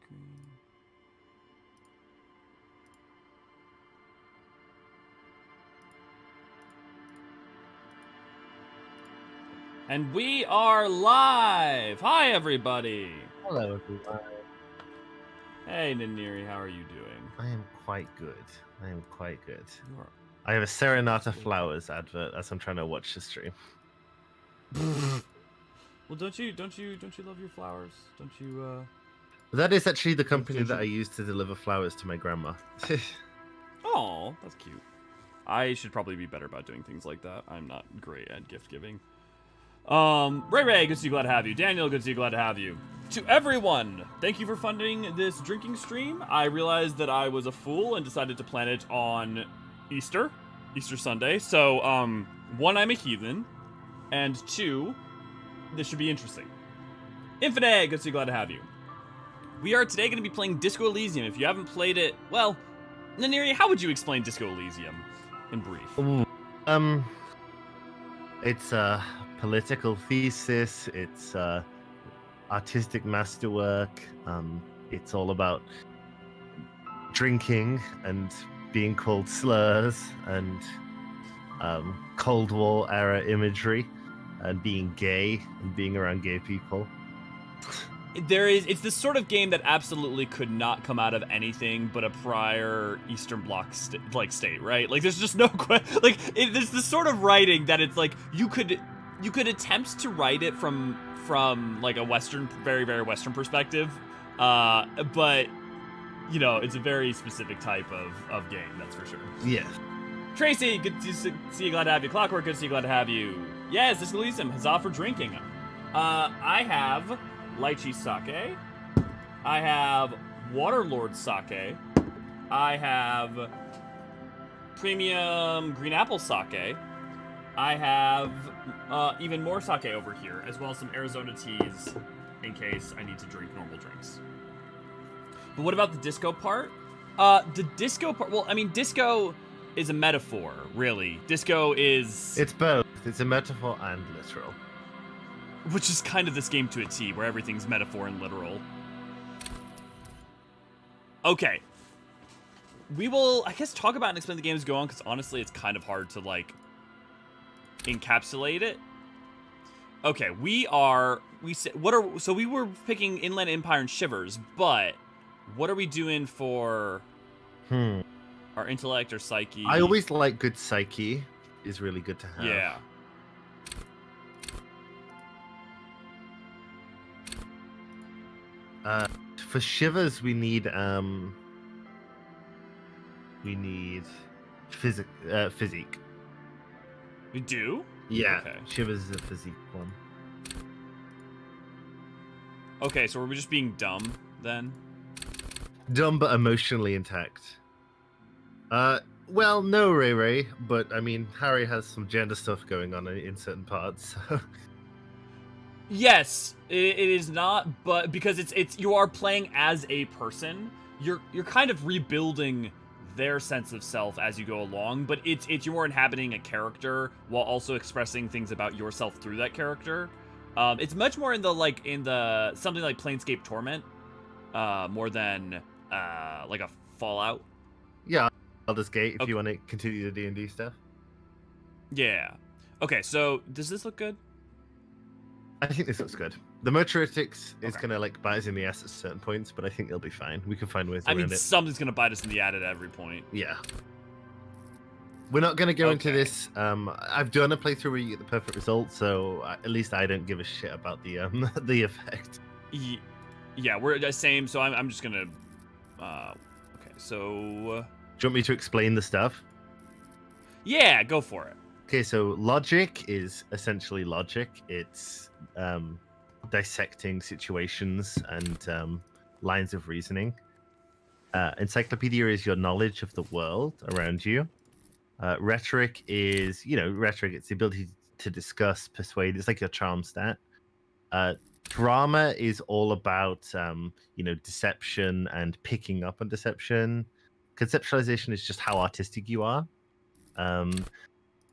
screen. And we are live! Hi, everybody! Hello, everyone. Hey, Niniri, how are you doing? I am quite good. I have a Serenata Flowers advert as I'm trying to watch the stream. Well, don't you love your flowers? Don't you? That is actually the company that I use to deliver flowers to my grandma. Oh, that's cute. I should probably be better about doing things like that. I'm not great at gift giving. Ray, good to see you, glad to have you. Daniel, good to see you, glad to have you. To everyone, thank you for funding this drinking stream. I realized that I was a fool and decided to plan it on Easter Sunday. So, one, I'm a heathen, and two, this should be interesting. Infinite, good to see you, glad to have you. We are today going to be playing Disco Elysium. If you haven't played it, well, Naniri, how would you explain Disco Elysium in brief? Ooh, it's a political thesis. It's artistic masterwork. It's all about drinking and being called slurs and Cold War era imagery and being gay and being around gay people. It's this sort of game that absolutely could not come out of anything but a prior Eastern Bloc state, right? Like, there's just no there's this sort of writing that it's like you could attempt to write it from like a Western, very very Western perspective, but you know, it's a very specific type of game, that's for sure. Yeah. Tracy, good to see you, glad to have you. Clockwork, good to see you, glad to have you. Yes, this Elysium has offered drinking. I have lychee sake. I have Waterlord sake. I have premium green apple sake. I have even more sake over here, as well as some Arizona teas in case I need to drink normal drinks. But what about the disco part? The disco part, well, I mean, disco is a metaphor, really. Disco is... It's both. It's a metaphor and literal. Which is kind of this game to a T, where everything's metaphor and literal. Okay. We will, I guess, talk about and explain the game as we go on, because honestly, it's kind of hard to, like, encapsulate it. Okay, so we were picking Inland Empire and Shivers, but what are we doing for our intellect or psyche? I always like good psyche. Is really good to have. Yeah. For Shivers, we need physique. We do? Yeah, okay. Shivers is a physique one. Okay, so are we just being dumb, then? Dumb but emotionally intact. Well, no, Ray, but I mean, Harry has some gender stuff going on in certain parts, so... Yes, it is not, but because it's you are playing as a person, you're kind of rebuilding their sense of self as you go along, but it's you're inhabiting a character while also expressing things about yourself through that character. It's much more in the something like Planescape Torment, more than like a Fallout. Yeah, Baldur's Gate if you want to continue the D&D stuff. Yeah. Okay, so does this look good? I think this looks good. The motoristics is gonna like bite us in the ass at certain points, but I think it'll be fine. We can find ways around it. Something's gonna bite us in the ass at every point. Yeah. We're not gonna go into this. I've done a playthrough where you get the perfect result, so at least I don't give a shit about the the effect. Yeah, we're the same. So I'm just gonna. Okay, so. Do you want me to explain the stuff? Yeah, go for it. Okay, so logic is essentially logic. It's dissecting situations and lines of reasoning. Encyclopedia is your knowledge of the world around you. Rhetoric is, rhetoric. It's the ability to discuss, persuade. It's like your charm stat. Drama is all about, deception and picking up on deception. Conceptualization is just how artistic you are.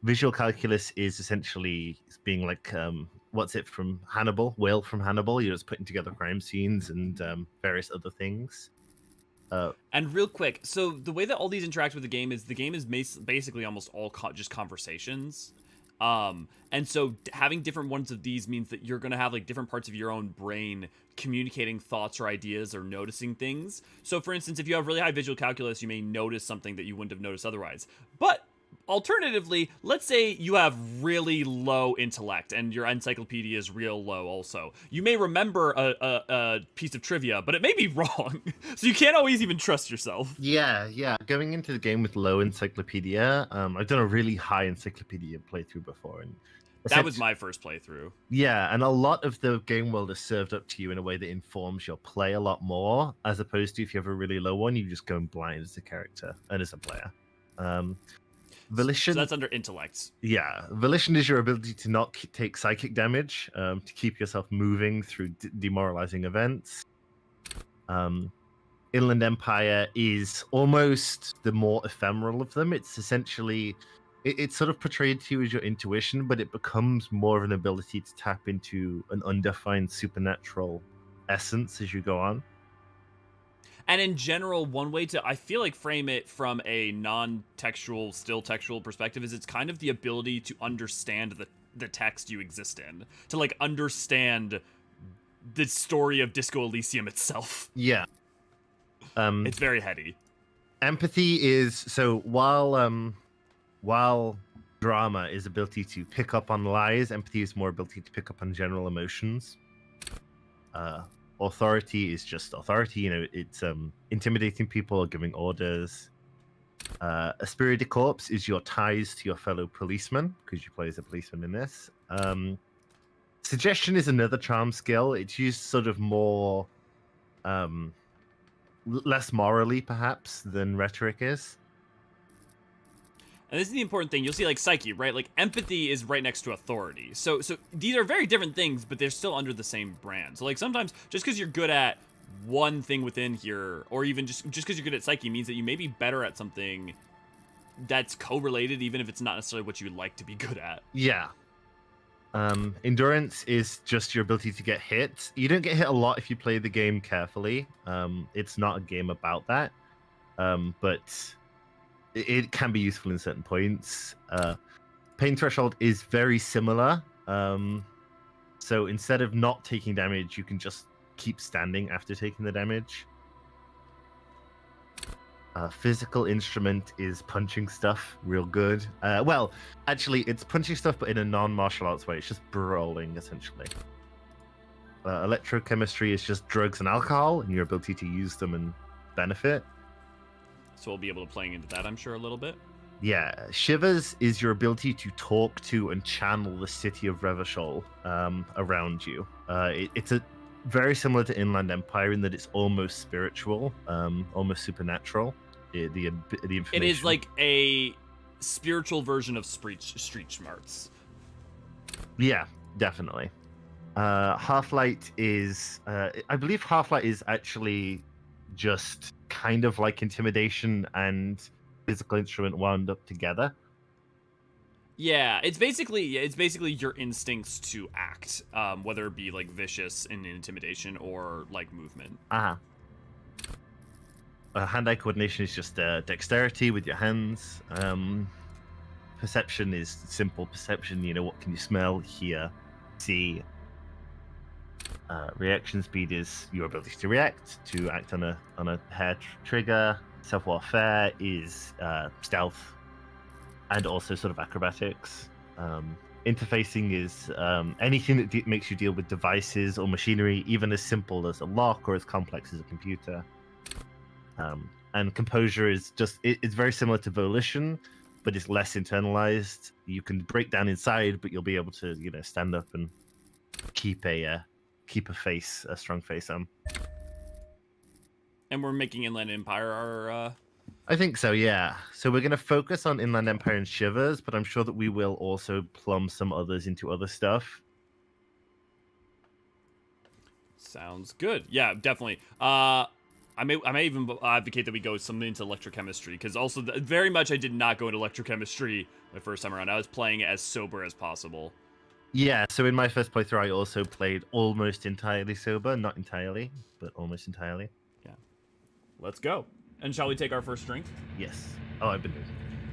Visual calculus is essentially being like what's it from Hannibal? Will from Hannibal. You're just putting together crime scenes and various other things. And real quick, so the way that all these interact with the game is basically almost all just conversations. And so having different ones of these means that you're going to have like different parts of your own brain communicating thoughts or ideas or noticing things. So for instance, if you have really high visual calculus, you may notice something that you wouldn't have noticed otherwise. But alternatively, let's say you have really low intellect and your encyclopedia is real low also. You may remember a piece of trivia, but it may be wrong. So you can't always even trust yourself. Yeah. Going into the game with low encyclopedia, I've done a really high encyclopedia playthrough before, and that was my first playthrough. Yeah, and a lot of the game world is served up to you in a way that informs your play a lot more, as opposed to if you have a really low one, you just go in blind as a character and as a player. Volition. So that's under intellect. Yeah, volition is your ability to not take psychic damage, to keep yourself moving through demoralizing events. Inland Empire is almost the more ephemeral of them. It's essentially, it's sort of portrayed to you as your intuition, but it becomes more of an ability to tap into an undefined supernatural essence as you go on. And in general, one way to, I feel like, frame it from a non-textual, still textual perspective is it's kind of the ability to understand the text you exist in. To, like, understand the story of Disco Elysium itself. Yeah. It's very heady. Empathy is, so while drama is ability to pick up on lies, empathy is more ability to pick up on general emotions. Authority is just authority, it's intimidating people or giving orders. A spirited corpse is your ties to your fellow policeman, because you play as a policeman in this. Suggestion is another charm skill. It's used sort of more less morally perhaps than rhetoric is. And this is the important thing. You'll see, like, psyche, right? Like, empathy is right next to authority. So these are very different things, but they're still under the same brand. So, like, sometimes just because you're good at one thing within here, or even just because you're good at psyche, means that you may be better at something that's correlated, even if it's not necessarily what you would like to be good at. Yeah. Endurance is just your ability to get hit. You don't get hit a lot if you play the game carefully. It's not a game about that. But it can be useful in certain points. Pain threshold is very similar. So instead of not taking damage, you can just keep standing after taking the damage. Physical instrument is punching stuff real good. Well, actually, it's punching stuff, but in a non-martial arts way. It's just brawling, essentially. Electrochemistry is just drugs and alcohol, and your ability to use them and benefit. So we'll be able to playing into that, I'm sure, a little bit. Yeah, Shivers is your ability to talk to and channel the city of Revachol around you. It's very similar to Inland Empire in that it's almost spiritual, almost supernatural. The information. It is like a spiritual version of street smarts. Yeah, definitely. Half-Light is, I believe Half-Light is actually just kind of like intimidation and physical instrument wound up together. Yeah, it's basically your instincts to act, whether it be like vicious in intimidation or like movement. Hand-eye coordination is just dexterity with your hands. Perception is simple perception. What can you smell, hear, see? Reaction speed is your ability to react, to act on a hair trigger. Self-warfare is stealth, and also sort of acrobatics. Interfacing is anything that makes you deal with devices or machinery, even as simple as a lock or as complex as a computer. And composure is just, it's very similar to volition, but it's less internalized. You can break down inside, but you'll be able to, stand up and keep a strong face on. And we're making Inland Empire our... I think so, yeah. So we're going to focus on Inland Empire and Shivers, but I'm sure that we will also plumb some others into other stuff. Sounds good. Yeah, definitely. I may even advocate that we go something into electrochemistry, because also very much I did not go into electrochemistry my first time around. I was playing it as sober as possible. Yeah, so in my first playthrough, I also played almost entirely sober. Not entirely, but almost entirely. Yeah. Let's go. And shall we take our first drink? Yes. Oh, I've been doing.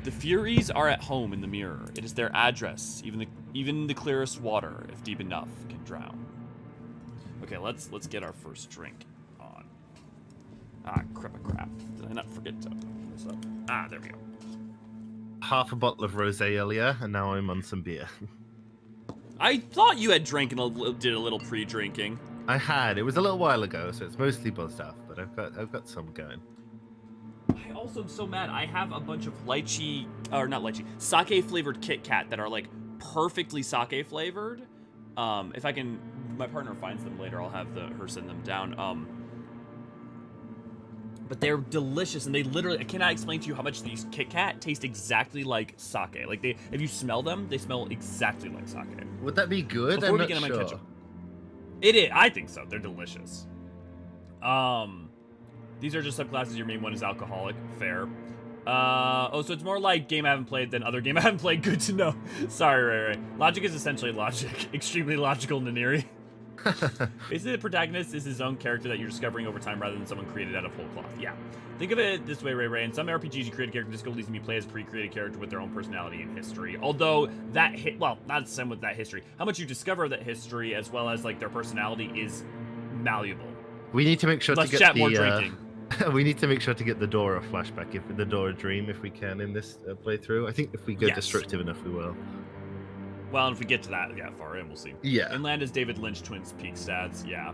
The Furies are at home in the mirror. It is their address. Even the clearest water, if deep enough, can drown. Okay, let's get our first drink on. Ah, crap. Did I not forget to open this up? Ah, there we go. Half a bottle of rosé earlier, and now I'm on some beer. I thought you had drank and did a little pre-drinking. I had. It was a little while ago, so it's mostly buzzed off, but I've got some going. I also am so mad. I have a bunch of lychee, or not lychee, sake flavored Kit Kat that are like perfectly sake flavored. If I can, my partner finds them later, I'll have her send them down. But they're delicious, and they literally, I cannot explain to you how much these Kit Kat taste exactly like sake. Like if you smell them, they smell exactly like sake. Would that be good? Before I'm we not get them, sure. I catch up. It is. I think so. They're delicious. These are just subclasses. Your main one is alcoholic. Fair. Oh, so it's more like game I haven't played than other game I haven't played. Good to know. Sorry, Ray. Logic is essentially logic. Extremely logical Naniri. Basically, the protagonist is his own character that you're discovering over time rather than someone created out of whole cloth. Yeah. Think of it this way, Ray. In some RPGs, you create a character, difficulties, and you play as a pre-created character with their own personality and history. Although that not the same with that history. How much you discover that history as well as like their personality is malleable. We need to make sure Let's to get chat the. more drinking. We need to make sure to get the Dora flashback, if the Dora dream, if we can in this playthrough. I think if we go Yes. destructive enough, we will. Well, and if we get to that, yeah, far in, we'll see. Yeah. Inland is David Lynch Twin Peak stats, yeah.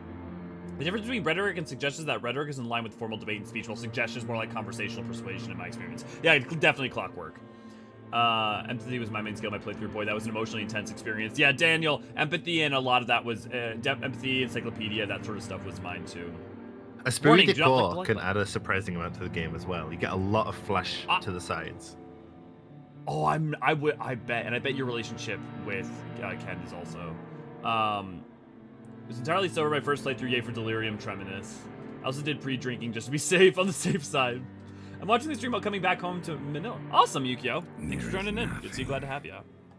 The difference between rhetoric and suggestion is that rhetoric is in line with formal debate and speech, while suggestion is more like conversational persuasion in my experience. Yeah, definitely clockwork. Empathy was my main skill in my playthrough. Boy, that was an emotionally intense experience. Yeah, Daniel, empathy and a lot of that was empathy, encyclopedia, that sort of stuff was mine too. A spirit Warning, do not decor neglect can that. add a surprising amount to the game as well. You get a lot of flash to the sides. Oh, I bet, and I bet your relationship with Ken is also. It was entirely sober my first playthrough. Yay for Delirium Tremendous. I also did pre-drinking just to be safe on the safe side. I'm watching the stream while coming back home to Manila. Awesome, Yukio. Thanks for joining in. Good to see you. Glad to have you.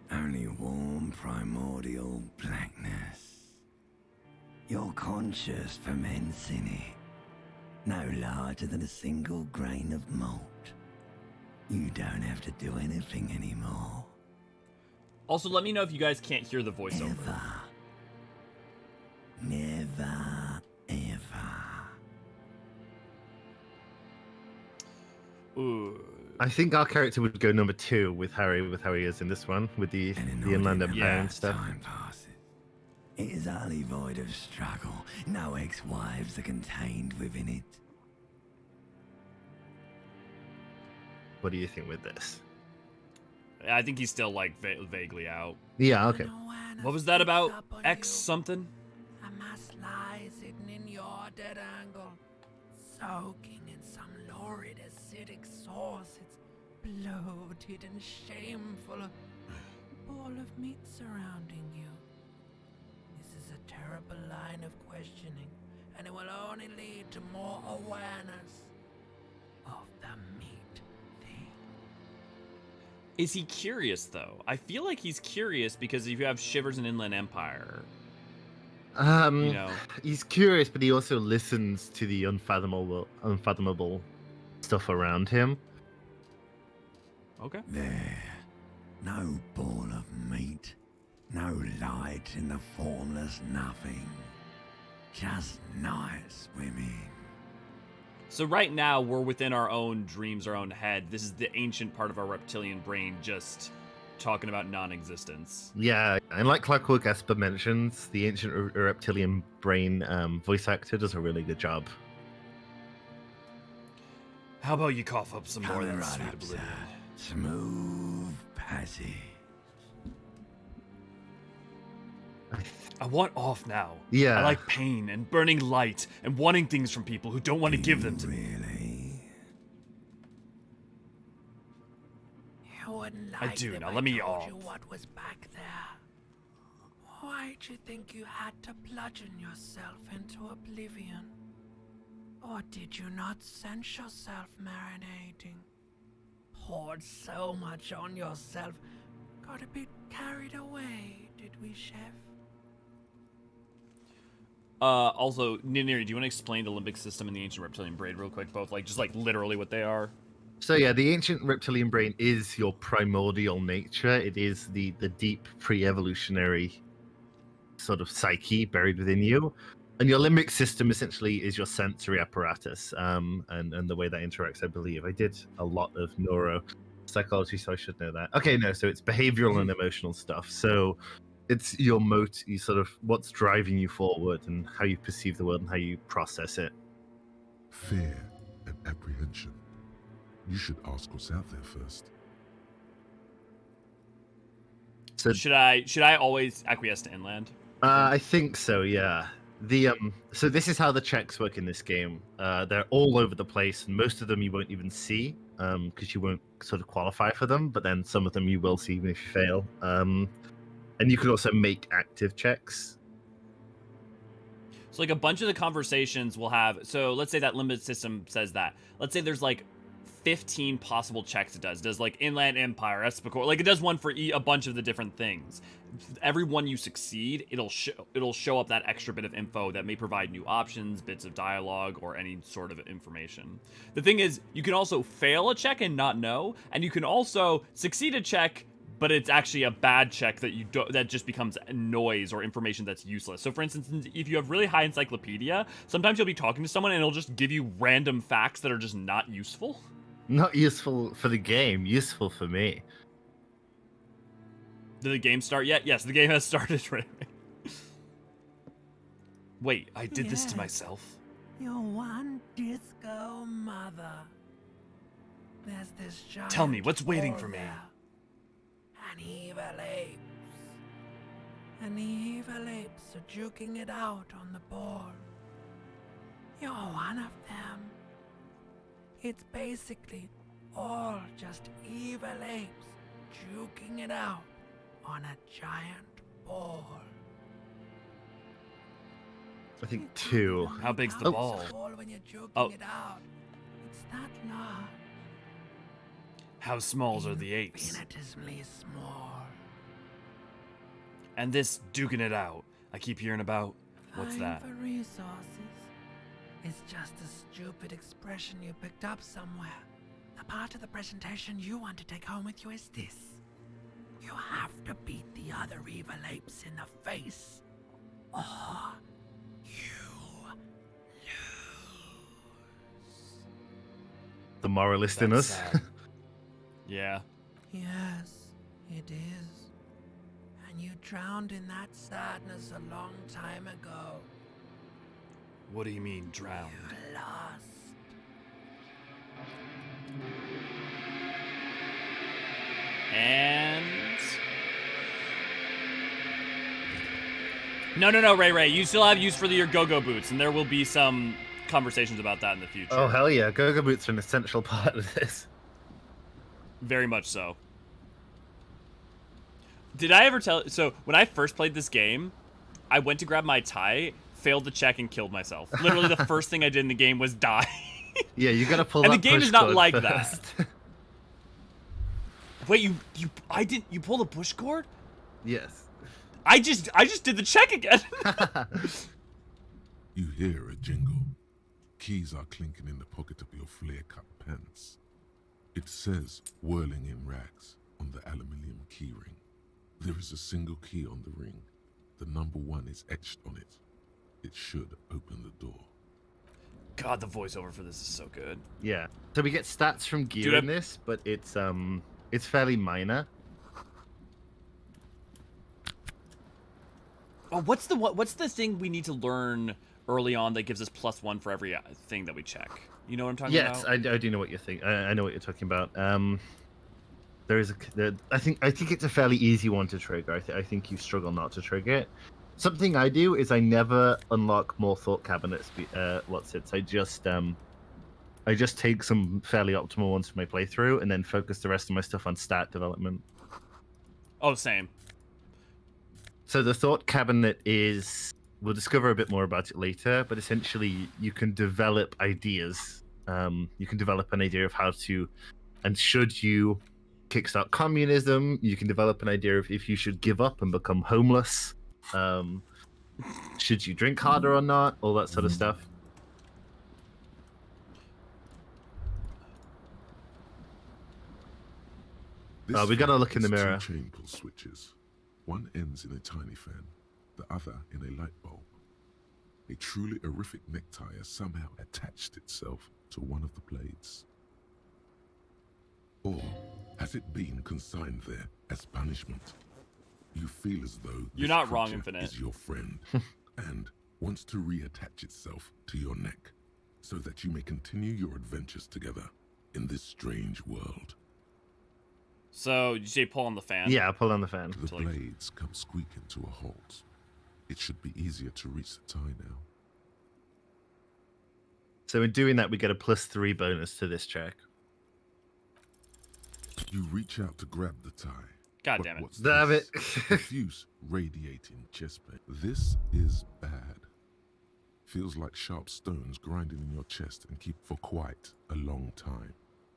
Only warm primordial blackness. You're conscious from hence in it. No larger than a single grain of malt. You don't have to do anything anymore. Also, let me know if you guys can't hear the voiceover. Ever. Never, ever. Ooh. I think our character would go number 2 with Harry is in this one, with the Inland Empire and stuff. Time passes. It is utterly void of struggle. No ex-wives are contained within it. What do you think with this? I think he's still like vaguely out. Yeah, okay. What was that about? X something? A mass lies hidden in your dead angle, soaking in some lurid acidic sauce. It's bloated and shameful, a ball of meat surrounding you. This is a terrible line of questioning, and it will only lead to more awareness of the meat thing. Is he curious though? I feel like he's curious because if you have Shivers in Inland Empire, you know. He's curious, but he also listens to the unfathomable stuff around him. Okay. There. No ball of meat. No light in the formless nothing. Just night swimming. So right now we're within our own dreams, our own head. This is the ancient part of our reptilian brain just talking about non-existence. Yeah, and like Clockwork Esper mentions, the ancient reptilian brain voice actor does a really good job. How about you cough up some more Coming than right sweet up, oblivion? sir. Smooth passage. I want off now. Yeah. I like pain and burning light and wanting things from people who don't want to give them to me. Really? You wouldn't I like do. if Now I let me told off. you what was back there. Why'd you think you had to bludgeon yourself into oblivion? Or did you not sense yourself marinating? Poured so much on yourself, got a bit carried away, did we, chef? Also, Niniri, do you want to explain the limbic system and the ancient reptilian brain real quick? Both, like, just like literally what they are. So yeah, the ancient reptilian brain is your primordial nature. It is the deep pre-evolutionary sort of psyche buried within you. And your limbic system essentially is your sensory apparatus, and the way that interacts, I believe. I did a lot of neuropsychology, so I should know that. Okay, no, so it's behavioral and emotional stuff. So it's your you sort of what's driving you forward and how you perceive the world and how you process it. Fear and apprehension. You should ask what's out there first. So Should I always acquiesce to inland? I think so, yeah. So this is how the checks work in this game. They're all over the place, and most of them you won't even see, because you won't sort of qualify for them. But then some of them you will see even if you fail. And you can also make active checks. So like a bunch of the conversations will have. So let's say that limbic system says that. Let's say there's like 15 possible checks it does. It does like Inland Empire, Espicor, like it does one for a bunch of the different things. Every one you succeed, it'll show up that extra bit of info that may provide new options, bits of dialogue, or any sort of information. The thing is, you can also fail a check and not know, and you can also succeed a check, but it's actually a bad check that just becomes noise or information that's useless. So for instance, if you have really high encyclopedia, sometimes you'll be talking to someone and it'll just give you random facts that are just not useful. Not useful for the game, useful for me. Did the game start yet? Yes, the game has started. Wait, I did this to Yes. myself? Your one disco mother. There's this giant Tell me, what's waiting ball for me? there. And evil apes. And the evil apes are juking it out on the ball. You're one of them. It's basically all just evil apes juking it out on a giant ball. I think 2. How big's the Oh. ball? When you're juking Oh. it out. It's that large. How small are the apes? Infinitesimally small. And this duking it out, I keep hearing about. What's Vying that? for resources. It's just a stupid expression you picked up somewhere. The part of the presentation you want to take home with you is this. You have to beat the other evil apes in the face, or you lose. The moralist in That's us. sad. Yeah. Yes, it is. And you drowned in that sadness a long time ago. What do you mean, drowned? You lost. And... No, Ray. You still have use for your go-go boots, and there will be some conversations about that in the future. Oh, hell yeah. Go-go boots are an essential part of this. Very much so. Did I ever tell... So, when I first played this game, I went to grab my tie, failed the check, and killed myself. Literally, the first thing I did in the game was die. Yeah, you gotta pull And that the game push is not cord like first. Wait, you pulled a push cord? Yes. I just did the check again. You hear a jingle. Keys are clinking in the pocket of your flare-cut pants. It says, whirling in rags, on the aluminium keyring. There is a single key on the ring. The number 1 is etched on it. It should open the door. God, the voiceover for this is so good. Yeah. So we get stats from gear Dude, in this, but it's fairly minor. Oh, what's the thing we need to learn early on that gives us +1 for every thing that we check? You know what I'm talking Yes, about? I do know what you're thinking. I know what you're talking about. There is I think it's a fairly easy one to trigger. I think you struggle not to trigger it. Something I do is I never unlock more thought cabinets. I just take some fairly optimal ones for my playthrough and then focus the rest of my stuff on stat development. Oh, same. So the thought cabinet is, we'll discover a bit more about it later, but essentially you can develop ideas. You can develop an idea of how to, and should you kickstart communism. You can develop an idea of if you should give up and become homeless. Should you drink harder or not? All that sort of stuff. This we gotta fan look in the has two mirror. chain pull switches. One ends in a tiny fan, the other in a light bulb. A truly horrific necktie has somehow attached itself to one of the blades. Or has it been consigned there as punishment? You feel as though You're this not wrong, creature Infinite. is your friend and wants to reattach itself to your neck so that you may continue your adventures together in this strange world. So, did you say pull on the fan? Yeah, pull on the fan. The like- blades come squeaking to a halt. It should be easier to reach the tie now. So in doing that, we get a +3 bonus to this check. You reach out to grab the tie. God But damn it. what's Damn this? it. Diffuse, radiating chest pain. This is bad. Feels like sharp stones grinding in your chest and keep for quite a long time.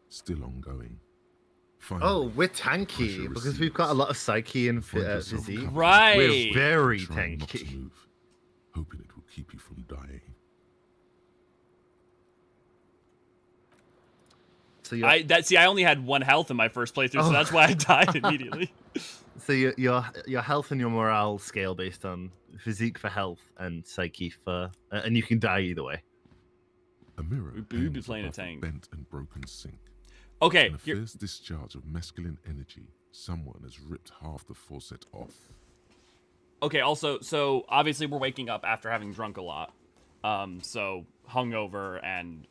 Still ongoing. Finally, Oh, we're tanky pressure because we've got a lot of psyche and Find yourself physique. covered. Right. We're very Trying not to tanky. move, hoping it will keep you from dying. So you're, I only had 1 health in my first playthrough, so Oh. that's why I died immediately. so your health and your morale scale based on physique for health and psyche for, and you can die either way. A mirror We'd be hangs playing a above tank. bent and broken sink. Okay, In a here- fierce discharge of masculine energy, someone has ripped half the faucet off. okay. Also, so obviously we're waking up after having drunk a lot, so hungover and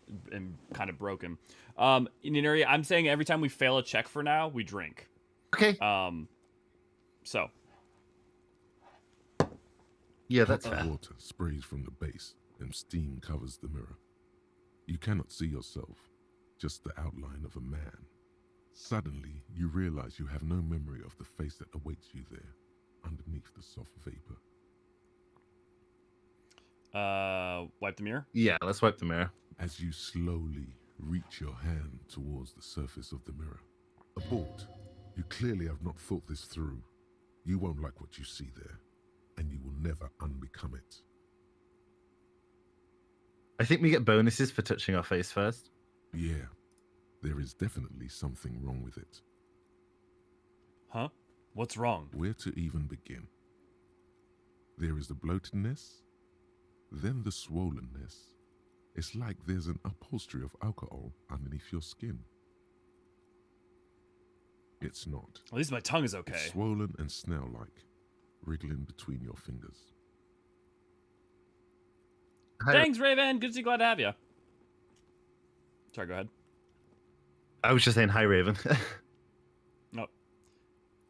kind of broken. Ninuri, I'm saying every time we fail a check for now, we drink. Okay. So Yeah, that's Hot fair. water sprays from the base, and steam covers the mirror. You cannot see yourself, just the outline of a man. Suddenly, you realize you have no memory of the face that awaits you there, underneath the soft vapor. wipe the mirror. Yeah, let's wipe the mirror. As you slowly reach your hand towards the surface of the mirror. Abort. You clearly have not thought this through. You won't like what you see there, and you will never unbecome it. I think we get bonuses for touching our face first. Yeah, there is definitely something wrong with it. Huh? What's wrong? Where to even begin? There is the bloatedness, then the swollenness. It's like there's an upholstery of alcohol underneath your skin. It's not. At least my tongue is okay. It's swollen and snail-like, wriggling between your fingers. Thanks, Raven. Good to see. Glad to have you. Sorry, go ahead. I was just saying hi, Raven. No,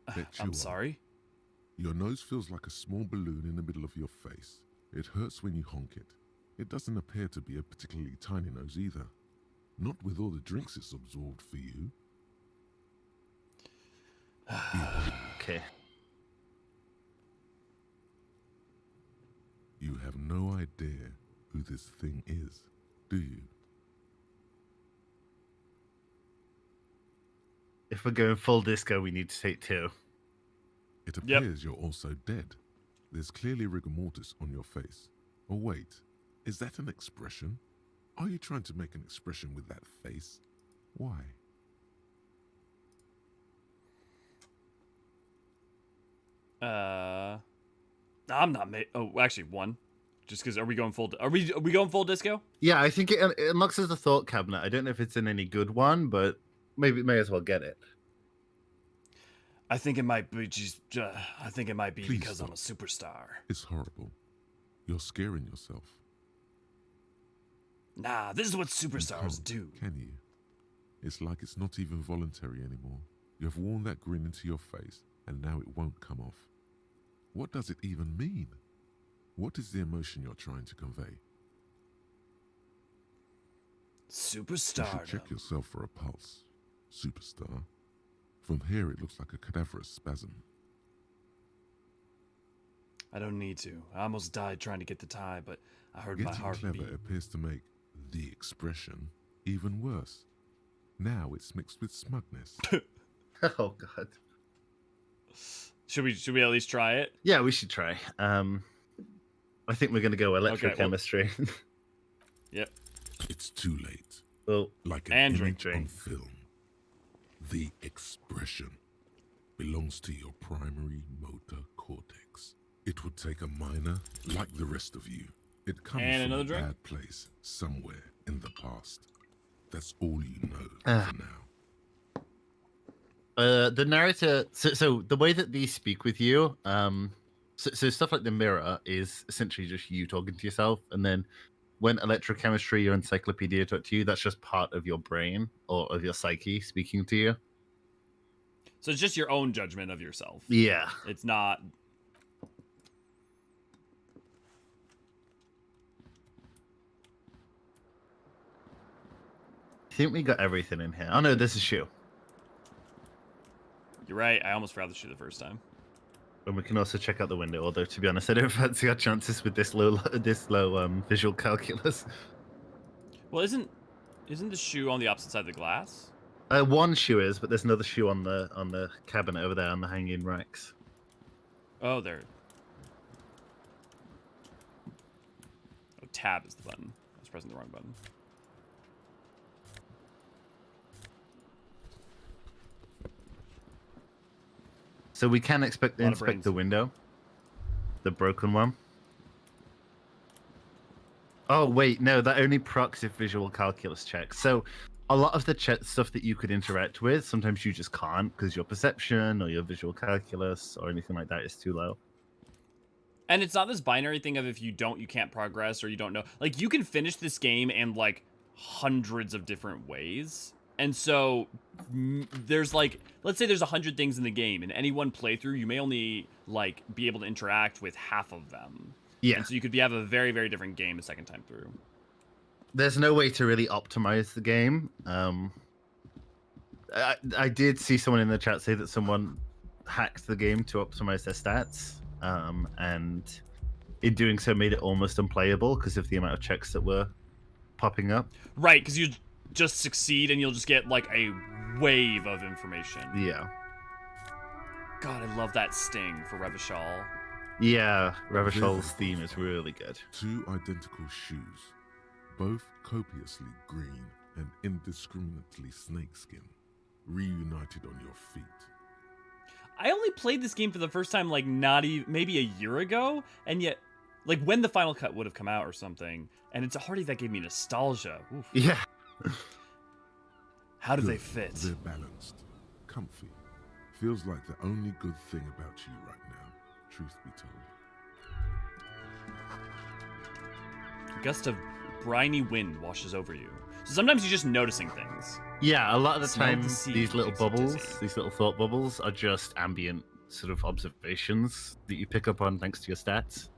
Bet you I'm are. sorry. Your nose feels like a small balloon in the middle of your face. It hurts when you honk it. It doesn't appear to be a particularly tiny nose either. Not with all the drinks it's absorbed for you. Okay. You have no idea who this thing is, do you? If we're going full disco, we need to take 2. It Yep. appears you're also dead. There's clearly rigor mortis on your face. Oh wait, is that an expression? Are you trying to make an expression with that face? Why? I'm not. Oh, actually, 1. Just because. Are we going full? Are we going full disco? Yeah, I think it unlocks as a thought cabinet. I don't know if it's in any good one, but maybe may as well get it. I think it might be just. I think it might be Please because I'm a stop. superstar. It's horrible. You're scaring yourself. Nah, this is what You superstars can't, do. Can you? It's like it's not even voluntary anymore. You have worn that grin into your face, and now it won't come off. What does it even mean? What is the emotion you're trying to convey? You should Superstar. check yourself for a pulse, superstar. From here, it looks like a cadaverous spasm. I don't need to. I almost died trying to get the tie, but I heard my Getting heart clever beat. appears to make the expression even worse. Now it's mixed with smugness. Oh god. Should we at least try it? Yeah, we should try. I think we're gonna go electrochemistry. Yep. It's too late. Well, Like an And image drink. on film. The expression belongs to your primary motor cortex. It would take a minor like the rest of you. It comes And from another a drink? bad place somewhere in the past. That's all you know Ah. for now. The narrator. So the way that these speak with you, so stuff like the mirror is essentially just you talking to yourself, and then when electrochemistry or encyclopedia talk to you, that's just part of your brain or of your psyche speaking to you. So it's just your own judgment of yourself. Yeah. It's not. I think we got everything in here. Oh no, this is shoe. You're right. I almost forgot the shoe the first time. And we can also check out the window. Although to be honest, I don't fancy our chances with this low visual calculus. Well, isn't the shoe on the opposite side of the glass? One shoe is, but there's another shoe on the cabinet over there on the hanging racks. Oh, there. Oh, tab is the button. I was pressing the wrong button. So we can inspect Lot of brains. the window, the broken one. Oh wait, no, that only procs if visual calculus checks. So a lot of the stuff that you could interact with, sometimes you just can't because your perception or your visual calculus or anything like that is too low. And it's not this binary thing of if you don't, you can't progress or you don't know. Like, you can finish this game in, like, hundreds of different ways. And so, there's, like, let's say there's 100 things in the game. In any one playthrough, you may only, like, be able to interact with half of them. Yeah. And so you could have a very, very different game a second time through. There's no way to really optimize the game. I did see someone in the chat say that someone hacked the game to optimize their stats. And in doing so made it almost unplayable because of the amount of checks that were popping up. Right, because you just succeed and you'll just get, like, a wave of information. Yeah. God, I love that sting for Revachol. Yeah, Revachol's theme is really good. Two identical shoes, both copiously green and indiscriminately snakeskin, reunited on your feet. I only played this game for the first time, like, not even, maybe a year ago, and yet, like, when the Final Cut would have come out or something, and it's already that gave me nostalgia. Oof. Yeah. How do they Good. fit? They're balanced, comfy. Feels like the only good thing about you right now, truth be told. A gust of briny wind washes over you. So sometimes you're just noticing things. Yeah, a lot of the Smell time, the sea these little makes you bubbles, dizzy. these little thought bubbles, are just ambient sort of observations that you pick up on thanks to your stats.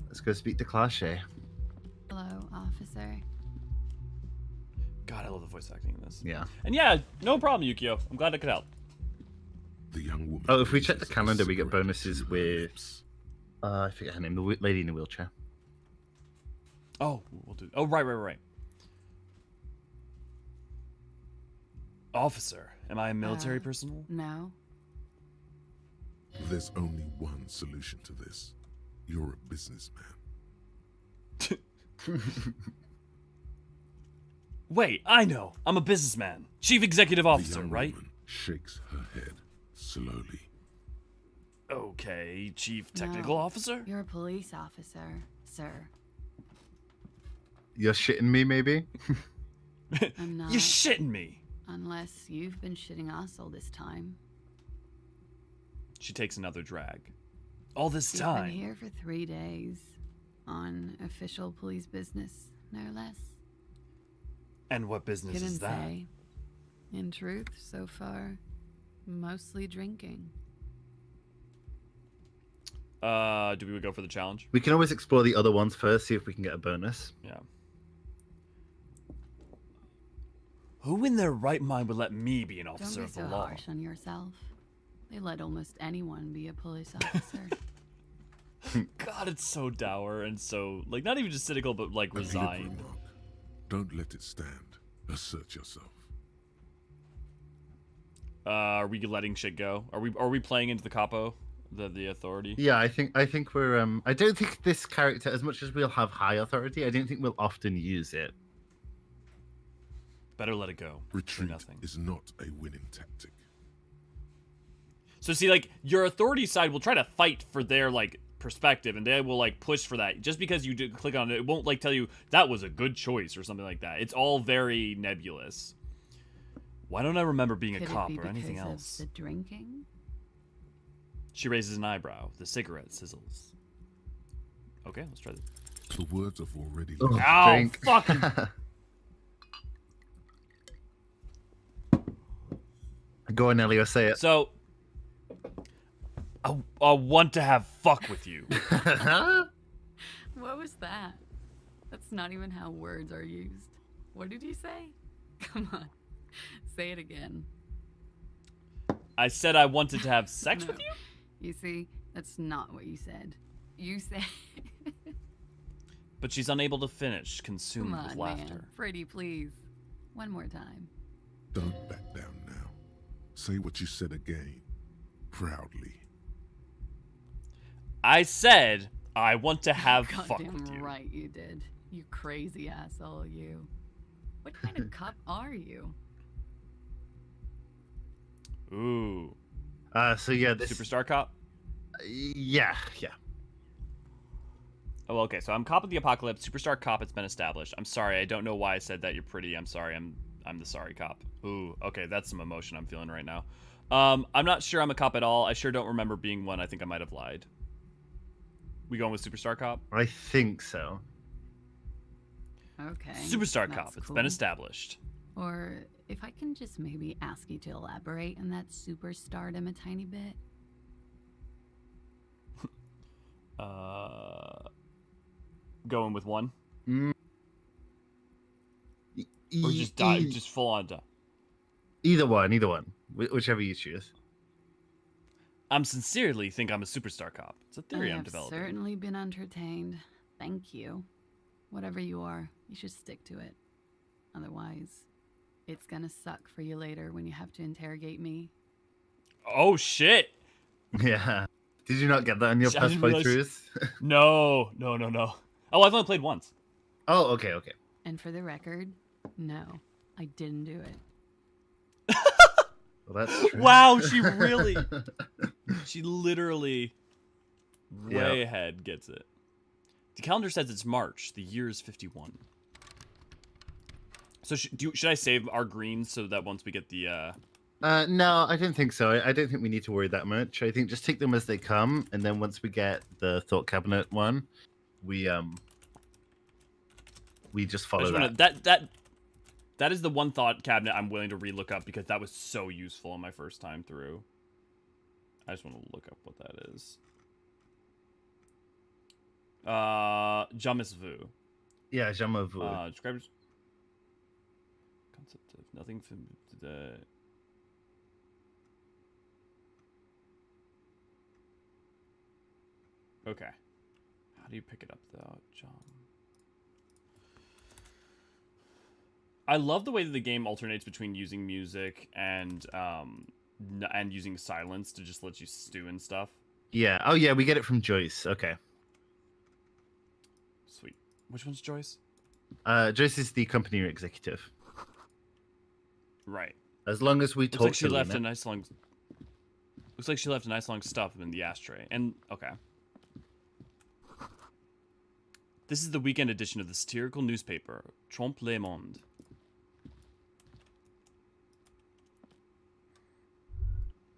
Let's go speak to Clache. Hello, officer. God, I love the voice acting in this. Yeah. And yeah, no problem, Yukio. I'm glad I could help. The young woman. Oh, if we check the raises a calendar, we get cigarette bonuses to her with. lips. I forget her name, the lady in the wheelchair. Oh, we'll do. Oh, right. Officer, am I a military personnel? No. There's only one solution to this. You're a businessman. Wait, I know. I'm a businessman. Chief Executive Officer, The young right? woman shakes her head slowly. Okay, Chief Technical No. Officer? You're a police officer, sir. You're shitting me, maybe? I'm not. You're shitting me. Unless you've been shitting us all this time. She takes another drag. All this You've time. been here for 3 days. On official police business, no less. And what business Couldn't is that? say. In truth, so far, mostly drinking. Do we go for the challenge? We can always explore the other ones first, see if we can get a bonus. Yeah. Who in their right mind would let me be an officer Don't be of the so law? harsh on yourself. They let almost anyone be a police officer. God, it's so dour and so, like, not even just cynical, but, like, A glib resigned. remark. Don't let it stand. Assert yourself. Are we letting shit go? Are we playing into the capo, the authority? Yeah, I think we're. I don't think this character, as much as we'll have high authority, I don't think we'll often use it. Better let it go. Retreat Nothing. is not a winning tactic. So see, like, your authority side will try to fight for their, like, perspective, and they will, like, push for that. Just because you click on it, it won't, like, tell you that was a good choice or something like that. It's all very nebulous. Why don't I remember being Could a it cop be or anything because of else? the drinking? She raises an eyebrow. The cigarette sizzles. Okay, let's try this. The words have already Oh, left. Ow, drink. fucking... Go on, Elio, say it. So, I want to have fuck with you. What was that? That's not even how words are used. What did you say? Come on. Say it again. I said I wanted to have sex No. with you? You see, that's not what you said. You said... But she's unable to finish, consumed Come with on, laughter. man. Pretty, please. One more time. Don't back down now. Say what you said again, proudly. I said I want to have fuck with Goddamn you. right you did. You crazy asshole, you. What kind of cop are you? Ooh. So yeah, this. Superstar cop? Yeah. Oh, well, okay. So I'm cop of the apocalypse. Superstar cop. It's been established. I'm sorry. I don't know why I said that. You're pretty. I'm sorry. I'm the sorry cop. Ooh. Okay. That's some emotion I'm feeling right now. I'm not sure I'm a cop at all. I sure don't remember being one. I think I might have lied. We going with superstar cop? I think so. Okay. Superstar that's cop. It's cool. been established. Or if I can just maybe ask you to elaborate on that superstardom a tiny bit. Going with one, Mm. or just die, just full on die. Either one. Whichever you choose. I'm sincerely think I'm a superstar cop. It's a theory I I'm have developing. certainly been entertained. Thank you. Whatever you are, you should stick to it. Otherwise, it's gonna suck for you later when you have to interrogate me. Oh shit! Yeah. Did you not get that in your I past didn't realize- playthroughs? No. Oh, I've only played once. Oh, okay. And for the record, no, I didn't do it. Well, that's true. Wow, she literally way Yep. ahead gets it. The calendar says it's March. The year is 51. So should I save our greens so that once we get the No, I don't think so. I don't think we need to worry that much. I think just take them as they come, and then once we get the thought cabinet one, we just I follow just that. wanna, that is the one thought cabinet I'm willing to relook up because that was so useful on my first time through. I just want to look up what that is. Jamis Vu. Yeah, jamais vu. Describes concept of nothing from the. Okay. How do you pick it up though, John? I love the way that the game alternates between using music and using silence to just let you stew and stuff. Yeah. Oh, yeah. We get it from Joyce. Okay. Sweet. Which one's Joyce? Joyce is the company executive. Right. As long as we Looks talk like she to left Lena. a nice long. Looks like she left a nice long stuff in the ashtray. And okay. This is the weekend edition of the satirical newspaper Trompe le Monde.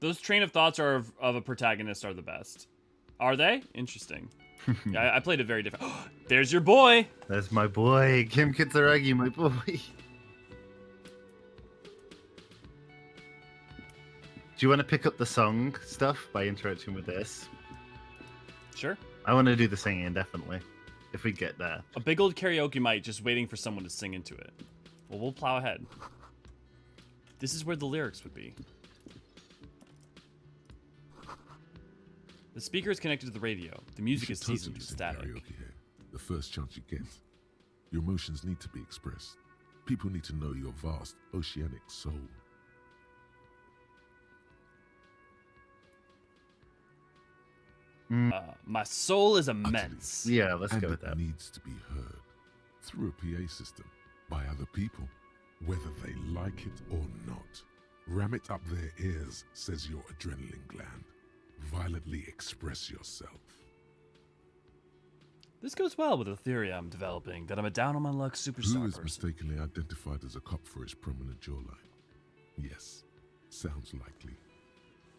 Those train of thoughts are of a protagonist are the best. Are they? Interesting. Yeah, I played it very different. There's your boy. That's my boy, Kim Kitsuragi, my boy. Do you want to pick up the song stuff by interacting with this? Sure. I want to do the singing, definitely. If we get there. A big old karaoke mic just waiting for someone to sing into it. Well, we'll plow ahead. This is where the lyrics would be. The speaker is connected to the radio. The music You is should teasing totally to sing static. karaoke here. The first chance you get. Your emotions need to be expressed. People need to know your vast oceanic soul. My soul is immense. Yeah, let's and go with it that. needs to be heard through a PA system by other people, whether they like it or not. Ram it up their ears, says your adrenaline gland. Violently express yourself. This goes well with the theory I'm developing that I'm a down on my luck superstar Who is person. mistakenly identified as a cop for his prominent jawline? Yes, sounds likely.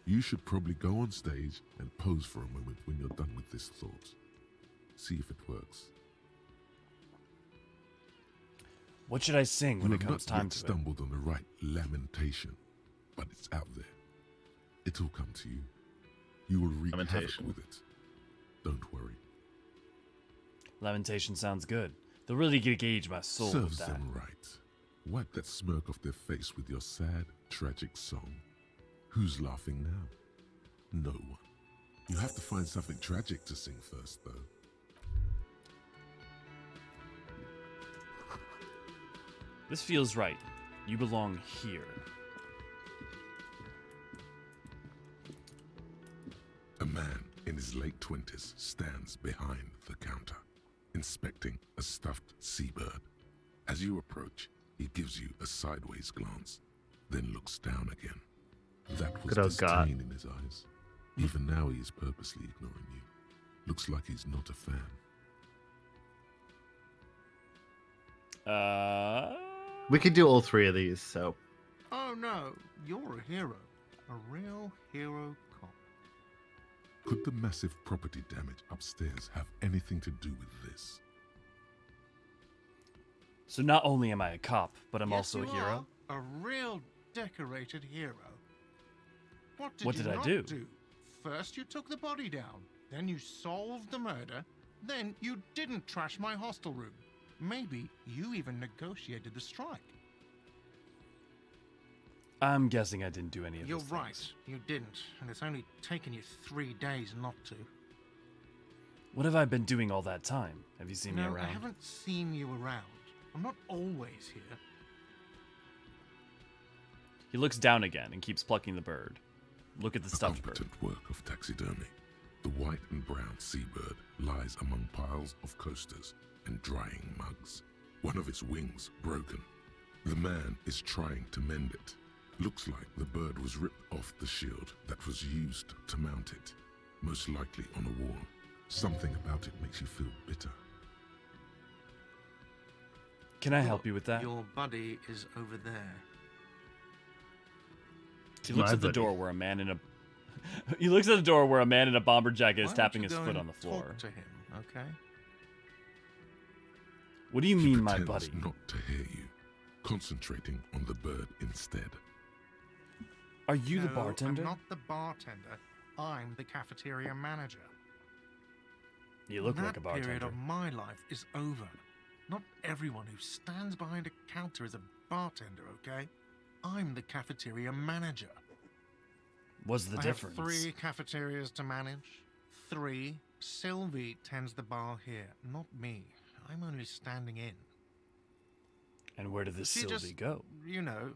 You should probably go on stage and pose for a moment when you're done with this thought. See if it works. What should I sing when You it have comes not time yet to it? stumbled on the right lamentation, but it's out there. It'll come to you. You will wreak havoc Lamentation. with it. Don't worry. Lamentation sounds good. They'll really gauge my soul with Serves that. them right. Wipe that smirk off their face with your sad, tragic song. Who's laughing now? No one. You have to find something tragic to sing first, though. This feels right. You belong here. A man in his late 20s stands behind the counter, inspecting a stuffed seabird. As you approach, he gives you a sideways glance, then looks down again. That was Good old God. disdain in his eyes. Even now he is purposely ignoring you. Looks like he's not a fan. We could do all three of these, so Oh no, you're a hero. A real hero cop. Could the massive property damage upstairs have anything to do with this? So not only am I a cop, but I'm Yes, also a you hero. are a real decorated hero. What did I not do? First you took the body down, then you solved the murder, then you didn't trash my hostel room. Maybe you even negotiated the strike. I'm guessing I didn't do any of You're those right, things. you didn't, and it's only taken you 3 days not to. What have I been doing all that time? Have you seen me No, around? I haven't seen you around. I'm not always here. He looks down again and keeps plucking the bird. Look at the A stuffed bird. competent work of taxidermy. The white and brown seabird lies among piles of coasters and drying mugs. One of its wings broken. The man is trying to mend it. Looks like the bird was ripped off the shield that was used to mount it. Most likely on a wall. Something about it makes you feel bitter. Can I help you with that? Your buddy is over there. He looks My at the buddy. door where a man in a he looks at the door where a man in a bomber jacket is Why don't tapping you his go foot and on the floor. Talk to him, okay? What do you He mean, my pretends buddy? not to hear you, concentrating on the bird instead. Are you the No, bartender? I'm not the bartender. I'm the cafeteria manager. You look that like a period bartender. of my life is over. Not everyone who stands behind a counter is a bartender, okay? I'm the cafeteria manager. What's the I difference? have 3 cafeterias to manage. 3. Sylvie tends the bar here, not me. I'm only standing in. And where did this She Sylvie just, go? you know,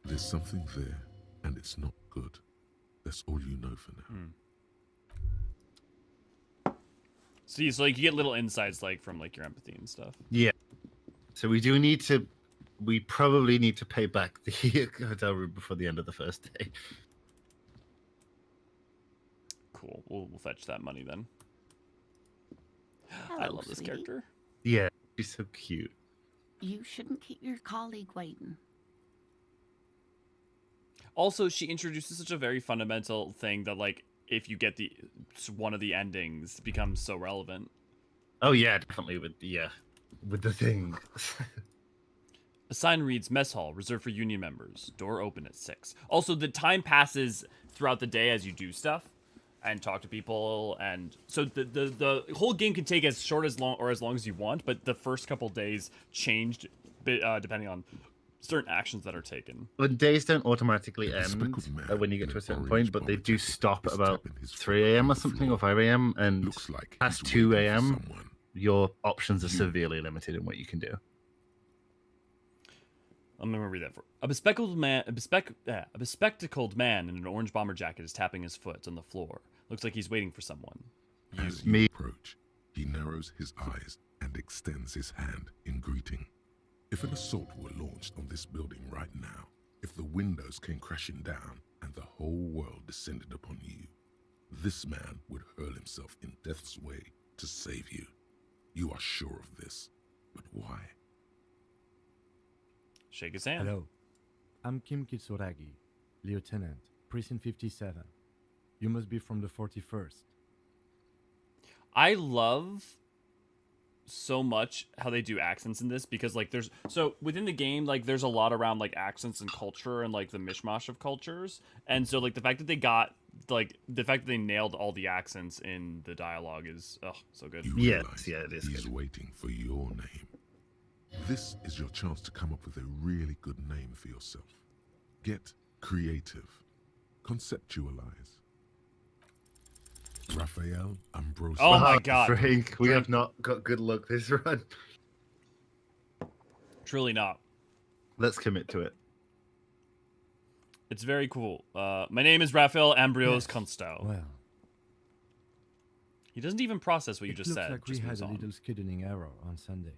There's something there, and it's not good. That's all you know for now. See, so like you get little insights like from like your empathy and stuff. yeah. So we probably need to pay back the hotel room before the end of the first day. Cool. We'll fetch that money then. I Hello, love this sweetie. character. Yeah, she's so cute. You shouldn't keep your colleague waiting. Also, she introduces such a very fundamental thing that like if you get the one of the endings becomes so relevant. Oh yeah, definitely with the thing. A sign reads mess hall reserved for union members. Door open at 6. Also, the time passes throughout the day as you do stuff and talk to people, and so the whole game can take as short as long or as long as you want, but the first couple days changed depending on certain actions that are taken. But days don't automatically The end speckled man when you get in to a an certain orange point, but they bomber do jacket stop is at about tapping his foot 3 a.m. on or the something, floor. or 5 a.m. And Looks like past he's 2 waiting for a.m. someone. your options are You- severely limited in what you can do. I'm gonna read that for a bespectacled man in an orange bomber jacket is tapping his foot on the floor. Looks like he's waiting for someone. As you Me. approach, he narrows his eyes and extends his hand in greeting. If an assault were launched on this building right now, if the windows came crashing down and the whole world descended upon you, this man would hurl himself in death's way to save you. You are sure of this, but why? Shake his hand. Hello. I'm Kim Kitsuragi, Lieutenant, Precinct 57. You must be from the 41st. I love so much how they do accents in this, because like there's so within the game, like there's a lot around like accents and culture and like the mishmash of cultures, and so like the fact that they nailed all the accents in the dialogue is so good. You Yes, realize yeah, it is He's good. waiting for your name. This is your chance to come up with a really good name for yourself. Get creative. Conceptualize. Raphael Ambrosio. Oh my God. Frank, we have not got good luck this run. Truly not. Let's commit to it. It's very cool. My name is Raphael Ambrios Yes. Constau. Well, He doesn't even process what you it just looks said. like we just had moves a on. little scheduling error on Sunday.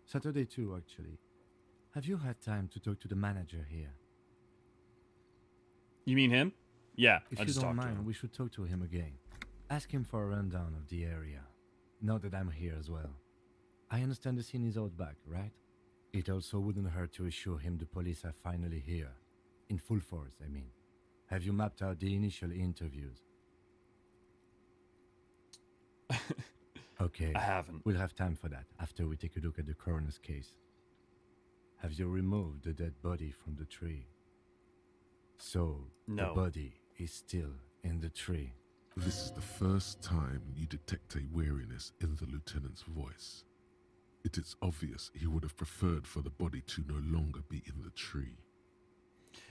Saturday too, actually. Have you had time to talk to the manager here? You mean him? Yeah, If I you just don't talked to mind, him. we should talk to him again. Ask him for a rundown of the area. Now that I'm here as well. I understand the scene is out back, right? It also wouldn't hurt to assure him the police are finally here. In full force, I mean. Have you mapped out the initial interviews? Okay. I haven't. We'll have time for that after we take a look at the coroner's case. Have you removed the dead body from the tree? So, No. the body is still in the tree. This is the first time you detect a weariness in the lieutenant's voice. It is obvious he would have preferred for the body to no longer be in the tree.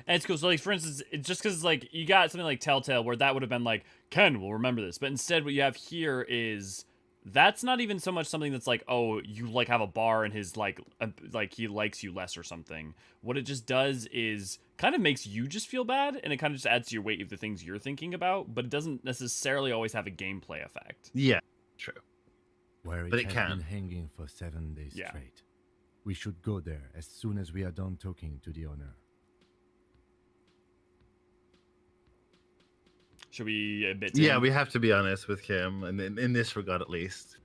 And it's cool. So, like, for instance, it's just because, like, you got something like Telltale where that would have been like, Ken will remember this. But instead, what you have here is that's not even so much something that's like, oh, you, like, have a bar and his, like he likes you less or something. What it just does is kind of makes you just feel bad, and it kind of just adds to your weight of the things you're thinking about, but it doesn't necessarily always have a gameplay effect. Yeah, true. Where it But it has can. been hanging for 7 days Yeah. straight. We should go there as soon as we are done talking to the owner. Should we admit? Yeah, him? we have to be honest with Kim, and in this regard at least.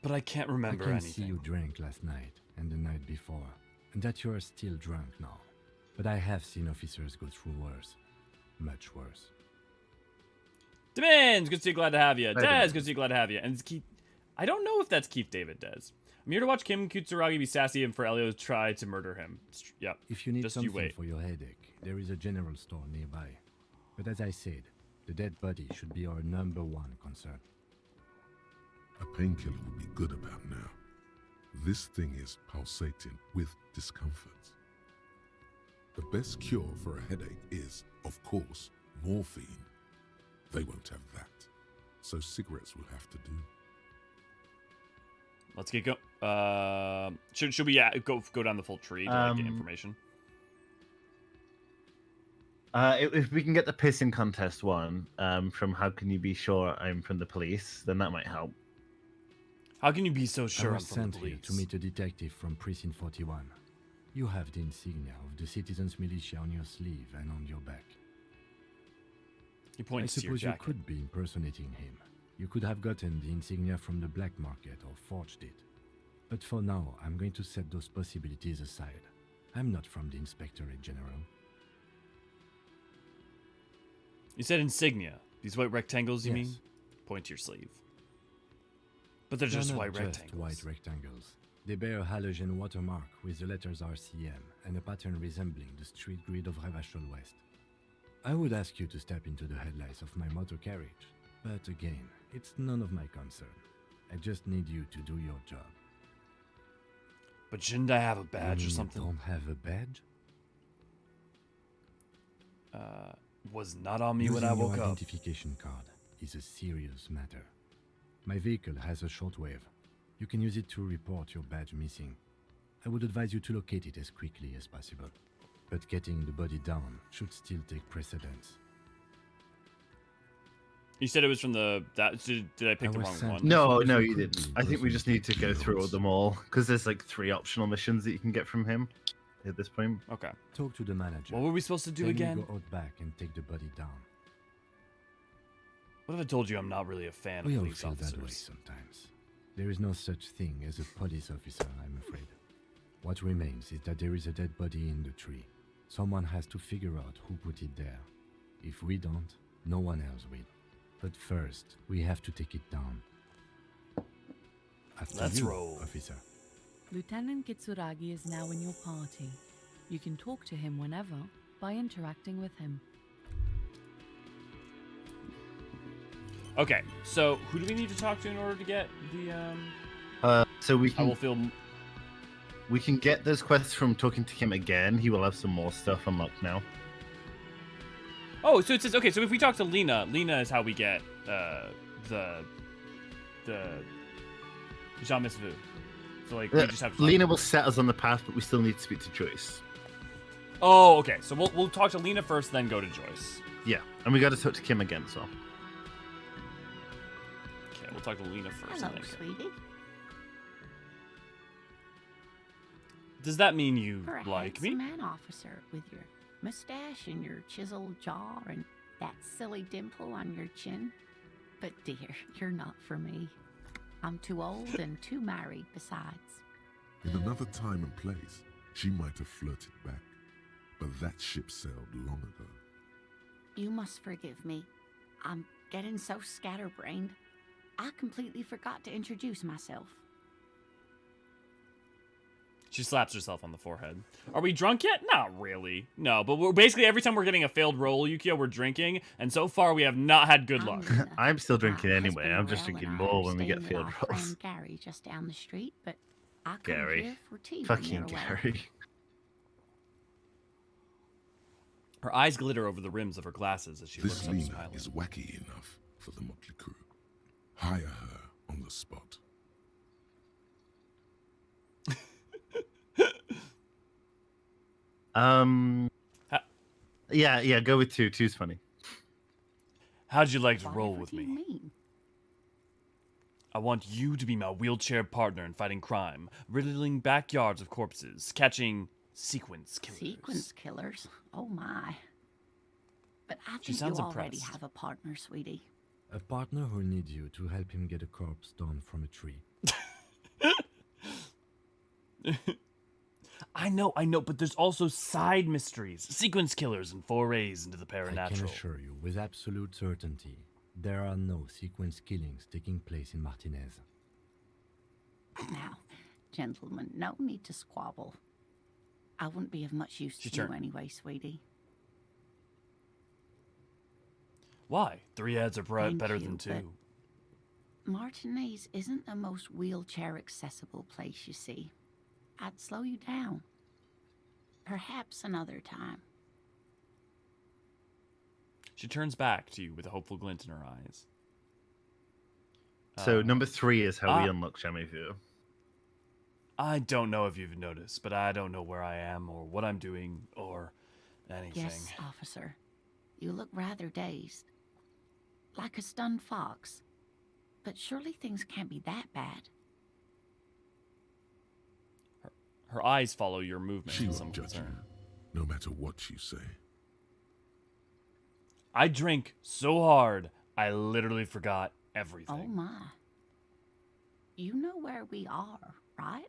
But I can't I remember can anything. see you drank last night and the night before, and that you are still drunk now. But I have seen officers go through worse. Much worse. Demons, good to see you, glad to have you. Hi, Dez, Demons. good to see you, glad to have you. And it's Keith. I don't know if that's Keith David Dez. I'm here to watch Kim Kutsuragi be sassy and for Elio to try to murder him. Yep. If you need Just you something wait. for your headache, there is a general store nearby. But as I said, the dead body should be our #1 concern. A painkiller would be good about now. This thing is pulsating with discomfort. The best cure for a headache is, of course, morphine. They won't have that, so cigarettes will have to do. Let's get going. Should we go down the full tree to like, get information? If we can get the pissing contest one from How Can You Be Sure I'm from the Police, then that might help. How can you be so sure I I'm was from the sent here police? to meet a detective from Precinct 41. You have the insignia of the Citizens Militia on your sleeve and on your back. He I points to your suppose you jacket. could be impersonating him. You could have gotten the insignia from the black market or forged it. But for now, I'm going to set those possibilities aside. I'm not from the Inspectorate General. You said insignia. These white rectangles, you Yes. mean? Point to your sleeve. But they're They're just not white just rectangles. white rectangles. They bear a halogen watermark with the letters RCM and a pattern resembling the street grid of Ravachol West. I would ask you to step into the headlights of my motor carriage, but again, it's none of my concern. I just need you to do your job. But shouldn't I have a You badge or mean something? You don't have a badge? Was not on me when Using I your woke up. identification card is a serious matter. My vehicle has a shortwave. You can use it to report your badge missing. I would advise you to locate it as quickly as possible. But getting the body down should still take precedence. You said it was from the that. Did I pick the was wrong sent- one? No, Yes, no, it you could didn't. be I think we just need to go through Notes. them all because there's like 3 optional missions that you can get from him at this point. Okay. Talk to the manager. What were we supposed to do Then again? You go out back and take the body down. What if I told you I'm not really a fan of We all police feel that way officers? sometimes. There is no such thing as a police officer, I'm afraid. What remains is that there is a dead body in the tree. Someone has to figure out who put it there. If we don't, no one else will. But first, we have to take it down. After Let's you, roll. officer. Lieutenant Kitsuragi is now in your party. You can talk to him whenever by interacting with him. Okay, so who do we need to talk to in order to get the So we I will can feel we can get those quests from talking to him again. He will have some more stuff unlocked now. Oh, so it says okay, so if we talk to Lena is how we get the Jean Miss Vu. So like we just have to Lena will set us on the path, but we still need to speak to Joyce. Oh, okay. So we'll talk to Lena first, then go to Joyce. Yeah, and we got to talk to Kim again as well. Okay, we'll talk to Lena first. Hello, and then go. sweetie. Does that mean you For a like me? handsome man officer with your mustache and your chiseled jaw and that silly dimple on your chin. But dear, you're not for me. I'm too old and too married besides. In another time and place, she might have flirted back, but that ship sailed long ago. You must forgive me. I'm getting so scatterbrained. I completely forgot to introduce myself. She slaps herself on the forehead. Are we drunk yet? Not really. No, but we're basically every time we're getting a failed roll, Yukio, we're drinking, and so far we have not had good luck. Nina. I'm still drinking My anyway. husband I'm just Morel drinking and I more are when we get staying field with our rolls. friend Gary just down the street, but I come Gary. here for tea when Fucking you're away. Gary. Her eyes glitter over the rims of her glasses as she This looks up Lena smiling. is wacky enough for the motley crew. Hire her on the spot. Ha- Yeah, go with 2. 2's funny. How'd you like to roll Whatever with do you me? mean? I want you to be my wheelchair partner in fighting crime, riddling backyards of corpses, catching sequence killers. Sequence killers? Oh my. But I She think you sounds already impressed. have a partner, sweetie. A partner who needs you to help him get a corpse down from a tree. I know, but there's also side mysteries, sequence killers, and forays into the I can paranatural. assure you with absolute certainty, there are no sequence killings taking place in Martinez. Now, gentlemen, no need to squabble. I wouldn't be of much use She to you turned. anyway, sweetie. Why? 3 heads are Thank better you, than but 2. Martinez isn't the most wheelchair accessible place, you see. I'd slow you down. Perhaps another time. She turns back to you with a hopeful glint in her eyes. So number 3 is how we ah. unlock Shamivu. I don't know if you've noticed, but I don't know where I am or what I'm doing or anything. Yes, officer. You look rather dazed. Like a stunned fox. But surely things can't be that bad. Her eyes follow your movements She with some won't judge you, concern. no matter what you say. I drink so hard, I literally forgot everything. Oh my. You know where we are, right?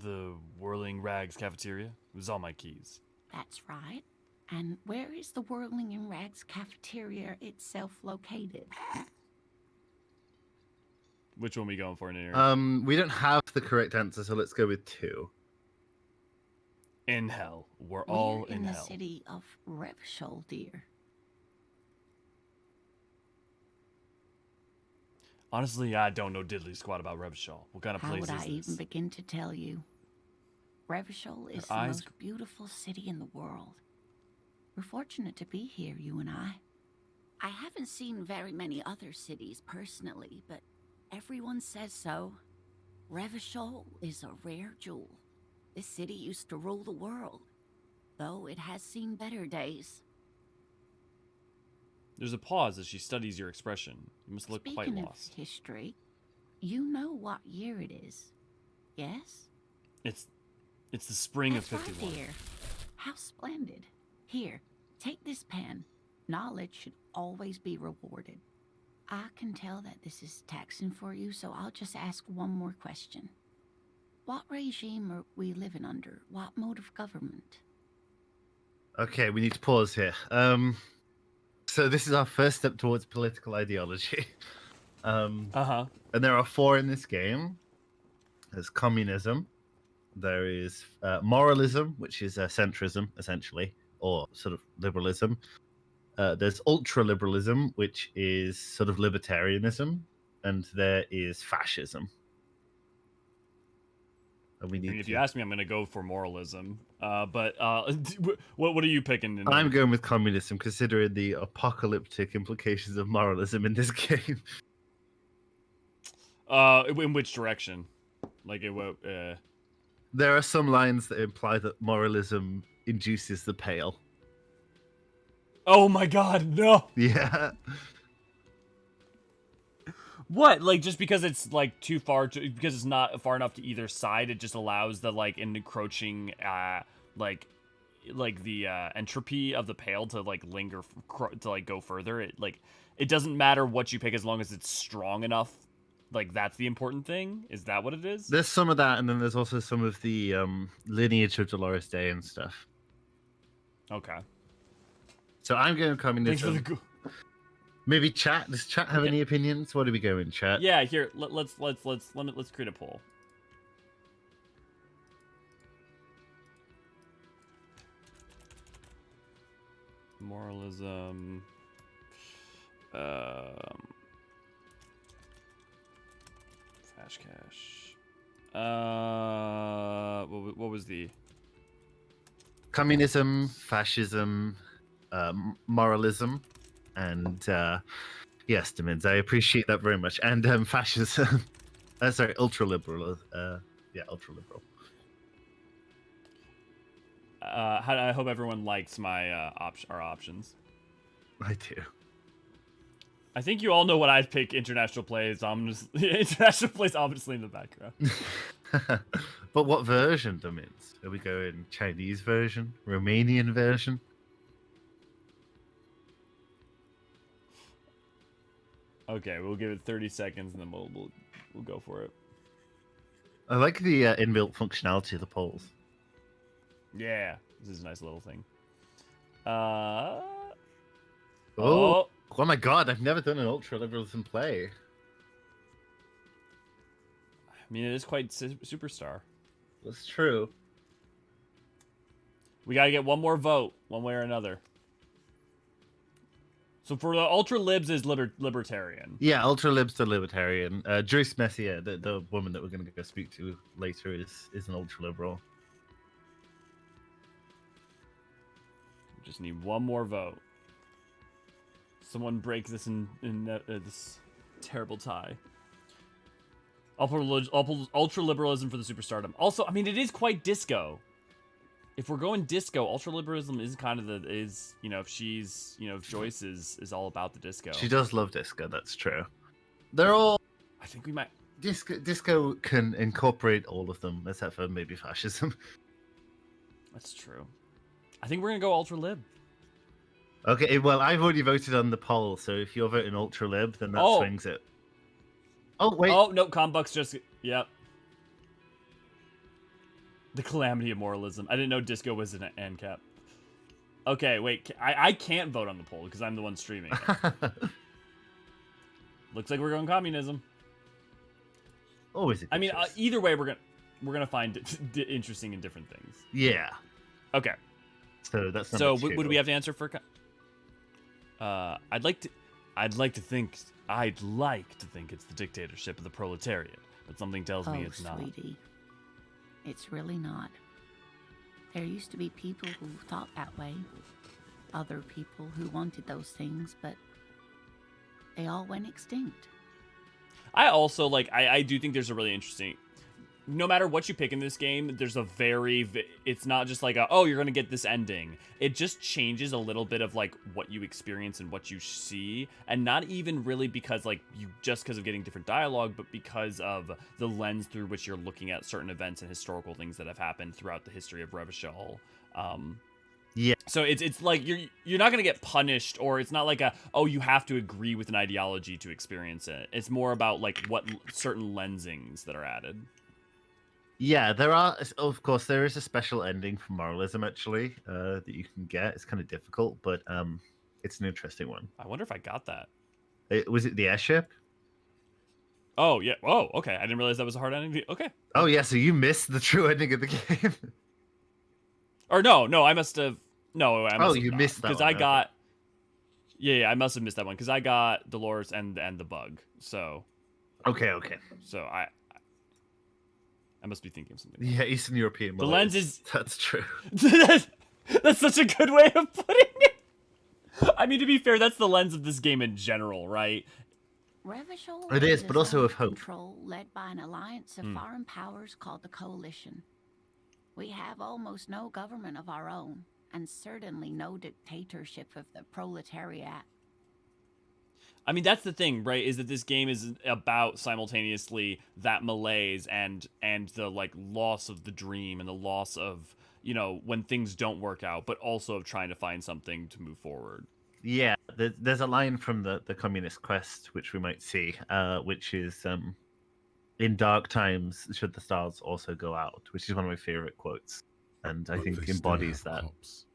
The Whirling Rags cafeteria? It was all my keys. That's right. And where is the Whirling in Rags cafeteria itself located? Which one we going for, Neri? We don't have the correct answer, so let's go with 2. In hell. We're all We're in the hell. city of Revshol, dear. Honestly, I don't know diddly squat about Revshol. What kind of How place would is I this? even begin to tell you? Revshol is the eyes most beautiful city in the world. We're fortunate to be here, you and I. I haven't seen very many other cities personally, but everyone says so. Revshol is a rare jewel. This city used to rule the world, though it has seen better days. There's a pause as she studies your expression. You must look quite Speaking lost. of history, you know what year it is, yes? It's the spring That's of right, 51. dear. How splendid. Here, take this pen. Knowledge should always be rewarded. I can tell that this is taxing for you, so I'll just ask one more question. What regime are we living under? What mode of government? Okay, we need to pause here. So this is our first step towards political ideology. Uh-huh. And there are 4 in this game. There's communism. There is moralism, which is centrism, essentially, or sort of liberalism. There's ultra-liberalism, which is sort of libertarianism. And there is fascism. And we I need mean, if to... you ask me, I'm going to go for moralism. But what are you picking? I'm going with communism, considering the apocalyptic implications of moralism in this game. In which direction? Like it won't. There are some lines that imply that moralism induces the pale. Oh my God, no! Yeah. What? Like just because it's like too far, because it's not far enough to either side, it just allows the like encroaching, like the entropy of the pale to like linger, to like go further. It doesn't matter what you pick as long as it's strong enough. Like that's the important thing. Is that what it is? There's some of that, and then there's also some of the lineage of Dolores Day and stuff. Okay. So I'm going with communism. Thanks for the Maybe chat. Does chat have any opinions? What do we go in chat? Yeah, here let's create a poll. Moralism. Fash cash. What was the Communism, fascism, moralism, and yes, Demins, I appreciate that very much. And fascism. Sorry, ultra-liberal. Yeah, ultra-liberal. I hope everyone likes my our options. I do. I think you all know what I'd pick. International plays. International plays obviously in the background. But what version, Demins? Are we going Chinese version, Romanian version? Okay, we'll give it 30 seconds and then we'll go for it. I like the inbuilt functionality of the polls. Yeah, this is a nice little thing. Oh my god, I've never done an ultra-liberalism play. I mean, it is quite superstar. That's true. We gotta get one more vote, one way or another. So for the ultra-libs is libertarian. Yeah, ultra-libs to libertarian. Joyce Messier, the woman that we're going to go speak to later, is an ultra-liberal. Just need one more vote. Someone break this in this terrible tie. Ultra-liberalism for the superstardom. Also, I mean, it is quite disco. If we're going disco, ultra-liberalism is kind of if she's, if Joyce is all about the disco. She does love disco, that's true. They're all... I think we might... Disco can incorporate all of them, except for maybe fascism. That's true. I think we're going to go ultra-lib. Okay, well, I've already voted on the poll, so if you're voting ultra-lib, then that swings it. Oh, wait. Oh, no, Combuck's just... Yep. The calamity of moralism. I didn't know disco was an ANCAP. Okay, wait. I can't vote on the poll because I'm the one streaming it. Looks like we're going communism. Always. I mean, either way, we're gonna find it interesting in different things. Yeah. Okay. So that's so. What do we have to answer for? I'd like to think it's the dictatorship of the proletariat, but something tells me it's not. Sweetie. It's really not. There used to be people who thought that way. Other people who wanted those things, but they all went extinct. I also I do think there's a really interesting no matter what you pick in this game, there's a it's not just like oh, you're gonna get this ending. It just changes a little bit of like what you experience and what you see, and not even really because like because of getting different dialogue, but because of the lens through which you're looking at certain events and historical things that have happened throughout the history of Revachol. Yeah. So it's like you're not gonna get punished, or it's not like you have to agree with an ideology to experience it. It's more about like what certain lensings that are added. Yeah, of course, there is a special ending for moralism actually that you can get. It's kind of difficult, but it's an interesting one. I wonder if I got that. Was it the airship? Oh yeah. Oh, okay. I didn't realize that was a hard ending. Okay. Oh yeah, so you missed the true ending of the game. Or no, I must have. No, I must have you not, missed that because one, I okay. got. Yeah, I must have missed that one because I got Dolores and the bug. So. Okay. So I must be thinking of something. Yeah, Eastern European. The lens is. That's true. That's such a good way of putting it. I mean, to be fair, that's the lens of this game in general, right? Revachol It is, a but also zone of of hope. control led by an alliance of foreign powers called the Coalition. We have almost no government of our own, and certainly no dictatorship of the proletariat. I mean, that's the thing, right? Is that this game is about simultaneously that malaise and the like loss of the dream and the loss of, you know, when things don't work out, but also of trying to find something to move forward. Yeah, there's a line from the Communist Quest which we might see, which is in dark times should the stars also go out, which is one of my favorite quotes, and I But think they still embodies have that. cops.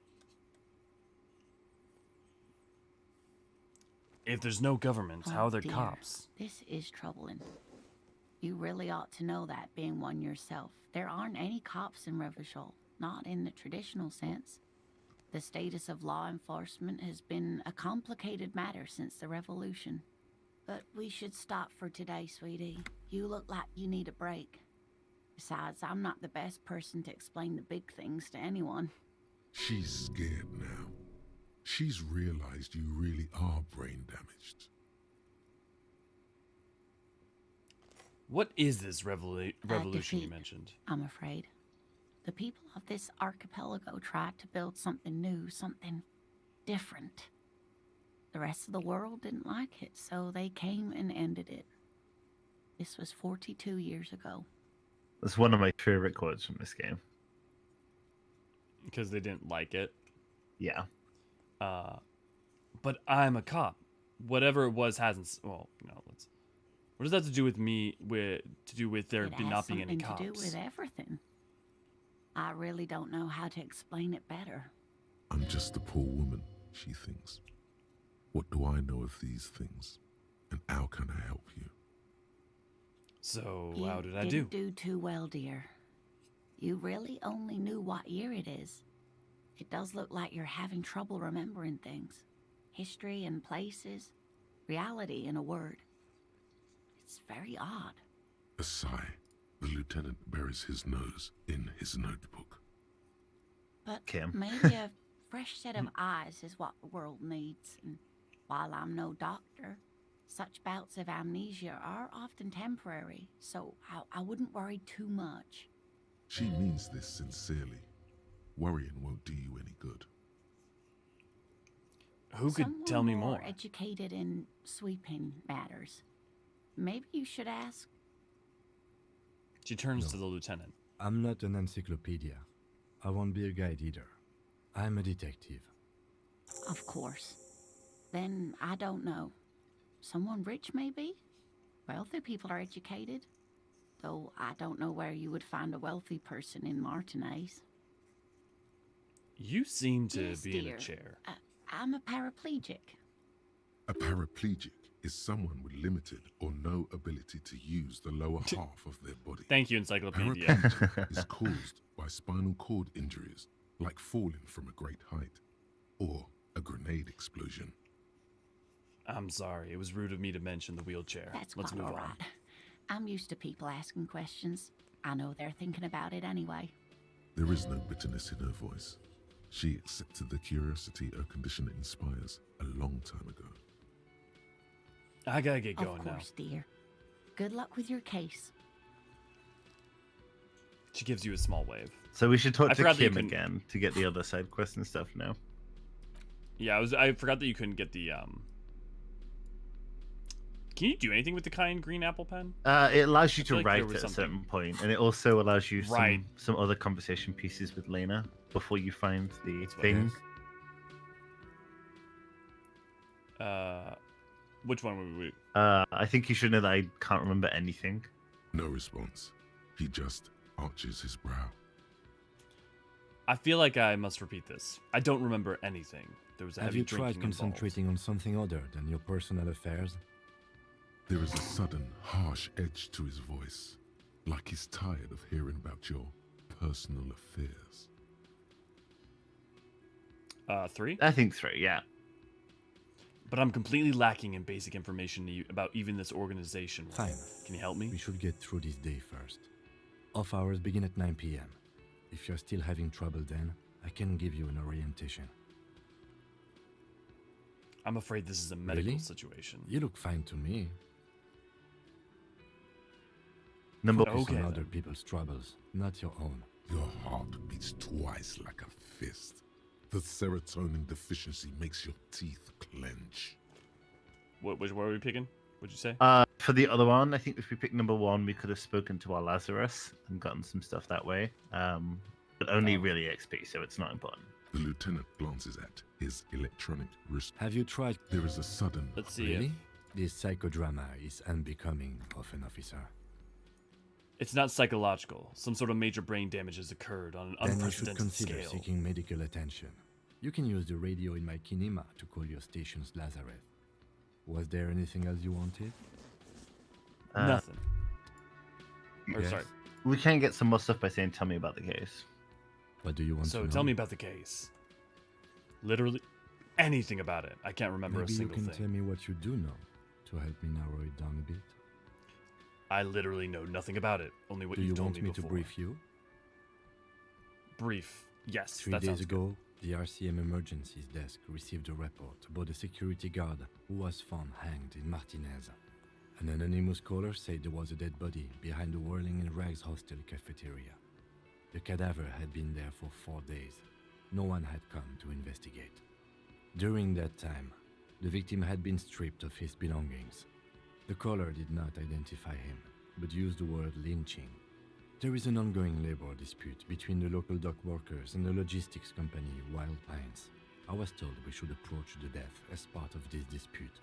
If there's no government, how are there dear, cops? This is troubling. You really ought to know that, being one yourself. There aren't any cops in Revachol, not in the traditional sense. The status of law enforcement has been a complicated matter since the revolution. But we should stop for today, sweetie. You look like you need a break. Besides, I'm not the best person to explain the big things to anyone. She's scared now. She's realized you really are brain damaged. What is this revolution you defeat, mentioned? I'm afraid. The people of this archipelago tried to build something new, something different. The rest of the world didn't like it, so they came and ended it. This was 42 years ago. That's one of my favorite quotes from this game. Because they didn't like it. Yeah. But I'm a cop. Whatever it was hasn't. Well, no. What does that have to do with me? To do with there It has not being any something cops? to do with everything. I really don't know how to explain it better. I'm just a poor woman, she thinks. What do I know of these things? And how can I help you? So You how did I do? didn't do too well, dear. You really only knew what year it is. It does look like you're having trouble remembering things. History and places. Reality, in a word. It's very odd. A sigh. The lieutenant buries his nose in his notebook. But Kim. maybe a fresh set of eyes is what the world needs. And while I'm no doctor, such bouts of amnesia are often temporary, so I wouldn't worry too much. She means this sincerely. Worrying won't do you any good. Who could Someone tell me more? educated in sweeping matters. Maybe you should ask. She turns No. to the lieutenant. I'm not an encyclopedia. I won't be a guide either. I'm a detective. Of course. Then I don't know. Someone rich, maybe? Wealthy people are educated. Though I don't know where you would find a wealthy person in Martinez. You seem to Yes, be in dear. a chair. I'm a paraplegic. A paraplegic is someone with limited or no ability to use the lower half of their body. Thank you, Encyclopedia. Paraplegia is caused by spinal cord injuries, like falling from a great height, or a grenade explosion. I'm sorry. It was rude of me to mention the wheelchair. That's Let's quite move all on. right. I'm used to people asking questions. I know they're thinking about it anyway. There is no bitterness in her voice. She accepted the curiosity her condition inspires a long time ago. I gotta get Of going now. course, dear. Good luck with your case. She gives you a small wave. So we should talk I to forgot that you Kim couldn't- again to get the other side quests and stuff now. Yeah, I forgot that you couldn't get the Can you do anything with the kind green apple pen? It allows you I feel to like there write was at a something. certain point, and it also allows you Right. some other conversation pieces with Lena before you find the That's what it thing. is. Which one would we? I think you should know that I can't remember anything. No response. He just arches his brow. I feel like I must repeat this. I don't remember anything. There was a Have heavy you tried drinking involved. concentrating on something other than your personal affairs? There is a sudden, harsh edge to his voice, like he's tired of hearing about your personal affairs. 3. I think 3, yeah. But I'm completely lacking in basic information about even this organization. Fine. Can you help me? We should get through this day first. Off hours begin at 9 p.m. If you're still having trouble then, I can give you an orientation. I'm afraid this is a medical Really? situation. You look fine to me. Number Focus Okay, on then. other people's troubles, not your own. Your heart beats twice like a fist. The serotonin deficiency makes your teeth clench. What are we picking? What'd you say? For the other one, I think if we picked number 1, we could have spoken to our Lazarus and gotten some stuff that way. But only Oh. really XP, so it's not important. The lieutenant glances at his electronic wrist. Have you tried? There is a sudden Let's see. Really? This psychodrama is unbecoming of an officer. It's not psychological. Some sort of major brain damage has occurred on an Then you should unprecedented consider scale. seeking medical attention. You can use the radio in my kinema to call your station's Lazarus. Was there anything else you wanted? Nothing. Or Yes. sorry. We can get some more stuff by saying, tell me about the case. What do you want to So know? tell me about the case. Literally anything about it. I can't remember Maybe a you single can thing. tell me what you do know to help me narrow it down a bit. I literally know nothing about it. Only what Do you you've told want me me before. to brief you? Brief. Yes. 3 that days sounds good. ago, the RCM emergencies desk received a report about a security guard who was found hanged in Martinez. An anonymous caller said there was a dead body behind the Whirling in Rags hostel cafeteria. The cadaver had been there for 4 days. No one had come to investigate. During that time, the victim had been stripped of his belongings. The caller did not identify him, but used the word lynching. There is an ongoing labor dispute between the local dock workers and the logistics company Wild Pines. I was told we should approach the death as part of this dispute.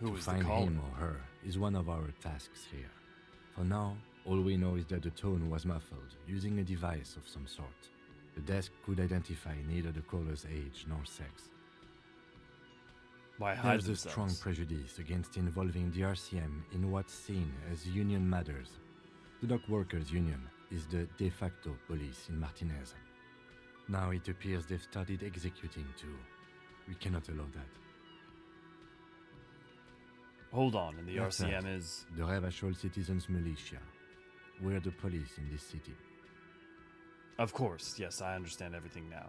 Who To was the find caller? him or her is one of our tasks here. For now, all we know is that the tone was muffled using a device of some sort. The desk could identify neither the caller's age nor sex. Why hide There's a strong themselves? prejudice against involving the RCM in what's seen as union matters. The dock workers' union is the de facto police in Martinez. Now it appears they've started executing too. We cannot allow that. Hold on, and the What's RCM that? is... The Ravachol Citizens Militia. We're the police in this city. Of course, yes, I understand everything now.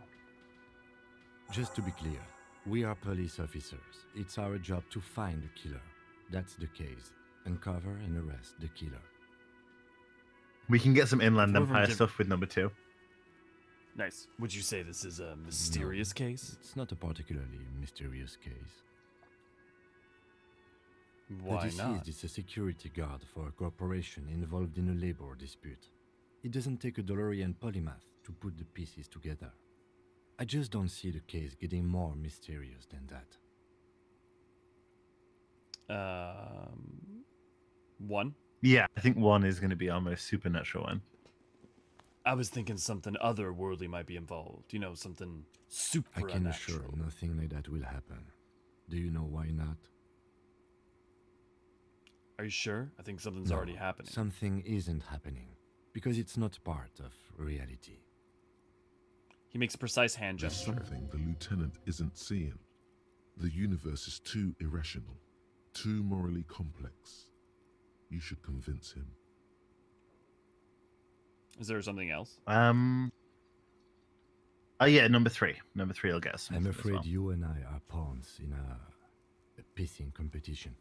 Just to be clear, we are police officers. It's our job to find the killer. That's the case. Uncover and arrest the killer. We can get some Inland Whoever Empire did- stuff with number 2. Nice. Would you say this is a mysterious case? It's not a particularly mysterious case. Why the deceased not? is a security guard for a corporation involved in a labor dispute. It doesn't take a DeLorean polymath to put the pieces together. I just don't see the case getting more mysterious than that. 1? Yeah, I think 1 is going to be our most supernatural one. I was thinking something otherworldly might be involved. You know, something I can assure supernatural. nothing like that will happen. Do you know why not? Are you sure? I think something's No, already happening. Something isn't happening because it's not part of reality. He makes a precise hand There's gesture. something the lieutenant isn't seeing. The universe is too irrational, too morally complex. You should convince him. Is there something else? Oh yeah, number 3. Number 3 will get us. I'm something as afraid well. you and I are pawns in a pissing competition.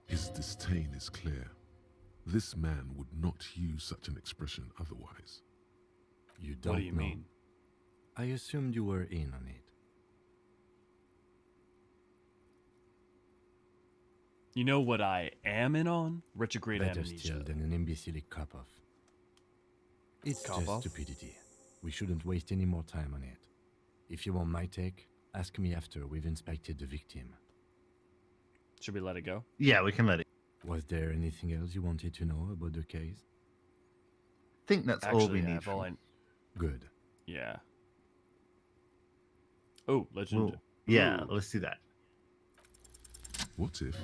His disdain is clear. This man would not use such an expression otherwise. You don't What do you know. mean? I assumed you were in on it. You know what I am in on? Retrograde Better amnesia. still than an imbecilic cop-off. It's just Cop-off? stupidity. We shouldn't waste any more time on it. If you want my take, ask me after we've inspected the victim. Should we let it go? Yeah, we can let it. Was there anything else you wanted to know about the case? I think that's all we need. Good. Yeah. Oh, legend. Well, yeah, Ooh. let's do that. What if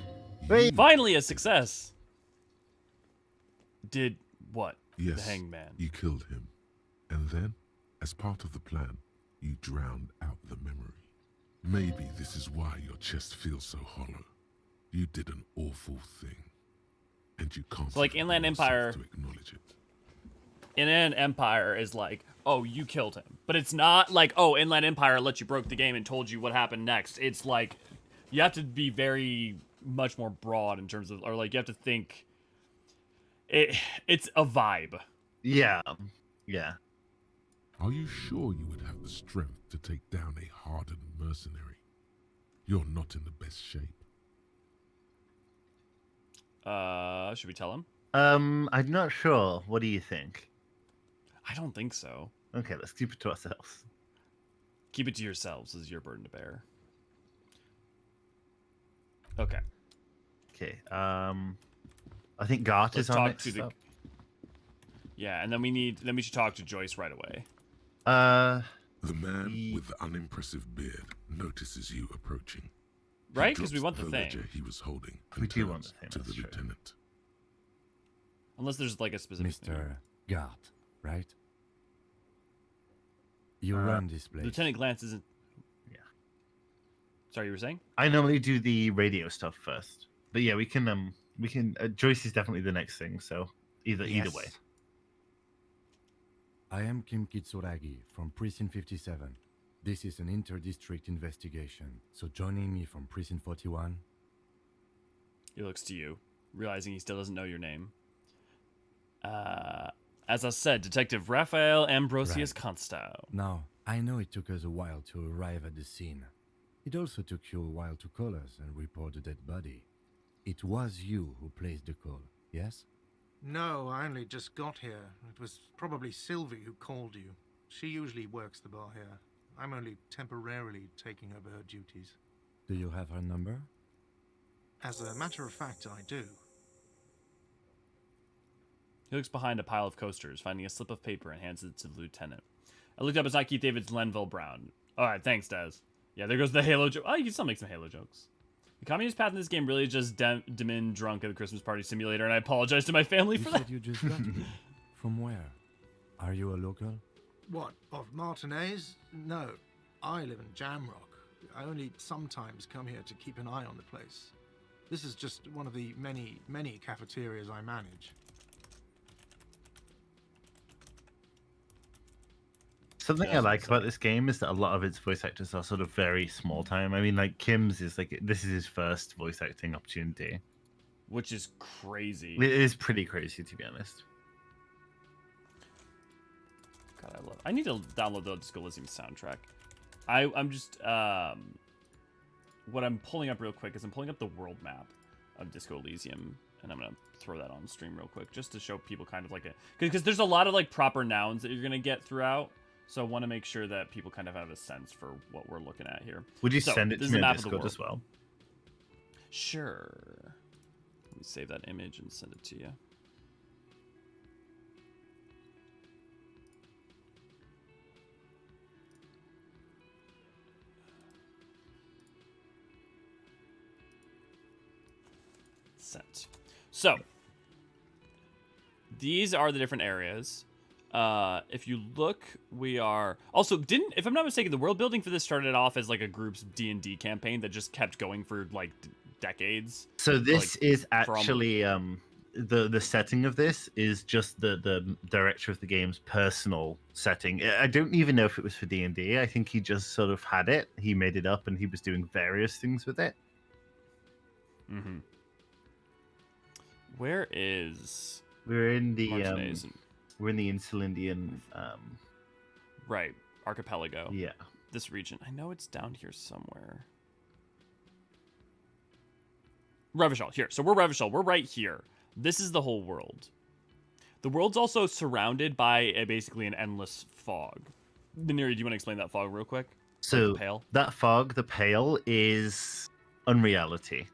Wait. you- Finally, a success. Did what? Yes, The hangman. you killed him. And then, as part of the plan, you drowned out the memory. Maybe this is why your chest feels so hollow. You did an awful thing. And you can't So, like, Inland Empire- to acknowledge it. Inland Empire is like, oh, you killed him. But it's not like, oh, Inland Empire let you broke the game and told you what happened next. It's like, you have to be very much more broad in terms of, or like, you have to think, it's a vibe. Yeah. Yeah. Are you sure you would have the strength to take down a hardened mercenary? You're not in the best shape. Should we tell him? I'm not sure. What do you think? I don't think so. Okay, let's keep it to ourselves. Keep it to yourselves is your burden to bear. Okay. Okay. I think Gart Let's is on talk next to the. up. Yeah, and then we should talk to Joyce right away. The man with the unimpressive beard notices you approaching. He Right? Because we drops want the thing. ledger he was holding and We do want turns the thing, to the that's true. lieutenant. Unless there's like a specific thing. Mr. Gart, right? You run this place. Lieutenant Glance isn't. Yeah. Sorry, you were saying? I normally do the radio stuff first, but yeah, we can. Joyce is definitely the next thing, so either way. I am Kim Kitsuragi from Precinct 57. This is an inter-district investigation, so joining me from Precinct 41. He looks to you, realizing he still doesn't know your name. As I said, Detective Raphael Ambrosius Right. Constau. Now, I know it took us a while to arrive at the scene. It also took you a while to call us and report the dead body. It was you who placed the call, yes? No, I only just got here. It was probably Sylvie who called you. She usually works the bar here. I'm only temporarily taking over her duties. Do you have her number? As a matter of fact, I do. He looks behind a pile of coasters, finding a slip of paper and hands it to the lieutenant. I looked up, it's not Keith David's Lenville Brown. Alright, thanks, Des. Yeah, there goes the Halo joke. Oh, you can still make some Halo jokes. The communist path in this game really is just Demin drunk at the Christmas party simulator, and I apologize to my family You for said that. you just got here. From where? Are you a local? What, of Martinez? No, I live in Jamrock. I only sometimes come here to keep an eye on the place. This is just one of the many, many cafeterias I manage. Something Yeah, I like so- about this game is that a lot of its voice actors are sort of very small time. I mean, like Kim's is like this is his first voice acting opportunity. Which is crazy. It is pretty crazy, to be honest. God, I love. I need to download the Disco Elysium soundtrack. I'm just what I'm pulling up real quick is I'm pulling up the world map of Disco Elysium, and I'm gonna throw that on stream real quick just to show people kind of like it, because there's a lot of like proper nouns that you're gonna get throughout. So I want to make sure that people kind of have a sense for what we're looking at here. Would you So, send it this to is me the on map of the Discord world. as well? Sure. Let me save that image and send it to you. Sent. So, these are the different areas. If you look, we are also if I'm not mistaken, the world building for this started off as like a group's D&D campaign that just kept going for like decades. So this Like, is from- actually the setting of this is just the director of the game's personal setting. I don't even know if it was for D&D. I think he just sort of had it. He made it up and he was doing various things with it. Mm-hmm. Where is We're in the Martinez? we're in the Insulindian Right, archipelago. yeah. This region. I know it's down here somewhere. Revachol, here. So we're Revachol. We're right here. This is the whole world. The world's also surrounded by basically an endless fog. Neri, do you want to explain that fog real quick? So the pale? that fog, the pale, is unreality.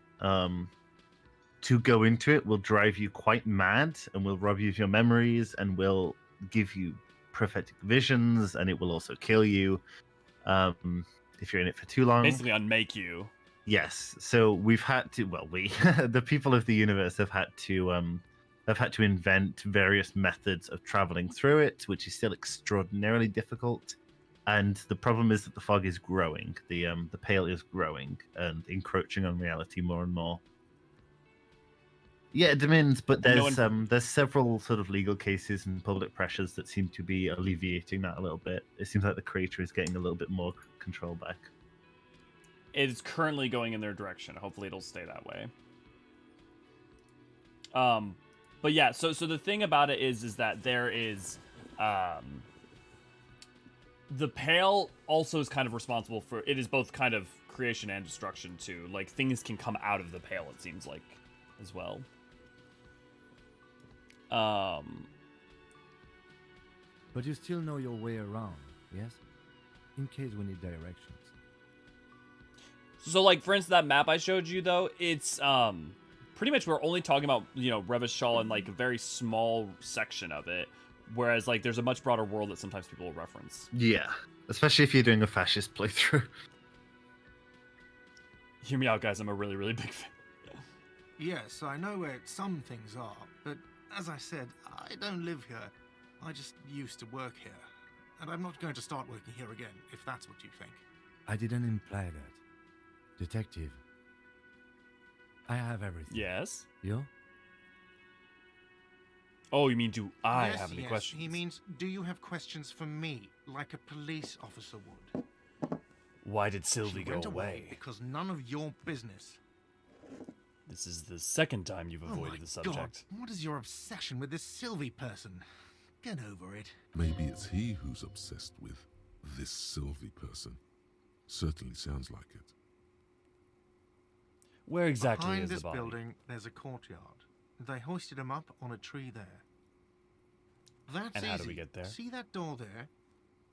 To go into it will drive you quite mad and will rob you of your memories and will give you prophetic visions, and it will also kill you if you're in it for too long. Basically unmake you. Yes. So we've had to, well, we, the people of the universe have had to invent various methods of traveling through it, which is still extraordinarily difficult. And the problem is that the fog is growing. The pale is growing and encroaching on reality more and more. Yeah, it demands, but there's several sort of legal cases and public pressures that seem to be alleviating that a little bit. It seems like the creator is getting a little bit more control back. It's currently going in their direction. Hopefully it'll stay that way. But yeah, so the thing about it is that there is the pale also is kind of responsible for, it is both kind of creation and destruction too. Like things can come out of the pale, it seems like, as well. But you still know your way around, yes? In case we need directions. So like for instance that map I showed you though, it's pretty much we're only talking about, you know, Revachol and like a very small section of it. Whereas like there's a much broader world that sometimes people will reference. Yeah. Especially if you're doing a fascist playthrough. Hear me out, guys, I'm a really, really big fan. Yes, I know where some things are, but as I said, I don't live here. I just used to work here. And I'm not going to start working here again, if that's what you think. I didn't imply that. Detective. I have everything. Yes? You? Oh, you mean do I Yes, have any yes. questions? He means, do you have questions for me, like a police officer would? Why did Sylvie She go went away? because none of your business. This is the second time you've Oh avoided my the subject. God, what is your obsession with this Sylvie person? Get over it. Maybe it's he who's obsessed with this Sylvie person. Certainly sounds like it. Where exactly Behind is this the body? building, there's a courtyard. They hoisted him up on a tree there. That's And easy. how do we get there? See that door there?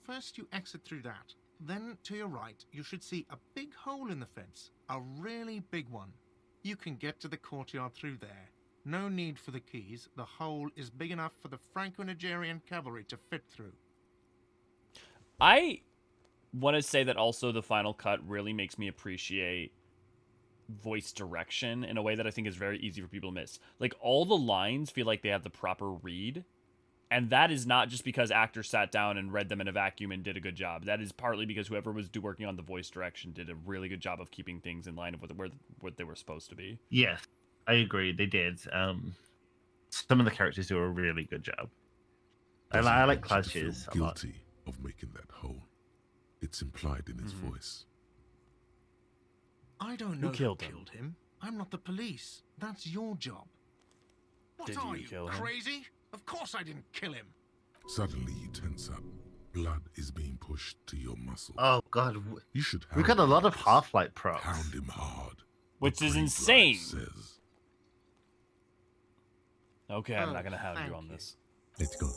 First you exit through that. Then to your right, you should see a big hole in the fence. A really big one. You can get to the courtyard through there. No need for the keys. The hole is big enough for the Franco-Nigerian cavalry to fit through. I want to say that also the final cut really makes me appreciate voice direction in a way that I think is very easy for people to miss. Like all the lines feel like they have the proper read. And that is not just because actors sat down and read them in a vacuum and did a good job. That is partly because whoever was working on the voice direction did a really good job of keeping things in line with what they were supposed to be. Yes, I agree. They did. Some of the characters do a really good job. I like Does he Clashes feel a lot. guilty of making that hole. It's implied in his voice. I don't know who killed killed him? him. I'm not the police. That's your job. What Did are you you, kill him? crazy? Of course I didn't kill him. Suddenly you tense up. Blood is being pushed to your muscle. Oh god, You should we got a hound lot him of this. Half-Life props. Hound him hard. Which The is Green insane. Blood says. Okay, I'm Oh, not going to have you thank on you. this. Let's go.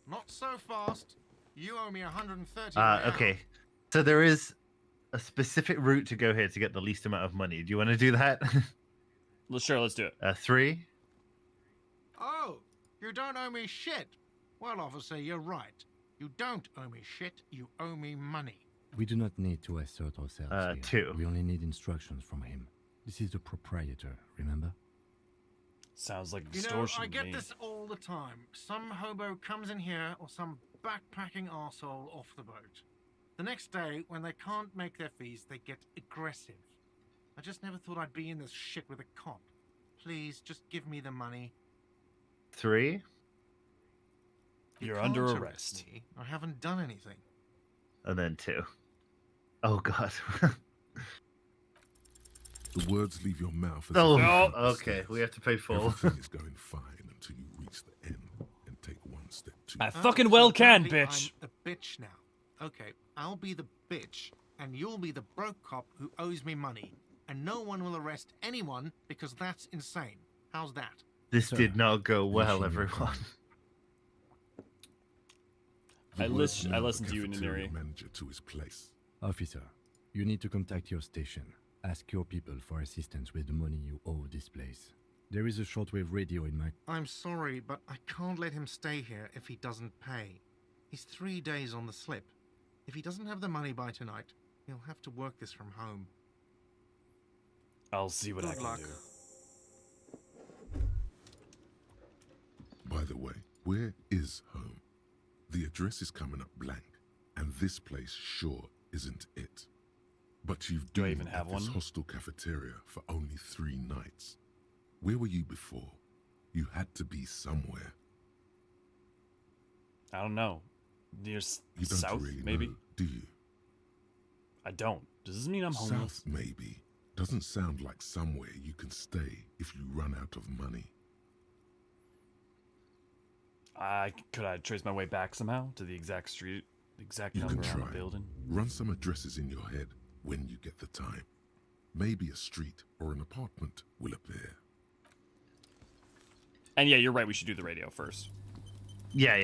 Not so fast. You owe me 130. now. Okay. So there is a specific route to go here to get the least amount of money. Do you want to do that? Sure, let's do it. 3. Oh, you don't owe me shit. Well, officer, you're right. You don't owe me shit. You owe me money. We do not need to assert ourselves here. 2. We only need instructions from him. This is the proprietor, remember? Sounds like You know, distortion I to get me. this all the time. Some hobo comes in here or some backpacking arsehole off the boat. The next day, when they can't make their fees, they get aggressive. I just never thought I'd be in this shit with a cop. Please, just give me the money. 3. You You're can't under arrest arrest. me. I haven't done anything. And then 2. Oh god. The words leave your mouth as Oh, if No. okay. We have to pay full. everything is going fine until you reach the end and take one step too I far. fucking so well can, apparently bitch. I'm a bitch now. Okay, I'll be the bitch, and you'll be the broke cop who owes me money, and no one will arrest anyone because that's insane. How's that? This Sir, did not go well, finishing your everyone. The I words listen- I lure listened the to you, cafeteria Nineri. manager to his place. Officer, you need to contact your station. Ask your people for assistance with the money you owe this place. There is a shortwave radio in my... I'm sorry, but I can't let him stay here if he doesn't pay. He's 3 days on the slip. If he doesn't have the money by tonight, he'll have to work this from home. I'll see what I Good can luck. do. By the way, where is home? The address is coming up blank, and this place sure isn't it. But you've Do I been even have at this one? hostel cafeteria for only 3 nights. Where were you before? You had to be somewhere. I don't know. Near You don't south, really maybe? know, do you? I don't. Does this mean I'm homeless? South, maybe. Doesn't sound like somewhere you can stay if you run out of money. Could I trace my way back somehow to the exact street, the exact You can number on try. the building? Run some addresses in your head when you get the time. Maybe a street or an apartment will appear. And yeah, you're right. We should do the radio first. Yeah,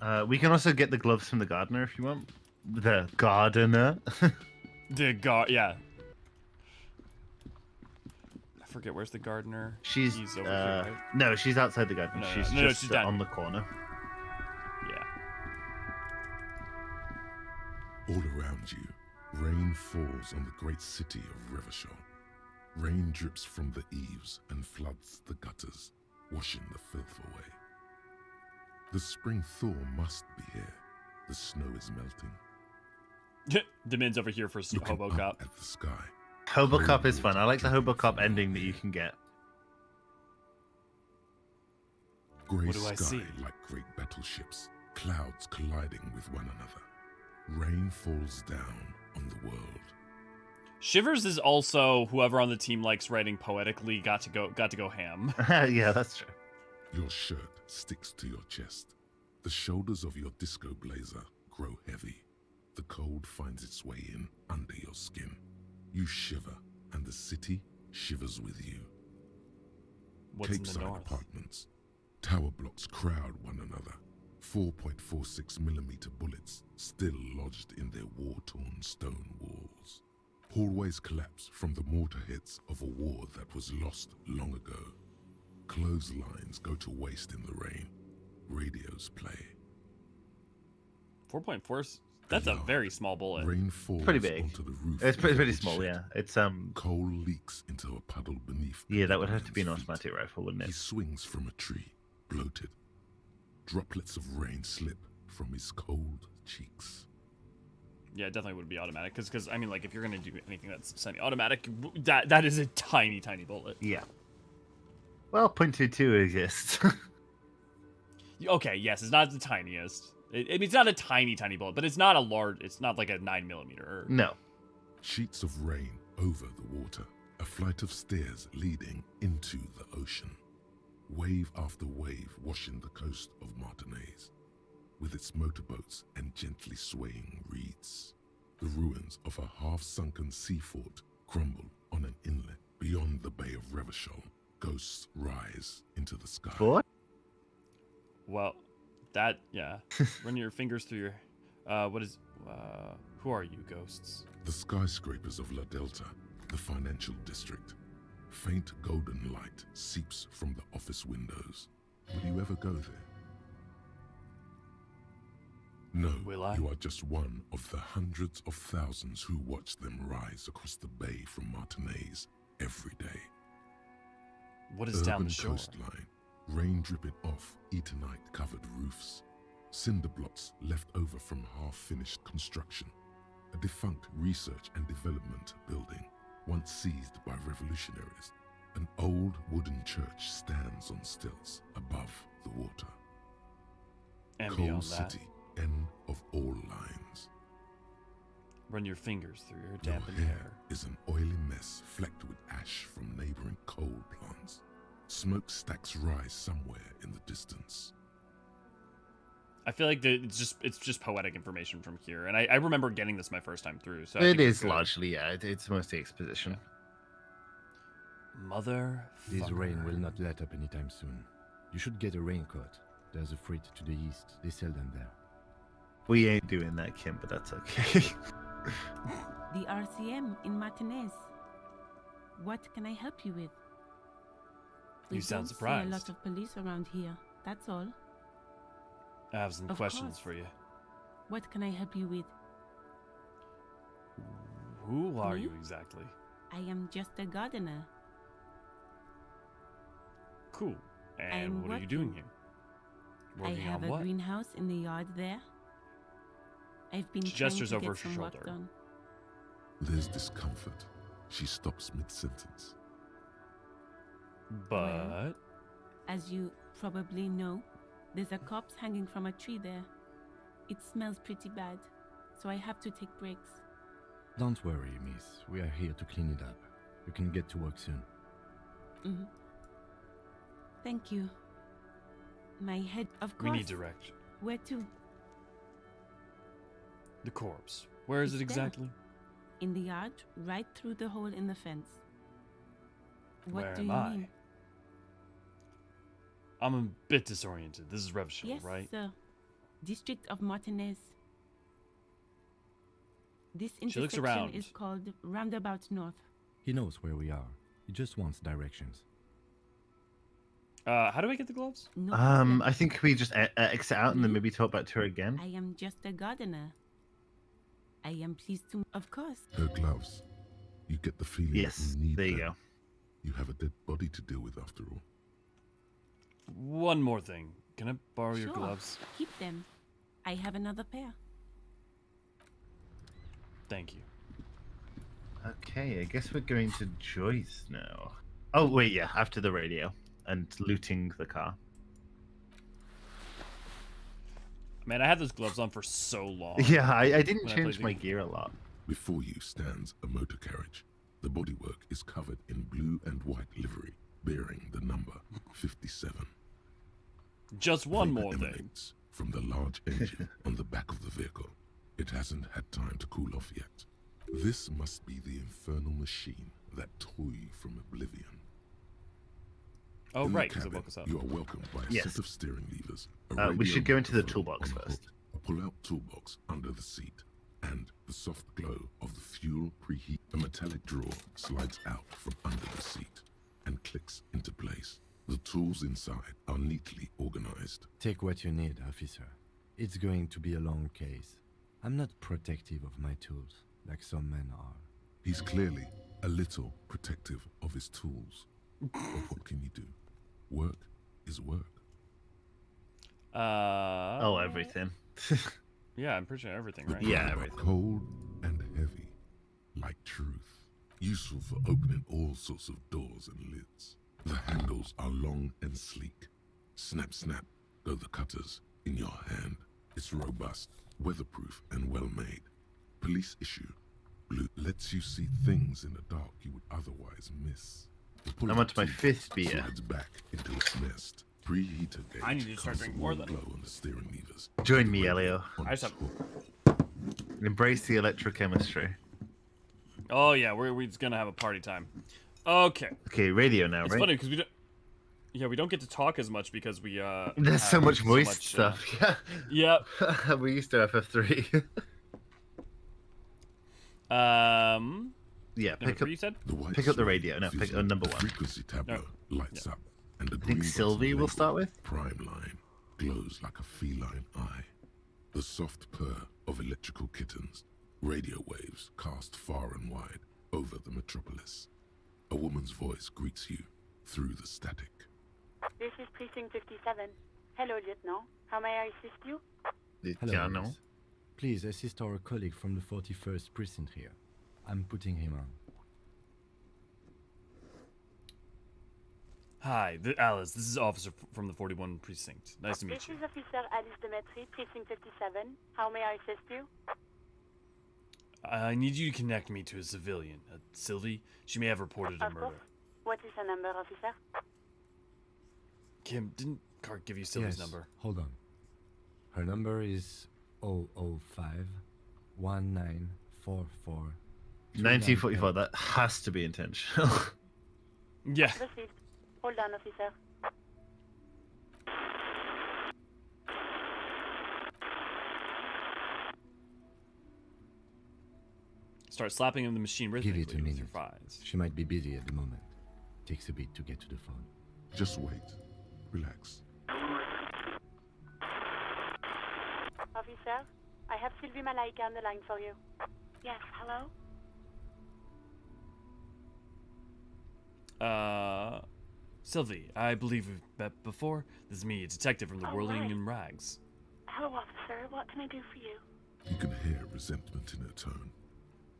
yeah. We can also get the gloves from the gardener if you want. The gardener. Yeah. I forget where's the gardener. She's He's over here, right? no, she's outside the garden. No, she's no, just she's down on here. the corner. Yeah. All around you, rain falls on the great city of Revachol. Rain drips from the eaves and floods the gutters, washing the filth away. The spring thaw must be here. The snow is melting. Demin's over here for Looking Hobo up Cop. at the sky. Hobocop is fun. I like the Hobocop ending that you can get. Grey What do I sky see? like great battleships, clouds colliding with one another. Rain falls down on the world. Shivers is also whoever on the team likes writing poetically got to go ham. Yeah, that's true. Your shirt sticks to your chest. The shoulders of your disco blazer grow heavy. The cold finds its way in under your skin. You shiver, and the city shivers with you. What's in the Capeside north? apartments. Tower blocks crowd one another. 4.46mm bullets still lodged in their war-torn stone walls. Hallways collapse from the mortar hits of a war that was lost long ago. Clotheslines go to waste in the rain. Radios play. 4.4. That's a yard. very small bullet. Rain falls Pretty big. onto the roof. It's of pretty the small, shed. yeah. It's Coal leaks into a puddle beneath. yeah, that would have to be an Eorzean's feet. automatic rifle, wouldn't He it? swings from a tree, bloated. Droplets of rain slip from his cold cheeks. Yeah, it definitely would be automatic because I mean, like if you're gonna do anything that's semi-automatic, that is a tiny bullet. Yeah. Well, .22 exists. Okay, yes, it's not the tiniest. I mean, it's not a tiny bullet, but it's not a large. It's not like a 9mm. Or... No. Sheets of rain over the water, a flight of stairs leading into the ocean. Wave after wave washing the coast of Martinez, with its motorboats and gently swaying reeds. The ruins of a half-sunken sea fort crumble on an inlet beyond the Bay of Revachol. Ghosts rise into the sky. What? Well, that yeah. Run your fingers through your. Who are you, ghosts? The skyscrapers of La Delta, the financial district. Faint golden light seeps from the office windows. Will you ever go there? No, Will I? you are just one of the hundreds of thousands who watch them rise across the bay from Martinez every day. What is down Urban the shore? coastline, rain dripping off Eternite-covered roofs. Cinder blocks left over from half-finished construction. A defunct research and development building, once seized by revolutionaries. An old wooden church stands on stilts above the water. And Coal beyond that, City, end of all lines. run your fingers through your Your dampened hair hair. is an oily mess flecked with ash from neighboring coal plants. Smokestacks rise somewhere in the distance. I feel like it's just poetic information from here, and I remember getting this my first time through. So I It think is we're good. largely, yeah. It's mostly exposition. Mother. This rain will not let up anytime soon. You should get a raincoat. There's a freight to the east. They sell them there. We ain't doing that, Kim, but that's okay. The RCM in Martinez. What can I help you with? We You sound don't see surprised. a lot of police around here. That's all. I have some Of questions course. for you. What can I help you with? Who are Me? you exactly? I am just a gardener. Cool. And I'm what are you doing working. here? I Working have on a what? greenhouse in the yard there. I've been She trying gestures to over get her some work shoulder. done. There's discomfort. She stops mid-sentence. But As you probably know, there's a corpse hanging from a tree there. It smells pretty bad, so I have to take breaks. Don't worry, miss. We are here to clean it up. You can get to work soon. hmm Thank you. My head, of we course. need direction. Where to? The corpse. Where is it It's there. exactly? In the yard, right through the hole in the fence. What Where do am you I? mean? I'm a bit disoriented. This is Revachol, Yes, right? sir. District of Martinez. This She looks intersection around. is called Roundabout North. He knows where we are. He just wants directions. How do I get the gloves? No problem. I think we just exit out and then Me? maybe talk about tour again. I am just a gardener. I am pleased to, of course. Her gloves. You get the feeling Yes, that you need there you them. go. You have a dead body to deal with after all. One more thing. Can I borrow your Sure. gloves? Keep them. I have another pair. Thank you. Okay, I guess we're going to Joyce now. Oh, wait, yeah, after the radio and looting the car. Man, I had those gloves on for so long. Yeah, I didn't When I change played my the- gear a lot. Before you stands a motor carriage. The bodywork is covered in blue and white livery, bearing the number 57. Just one Vapor more thing. emanates from the large engine on the back of the vehicle. It hasn't had time to cool off yet. This must be the infernal machine that tore you from oblivion. Oh, In the right, because it cabin, woke us up. You are welcomed by a Yes. set of steering levers. a We radio should go into the microphone toolbox on the first. hood, a pull-out toolbox under the seat, and the soft glow of the fuel preheat. A metallic drawer slides out from under the seat and clicks into place. The tools inside are neatly organized. Take what you need, officer. It's going to be a long case. I'm not protective of my tools, like some men are. He's clearly a little protective of his tools. But what can you do? Work is work. Oh, everything. Yeah, I'm pretty sure everything, The right? Yeah, blades are everything. cold and heavy, like truth. Useful for opening all sorts of doors and lids. The handles are long and sleek. Snap, snap, go the cutters in your hand. It's robust, weatherproof, and well-made. Police issue. Blue lets you see things in the dark you would otherwise miss. The I'm on to my pull-out fifth toolbox beer. slides back into its nest. Preheater gauge I need to start casts a drinking more warm then. glow on the steering levers. Join The me, radio Elio. on I just its have- hook. Embrace the electrochemistry. Oh, yeah, we're just gonna have a party time. Okay. Okay, radio now, It's right? funny because we don't. Yeah, we don't get to talk as much because we There's so have much voice much, stuff. Yeah. We used to FF3. Yeah, Number pick up. three, you said? The white Pick up the sway radio. No, feels pick like number the one. frequency tableau lights up, and the I think green button Sylvie will labeled start with. Prime line glows like a feline eye. The soft purr of electrical kittens. Radio waves cast far and wide over the metropolis. A woman's voice greets you through the static. This is Precinct 57. Hello, Lieutenant. How may I assist you? Hello, Yeah, no. miss. Please assist our colleague from the 41st precinct here. I'm putting him on. Hi, Alice. This is Officer from the 41 Precinct. Nice to meet This you. is Officer Alice Demetri, Precinct 57. How may I assist you? I need you to connect me to a civilian, Sylvie. She may have reported a Of murder. course. What is the number, officer? Kim, didn't Cart give you Sylvie's Yes, number? hold on. Her number is 005 1944 1944. That has to be intentional. Yeah. Received. Hold on, officer. Start slapping him the machine Give rhythmically it a with minute. your thighs. She might be busy at the moment. Takes a bit to get to the phone. Just wait. Relax. Officer, I have Sylvie Malaika on the line for you. Yes, hello? Sylvie, I believe we've met before. This is me, a detective from the Whirling right. in Rags. Hello, officer. What can I do for you? You can hear resentment in her tone.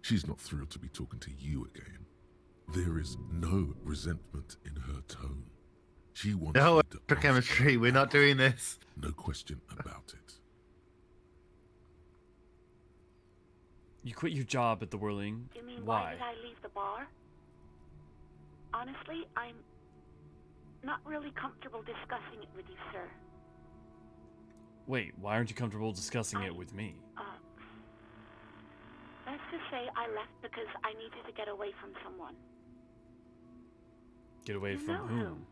She's not thrilled to be talking to you again. There is no resentment in her tone. She wants No you to extra ask chemistry. her We're not doing this. No question about it. You quit your job at the Whirling. You mean Why? why did I leave the bar? Honestly, I'm not really comfortable discussing it with you, sir. Wait, why aren't you comfortable discussing it with me? Let's just say I left because I needed to get away from someone. Get away You from know whom?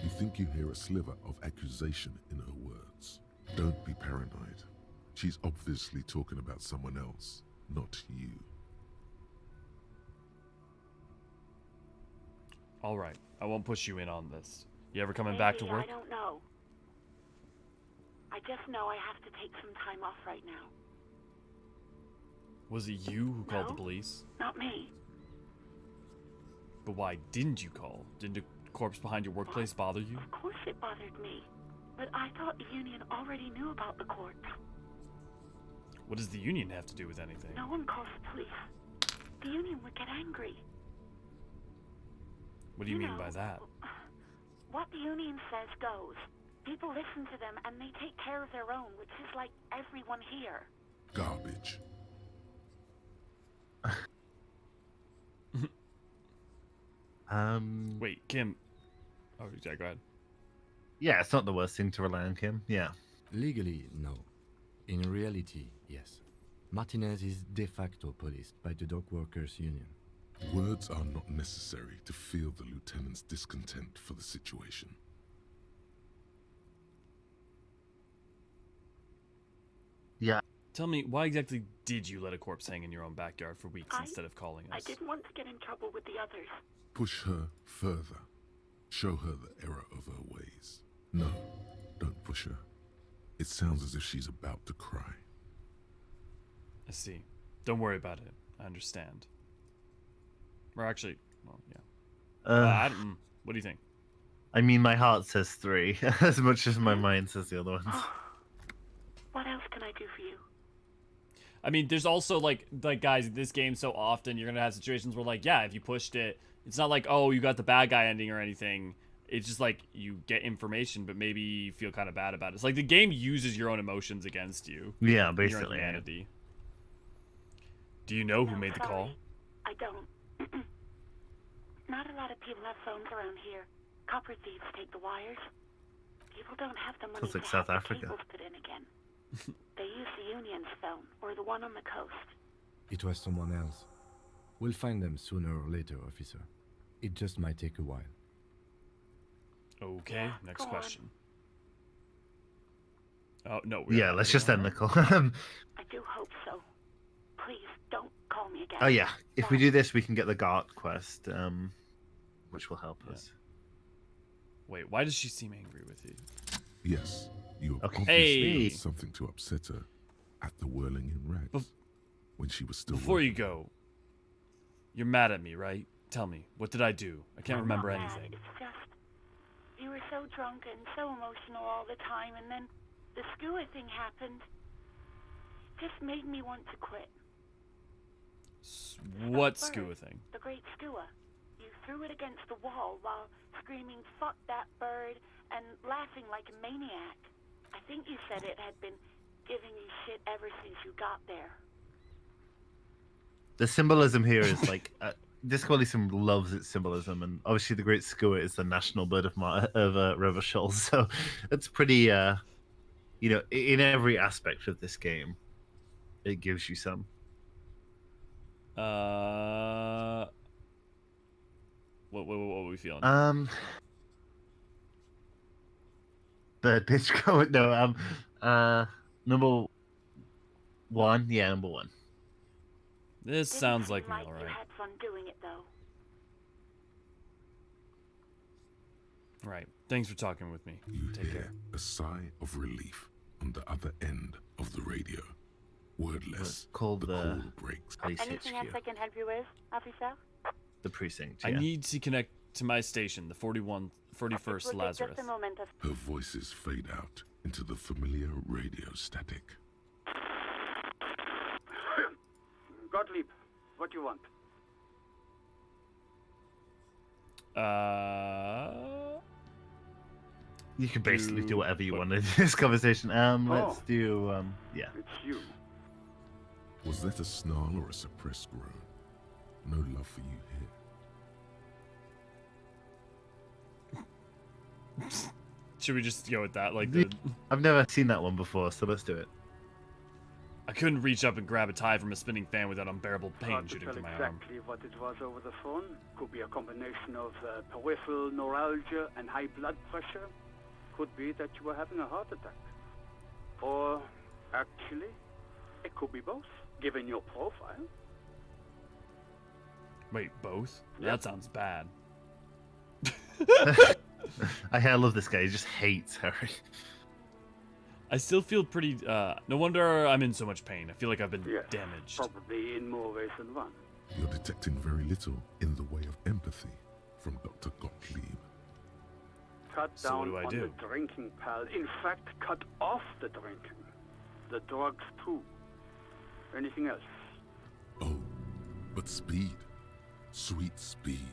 You think you hear a sliver of accusation in her words. Don't be paranoid. She's obviously talking about someone else, not you. All right, I won't push you in on this. You ever coming back to Maybe, work? I don't know. I just know I have to take some time off right now. Was it you who called the No. police? Not me. But why didn't you call? Didn't the corpse behind your workplace bother you? Of course it bothered me. But I thought the Union already knew about the corpse. What does the Union have to do with anything? No one calls the police. The Union would get angry. What do you mean know, by that? What the Union says goes. People listen to them and they take care of their own, which is like everyone here. Garbage. Wait, Kim. Oh, yeah, go ahead. Yeah, it's not the worst thing to rely on Kim. Yeah. Legally, no. In reality, yes. Martinez is de facto policed by the Dock Workers Union. Words are not necessary to feel the lieutenant's discontent for the situation. Yeah. Tell me, why exactly did you let a corpse hang in your own backyard for weeks instead of calling us? I didn't want to get in trouble with the others. Push her further. Show her the error of her ways. No, don't push her. It sounds as if she's about to cry. I see. Don't worry about it. I understand. Or actually, well, yeah. What do you think? I mean, my heart says 3, as much as my mind says the other ones. What else can I do for you? I mean, there's also like guys, in this game so often you're gonna have situations where like, yeah, if you pushed it, it's not like, oh, you got the bad guy ending or anything. It's just like you get information, but maybe you feel kind of bad about it. It's like the game uses your own emotions against you. Yeah, Your basically. humanity. Do you know who No, made the call? sorry. I don't. Not a lot of people have phones around here. Copper thieves take the wires. People don't have the money Sounds like to South have Africa. the cables put in again. They use the Union's phone, or the one on the coast. It was someone else. We'll find them sooner or later, officer. It just might take a while. Okay, Yeah, next go on. question. Oh, no. Yeah, let's just end the call. I do hope so. Please, don't call me again. Oh yeah, if we do this, we can get the Gart quest, which will help us. Wait, why does she seem angry with you? Yes, you have Okay. obviously Hey. done something to upset her at the Whirling in Rags when she was still Before you working. go, you're mad at me, right? Tell me, what did I do? I can't remember Not mad, anything. It's just you were so drunk and so emotional all the time, and then the skua thing happened. It just made me want to quit. What That skua bird, thing? The great skua. You threw it against the wall while screaming, "Fuck that bird," and laughing like a maniac. I think you said it had been giving you shit ever since you got there. The symbolism here is like Disco Elysium loves its symbolism, and obviously the Great Skua is the national bird of Revachol, so it's pretty in every aspect of this game, it gives you some. What are we feeling? The bitch going number one, yeah, number one. This sounds like me, You alright. had fun doing it, though. Right. Thanks for talking with me. You Take hear care. a sigh of relief on the other end of the radio. Wordless, Called the the call breaks. Anything else I can help you with, officer? The precinct. I Yeah. need to connect to my station, the 41st It will take Lazarus. just a moment of... Her voices fade out into the familiar radio static. Gottlieb, what do you want? You can basically do whatever you want in this conversation. Let's Oh. do yeah. It's you. Was that a snarl or a suppressed groan? No love for you here. Should we just go with that? Like, I've never seen that one before, so let's do it. I couldn't reach up and grab a tie from a spinning fan without unbearable pain Hard to shooting tell through my arm. exactly what it was over the phone. Could be a combination of peripheral neuralgia and high blood pressure. Could be that you were having a heart attack. Or, actually, it could be both, given your profile. Wait, both? Yep. That sounds bad. I love this guy. He just hates Harry. I still feel pretty, no wonder I'm in so much pain. I feel like I've been Yes, damaged. probably in more ways than one. You're detecting very little in the way of empathy from Dr. Gottlieb. Cut So down what do I on do? the drinking, pal. In fact, cut off the drinking. The drugs, too. Anything else? Oh, but speed. Sweet speed.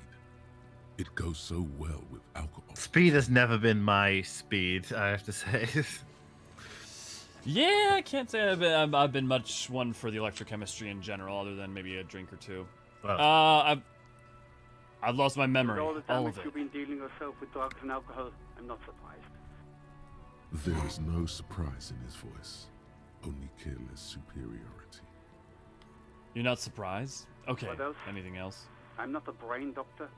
It goes so well with alcohol. Speed has never been my speed, I have to say. Yeah, I can't say I've been much one for the electrochemistry in general, other than maybe a drink or two. Well, I've lost my memory, With all the all damage of it. you've been dealing yourself with drugs and alcohol, I'm not surprised. There is no surprise in his voice, only careless superiority. You're not surprised? Okay. What else? Anything else? I'm not a brain doctor.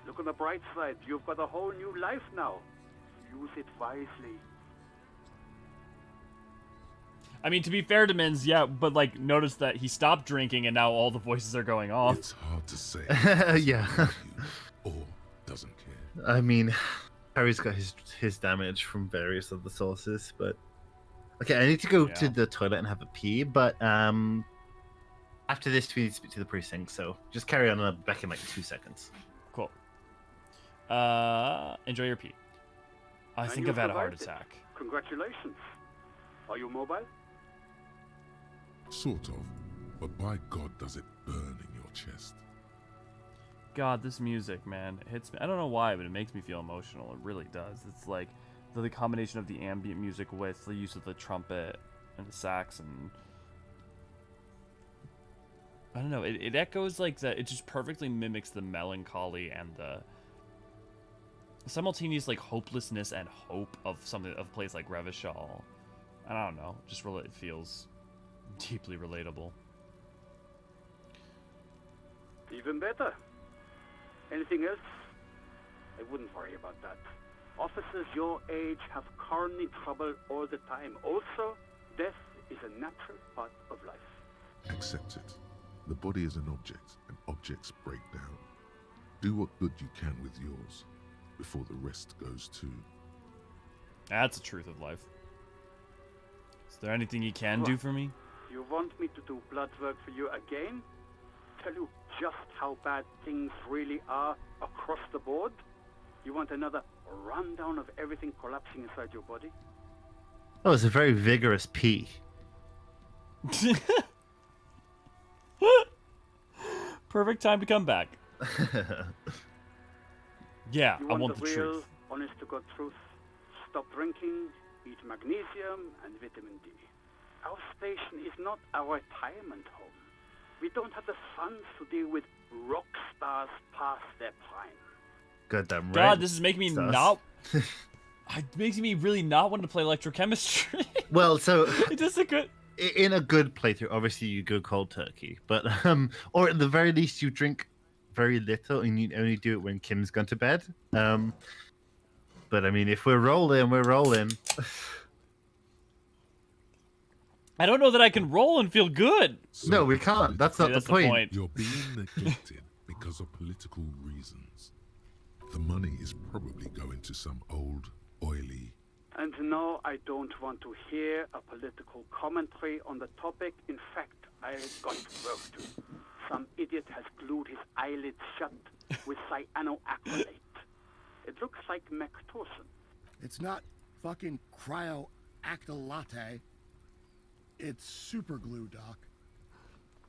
Look on the bright side. You've got a whole new life now. Use it wisely. I mean, to be fair to Mins, yeah, but like, notice that he stopped drinking and now all the voices are going off. It's hard to say. Yeah. Or doesn't care. I mean, Harry's got his damage from various other sources, but okay, I need to go to the toilet and have a pee, but after this we need to speak to the precinct, so just carry on and I'll be back in like 2 seconds. Cool. Enjoy your pee. I And think you I've had a heart survived it. attack. Congratulations. Are you mobile? Sort of, but by God does it burn in your chest. God, this music, man, it hits me. I don't know why, but it makes me feel emotional. It really does. It's like the combination of the ambient music with the use of the trumpet and the sax, and I don't know. It echoes like that. It just perfectly mimics the melancholy and the simultaneous like hopelessness and hope of something of a place like Revachol. And I don't know. Just really, it feels deeply relatable. Even better. Anything else? I wouldn't worry about that. Officers your age have carny trouble all the time. Also, death is a natural part of life. Accept it. The body is an object, and objects break down. Do what good you can with yours, before the rest goes too. That's the truth of life. Is there anything you can do for me? You want me to do blood work for you again? Tell you just how bad things really are across the board? You want another rundown of everything collapsing inside your body? Oh, it's a very vigorous pee. Perfect time to come back. Yeah, You I want want the the real, truth. honest-to-God truth? Stop drinking, eat magnesium and vitamin D. Our station is not our retirement home. We don't have the funds to deal with rock stars past their prime. Goddamn right. God, this is making me Sus. not. It makes me really not want to play electrochemistry. Well, so It is a good. in a good playthrough, obviously you go cold turkey, but or at the very least you drink very little and you only do it when Kim's gone to bed. But I mean, if we're rolling, we're rolling. I don't know that I can roll and feel good. So No, we can't. That's not That's the point. You're being neglected because of political reasons. The money is probably going to some old, oily. And no, I don't want to hear a political commentary on the topic. In fact, I've got work to do. Some idiot has glued his eyelids shut with cyanoacrylate. It looks like Mactorson. It's not fucking cryoacrylate. It's super glue, Doc.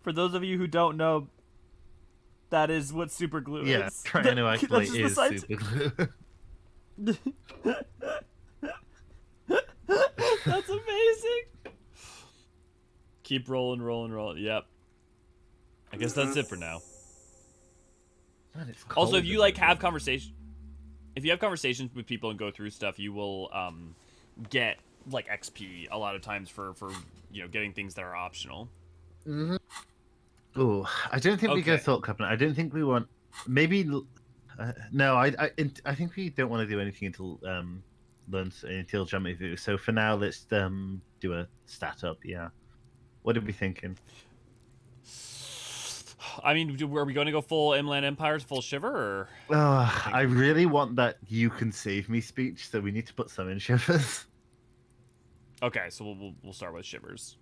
For those of you who don't know, that is what super glue Yeah, is. trianoacrylate is science- super glue. That's amazing. Keep rolling, rolling, rolling. Yep. I guess that's it for now. Man, it's Also, if cold you in like here. have conversation, if you have conversations with people and go through stuff, you will get like XP a lot of times for getting things that are optional. Mm-hmm. Oh, I don't think we go Okay. Thought Covenant. I don't think we want. Maybe. No, I think we don't want to do anything until until Jumping View. So for now, let's do a stat up. Yeah. What are we thinking? I mean, are we going to go full Inland Empires, full Shiver, or? I really want that "you can save me" speech, so we need to put some in Shivers. Okay, so we'll start with Shivers.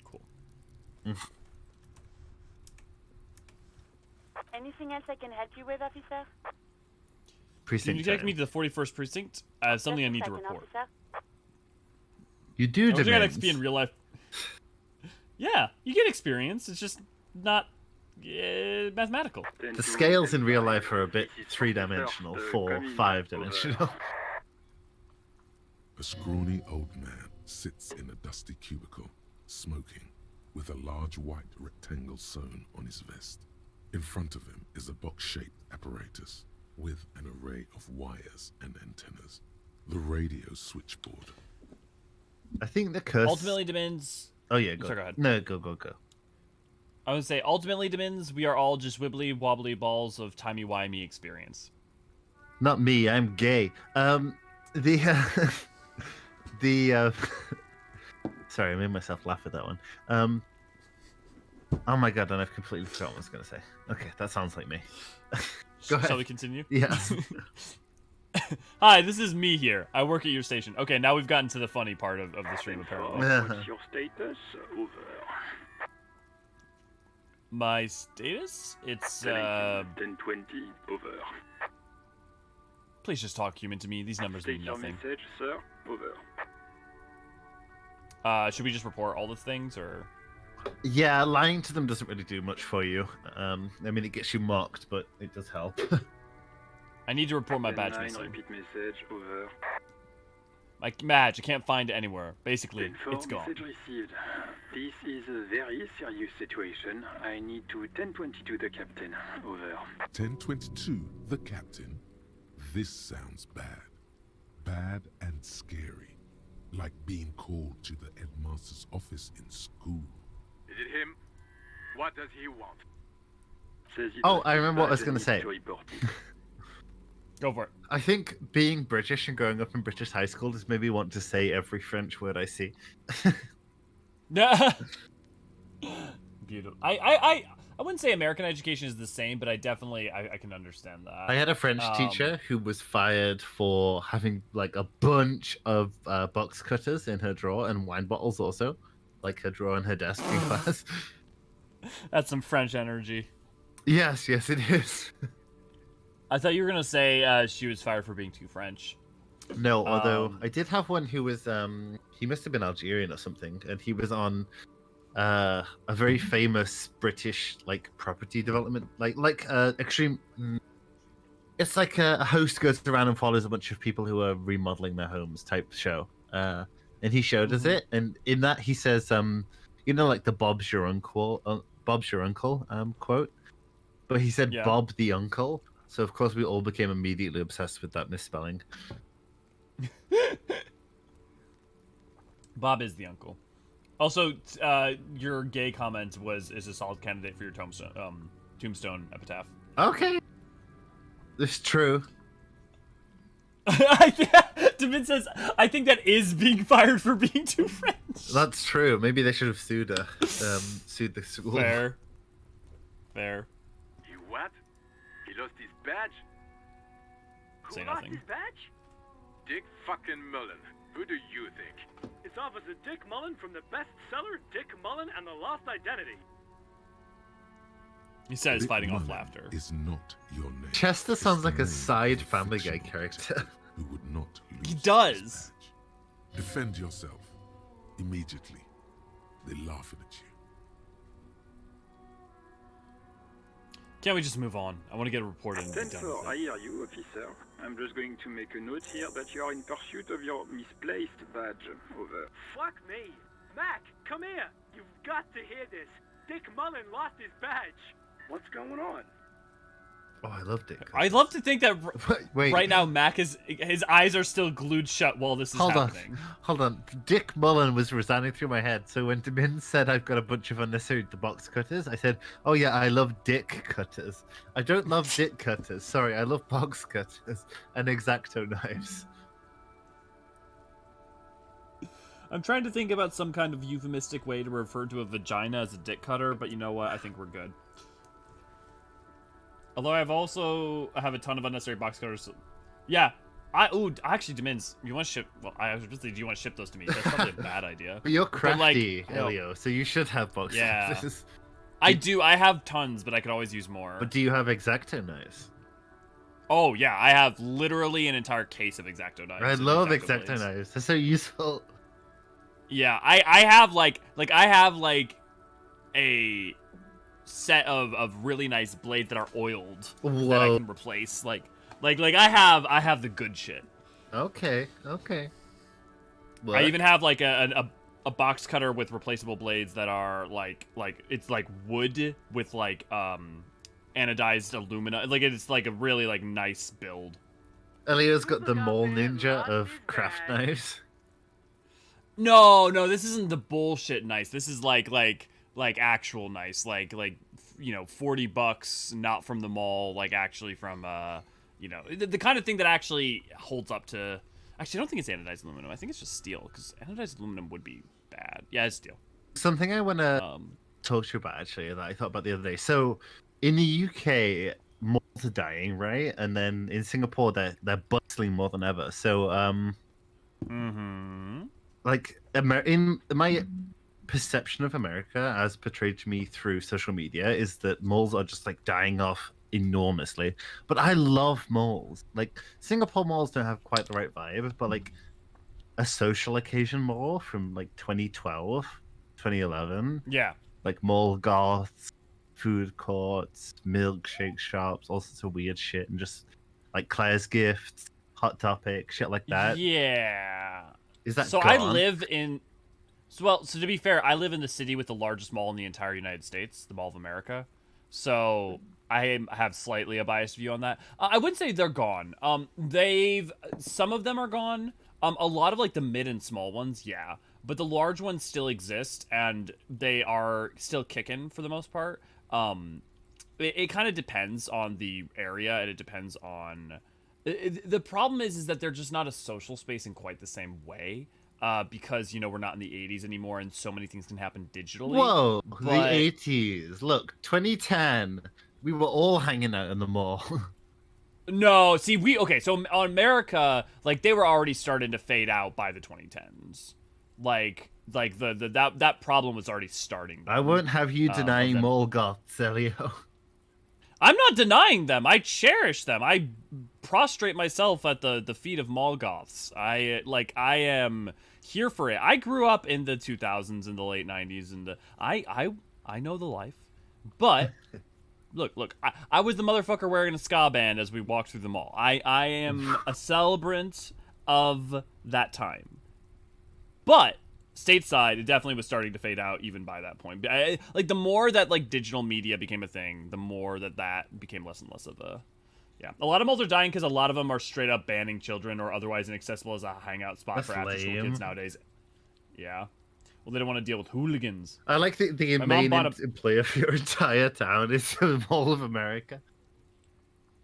Cool. Anything else I can help you with, officer? Precinct. Can you take time. me to the 41st precinct? I have something I Just a need to second, report. officer. You do I wish I got demands. XP in real life. Yeah, you get experience. It's just not mathematical. The scales in real life are a bit 3-dimensional, 4, 5-dimensional. A scrawny old man sits in a dusty cubicle, smoking, with a large white rectangle sewn on his vest. In front of him is a box-shaped apparatus with an array of wires and antennas. The radio switchboard. I think the curse. Ultimately, Demins. Oh yeah, go. Sorry, go ahead. No, go. I would say, ultimately, Demins, we are all just wibbly wobbly balls of timey-wimey experience. Not me. I'm gay. Sorry, I made myself laugh at that one. Oh my god, and I've completely forgotten what I was going to say. Okay, that sounds like me. Go ahead. Shall we continue? Yeah. Hi, this is me here. I work at your station. Okay, now we've gotten to the funny part of the stream, apparently. What's your status? Over. My status? It's, 1020. Over. Please just talk human to me. These numbers State mean your nothing. message, sir. Over. Should we just report all the things, or? Yeah, lying to them doesn't really do much for you. I mean, it gets you mocked, but it does help. I need to report my badge 9, missing. repeat message. Over. My badge, I can't find it anywhere. Basically, 10-4, it's gone. message received. This is a very serious situation. I need to 1022 the captain. Over. 1022, the captain. This sounds bad. Bad and scary. Like being called to the headmaster's office in school. Is it him? What does he want? Says you Oh, don't I remember what I was badge going to and say. needs to report it. Go for it. I think being British and growing up in British high school has made me want to say every French word I see. Beautiful. I wouldn't say American education is the same, but I definitely I can understand that. I had a French teacher who was fired for having like a bunch of box cutters in her drawer and wine bottles also, like her drawer and her desk in class. That's some French energy. Yes, it is. I thought you were gonna say she was fired for being too French. No, although I did have one who was he must have been Algerian or something, and he was on a very famous British like property development like extreme. It's like a host goes around and follows a bunch of people who are remodeling their homes type show. and he showed us it. And in that, he says, like the Bob's your uncle quote, but he said Bob the uncle. So of course we all became immediately obsessed with that misspelling. Bob is the uncle. Also, your gay comment is a solid candidate for your tombstone epitaph. Okay, it's true. David says, I think that is being fired for being too French. That's true. Maybe they should have sued the school. Fair. He what? He lost his badge? Who Say lost nothing. his badge? Dick fucking Mullen. Who do you think? It's Officer Dick Mullen from the bestseller Dick Mullen and the Lost Identity. He says, Dick fighting off Mullen laughter. Is not your name. Chester sounds like a side Family Guy character. Who would not lose He does. his badge. Defend yourself immediately. They're laughing at you. Can't we just move on? I want to get a report and be done Stanford, with I it. hear you, officer. I'm just going to make a note here that you are in pursuit of your misplaced badge. Over. Fuck me. Mac, come here. You've got to hear this. Dick Mullen lost his badge. What's going on? Oh, I loved it. I'd love to think that Wait. right now Mac his eyes are still glued shut while this is happening. Hold on. Dick Mullen was resounding through my head. So when Demin said I've got a bunch of unnecessary box cutters, I said, oh yeah, I love dick cutters. I don't love dick cutters. Sorry, I love box cutters and X-Acto knives. I'm trying to think about some kind of euphemistic way to refer to a vagina as a dick cutter, but you know what? I think we're good. Although I have a ton of unnecessary box cutters. Yeah. Actually, Demins, you want to ship? Well, I was just thinking, do you want to ship those to me? That's probably a bad idea. But you're crafty, like, Elio, so you should have box yeah. cutters. I do. I have tons, but I could always use more. But do you have X-Acto knives? Oh yeah, I have literally an entire case of X-Acto knives. I and love X-Acto X-Acto blades. knives. They're so useful. Yeah, I have I have a set of really nice blades that are oiled that I can replace. Like I have the good shit. Okay. I even have like a box cutter with replaceable blades that are like it's like wood with like anodized alumina. Like it's like a really like nice build. Elio's got the mole ninja of craft knives. No, this isn't the bullshit nice. This is like actual nice, like $40, not from the mall, like actually from the kind of thing that actually holds up to. Actually, I don't think it's anodized aluminum. I think it's just steel, because anodized aluminum would be bad. Yeah, it's steel. Something I want to talk to you about, actually, that I thought about the other day. So, in the UK, malls are dying, right? And then in Singapore, they're bustling more than ever. So, like, in my perception of America, as portrayed to me through social media, is that malls are just like dying off enormously. But I love malls. Like, Singapore malls don't have quite the right vibe, but like a social occasion mall from like 2012, 2011. Yeah. Like mall goths, food courts, milkshake shops, all sorts of weird shit, and just like Claire's Gifts, Hot Topic, shit like that. Yeah. Is that so? gone? I live in. So to be fair, I live in the city with the largest mall in the entire United States, the Mall of America. So I have slightly a biased view on that. I wouldn't say they're gone. Some of them are gone. A lot of like the mid and small ones, yeah. But the large ones still exist, and they are still kicking for the most part. It kind of depends on the area, and it depends on... The problem is that they're just not a social space in quite the same way. Because, we're not in the 80s anymore, and so many things can happen digitally. Whoa, but... the 80s. Look, 2010, we were all hanging out in the mall. No, see, so on America, like, they were already starting to fade out by the 2010s. Like that problem was already starting. I won't have you denying mall goths, Elio. I'm not denying them. I cherish them. I prostrate myself at the feet of mall goths. I am here for it. I grew up in the 2000s and the late 90s, and I know the life. But look, I was the motherfucker wearing a ska band as we walked through the mall. I am a celebrant of that time. But stateside, it definitely was starting to fade out even by that point. Like the more that like digital media became a thing, the more that became less and less of a. Yeah, a lot of malls are dying because a lot of them are straight up banning children or otherwise inaccessible as a hangout spot for after-school kids nowadays. Yeah. Well, they don't want to deal with hooligans. I like the main employer for your entire town is the Mall of America.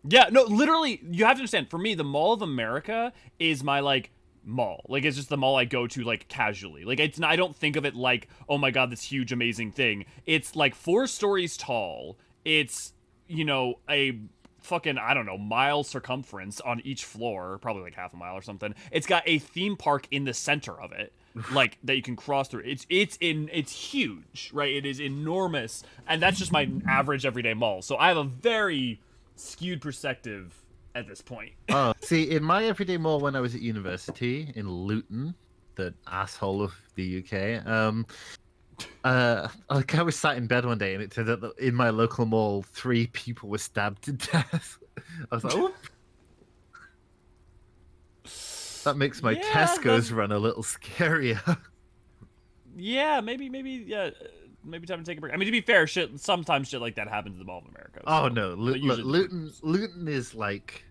Yeah, no, literally, you have to understand. For me, the Mall of America is my like mall. Like it's just the mall I go to like casually. Like it's I don't think of it like, oh my god, this huge amazing thing. It's like 4 stories tall. It's, you know, a fucking, I don't know, mile circumference on each floor, probably like half a mile or something. It's got a theme park in the center of it, like that you can cross through. It's huge, right? It is enormous, and that's just my average everyday mall. So I have a very skewed perspective at this point. Oh, see, in my everyday mall when I was at university in Luton, the asshole of the UK, like I was sat in bed one day and it turned out that in my local mall 3 people were stabbed to death. I was like, oh. That makes my Tesco's run a little scarier. Yeah, maybe time to take a break. I mean, to be fair, sometimes shit like that happens in the Mall of America. So. Oh no, Luton is like,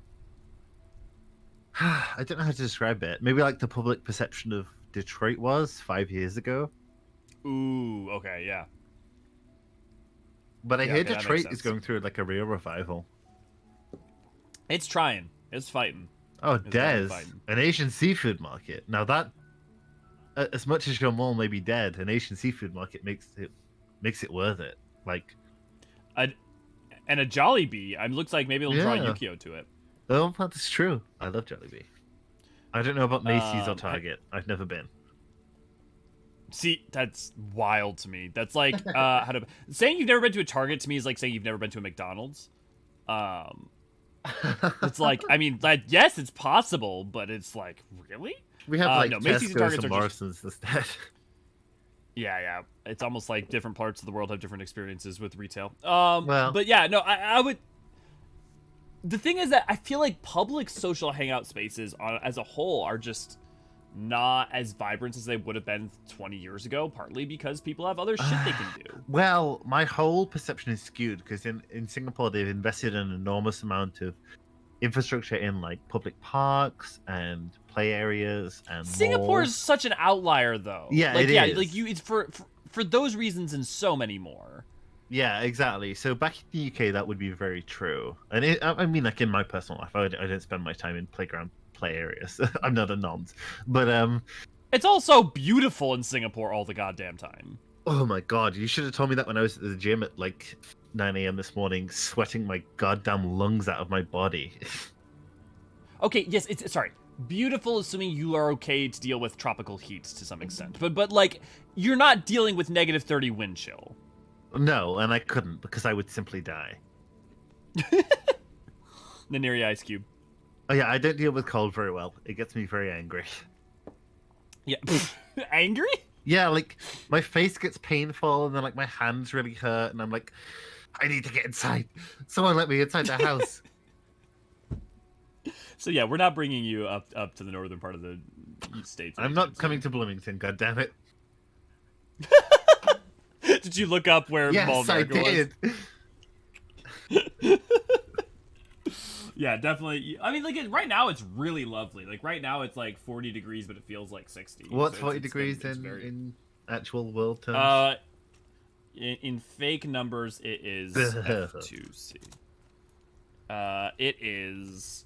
I don't know how to describe it. Maybe like the public perception of Detroit was 5 years ago. Ooh, okay, yeah. But I hear Detroit is going through like a real revival. It's trying. It's fighting. Oh, Des, an Asian seafood market. Now that, as much as your mall may be dead, an Asian seafood market makes it worth it. Like, and a Jollibee. It looks like maybe it'll draw Yukio to it. Oh, that's true. I love Jollibee. I don't know about Macy's or Target. I've never been. See, that's wild to me. That's like saying you've never been to a Target to me is like saying you've never been to a McDonald's. It's like, I mean, like, yes, it's possible, but it's like, really? We have like no, Macy's and Morrison's instead. Yeah. It's almost like different parts of the world have different experiences with retail. Well, but yeah, no, I would. The thing is that I feel like public social hangout spaces as a whole are just not as vibrant as they would have been 20 years ago, partly because people have other shit they can do. Well, my whole perception is skewed because in Singapore they've invested an enormous amount of infrastructure in like public parks and play areas and Singapore malls. is such an outlier though. Yeah, like, it is. Like it's for those reasons and so many more. Yeah, exactly. So back in the UK, that would be very true. And I mean, like in my personal life, I don't spend my time in playground play areas. I'm not a nonce, but it's also beautiful in Singapore all the goddamn time. Oh my god, you should have told me that when I was at the gym at like 9 a.m. this morning, sweating my goddamn lungs out of my body. Okay, yes, it's sorry. Beautiful, assuming you are okay to deal with tropical heat to some extent, but like you're not dealing with -30 wind chill. No, and I couldn't because I would simply die. Naniri Ice Cube. Oh yeah, I don't deal with cold very well. It gets me very angry. Yeah, angry? Yeah, like my face gets painful, and then like my hands really hurt, and I'm like, I need to get inside. Someone let me inside the house. So yeah, we're not bringing you up to the northern part of the states. I'm not coming to Bloomington. God damn it! Did you look up where Mall of America I did. Yeah, definitely. I mean, like right now it's really lovely. Like right now it's like 40 degrees, but it feels like 60. What's 40 degrees in actual world terms? In fake numbers, it is F2C. It is.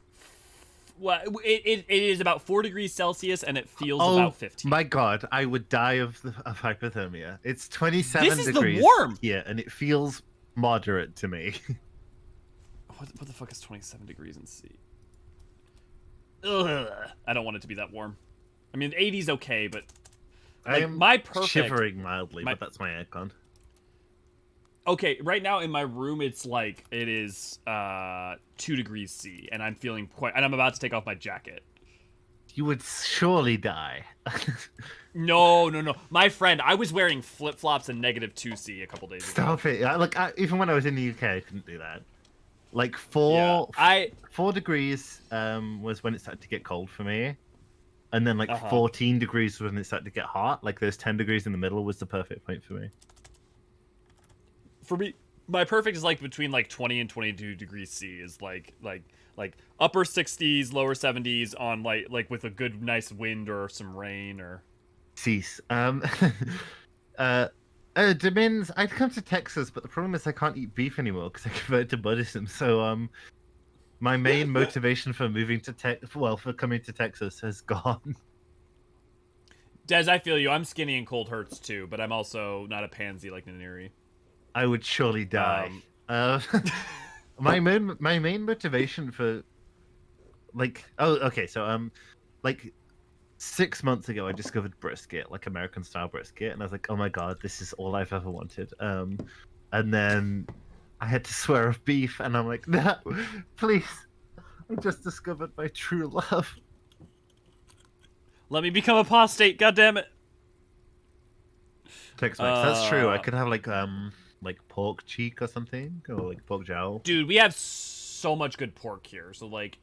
Well, it is about 4 degrees Celsius, and it feels about 15. My God, I would die of hypothermia. It's 27 this is degrees. The warm. Yeah, and it feels moderate to me. What the fuck is 27 degrees in C? Ugh, I don't want it to be that warm. I mean, 80's okay, but like, I am shivering mildly, but that's my aircon. Okay, right now in my room, it is 2 degrees C, and I'm feeling and I'm about to take off my jacket. You would surely die. No. My friend, I was wearing flip-flops and -2C a couple days ago. Stop it. Look, even when I was in the UK, I couldn't do that. Like 4 degrees was when it started to get cold for me. and then like Uh-huh. 14 degrees when it started to get hot. Like those 10 degrees in the middle was the perfect point for me. For me, my perfect is like between like 20 and 22 degrees C is like upper 60s, lower 70s on like with a good nice wind or some rain or. Cease. Domins, I'd come to Texas, but the problem is I can't eat beef anymore because I converted to Buddhism. So my main motivation for moving to for coming to Texas has gone. Des, I feel you. I'm skinny and cold hurts too, but I'm also not a pansy like Naniri. I would surely die. My main motivation for like 6 months ago I discovered brisket, like American style brisket, and I was like, oh my god, this is all I've ever wanted. And then I had to swear off beef, and I'm like, no, please, I just discovered my true love. Let me become apostate, goddammit. Tex-Mex, that's true. I could have like pork cheek or something, or like pork jowl. Dude, we have so much good pork here. So like,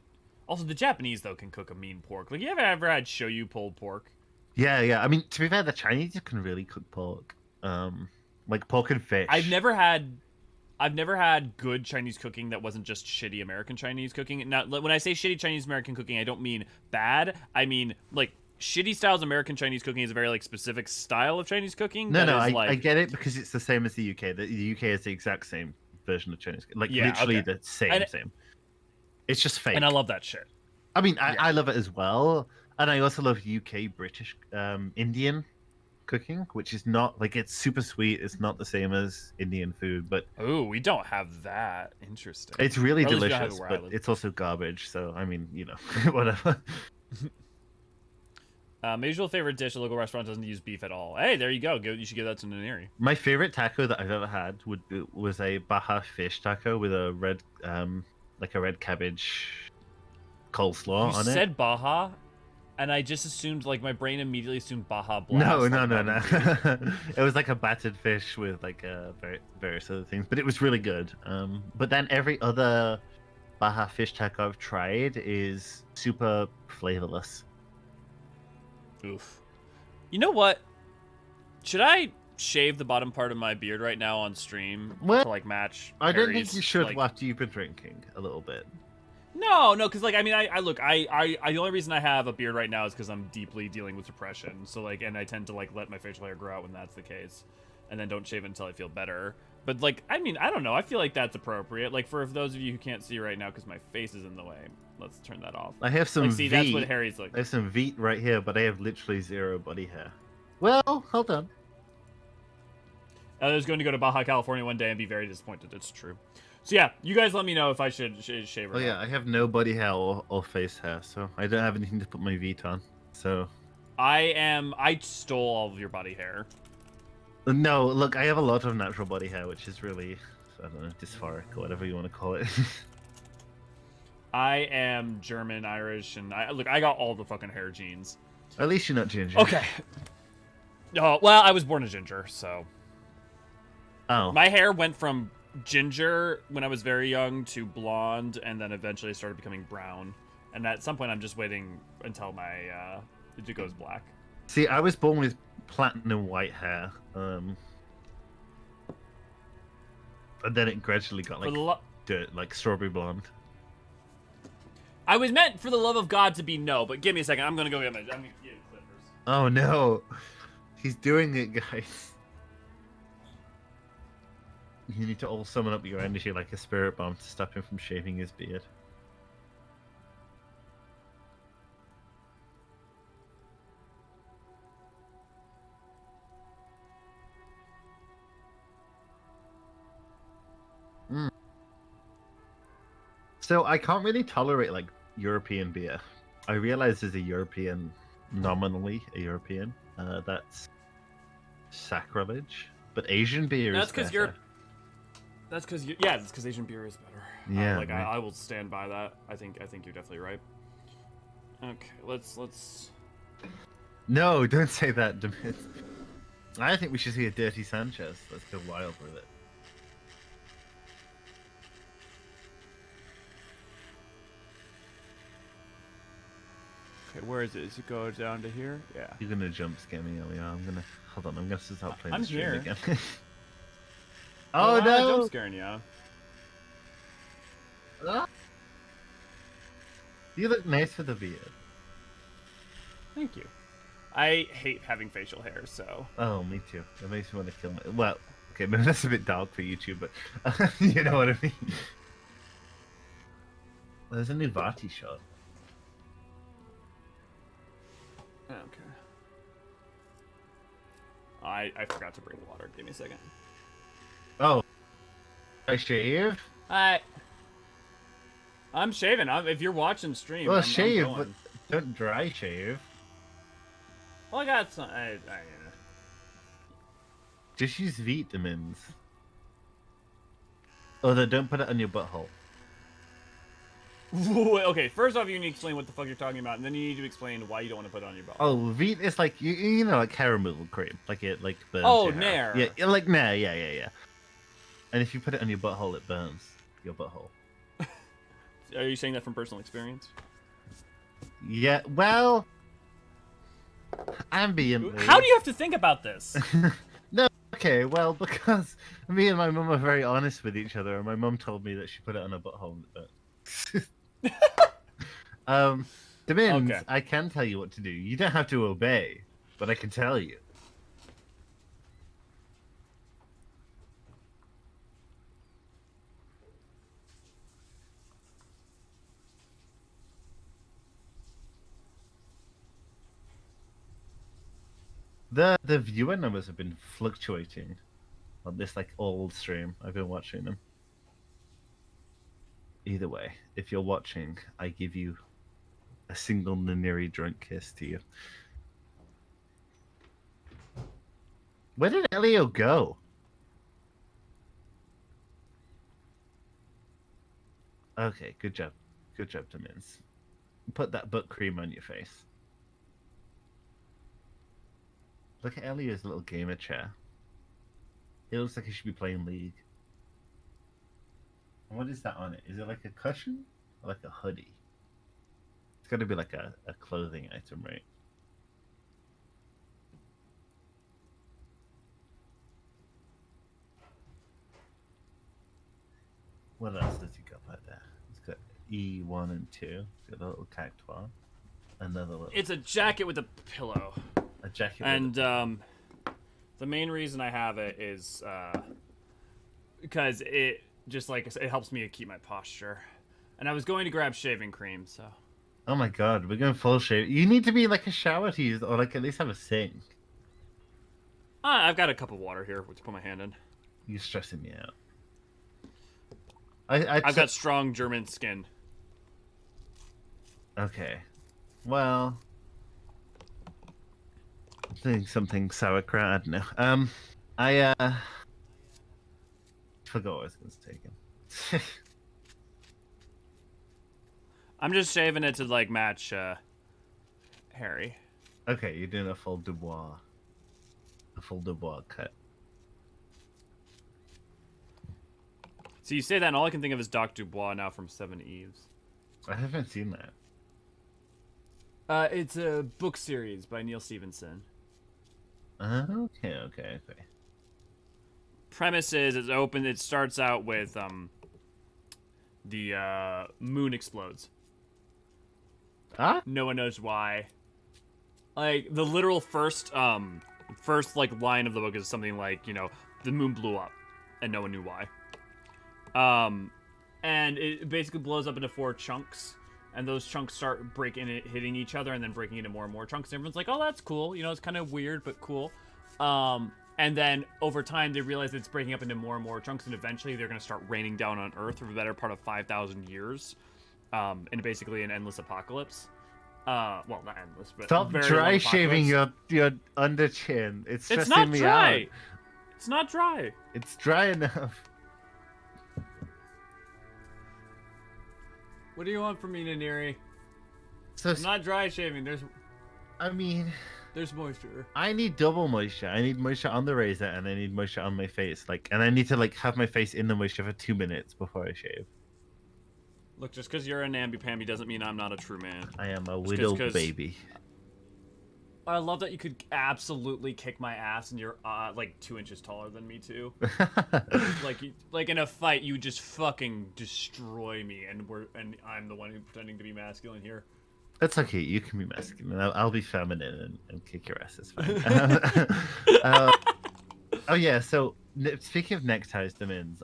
also the Japanese though can cook a mean pork. Like, you ever had shoyu pulled pork? Yeah. I mean, to be fair, the Chinese can really cook pork. Like pork and fish. I've never had good Chinese cooking that wasn't just shitty American Chinese cooking. Now, when I say shitty Chinese American cooking, I don't mean bad. I mean like shitty styles American Chinese cooking is a very like specific style of Chinese cooking. I get it because it's the same as the UK. The UK is the exact same version of Chinese, like literally the same. It's just fake, and I love that shit. I mean, I love it as well, and I also love UK British Indian cooking, which is not like, it's super sweet. It's not the same as Indian food, but oh, we don't have that. Interesting. It's really delicious, but it's also garbage. So I mean, you know, whatever. My usual favorite dish at a local restaurant doesn't use beef at all. Hey, there you go. You should give that to Naniri. My favorite taco that I've ever had was a Baja fish taco with a red, like a red cabbage coleslaw on it. You said Baja, and I just assumed, like, my brain immediately assumed Baja Blast. No. It was like a battered fish with like various other things, but it was really good. But then every other Baja fish taco I've tried is super flavorless. Oof. You know what? Should I shave the bottom part of my beard right now on stream to like match? I don't think Harry's, you should like... after you've been drinking a little bit. No, because like I mean, I look, I the only reason I have a beard right now is because I'm deeply dealing with depression. So like, and I tend to like let my facial hair grow out when that's the case, and then don't shave it until I feel better. But like, I mean, I don't know. I feel like that's appropriate. Like for those of you who can't see right now because my face is in the way. Let's turn that off. I have some like, see, that's what Harry's like. I have some Veet right here, but I have literally zero body hair. Well, hold on. I was going to go to Baja California one day and be very disappointed. It's true. So yeah, you guys let me know if I should shave or not. Yeah, I have no body hair or face hair, so I don't have anything to put my Veet on. So I stole all of your body hair. No, look, I have a lot of natural body hair, which is really, I don't know, dysphoric or whatever you want to call it. I am German, Irish, and I got all the fucking hair genes. At least you're not ginger. Okay. Oh, well, I was born a ginger, so. Oh. My hair went from ginger when I was very young to blonde, and then eventually started becoming brown. And at some point, I'm just waiting until my it goes black. See, I was born with platinum white hair, and then it gradually got like strawberry blonde. I was meant for the love of God to be no, but give me a second. I'm gonna go get my clippers. Oh no, he's doing it, guys. You need to all summon up your energy like a spirit bomb to stop him from shaving his beard. So I can't really tolerate like European beer. I realize as a European, nominally a European, that's sacrilege. But Asian beer is better. That's because Asian beer is better. Yeah, right. I will stand by that. I think you're definitely right. Okay, let's. No, don't say that, Demit. I think we should see a Dirty Sanchez. Let's go wild with it. Okay, where is it? Does it go down to here? Yeah. You're gonna jump scare me, Elio. I'm gonna hold on. I'm gonna start playing I'm the stream here. again. Oh, oh no! Jump scaring you. Ah. You look nice with the beard. Thank you. I hate having facial hair, so. Oh, me too. It makes me want to kill my. Well, okay, maybe that's a bit dark for YouTube, but you know what I mean. There's a new Vati shot. Okay. I forgot to bring water. Give me a second. Oh. I shave? I'm shaving. If you're watching stream, Well, I'm shave, going. but don't dry shave. Well, I got some. Just use vitamins. Although, don't put it on your butthole. Okay, first off, you need to explain what the fuck you're talking about, and then you need to explain why you don't want to put it on your butthole. Oh, Veet is like you know, like hair removal cream, like it burns. Oh, your hair. Nair. Yeah, like Nair, yeah. And if you put it on your butthole, it burns your butthole. Are you saying that from personal experience? Yeah, well, ambiently. How do you have to think about this? No, okay, well, because me and my mum are very honest with each other, and my mum told me that she put it on her butthole and it burnt. Demins, Okay. I can tell you what to do. You don't have to obey, but I can tell you. The viewer numbers have been fluctuating on this like old stream. I've been watching them. Either way, if you're watching, I give you a single Naniri drunk kiss to you. Where did Elio go? Okay, good job. Good job, Demins. Put that butt cream on your face. Look at Elio's little gamer chair. It looks like he should be playing League. What is that on it? Is it like a cushion? Or like a hoodie? It's gotta be like a clothing item, right? What else does he got right there? He's got E1 and 2. He's got a little cactuar. Another little... It's a jacket with a pillow. A jacket and with a... the main reason I have it is because it just like it helps me keep my posture. And I was going to grab shaving cream, so. Oh my god, we're going full shave. You need to be like a shower to use, or like at least have a sink. I've got a cup of water here to put my hand in. You're stressing me out. I've got strong German skin. Okay. Well, I'm doing something sauerkraut. I don't know. I forgot what I was going to take him. I'm just shaving it to like match Harry. Okay, you're doing a full Dubois. A full Dubois cut. So you say that, and all I can think of is Doc Dubois now from Seven Eves. I haven't seen that. It's a book series by Neil Stevenson. Okay. Premise is it's open. It starts out with the moon explodes. Huh? No one knows why. Like the literal first like line of the book is something like, you know, the moon blew up and no one knew why. And it basically blows up into 4 chunks, and those chunks start hitting each other, and then breaking into more and more chunks. And everyone's like, "Oh, that's cool." You know, it's kind of weird but cool. And then over time, they realize it's breaking up into more and more chunks, and eventually they're going to start raining down on Earth for the better part of 5,000 years, and basically an endless apocalypse. Well, not endless, but Stop very dry long shaving apocalypse. your under chin. It's stressing It's not me dry. out. It's not dry. It's dry enough. What do you want from me, Naniri? So I'm not dry shaving. There's moisture. I need double moisture. I need moisture on the razor, and I need moisture on my face. And I need to have my face in the moisture for 2 minutes before I shave. Look, just because you're a namby-pamby doesn't mean I'm not a true man. I am a Just widow 'cause- baby. I love that you could absolutely kick my ass and you're like 2 inches taller than me too. like in a fight, you would just fucking destroy me, and I'm the one who's pretending to be masculine here. That's okay. You can be masculine. I'll be feminine and kick your ass. It's fine. Oh yeah. So speaking of neckties, Domins,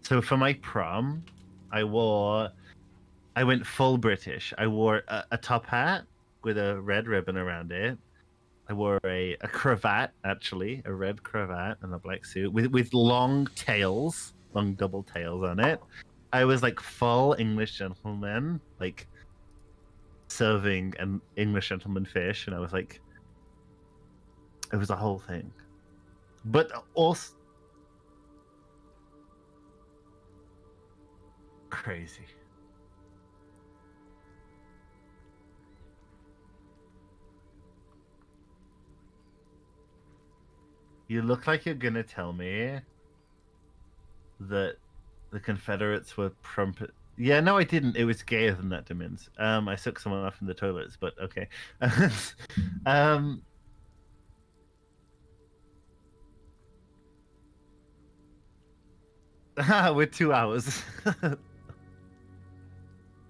so for my prom, I went full British. I wore a top hat with a red ribbon around it. I wore a cravat, actually, a red cravat and a black suit with long tails, long double tails on it. I was like full English gentleman, like serving an English gentleman fish, and I was like, it was a whole thing. But also crazy. You look like you're gonna tell me that the Confederates were Yeah, no, I didn't. It was gayer than that, Domins. I took someone off in the toilets, but okay. We're 2 hours.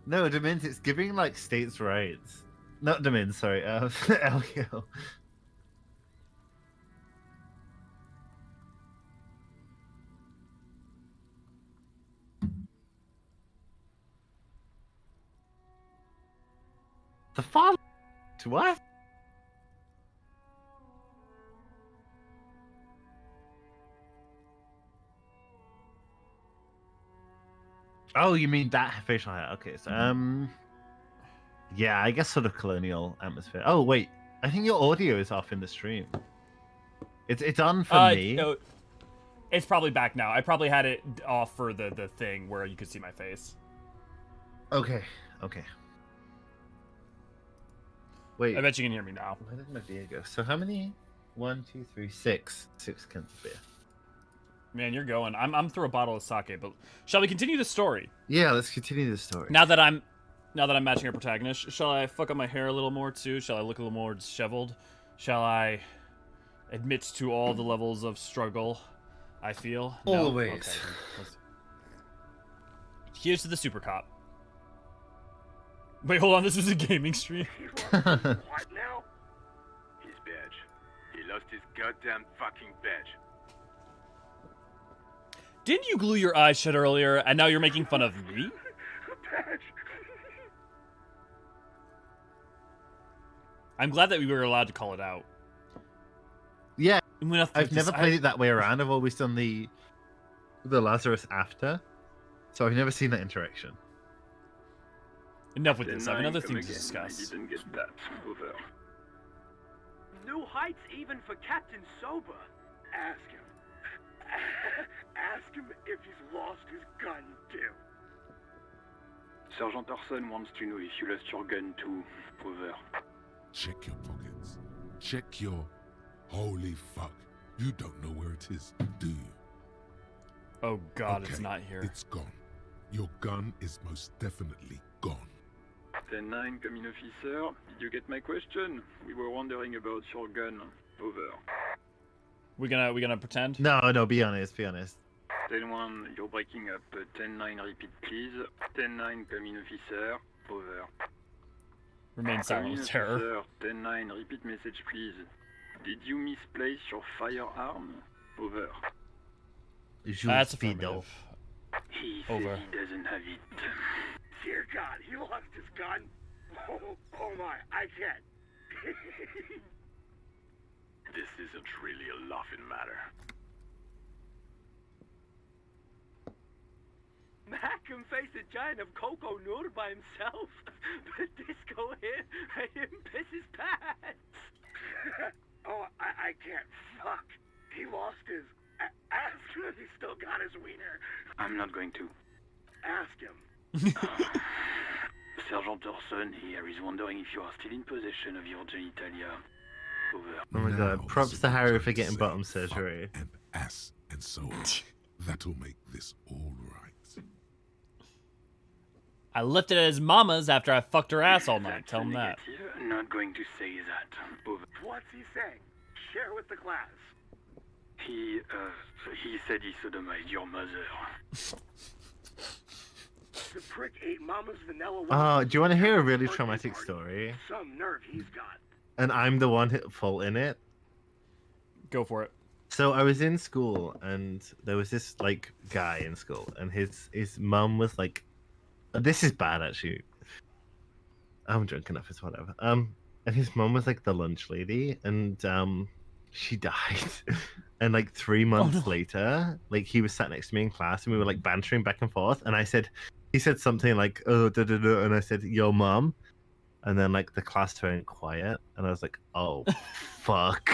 No, Domins, it's giving like states' rights. Not Domins, sorry. Elio. The father? To what? Oh, you mean that facial hair? Okay, so yeah, I guess sort of colonial atmosphere. Oh wait, I think your audio is off in the stream. It's on for me. No, it's probably back now. I probably had it off for the thing where you could see my face. Okay. Wait. I bet you can hear me now. Where did my beer go? So how many? 1, 2, 3, 6. 6 cans of beer. Man, you're going. I'm through a bottle of sake, but shall we continue the story? Yeah, let's continue the story. Now that I'm matching our protagonist, shall I fuck up my hair a little more too? Shall I look a little more disheveled? Shall I admit to all the levels of struggle I feel? No? Always. Okay. Here's to the super cop. Wait, hold on. This is a gaming stream. What now? His badge. He lost his goddamn fucking badge. Didn't you glue your eyes shut earlier, and now you're making fun of me? Badge. I'm glad that we were allowed to call it out. Yeah, I've I've never played it that way around. I've always done the Lazarus after, so I've never seen that interaction. Enough with this. I have another thing to I discuss. didn't get that. Over. New heights even for Captain Sober. Ask him. Ask him if he's lost his gun, too. Sergeant Orson wants to know if you lost your gun too. Over. Check your pockets. Check your... Holy fuck. You don't know where it is, do you? Oh god, Okay, it's not here. It's gone. Your gun is most definitely gone. 10-9, coming officer. Did you get my question? We were wondering about your gun. Over. We gonna pretend? No, be honest. 10-1, you're breaking up. 10-9, repeat please. 10-9, coming officer. Over. Remain silent with terror. 10-9, repeat message please. Did you misplace your firearm? Over. That's affirmative. He Over. says he doesn't have it. Dear God, he lost his gun. Oh my, I can't. This isn't really a laughing matter. Mac can face a giant of Coco Nur by himself, but Disco here made him piss his pants. Oh, I can't. Fuck. He lost his... Ask him if he's still got his wiener. I'm not going to. Ask him. Sergeant Orson here is wondering if you are still in possession of your genitalia. Over. Oh my god, props to Harry for getting bottom Say surgery. fuck and ass and so on. That'll make this all right. I lifted at his mama's after I fucked her ass all night. Tell him that. Not going to say that. Over. What's he saying? Share with the class. He said he sodomized your mother. The prick ate Mama's vanilla. Oh, do you want to hear a really traumatic story? Some nerve he's got. And I'm the one at fault in it. Go for it. So I was in school, and there was this like guy in school, and his mum was like, "This is bad, actually. I'm drunk enough, it's whatever." And his mum was like the lunch lady, and she died. And like 3 months later, like he was sat next to me in class, and we were like bantering back and forth. And he said something like, "Oh, da da da," and I said, "Yo, mum." And then like the class turned quiet, and I was like, "Oh, fuck."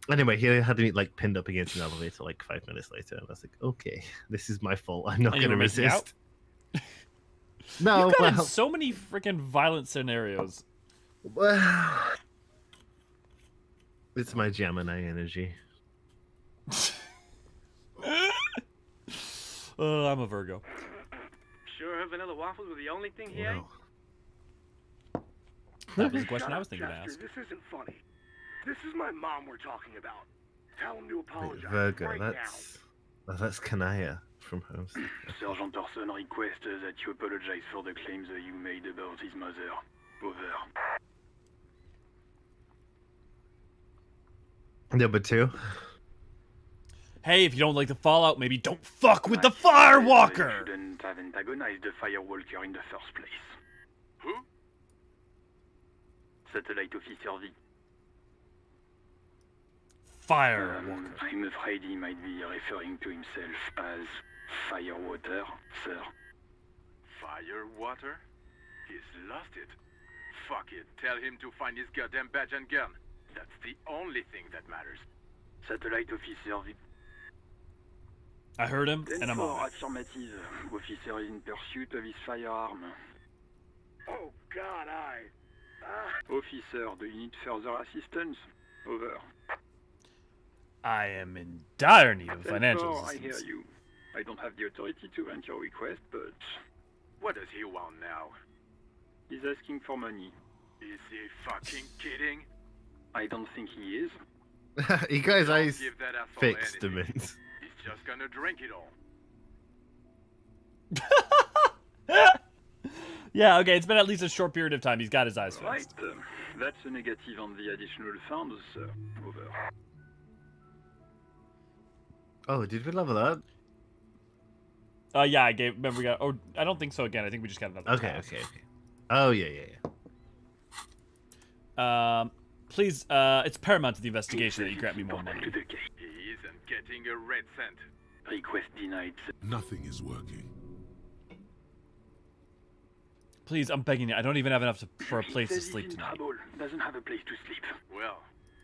Anyway, he had me like pinned up against an elevator like 5 minutes later, and I was like, "Okay, this is my fault. I'm not going to resist." No, You've got in so many freaking violent scenarios. Well, it's my Gemini energy. I'm a Virgo. Sure, her vanilla waffles were the only thing he ate? That was the question I was thinking to Chester, ask. this isn't funny. This is my mom we're talking about. Tell him to apologize Virgo, right that's Kanaya from Home. Sergeant Orson requests that you apologize for the claims that you made about his mother. Over. Number 2. Hey, if you don't like the Fallout, maybe don't fuck with the Firewalker! You shouldn't have antagonized the Firewalker in the first place. Who? Satellite Officer V. Firewalker. I'm afraid he might be referring to himself as Firewater, sir. Firewater? He's lost it. Fuck it. Tell him to find his goddamn badge and gun. That's the only thing that matters. Satellite Officer V. I heard him, and I'm on. Affirmative. Officer in pursuit of his firearm. Oh, God, Officer, do you need further assistance? Over. I am in dire need of financial I assistance. hear you. I don't have the authority to grant your request, but... What does he want now? He's asking for money. Is he fucking kidding? I don't think he is. You guys' eyes Give that asshole fixed a anything. bit. He's just gonna drink it all. Yeah, okay, it's been at least a short period of time. He's got his eyes Right. fixed. That's a negative on the additional funds, sir. Over. Oh, did we level up? Yeah, I gave. Remember, we got. Oh, I don't think so. Again, I think we just got another. Okay, task. okay. Oh yeah. Please, it's paramount to the investigation that you grant me more money. He isn't getting a red cent. Request denied. Nothing is working. Please, I'm begging you. I don't even have enough for a place to Says he's sleep in tonight. trouble. Doesn't have a place to sleep. Well,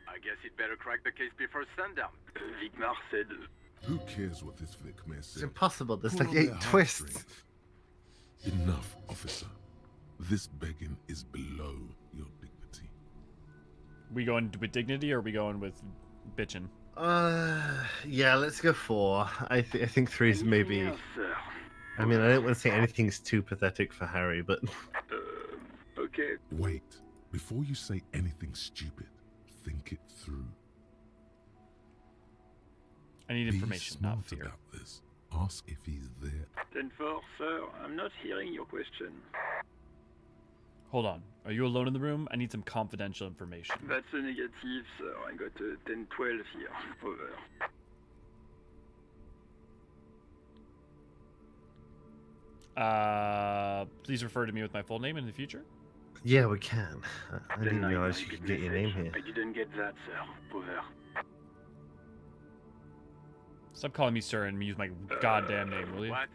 I guess he'd better crack the case before sundown. Vigmar said... Who cares what this Vic may say? It's impossible. There's Pull like on 8 their twists. heartstrings. Enough, officer. This begging is below your dignity. We going with dignity, or are we going with bitching? Yeah, let's go 4. I think 3 is maybe. Yes, sir. I mean, I don't want to say anything's too pathetic for Harry, but Okay. Wait. Before you say anything stupid, think it through. I need Be information, smart not fear. about this. Ask if he's there. 10-4, sir. I'm not hearing your question. Hold on. Are you alone in the room? I need some confidential information. That's a negative, sir. I got a 10-12 here. Over. Please refer to me with my full name in the future. yeah, we can. I didn't Then realize you could get your name here. I didn't get that, sir. Over. Stop calling me sir and use my goddamn name, will you? What?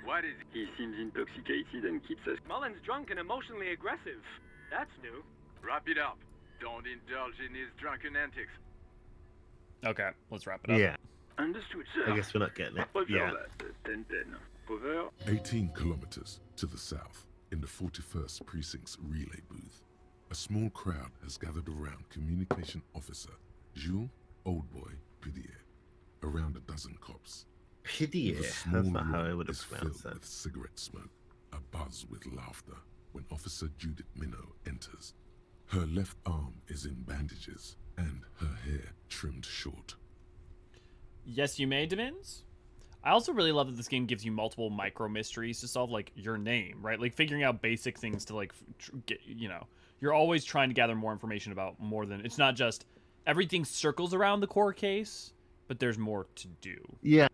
What is He seems intoxicated and keeps us... Mullen's drunk and emotionally aggressive. That's new. Wrap it up. Don't indulge in his drunken antics. Okay, let's wrap it up. Yeah, Understood, sir. I guess we're not getting it. Roger Yeah. that. 10-10. Over. 18 kilometers to the south, in the 41st Precinct's relay booth, a small crowd has gathered around Communication Officer Jules Oldboy Pidier. Around a dozen cops. Pidier. The That's small not how I room would have is pronounced filled that. with cigarette smoke abuzz with laughter when Officer Judith Minnow enters. Her left arm is in bandages and her hair trimmed short. Yes, you may, Demins. I also really love that this game gives you multiple micro mysteries to solve, like your name, right? Like figuring out basic things to like get, you know, you're always trying to gather more information about more than, it's not just everything circles around the core case, but there's more to do. Yeah,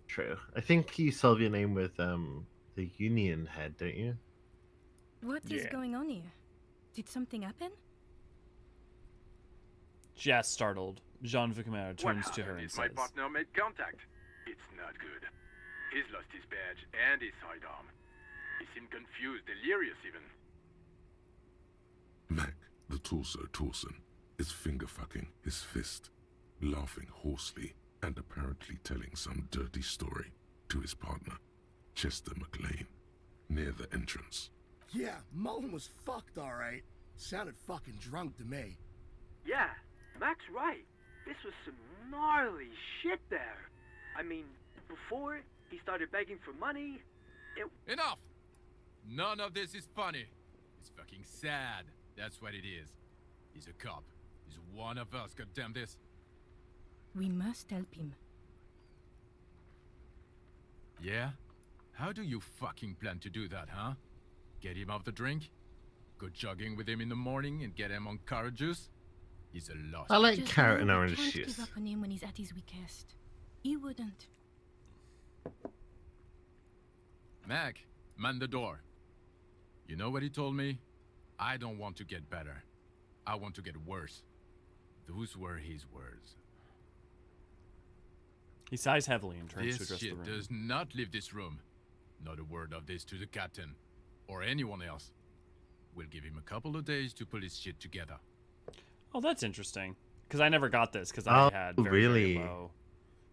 true. I think you solve your name with the Union head, don't you? What is going on here? Did something happen? Just startled, Jean Vicomare turns to her and My says, partner made contact. It's not good. He's lost his badge and his sidearm. He seemed confused, delirious even. Mac, the torso Torson, is finger-fucking his fist, laughing hoarsely and apparently telling some dirty story to his partner, Chester McLean, near the entrance. Yeah, Mullen was fucked, alright. Sounded fucking drunk to me. Yeah, Mac's right. This was some gnarly shit there. I mean, before he started begging for money, Enough! None of this is funny. It's fucking sad. That's what it is. He's a cop. He's one of us, goddamn this. We must help him. Yeah? How do you fucking plan to do that, huh? Get him off the drink? Go jogging with him in the morning and get him on carrot juice? He's a lost. I like Just carrot and know we orange can't juice. give up on him when he's at his weakest. He wouldn't. Mac, man the door. You know what he told me? I don't want to get better. I want to get worse. Those were his words. he sighs heavily and turns to This address the shit room. does not leave this room. Not a word of this to the captain, or anyone else. We'll give him a couple of days to pull his shit together. Oh, that's interesting. Because I never got this because I had very, really? very low.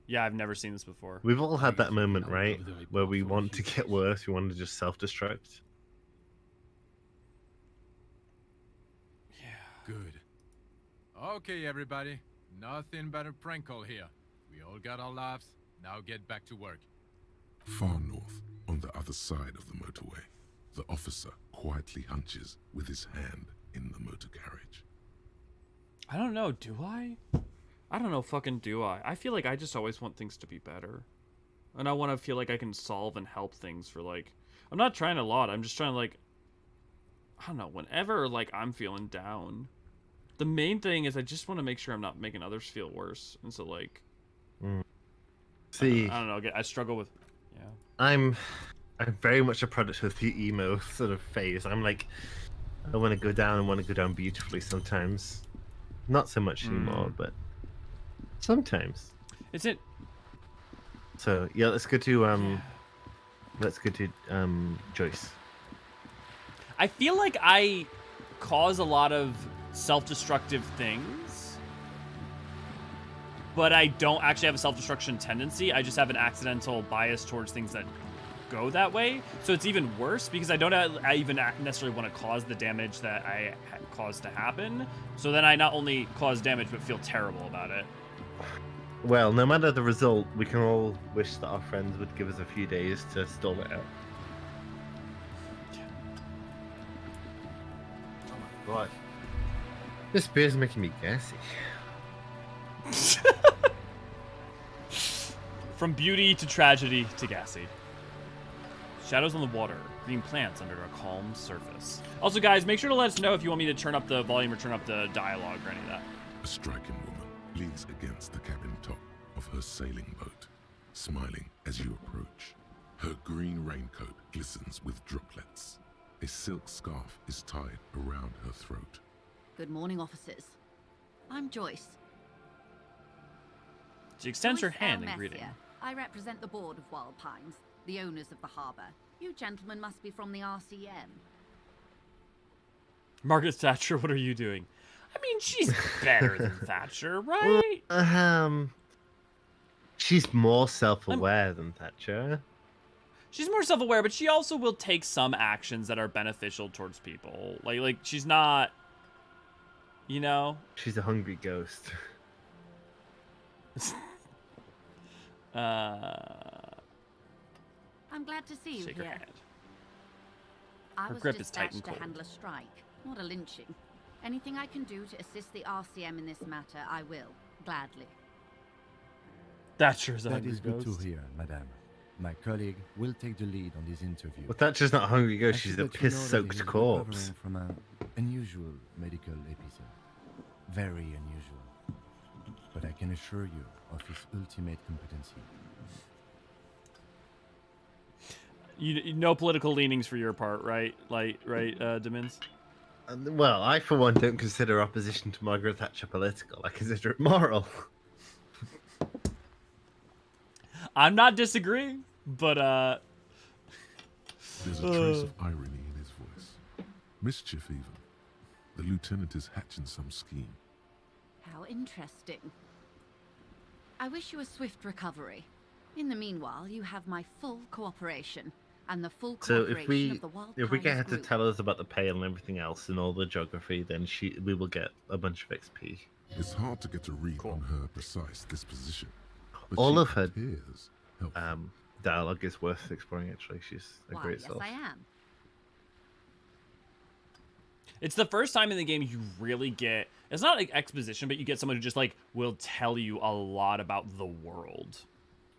Yeah, I've never seen this before. We've all had that moment, right? Where we want to get worse, we want to just self-destruct. Good. Okay, everybody. Nothing but a prank call here. We all got our laughs. Now get back to work. Far north, on the other side of the motorway, the officer quietly hunches with his hand in the motor carriage. I don't know, do I? I don't know, fucking do I? I feel like I just always want things to be better. And I want to feel like I can solve and help things for, like... I'm not trying a lot, I'm just trying to, like... I don't know, whenever, like, I'm feeling down. The main thing is I just want to make sure I'm not making others feel worse. And so, like... See... I don't know, I struggle with... Yeah. I'm very much a product of the emo sort of phase. I'm like... I want to go down and want to go down beautifully sometimes. Not so much anymore, but... Sometimes. Is it... So, yeah, let's go to, Let's go to, Joyce. I feel like I cause a lot of self-destructive things, but I don't actually have a self-destruction tendency. I just have an accidental bias towards things that go that way. So it's even worse because I don't even necessarily want to cause the damage that I caused to happen. So then I not only cause damage, but feel terrible about it. Well, no matter the result, we can all wish that our friends would give us a few days to stall it out. Oh my god. This beer's making me gassy. From beauty to tragedy to gassy. Shadows on the water, green plants under a calm surface. Also, guys, make sure to let us know if you want me to turn up the volume or turn up the dialogue or any of that. A striking woman leans against the cabin top of her sailing boat, smiling as you approach. Her green raincoat glistens with droplets. A silk scarf is tied around her throat. Good morning, officers. I'm Joyce. She extends her Joyce hand in Elmessier. greeting. I represent the board of Wild Pines, the owners of the harbour. You gentlemen must be from the RCM. Margaret Thatcher, what are you doing? I mean, she's better than Thatcher, right? She's more self-aware than Thatcher. She's more self-aware, but she also will take some actions that are beneficial towards people. Like she's not, you know? She's a hungry ghost. I'm glad to see you Shake her here. hand. I Her was grip is tight and dispatched to cold. handle a strike, not a lynching. Anything I can do to assist the RCM in this matter, I will, gladly. That sure is a That Hungry is good to Ghost. hear, madame. My colleague will take the lead on this interview. Well, Thatcher's not a hungry I ghost. should She's a let you know that piss-soaked he is corpse. recovering from an unusual medical episode. Very unusual. But I can assure you of his ultimate competency. No political leanings for your part, right? Right, Demins? Well, I for one don't consider opposition to Margaret Thatcher political. I consider it moral. I'm not disagreeing, but There's a trace of irony in his voice. Mischief, even. The lieutenant is hatching some scheme. How interesting. I wish you a swift recovery. In the meanwhile, you have my full cooperation, and the full So cooperation of the Wild if we get her Pines to group. tell us about the pale and everything else and all the geography, then we will get a bunch of XP. It's hard to get a read on her precise disposition. But All she of her appears helpful. dialogue is worth exploring. Actually, she's a Why, great yes, source. I am. it's the first time in the game you really get, it's not like exposition, but you get someone who just like will tell you a lot about the world.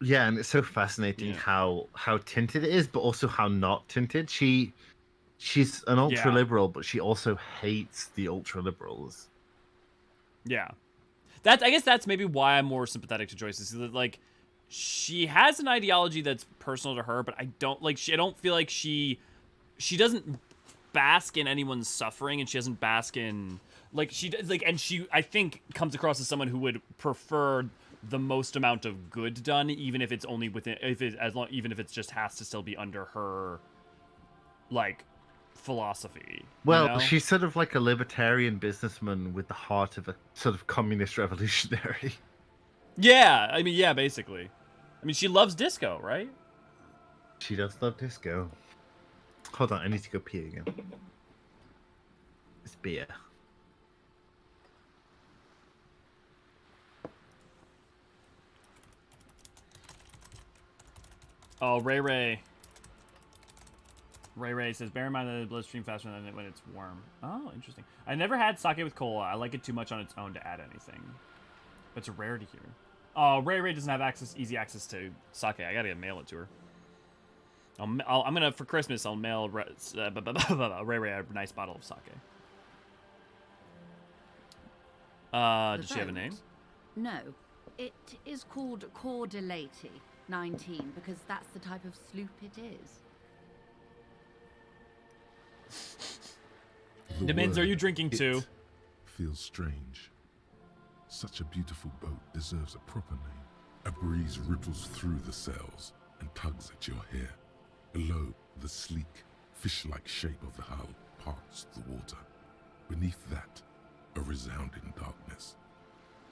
Yeah, and it's so fascinating how tinted it is, but also how not tinted. She's an ultra liberal, but she also hates the ultra liberals. Yeah, I guess that's maybe why I'm more sympathetic to Joyce. Is that like she has an ideology that's personal to her, but I don't feel like she doesn't bask in anyone's suffering, and she doesn't bask in and she I think comes across as someone who would prefer the most amount of good done, even if it's only within even if it just has to still be under her like philosophy. Well, you know? she's sort of like a libertarian businessman with the heart of a sort of communist revolutionary. Yeah, I mean, yeah, basically. I mean, she loves disco, right? She does love disco. Hold on, I need to go pee again. It's beer. Oh, Ray says, bear in mind that it blows stream faster than it when it's warm. Oh, interesting. I never had sake with cola. I like it too much on its own to add anything. But it's a rarity here. Oh, Ray doesn't have easy access to sake. I gotta mail it to her. I'm gonna, for Christmas, I'll mail Ray a nice bottle of sake. Does she have a name? No. It is called Cordelati 19 because that's the type of sloop it is. The Demins, are word you drinking too? "it" feels strange. Such a beautiful boat deserves a proper name. A breeze ripples through the sails and tugs at your hair. Below, the sleek, fish-like shape of the hull parts the water. Beneath that, a resounding darkness.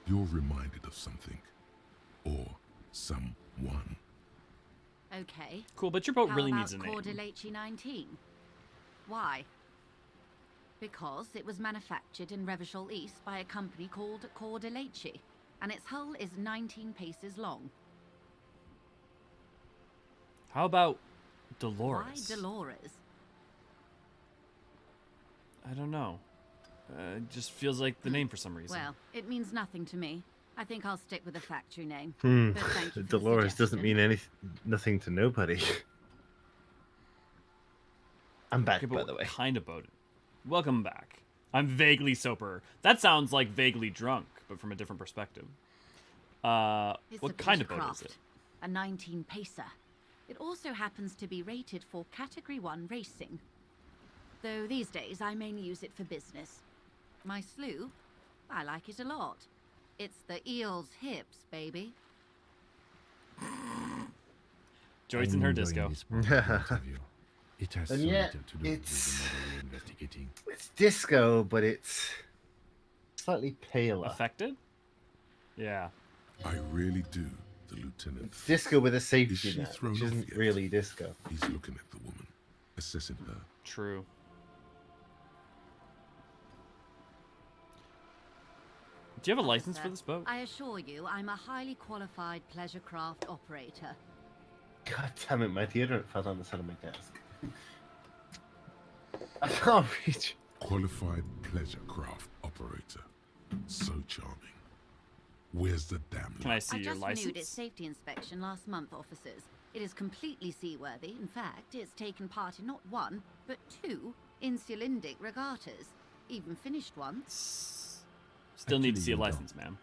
You're reminded of something. Or someone. Okay. Cool, but your boat How really about needs a name. Cordelati 19? Why? Because it was manufactured in Revachol East by a company called Cordelati, and its hull is 19 paces long. How about Dolores? Why Dolores? I don't know. It just feels like the name for some reason. Well, it means nothing to me. I think I'll stick with the factory name. Hmm. But thank you for the Dolores doesn't suggestion. mean nothing to nobody. I'm back, Okay, but by the way. what kind of boat? Welcome back. I'm vaguely sober. That sounds like vaguely drunk, but from a different perspective. It's a What kind of British boat is craft, it? A 19 pacer. It also happens to be rated for Category 1 racing. Though these days I mainly use it for business. My sloop, I like it a lot. It's the eel's hips, baby. Joyce and her disco. It has And so yet, little to do with it's- the model we're investigating. It's disco, but it's slightly paler. Affected? Yeah. I really do, the lieutenant. It's disco with a Is safety she net, thrown which off isn't yet? really disco. He's looking at the woman, assessing her. True. Do you have a license for this boat? I assure you, I'm a highly qualified pleasure craft operator. God damn it, my deodorant fell on the side of my desk. I can't reach. Qualified pleasure craft operator. So charming. Where's the damn Can I see I your just renewed its license? safety inspection last month, officers. It is completely seaworthy. In fact, it's taken part in not one, but two insulindic regattas. Even finished one. Still need to Actually, see a you license, ma'am.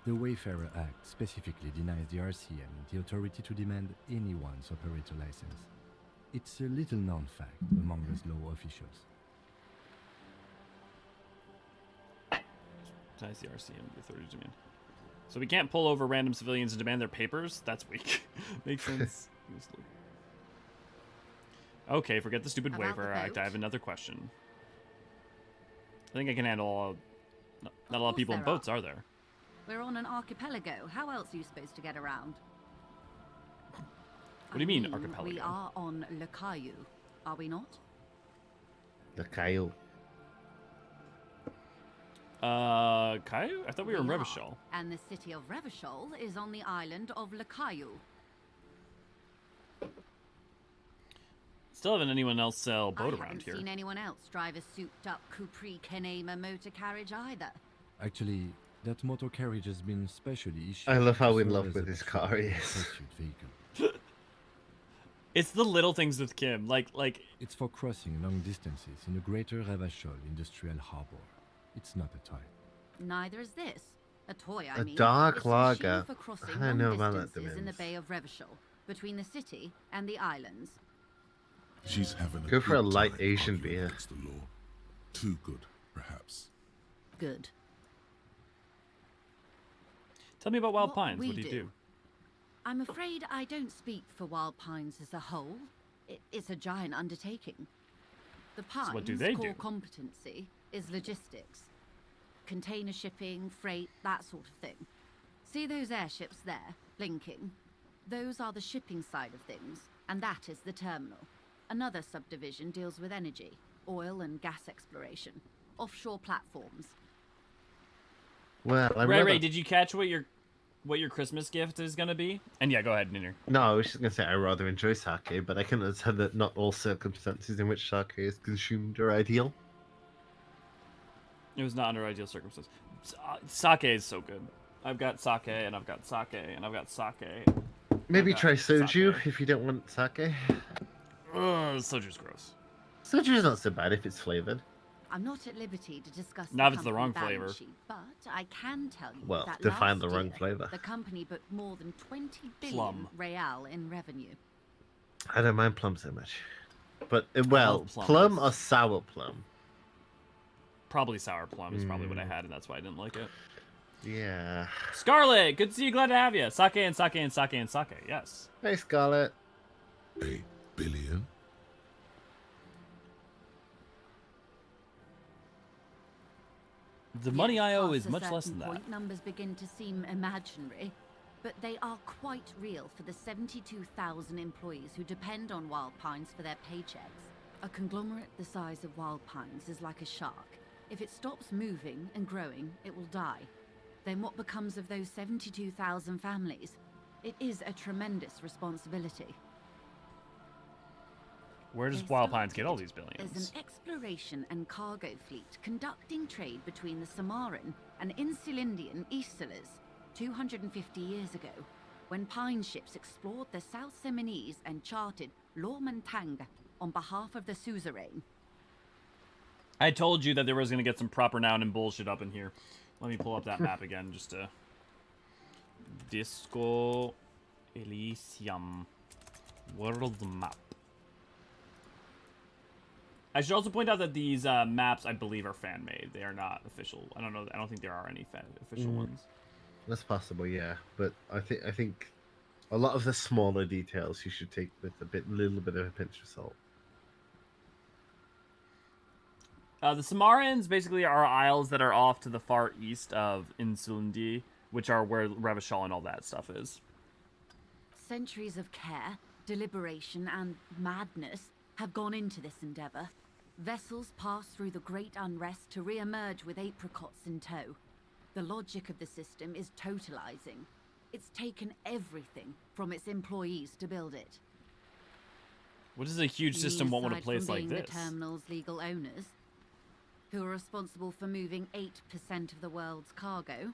The Wayfarer Act specifically denies the RCM the authority to demand anyone's operator license. It's a little known fact among us law officials. Denies the RCM the authority to demand. So we can't pull over random civilians and demand their papers? That's weak. Makes sense. Okay, forget the stupid About Wayfarer the Act. I boat? have another question. I think I can handle all... Not a lot of course people in there are. boats, are there? We're on an archipelago. How else are you supposed to get around? What do you mean, archipelago? We are on Le Caillou, are we not? The Kyle. Caillou? I thought we were in are, Revachol. And the city of Revachol is on the island of Le Caillou. Still haven't anyone else sell boat I around haven't here. seen anyone else drive a souped-up Capri Kenema motor carriage either. Actually, that motor carriage has been specially issued. I love how to in serve love as with a his patrol car he is. pursuit vehicle. It's the little things with Kim. Like It's for crossing long distances in the greater Revachol industrial harbor. It's not a toy. Neither is this. A toy, I A mean. dark It's a machine lager. for crossing I long know about that, distances in the Demons. Bay of Revachol, between the city and the islands. She's having a Go for a good light time Asian arguing beer. against the law. Too good, perhaps. Good. Tell me about Wild What Pines. we What do you do? I'm afraid I don't speak for Wild Pines as a whole. It's a giant undertaking. The Pines' what do they core do? competency is logistics. Container shipping, freight, that sort of thing. See those airships there, blinking? Those are the shipping side of things, and that is the terminal. Another subdivision deals with energy, oil and gas exploration, offshore platforms. Well, Ray, did you catch what your Christmas gift is gonna be? And yeah, go ahead, Ninner. No, I was just gonna say I rather enjoy sake, but I can understand that not all circumstances in which sake is consumed are ideal. It was not under ideal circumstances. Sake is so good. I've got sake, and I've got sake, and I've got sake. Maybe I've try got soju sake. if you don't want sake. Ugh, soju's gross. Soju is not so bad if it's flavored. I'm not at liberty to discuss Not if the it's the company wrong balance flavor. sheet, but I can tell you Well, that define last the wrong year, flavor. the company booked more than 20 billion Plum. real in revenue. I don't mind plum so much, but well, plum plum is- or sour plum. Probably sour plum is probably what I had, and that's why I didn't like it. Yeah. Scarlet, good to see you. Glad to have you. Sake and sake and sake and sake. Yes. Hey, Scarlet. 8 billion? The money I owe Past is a much less certain than that. point, numbers begin to seem imaginary, but they are quite real for the 72,000 employees who depend on Wild Pines for their paychecks. A conglomerate the size of Wild Pines is like a shark. If it stops moving and growing, it will die. Then what becomes of those 72,000 families? It is a tremendous responsibility. Where does They Wild Pines started get all these as billions? an exploration and cargo fleet conducting trade between the Samaran and Insulindian Easterlers 250 years ago, when Pine ships explored the South Seminese and charted Lormantang on behalf of the suzerain. I told you that there was going to get some proper noun and bullshit up in here. Let me pull up that map again just to... Disco Elysium. World map. I should also point out that these maps, I believe, are fan-made. They are not official. I don't know. I don't think there are any official ones. That's possible, yeah. But I think a lot of the smaller details you should take with little bit of a pinch of salt. The Samarans basically are isles that are off to the far east of Insulindi, which are where Revachol and all that stuff is. Centuries of care, deliberation, and madness have gone into this endeavor. Vessels pass through the great unrest to re-emerge with apricots in tow. The logic of the system is totalizing. It's taken everything from its employees to build it. What does a huge system want with a place like this? The terminal's legal owners, who are responsible for moving 8% of the world's cargo.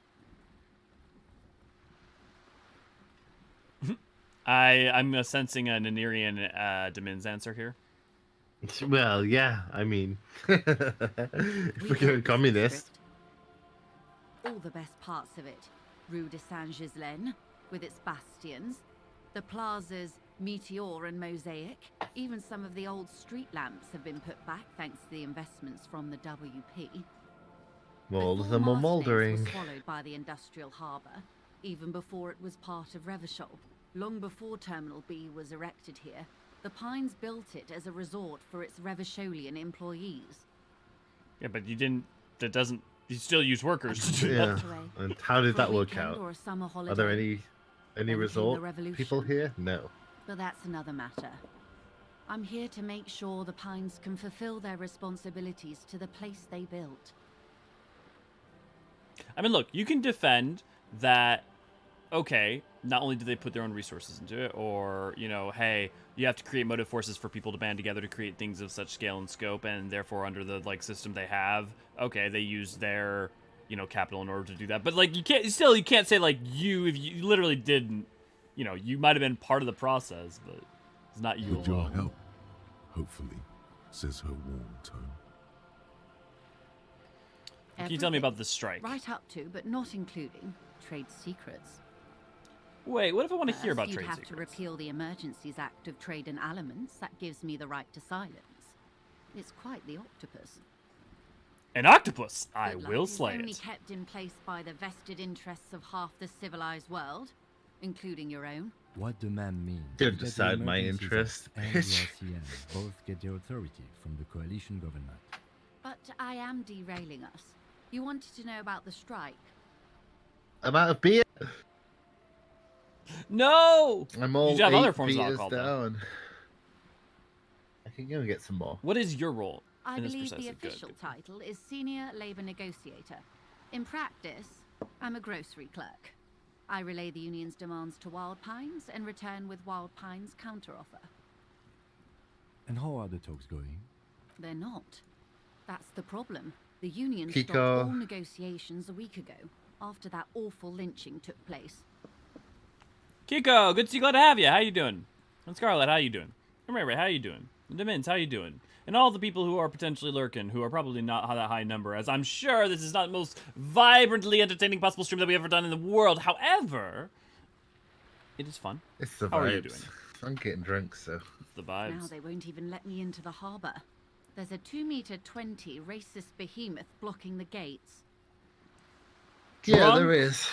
I'm sensing a Nenierian Domin's answer here. Well, yeah, I mean, if we're going communist. All the best parts of it. Rue de Saint-Ghislain, with its bastions, the plazas Meteor and Mosaic, even some of the old street lamps have been put back thanks to the investments from the WP. Well, all of them are mouldering. Was swallowed by the industrial harbour, even before it was part of Revachol. Long before Terminal B was erected here, the Pines built it as a resort for its Revacholian employees. Yeah, but you didn't. That doesn't. You still use workers to do that. And how did that work out? Are there any resort people here? No. But that's another matter. I'm here to make sure the Pines can fulfill their responsibilities to the place they built. I mean, look, you can defend that. Okay, not only do they put their own resources into it, or, you know, hey, you have to create motive forces for people to band together to create things of such scale and scope, and therefore under the, like, system they have, okay, they use their, you know, capital in order to do that. But, like, you can't say, like, if you literally didn't, you know, you might have been part of the process, but it's not you With alone. your help, hopefully, says her warm tone. Can you tell me about the strike? Right up to, but not including, trade secrets. Wait, what if I want to hear about You'd trade have secrets? to repeal the Emergencies Act of Trade and Elements. That gives me the right to silence. It's quite the octopus. An octopus! I But, like, will it's slay only it. kept in place by the vested interests of half the civilized world, including your own. What the man means Don't is that the decide my Emergencies interest, Act and bitch. the Eorzean both get their authority from the coalition government. But I am derailing us. You wanted to know about the strike. I'm out of beer. No! I'm all You have other 8 forms of beers alcohol, though. down. I can go and get some more. What is your role I in this believe the precisely? Good, official good. title is Senior Labor Negotiator. In practice, I'm a grocery clerk. I relay the union's demands to Wild Pines and return with Wild Pines' counteroffer. And how are the talks going? They're not. That's the problem. The union Kiko. stopped all negotiations a week ago, after that awful lynching took place. Kiko, good to see you. Glad to have you. How you doing? And Scarlett, how you doing? And Ray, how you doing? And Demins, how you doing? And all the people who are potentially lurking, who are probably not that high number, as I'm sure this is not the most vibrantly entertaining possible stream that we've ever done in the world. However, it is fun. It's the vibes. How are you doing? I'm getting drunk, so. It's the vibes. Now they won't even let me into the harbour. There's a 2-meter-20 racist behemoth blocking the gates. Yeah, Drunk? there is.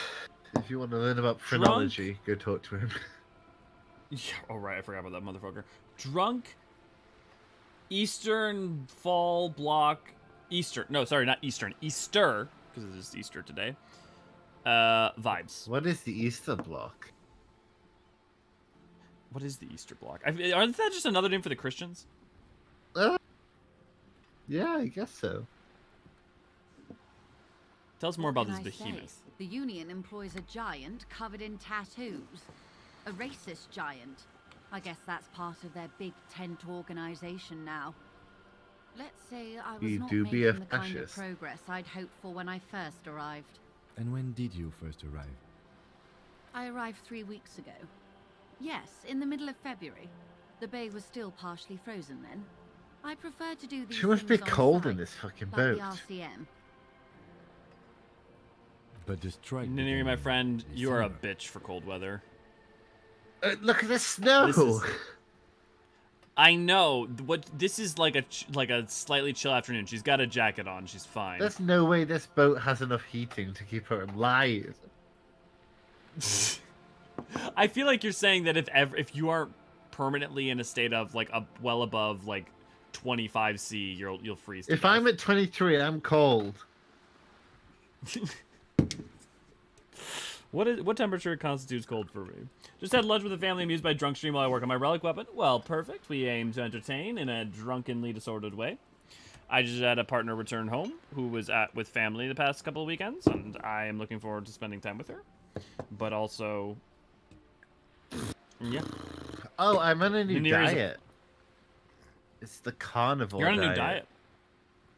If you want to learn about phrenology, go talk to him. Yeah, oh right, I forgot about that motherfucker. Drunk Eastern Fall Block Easter. No, sorry, not Eastern. Easter, because it is Easter today. Vibes. What is the Easter block? What is the Easter block? Aren't that just another name for the Christians? Yeah, I guess so. Tell us more about What this can I say? behemoth. The union employs a giant covered in tattoos. A racist giant. I guess that's part of their big tent organization now. Let's say I was You not do making be a the kind of fascist. progress I'd hoped for when I first arrived. And when did you first arrive? I arrived 3 weeks ago. Yes, in the middle of February. The bay was still partially frozen then. I prefer to do these She must be things on cold site, in this fucking like boat. the RCM. But the strike. Neri, my friend, you are a December. bitch for cold weather. Look at the snow. This is- I know. What this is like a slightly chill afternoon. She's got a jacket on. She's fine. There's no way this boat has enough heating to keep her alive. I feel like you're saying that if you are permanently in a state of like well above like 25 C, you'll freeze. to If death. I'm at 23, I'm cold. What temperature constitutes cold for me? Just had lunch with the family, amused by drunk stream while I work on my relic weapon. Well, perfect. We aim to entertain in a drunkenly disordered way. I just had a partner return home who was with family the past couple of weekends, and I am looking forward to spending time with her. But also, yeah. Oh, I'm on a new Nenier is diet. It's the carnivore. You're on a new diet.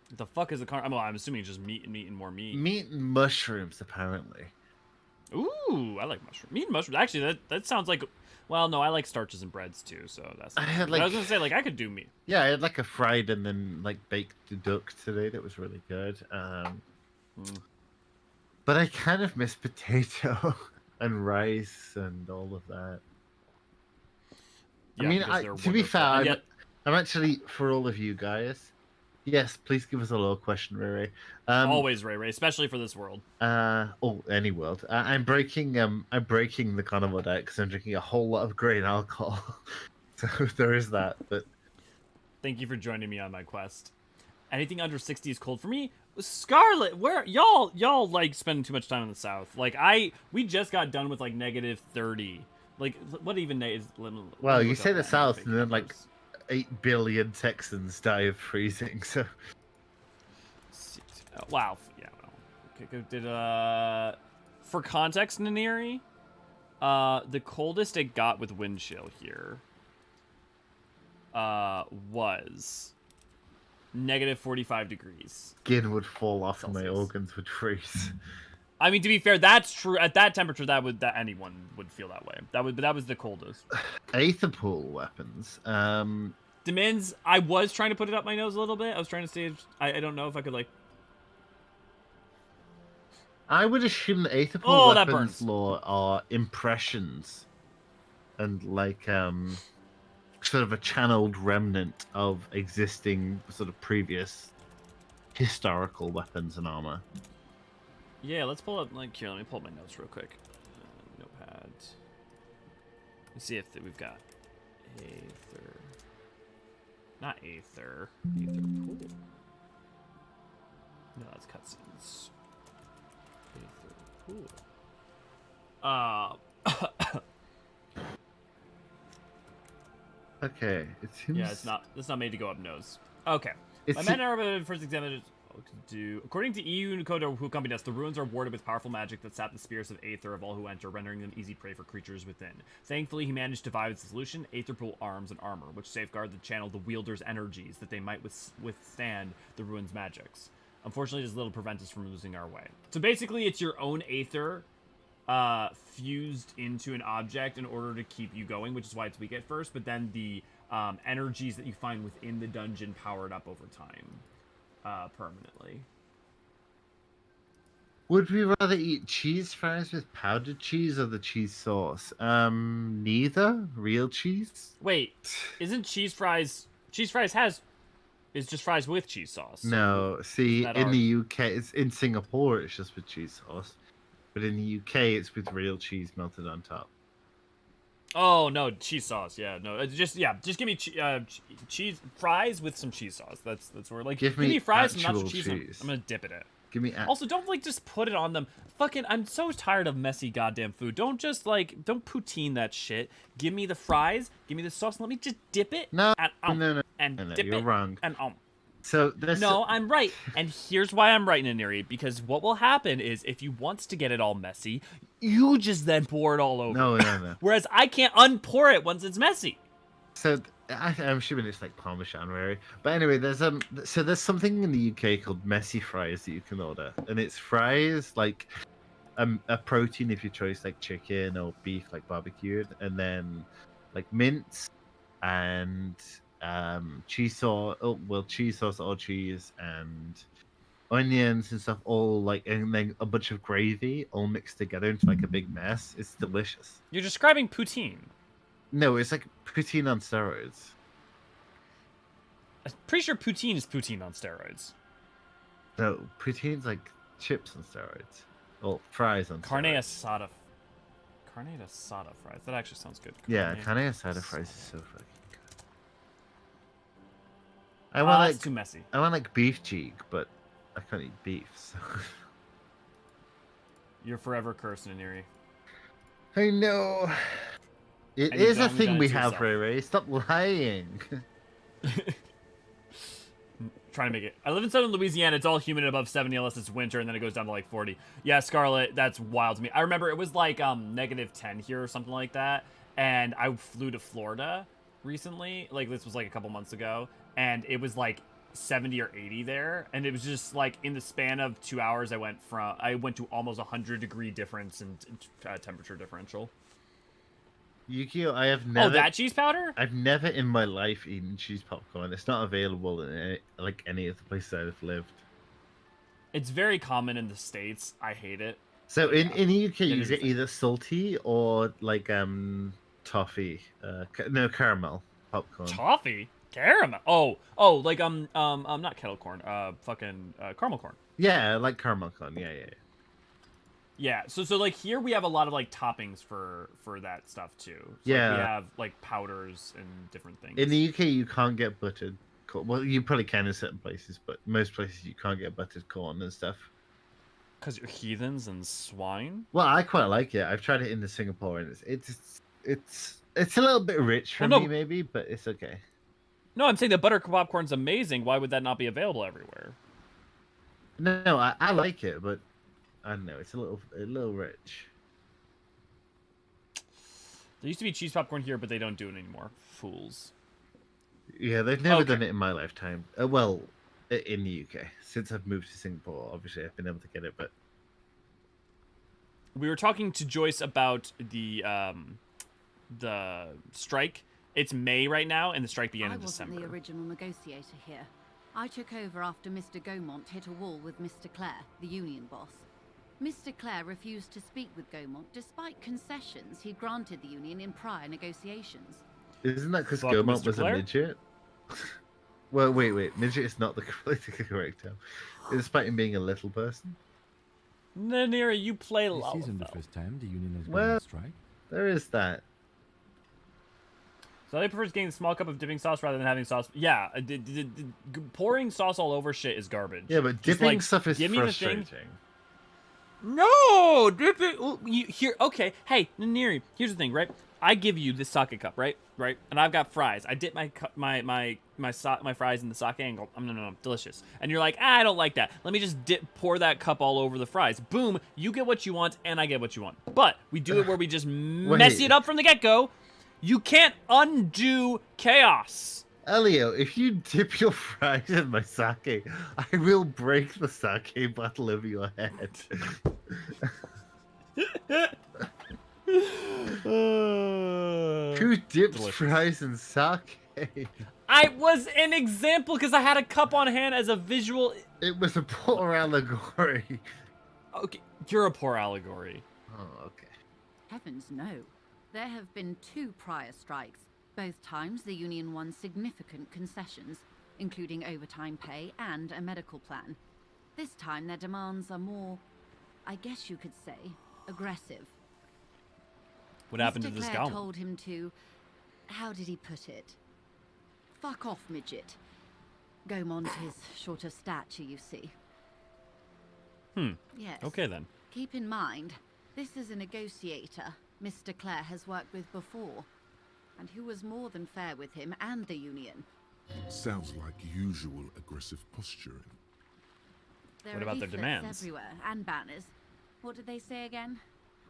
What the fuck is a carnivore? I'm assuming it's just meat and more meat. Meat and mushrooms, apparently. Ooh, I like mushroom. Meat and mushrooms. Actually, that sounds like. Well, no, I like starches and breads too, so that's. I was gonna say I could do meat. Yeah, I had a fried and then baked duck today that was really good. But I kind of miss potato and rice and all of that. Yeah, I mean, to be fair, I'm actually, for all of you guys, yes, please give us a little question, Ray. Always, Ray, especially for this world. Any world. I'm breaking the carnivore diet because I'm drinking a whole lot of grain alcohol. So there is that. But thank you for joining me on my quest. Anything under 60 is cold for me. Scarlet, where y'all spending too much time in the south? We just got done with negative 30. What even is? Well, you say the south, and then 8 billion Texans die of freezing. So. Wow. Yeah. Well. For context, Naniri, the coldest it got with wind chill here was negative 45 degrees. Skin would fall off and my organs would freeze. I mean, to be fair, that's true. At that temperature, that anyone would feel that way. That was the coldest. Aether pool weapons. Demins, I was trying to put it up my nose a little bit. I was trying to see. I don't know if I could I would assume the Aether pool weapons lore are impressions, and sort of a channeled remnant of existing sort of previous historical weapons and armor. Yeah, let's pull up, here, let me pull up my notes real quick. Notepad. Let's see if we've got Aether. Not Aether. Aether pool. No, that's cutscenes. Aether pool. Okay, it seems... Yeah, it's not made to go up nose. Okay. My men are first examined... According to EU Nakoda, who accompanied us, the ruins are warded with powerful magic that sap the spirits of Aether of all who enter, rendering them easy prey for creatures within. Thankfully, he managed to devise the solution: Aether pool arms and armor, which safeguard the channel the wielder's energies, that they might withstand the ruins' magics. Unfortunately, there's little to prevent us from losing our way. So basically, it's your own Aether fused into an object in order to keep you going, which is why it's weak at first, but then the energies that you find within the dungeon powered up over time. Permanently. Would we rather eat cheese fries with powdered cheese or the cheese sauce? Neither. Real cheese? Wait, isn't cheese fries... Cheese fries is just fries with cheese sauce. No, see, in the UK, it's in Singapore, it's just with cheese sauce. But in the UK, it's with real cheese melted on top. Oh no, cheese sauce. Yeah, no, just give me cheese fries with some cheese sauce. That's where give me fries and not cheese. I'm gonna dip it in. Give me. Also, don't just put it on them. Fucking, I'm so tired of messy goddamn food. Don't just don't poutine that shit. Give me the fries. Give me the sauce. And let me just dip it. No, no, dip you're it. wrong. And So I'm right, and here's why I'm right, Naniri, because what will happen is if you want to get it all messy, you just then pour it all over. No. Whereas I can't unpour it once it's messy. So I'm assuming it's Parmesan, really. But anyway, there's something in the UK called messy fries that you can order, and it's fries a protein of your choice, like chicken or beef, barbecued, and then mince and cheese sauce, cheese sauce or cheese and onions and stuff, all and then a bunch of gravy all mixed together into a big mess. It's delicious. You're describing poutine. No, it's poutine on steroids. I'm pretty sure poutine is poutine on steroids. No, poutine's chips on steroids. Well, fries on carne steroids. Carne asada fries. That actually sounds good. Carne asada fries is so fucking good. That's too messy. I want beef cheek, but I can't eat beef, so... You're forever cursed, Naniri. I know. It is a thing we have, Ray. Stop lying. Trying to make it. I live in southern Louisiana. It's all humid above 70 unless it's winter, and then it goes down to 40. Yeah, Scarlet, that's wild to me. I remember it was negative 10 here or something like that, and I flew to Florida recently. Like, this was like a couple months ago, and it was like 70 or 80 there, and it was just like in the span of 2 hours I went to almost 100-degree difference in temperature differential. Yukio, I have never. Oh, that cheese powder? I've never in my life eaten cheese popcorn. It's not available in any of the places I've lived. It's very common in the States. I hate it. So in the UK, you is get either salty or like toffee. No, caramel popcorn. Toffee? Caramel? Oh, like not kettle corn. Fucking caramel corn. Yeah, like caramel corn. Yeah. Yeah, so like here we have a lot of like toppings for that stuff too. So, Yeah. like, we have like powders and different things. In the UK, you can't get buttered corn. Well, you probably can in certain places, but most places you can't get buttered corn and stuff. Because you're heathens and swine. Well, I quite like it. I've tried it in Singapore, and it's a little bit rich for me, maybe, but it's okay. No, I'm saying the butter popcorn's amazing. Why would that not be available everywhere? No, I like it, but I don't know. It's a little rich. There used to be cheese popcorn here, but they don't do it anymore. Fools. Yeah, they've never done it in my lifetime. Well, in the UK. Since I've moved to Singapore, obviously I've been able to get it, but... We were talking to Joyce about the strike. It's May right now, and the strike began in December. I wasn't the original negotiator here. I took over after Mr. Gaumont hit a wall with Mr. Clare, the union boss. Mr. Clare refused to speak with Gaumont despite concessions he'd granted the union in prior negotiations. Isn't that because Fuck Gaumont Mr. was Clare? a midget? Well, wait. Midget is not the politically correct term. Despite him being a little person. Nanira, you play This Lalavel. isn't the first time the union has gone Well, on strike. there is that. So they prefer getting a small cup of dipping sauce rather than having sauce. Yeah, pouring sauce all over shit is garbage. Yeah, but Just, dipping like, stuff is give me the thing. frustrating. No, dipping. Here, okay. Hey, Naniri, here's the thing, right? I give you this sake cup, right? And I've got fries. I dip my fries in the sake angle. No, delicious. And you're like, I don't like that. Let me just pour that cup all over the fries. Boom, you get what you want, and I get what you want. But we do it where we just mess it up from the get-go. You can't undo chaos. Elio, if you dip your fries in my sake, I will break the sake bottle over your head. Who dips fries in sake? I was an example because I had a cup on hand as a visual. It was a poor allegory. Okay, you're a poor allegory. Oh, okay. Heavens no. There have been 2 prior strikes. Both times the union won significant concessions, including overtime pay and a medical plan. This time their demands are more, I guess you could say, aggressive. What happened to this Mr. guy? Clare told him to, how did he put it? Fuck off, midget. Gaumont is short of stature, you see. Yes. Okay then. Keep in mind, this is a negotiator Mr. Clare has worked with before, and who was more than fair with him and the union. Sounds like usual aggressive posturing. There What are about their leaflets demands? everywhere, and banners. What did they say again?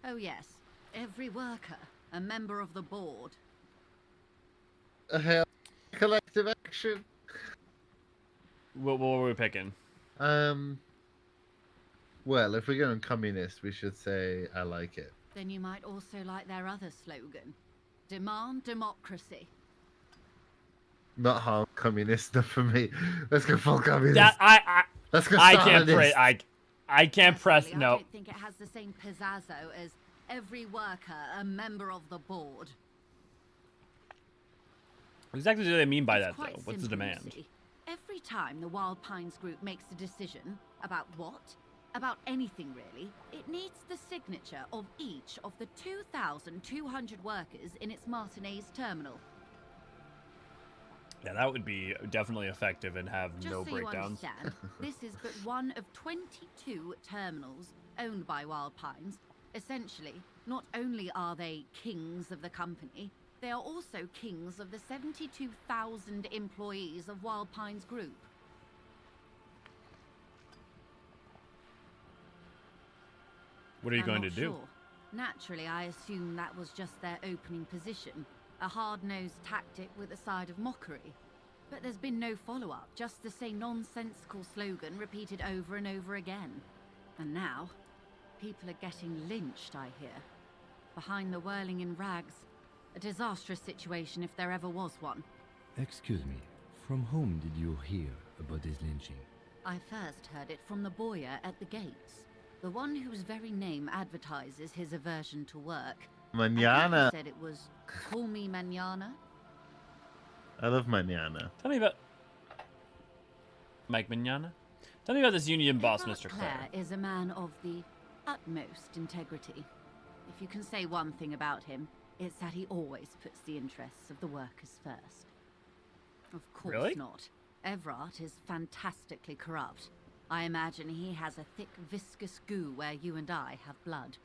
Oh yes, every worker, a member of the board. Collective action. What were we picking? Well, if we're going communist, we should say I like it. Then you might also like their other slogan. Demand democracy. Not hard communist enough for me. Let's go full communist. That Let's go. I can't press. I can't press. Personally, No. I don't think it has the same pizazzo as every worker, a member of the board. What exactly do they mean by It's that, quite though? What's the simple, you demand? see. Every time the Wild Pines group makes a decision about what? About anything really, it needs the signature of each of the 2,200 workers in its Martinez terminal. Yeah, that would be definitely effective and have Just no so breakdowns. you understand, this is but one of 22 terminals owned by Wild Pines. Essentially, not only are they kings of the company, they are also kings of the 72,000 employees of Wild Pines Group. What are you I'm going to not do? sure. Naturally, I assume that was just their opening position. A hard-nosed tactic with a side of mockery. But there's been no follow-up, just the same nonsensical slogan repeated over and over again. And now, people are getting lynched, I hear. Behind the whirling in rags. A disastrous situation if there ever was one. Excuse me, from whom did you hear about this lynching? I first heard it from the boyar at the gates. The one whose very name advertises his aversion to work. Mañana. I think he said it was, call me Mañana. I love Mañana. Tell me about... Mike Mañana? Tell me about this union boss, Eobard Mr. Clare Clare. is a man of the utmost integrity. If you can say one thing about him, it's that he always puts the interests of the workers first. Of course Really? not. Evrart is fantastically corrupt. I imagine he has a thick, viscous goo where you and I have blood.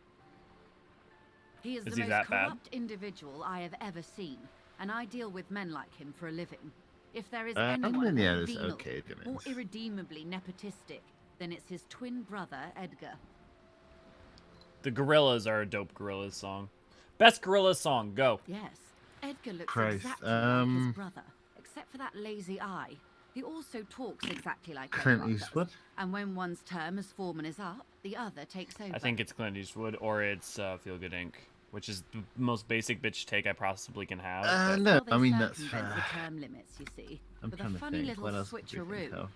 He is the he most that bad? corrupt individual I have ever seen, and I deal with men like him for a living. If there is I'm anyone in the more end, it's venal, okay, more Dennis. irredeemably nepotistic, then it's his twin brother, Edgar. The Gorillas are a dope Gorillas song. Best Gorillas song, go. Yes, Edgar looks Christ, exactly like his brother, except for that lazy eye. He also talks exactly like Clint Edward does. Eastwood? And when one's term as foreman is up, the other takes over. I think it's Clint Eastwood or it's Feel Good Inc., which is the most basic bitch take I possibly can have. but- No, Well, they I mean, that's circumvent fair. the term limits, you see, I'm with a trying to funny think. little What else could we think switcheroo. of?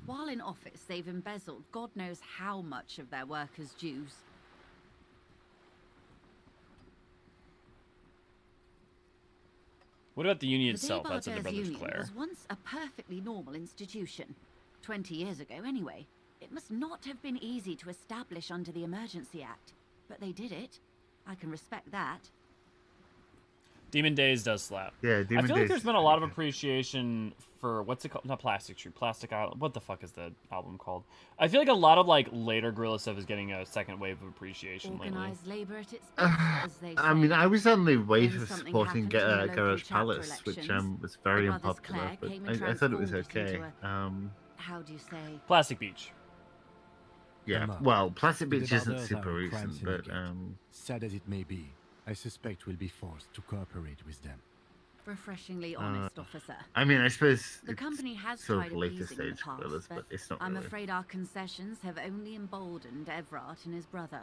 While in office, they've embezzled God knows how much of their workers' dues. What about the union The itself outside the Debarders Brothers Union Clare? was once a perfectly normal institution. 20 years ago, anyway. It must not have been easy to establish under the Emergency Act. But they did it. I can respect that. Demon Days does slap. Yeah, Demon I feel like Days there's is been a lot of appreciation for what's it called? Not Plastic Tree, Plastic Island. What the fuck is the album called? I feel like a lot of like later Gorilla stuff is getting a second wave of appreciation lately. Organised labour at its best, as they say. I mean, I was on the wave Then of something supporting happened in the local Garage chapter Palace, which elections. was very The Brothers unpopular, Clare but came and I thought it was transformed okay. into how do you say? Plastic Beach. Yeah, Emma, well, Plastic the Beach isn't Debarders super are a crime recent, but syndicate. Sad as it may be, I suspect we'll be forced to cooperate with them. Refreshingly honest, officer. I mean, I suppose The it's company has sort tried of later appeasing in the stage past, gorillas, but it's not I'm really. afraid our concessions have only emboldened Evrart and his brother.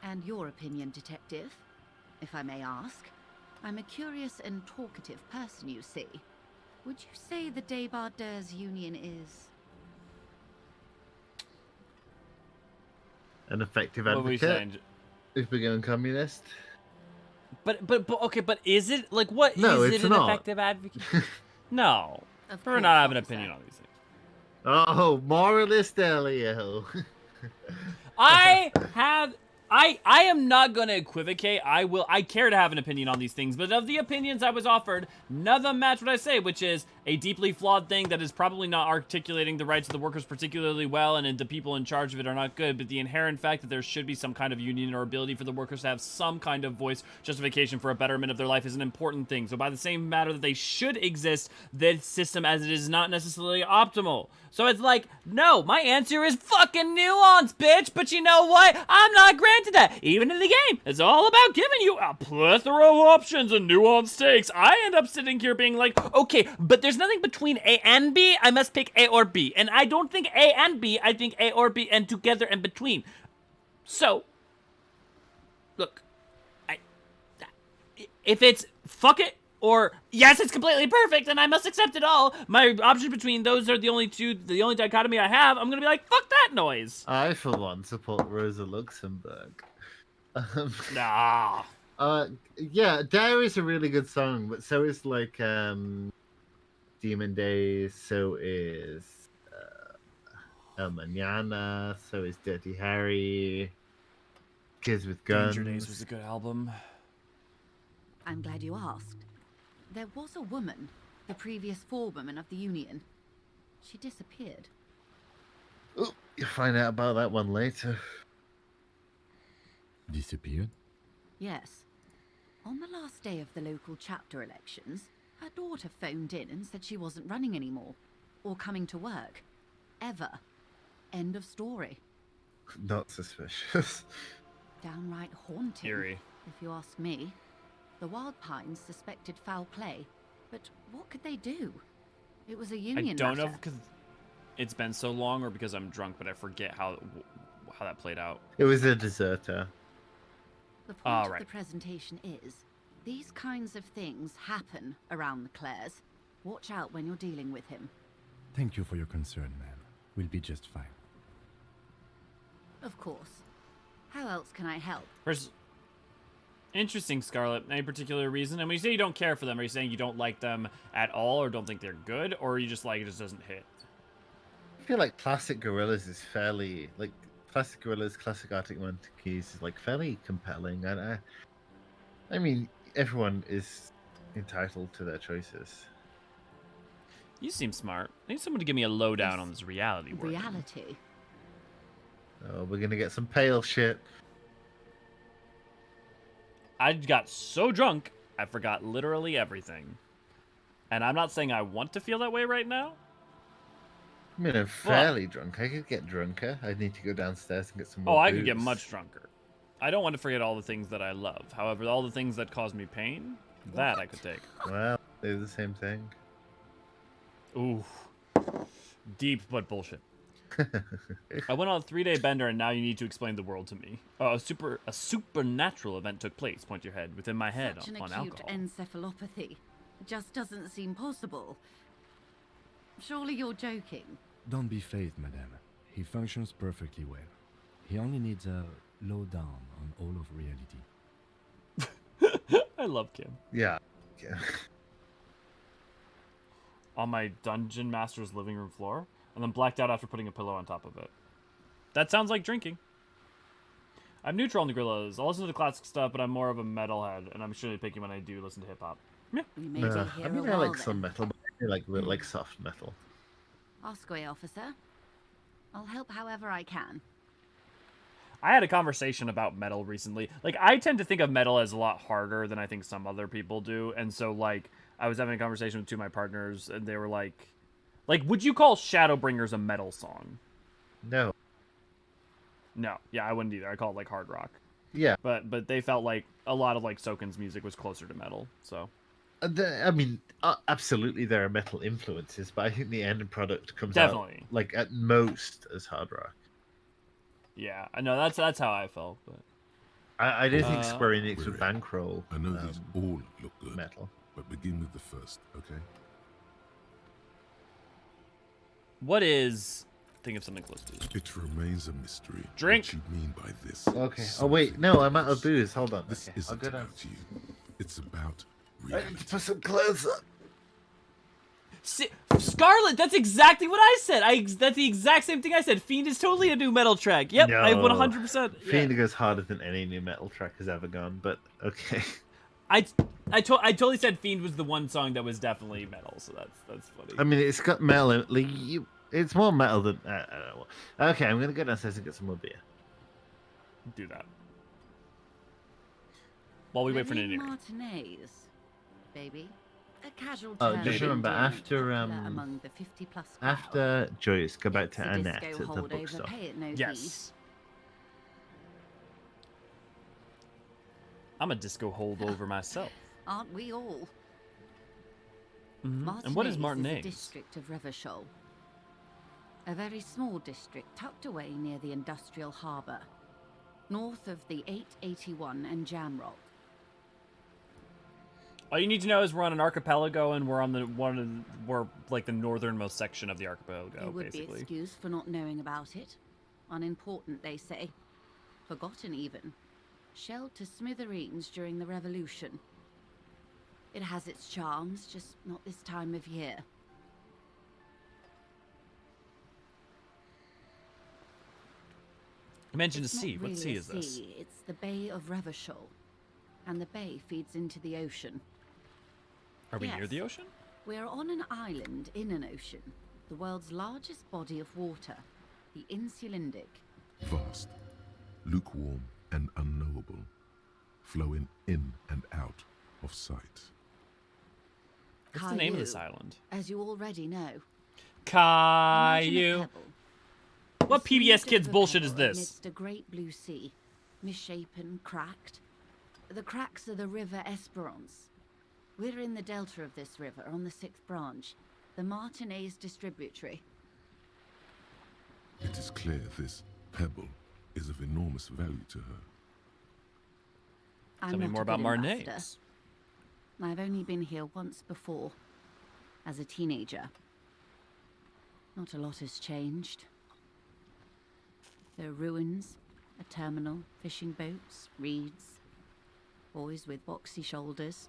And your opinion, detective, if I may ask? I'm a curious and talkative person, you see. Would you say the Debarders Union is... An effective What were you advocate saying? if we're going communist. But okay, but is it like what No, is it's it an not. effective advocate? No, Of we're course, not having an officer. opinion on these things. Oh, moralist Elio. I am not gonna equivocate. I care to have an opinion on these things, but of the opinions I was offered, none of them match what I say, which is a deeply flawed thing that is probably not articulating the rights of the workers particularly well, and the people in charge of it are not good, but the inherent fact that there should be some kind of union or ability for the workers to have some kind of voice justification for a betterment of their life is an important thing. So by the same matter that they should exist, this system as it is not necessarily optimal. So it's like, no, my answer is fucking nuance, bitch, but you know what? I'm not granted that. Even in the game, it's all about giving you a plethora of options and nuanced takes. I end up sitting here being like, okay, but there's nothing between A and B. I must pick A or B. And I don't think A and B. I think A or B and together and between. So, look, if it's fuck it or yes, it's completely perfect and I must accept it all, my options between those are the only dichotomy I have. I'm gonna be like, fuck that noise. I, for one, support Rosa Luxemburg. Nah. Yeah, Dare is a really good song, but so is like Demon Days, so is El Mañana, so is Dirty Harry, Kids with Guns. Danger Days was a good album. I'm glad you asked. There was a woman, the previous forewoman of the Union. She disappeared. Oh, you'll find out about that one later. Disappeared? Yes. On the last day of the local chapter elections, her daughter phoned in and said she wasn't running anymore. Or coming to work. Ever. End of story. Not suspicious. Downright haunting, Eerie. if you ask me. The Wild Pines suspected foul play, but what could they do? It was a I union don't know matter. because it's been so long or because I'm drunk, but I forget how that played out. It was a deserter. The point of right. the presentation is, these kinds of things happen around the Clares. Watch out when you're dealing with him. Thank you for your concern, ma'am. We'll be just fine. Of course. How else can I help? Interesting, Scarlet. Any particular reason? And when you say you don't care for them, are you saying you don't like them at all or don't think they're good? Or are you just like, it just doesn't hit? I feel like classic Gorillas is fairly, like, classic Gorillas, classic Arctic Monkeys is, like, fairly compelling. And I mean, everyone is entitled to their choices. You seem smart. I need someone to give me a lowdown on this reality world. Reality? Oh, we're gonna get some pale shit. I got so drunk, I forgot literally everything. And I'm not saying I want to feel that way right now. I mean, I'm fairly drunk. I could get drunker. I'd need to go downstairs and get some more Oh, I could get booze. much drunker. I don't want to forget all the things that I love. However, all the things that cause me pain, that I could take. Well, they're the same thing. Ooh. Deep, but bullshit. I went on a 3-day bender, and now you need to explain the world to me. A supernatural event took place. Point your head within my head Such an on acute alcohol. encephalopathy. It just doesn't seem possible. Surely you're joking. Don't be phased, madame. He functions perfectly well. He only needs a lowdown on all of reality. I love Kim. Yeah. On my dungeon master's living room floor, and then blacked out after putting a pillow on top of it. That sounds like drinking. I'm neutral on the Gorillas. I'll listen to the classic stuff, but I'm more of a metalhead, and I'm surely picky when I do listen to hip hop. Yeah. I mean, I like some metal, but I like soft metal. Ask away, officer. I'll help however I can. I had a conversation about metal recently. Like, I tend to think of metal as a lot harder than I think some other people do, and so, like, I was having a conversation with two of my partners, and they were like, would you call Shadowbringers a metal song? No. No. Yeah, I wouldn't either. I call it, like, hard rock. Yeah. But they felt like a lot of, like, Soken's music was closer to metal, so. I mean, absolutely there are metal influences, but I think the end product comes Definitely. out, like, at most as hard rock. Yeah, I know, that's how I felt, but. I do think Square Enix would bankroll. I know these all look good. Metal. But begin with the first, okay? What is... Think of something close to this. It remains a mystery. Drink. What you mean by this? Okay. Oh wait, no, I'm out of booze. Hold on. This okay. isn't about you. It's about I need to put some clothes on. Scarlet, that's exactly what I said. That's the exact same thing I said. Fiend is totally a new metal track. Yep, I 100%. Fiend goes harder than any new metal track has ever gone, but okay. I totally said Fiend was the one song that was definitely metal, so that's funny. I mean, it's got metal in it. Like, it's more metal than... I don't know. Okay, I'm going to go downstairs and get some more beer. Do that. While we wait for Nini. Martinez, baby. A casual Oh, term just remember, after among the 50+ crowd. after Joyce, go back to It's a Annette disco at the holdover, bookstore. pay it no Yes. I'm a disco holdover myself. Aren't we all? Mm-hmm. And what is Martinez? Is a district of Revachol. A very small district tucked away near the industrial harbour, north of the 881 and Jamrock. All you need to know is we're on an archipelago and we're on we're like the northernmost section of the archipelago, You would basically. be excused for not knowing about it. Unimportant, they say. Forgotten, even. Shelled to smithereens during the Revolution. It has its charms, just not this time of year. You mentioned a It's sea. not What really sea a is this? sea, it's the Bay of Revachol. And the bay feeds into the ocean. Are we near Yes. the ocean? We're on an island in an ocean. The world's largest body of water. The Insulindic. Vast, lukewarm, and unknowable, flowing in and out of sight. What's the name of this Caillou, island? As you already know. Caillou. Imagine a pebble. What The PBS smooth Kids of a bullshit is pebble this? Amidst a great blue sea. Misshapen, cracked. The cracks of the River Esperance. We're in the delta of this river, on the 6th branch. The Martinez distributary. It is clear this pebble is of enormous value to her. I'm Tell me not more a about good Martinez. ambassador. I've only been here once before, as a teenager. Not a lot has changed. There are ruins, a terminal, fishing boats, reeds, boys with boxy shoulders.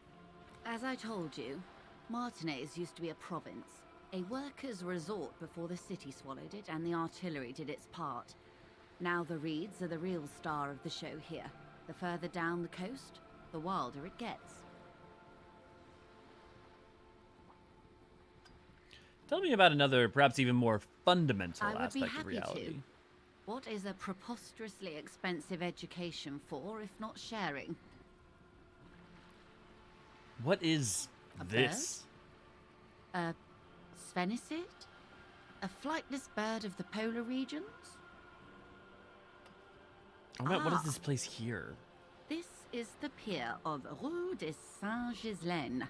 As I told you, Martinez used to be a province, a workers' resort before the city swallowed it and the artillery did its part. Now the reeds are the real star of the show here. The further down the coast, the wilder it gets. Tell me about another, perhaps even more fundamental I would be aspect of happy reality. to. What is a preposterously expensive education for, if not sharing? What is this? A Svenicid? A flightless bird of the polar regions? Oh man, what is Ah. this place here? This is the pier of Rue de Saint-Ghislain,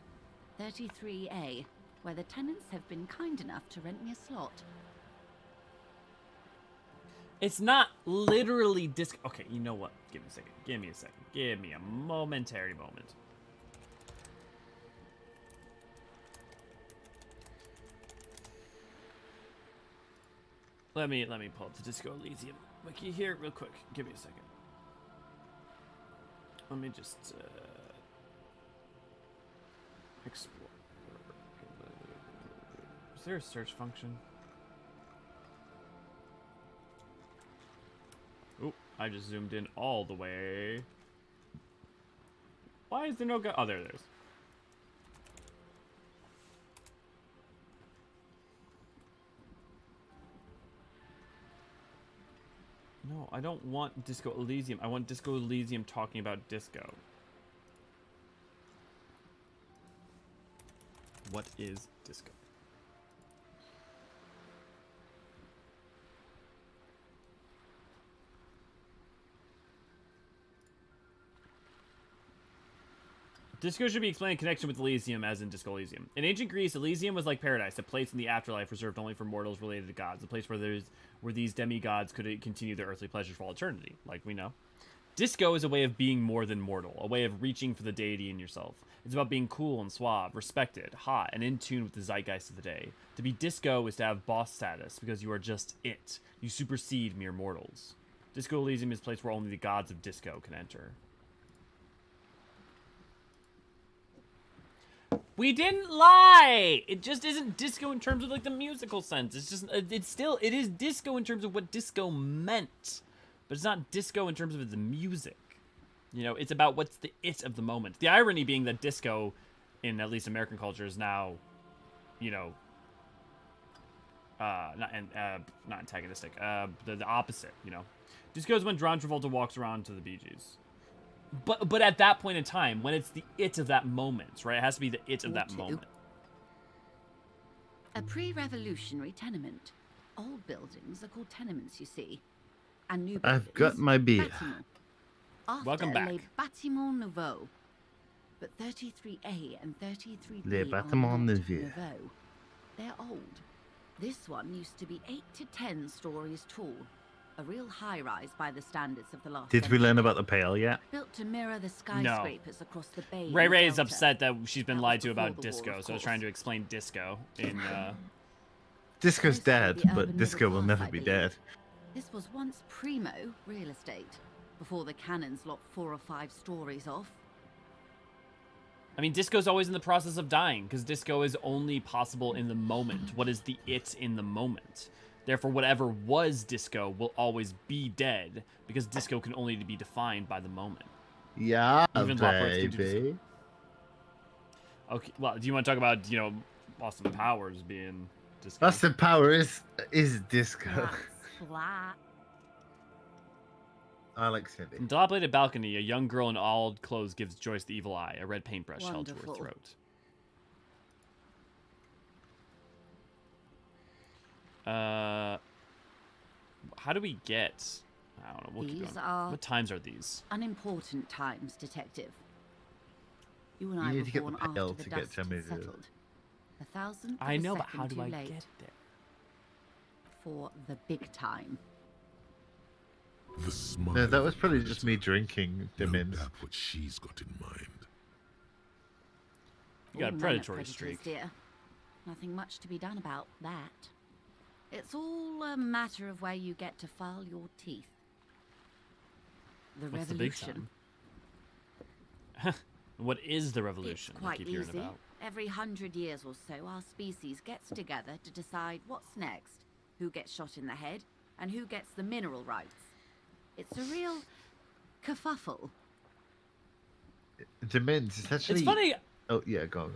33A, where the tenants have been kind enough to rent me a slot. It's not literally disc. Okay, you know what? Give me a second. Give me a second. Give me a momentary moment. Let me pull up the Disco Elysium wiki here real quick. Give me a second. Let me just explore. Is there a search function? Oh, I just zoomed in all the way. Why is there no go? Oh, there it is. No, I don't want Disco Elysium. I want Disco Elysium talking about disco. What is disco? Disco should be explained in connection with Elysium, as in Disco Elysium. In ancient Greece, Elysium was like paradise, a place in the afterlife reserved only for mortals related to gods, a place where these demigods could continue their earthly pleasures for all eternity, like we know. Disco is a way of being more than mortal, a way of reaching for the deity in yourself. It's about being cool and suave, respected, hot, and in tune with the zeitgeist of the day. To be disco is to have boss status, because you are just it. You supersede mere mortals. Disco Elysium is a place where only the gods of disco can enter. We didn't lie! It just isn't disco in terms of, like, the musical sense. It's just, it is disco in terms of what disco meant. But it's not disco in terms of the music. You know, it's about what's the it of the moment. The irony being that disco, in at least American culture, is now, you know, not antagonistic, the opposite, you know. Disco is when John Travolta walks around to the Bee Gees. But at that point in time, when it's the it of that moment, right? It has to be the it of that moment. A pre-revolutionary tenement. Old buildings are called tenements, you see. And new buildings, I've got my beer. bâtiments. After Welcome back. Les Bâtiments Nouveaux. But 33A and 33B Les are Bâtiments not Nouveaux. nouveau. They're old. This one used to be 8 to 10 stories tall. A real high-rise by the standards of the last Did we century. learn about the Pale yet? Built to mirror the skyscrapers across the bay. in Ray the Ray is Delta. upset that she's been That lied was to before about the war, disco, of so I was trying to explain disco in, Disco's dead, the but urban disco middle will class, never I be believe. dead. This was once primo real estate, before the cannons lopped 4 or 5 stories off. I mean, disco's always in the process of dying, because disco is only possible in the moment. What is the it in the moment? Therefore, whatever was disco will always be dead, because disco can only be defined by the moment. Yeah, Even Lockworth can do baby. Okay, well, do you want to talk about, you know, Austin Powers being disco? Austin Powers is disco. Flat. Alex City. From dilapidated balcony, a young girl in all clothes gives Joyce the evil eye, a red paintbrush held to her Wonderful. throat. How do we get? I don't know. We'll keep These going. are What times are these? unimportant times, detective. You and I You need were to get born the pale after the to get dust had Jemmy to- settled. 1,000th I of a know, but how second do too I late get there? for the big time. The smile. No, that was probably just me drinking the No mint. doubt what she's got in mind. You got a All men are predatory predators, streak. Dear. Nothing much to be done about that. It's all a matter of where you get to file your teeth. The What's the big revolution. time? What is the revolution? It's quite I keep hearing easy. about. Every 100 years or so, our species gets together to decide what's next, who gets shot in the head, and who gets the mineral rights. It's a real kerfuffle. The mint is actually. It's funny. Oh yeah, go.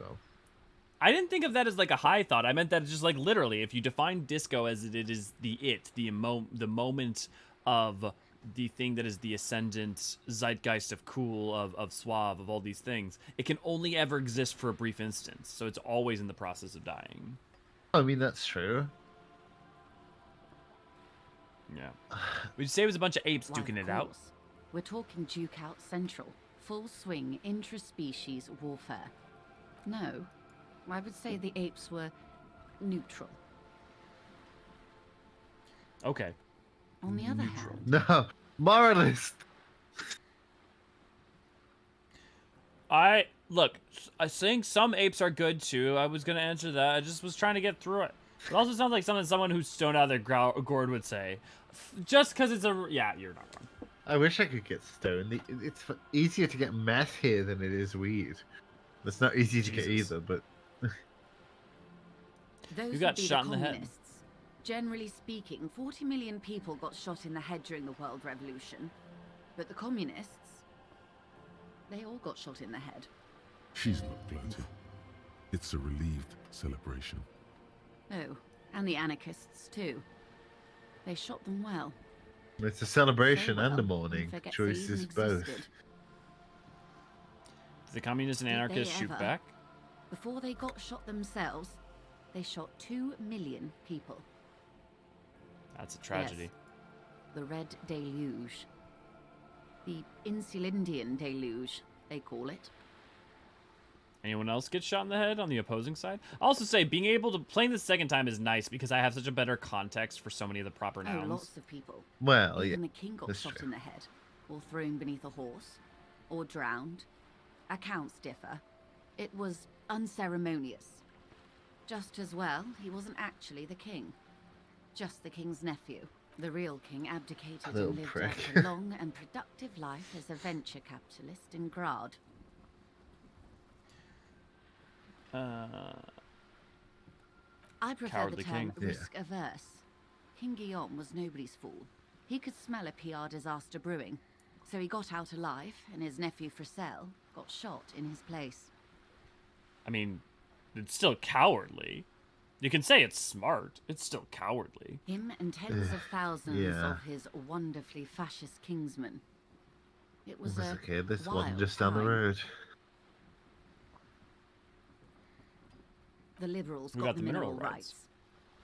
I didn't think of that as like a high thought. I meant that it's just like literally, if you define disco as it is the moment of the thing that is the ascendant zeitgeist of cool, of suave, of all these things, it can only ever exist for a brief instance. So it's always in the process of dying. I mean, that's true. Yeah. Would you say it was a bunch of apes Why, duking of it out? course. We're talking Duke Out Central. Full swing intraspecies warfare. No, I would say the apes were neutral. Okay. On the other hand, No, moralist. Look, I think some apes are good too. I was gonna answer that. I just was trying to get through it. It also sounds like something someone who's stoned out of their gourd would say. Just because it's a... Yeah, you're not wrong. I wish I could get stoned. It's easier to get meth here than it is weed. It's not easy to get either, but... those You got would be shot the in the head. communists. Generally speaking, 40 million people got shot in the head during the World Revolution. But the communists, they all got shot in the head. She's not gloating. It's a relieved celebration. Oh, and the anarchists too. They shot them well. It's a celebration So and a well, mourning. forget they Choice even is both. existed. The communists and Did they anarchists shoot ever? back? Before they got shot themselves, they shot 2 million people. That's a tragedy. Yes. The Red Deluge. The Insulindian Deluge, they call it. Anyone else get shot in the head on the opposing side? I'll also say, being able to... Playing this second time is nice because I have such a better context for so many of the proper Oh, nouns. lots of people. Well, Even yeah, the king got that's shot true. in the head, or thrown beneath a horse, or drowned. Accounts differ. It was unceremonious. Just as well, he wasn't actually the king. Just the king's nephew. The real king abdicated Little and lived prick. out a long and productive life as a venture capitalist in Grad. I prefer Cowardly the term king. Yeah. risk-averse. King Guillaume was nobody's fool. He could smell a PR disaster brewing, so he got out alive, and his nephew Fricelle got shot in his place. I mean, it's still cowardly. You can say it's smart. It's still cowardly. Him and tens of thousands yeah. of his wonderfully fascist kingsmen. It was It's a okay, there's one wild just down the time. road. The liberals We got got the the mineral mineral rights. rights.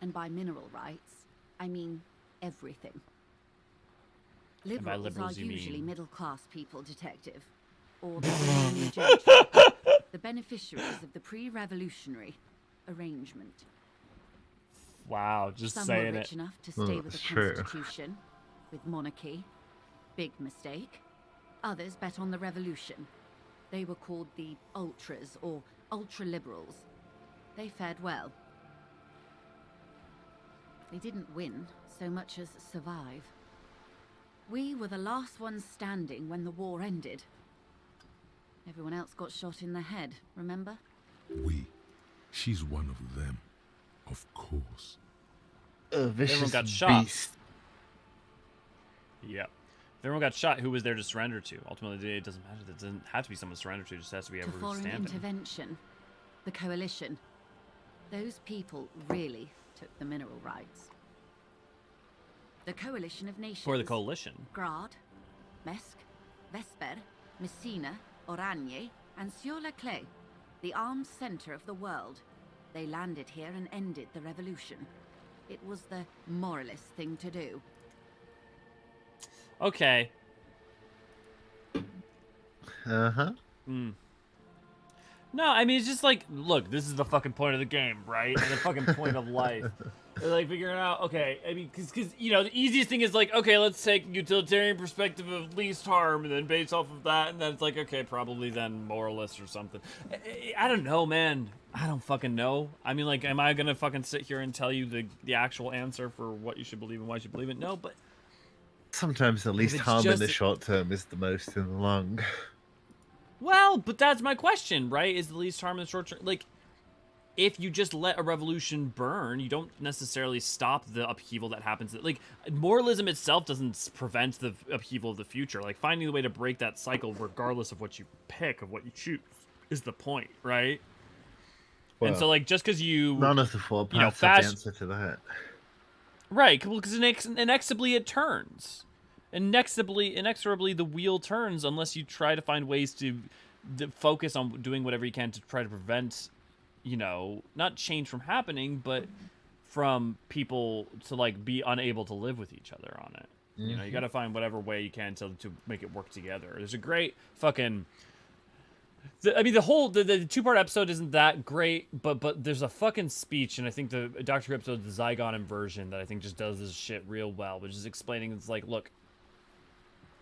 And by mineral rights, I mean everything. by Liberals liberals, are you usually mean- middle-class people, Detective. Or the gentry, the beneficiaries of the pre-revolutionary arrangement. Wow, just Some saying were rich it. enough to stay with it's the true. Constitution, with monarchy. Big mistake. Others bet on the revolution. They were called the ultras or ultra-liberals. They fared well. They didn't win so much as survive. We were the last ones standing when the war ended. Everyone else got shot in the head, remember? She's one of them. Of course. A vicious Everyone got shot. beast. Yep. If everyone got shot, who was there to surrender to? Ultimately, it doesn't matter. It doesn't have to be someone to surrender to. It just has to be To everyone foreign standing. intervention. The coalition. Those people really took the mineral rights. The coalition of nations. For the coalition. Grad, Mesk, Vesper, Messina, Oranje, and Sur-la-Clay, the armed center of the world. They landed here and ended the revolution. It was the moralist thing to do. Okay. Uh-huh. Hmm. No, I mean, it's just like, look, this is the fucking point of the game, right? And the fucking point of life. Like, figuring out, okay, I mean, because, you know, the easiest thing is like, okay, let's take utilitarian perspective of least harm, and then base off of that, and then it's like, okay, probably then moralist or something. I don't know, man. I don't fucking know. I mean, like, am I gonna fucking sit here and tell you the actual answer for what you should believe and why you should believe it? No, but... Sometimes the least harm in the short term is the most in the long. Well, but that's my question, right? Is the least harm in the short term? Like, if you just let a revolution burn, you don't necessarily stop the upheaval that happens. Like, moralism itself doesn't prevent the upheaval of the future. Like, finding a way to break that cycle, regardless of what you pick, of what you choose, is the point, right? Well, and so, like, just because you... None of the four paths have the answer to that. Right, because inexorably it turns. Inexorably the wheel turns unless you try to find ways to focus on doing whatever you can to try to prevent, you know, not change from happening, but from people to, like, be unable to live with each other on it. You know, you got to find whatever way you can to make it work together. There's a great fucking... I mean, the two-part episode isn't that great, but there's a fucking speech, and I think the Doctor Who episode, the Zygon inversion, that I think just does this shit real well, which is explaining, it's like, look,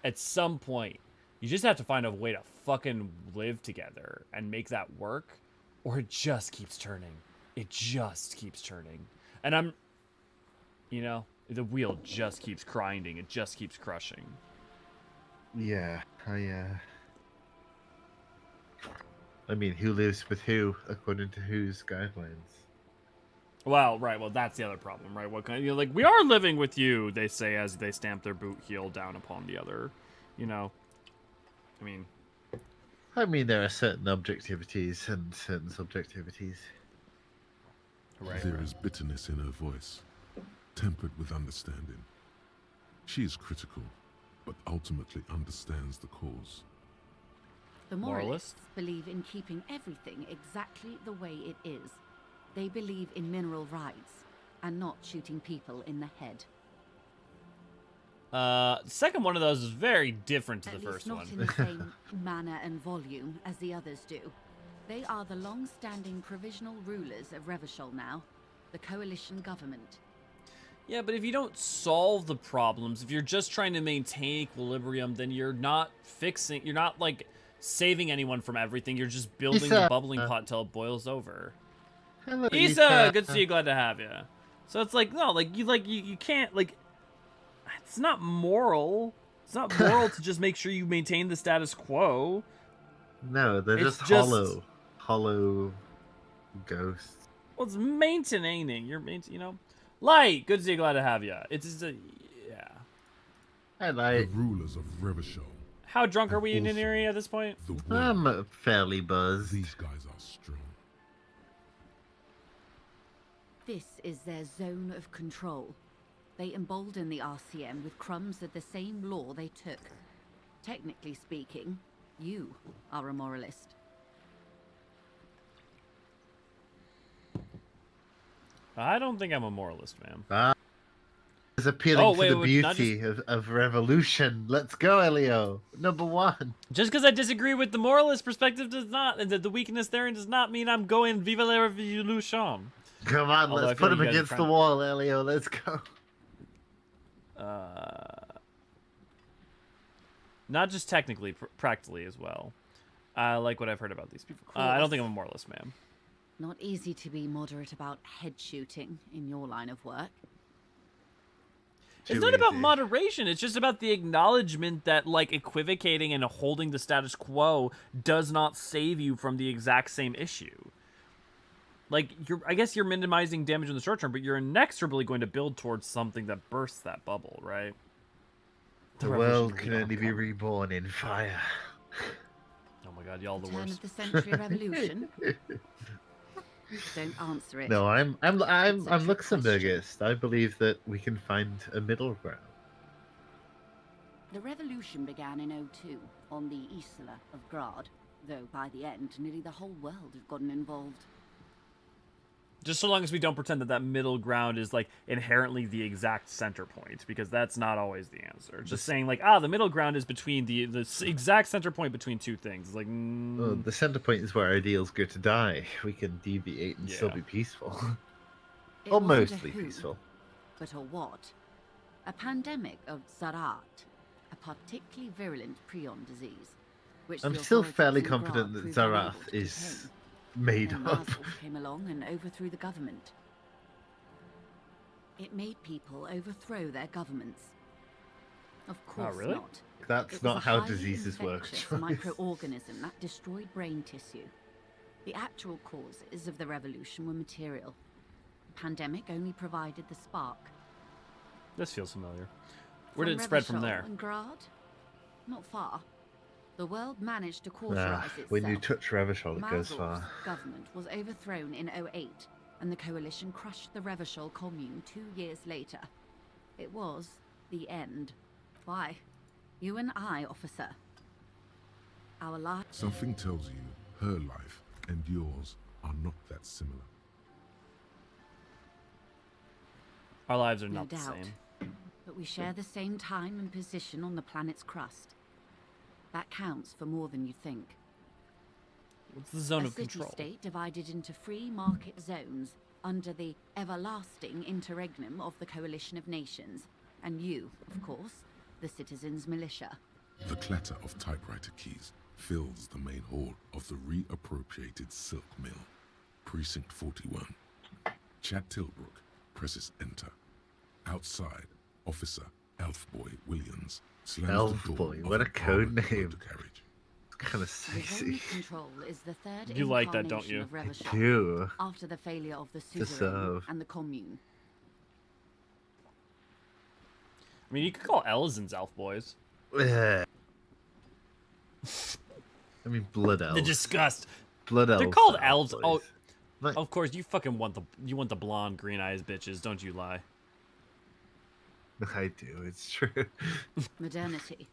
at some point, you just have to find a way to fucking live together and make that work, or it just keeps turning. It just keeps turning. And I'm, you know, the wheel just keeps grinding. It just keeps crushing. Yeah, I mean, who lives with who, according to whose guidelines? Well, right. Well, that's the other problem, right? What kind? You know, like, we are living with you, they say as they stamp their boot heel down upon the other. You know, I mean, there are certain objectivities and certain subjectivities. Right. There is bitterness in her voice, tempered with understanding. She is critical, but ultimately understands the cause. The moralists believe in keeping everything exactly the way it is. They believe in mineral rights and not shooting people in the head. The second one of those is very different to the first one. Not in the same manner and volume as the others do. They are the long-standing provisional rulers of Revachol now, the coalition government. Yeah, but if you don't solve the problems, if you're just trying to maintain equilibrium, then you're not fixing, you're not, like, saving anyone from everything. You're just building the bubbling pot till it boils over. Hello, Isa, good to see you. Glad to have you. So it's like, no, like, you can't, like, it's not moral. It's not moral to just make sure you maintain the status quo. No, they're just hollow ghosts. Well, it's maintaining. You're you know, Light. Good to see you. Glad to have you. It's just a, yeah. Hi, Light. The rulers of Revachol. How drunk are we in an area at this point? I'm fairly buzzed. These guys are strong. This is their zone of control. They embolden the RCM with crumbs of the same law they took. Technically speaking, you are a moralist. I don't think I'm a moralist, ma'am. It's appealing to the beauty of revolution. Let's go, Elio. Number one. Just because I disagree with the moralist perspective does not, and the weakness therein does not mean I'm going Viva la Revolution. Come on, let's put him against the wall, Elio. Let's go. Not just technically, practically as well. I like what I've heard about these people. I don't think I'm a moralist, ma'am. Not easy to be moderate about head shooting in your line of work. It's not about moderation. It's just about the acknowledgement that, like, equivocating and holding the status quo does not save you from the exact same issue. Like, I guess you're minimizing damage in the short term, but you're inexorably going to build towards something that bursts that bubble, right? The world can only be reborn in fire. Oh my god, y'all the Turn worst. of the century revolution. Don't answer it. No, I'm Luxembourgist. I believe that we can find a middle ground. The revolution began in '02 on the Isla of Grad, though by the end, nearly the whole world had gotten involved. Just so long as we don't pretend that that middle ground is like inherently the exact center point, because that's not always the answer. Just saying like, the middle ground is between the exact center point between two things. It's like, Well, the center point is where ideals go to die. We can deviate and still Yeah. be peaceful. It Or wasn't a mostly who, peaceful. But a what? A pandemic of Zarat, a particularly virulent prion disease, which I'm the still authorities fairly in confident Grad that proved unable Zarath to is contain. made Then up. Marswolf came along and overthrew the government. It made people overthrow their governments. Of course really? not. That's It was not a how highly diseases work, infectious Joyce. microorganism that destroyed brain tissue. The actual causes of the revolution were material. The pandemic only provided the spark. this feels familiar. Where did it spread from Revachol there? and Grad? Not far. The world managed to cauterize itself. When you touch Revachol, it goes Marswolf's far. government was overthrown in 08, and the coalition crushed the Revachol commune 2 years later. It was the end. Why? You and I, officer. Our lives. Something tells you her life and yours are not that similar. Our lives are No not the doubt. same. But we share the same time and position on the planet's crust. That counts for more than you think. What's the zone A of control? city-state divided into free market zones under the everlasting interregnum of the Coalition of Nations. And you, of course, the citizens' militia. The clatter of typewriter keys fills the main hall of the reappropriated silk mill. Precinct 41. Chad Tilbrook presses enter. Outside, Officer Elfboy Williams slams the door Elfboy, of what a an code armored name. motorcarriage. It's kind of The zone sexy. of control is the third You like that, don't incarnation you? of I Revachol, do. after the failure of the The suzerain serve. and the commune. I mean, you could call Elysians elf boys. Ugh. I mean, blood elves. The disgust. Blood elves. They're called are elves. boys. Oh, Like- of course, you fucking want the blonde, green eyes bitches, don't you lie? I do. It's true. Modernity.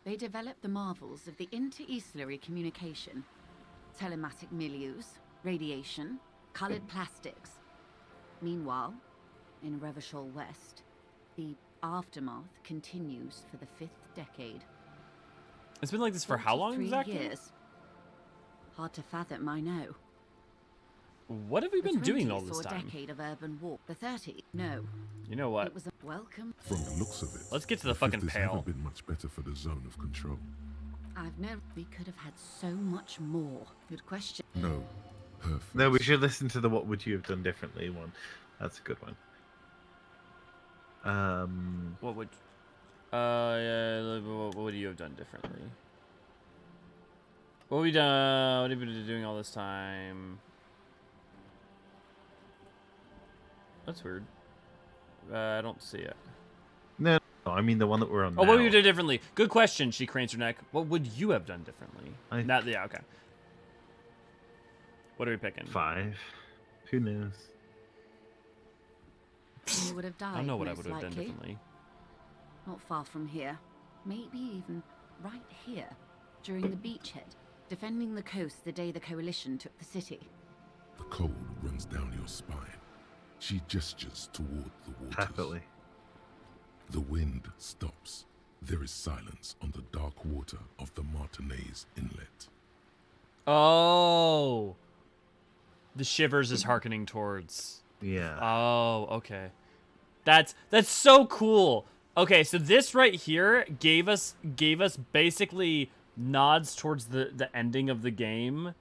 They developed the marvels of the inter-eastlery communication. Telematic milieus, radiation, coloured plastics. Meanwhile, in Revachol West, the aftermath continues for the 5th decade. It's been like this for how long 43 exactly? years. Hard to fathom, I know. What have we been The doing 20s all this saw a time? decade of urban walk. The 30s, no. You know what? It was a welcome. From the looks of it, Let's get to the fifth fucking has never pale. been much better for the zone of control. I've never. We could have had so much more. Good question. No, perfect. No, we should listen to the "What would you have done differently" one. That's a good one. What would? Yeah, what would you have done differently? What have we done? What have we been doing all this time? That's weird. I don't see it. No, I mean the one that we're on. Oh, now. what would you do differently? Good question. She cranes her neck. What would you have done differently? Yeah, okay. What are we picking? 5. Who knows? You would have died. I don't know what I most would have done likely. differently. Not far from here. Maybe even right here, during the beachhead, defending the coast the day the coalition took the city. The cold runs down your spine. She gestures toward the waters. Happily. The wind stops. There is silence on the dark water of the Martinez Inlet. Oh, the shivers is hearkening towards. Yeah. Oh, okay. That's so cool. Okay, so this right here gave us basically nods towards the ending of the game,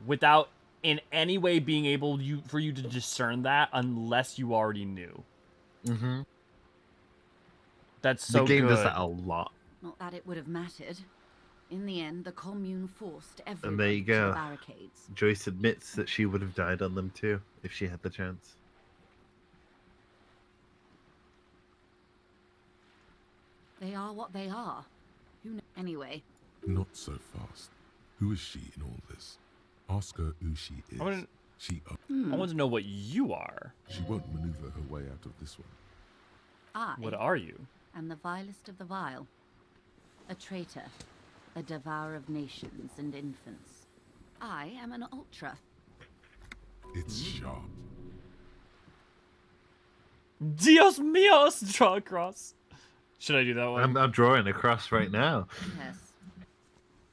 without in any way being able for you to discern that unless you already knew. Mm-hmm. That's so the game good. does that a lot. Not that it would have mattered. In the end, the commune forced everyone And there you to go. the barricades. Joyce admits that she would have died on them too if she had the chance. They are what they are. Anyway, Not so fast. Who is she in all this? Ask her who she is. I want She to know what you are. She won't maneuver her way out of this one. I What are you? am the vilest of the vile. A traitor. A devourer of nations and infants. I am an ultra. It's sharp. Dios míos! Draw a cross. Should I do that one? I'm drawing a cross right now. Yes.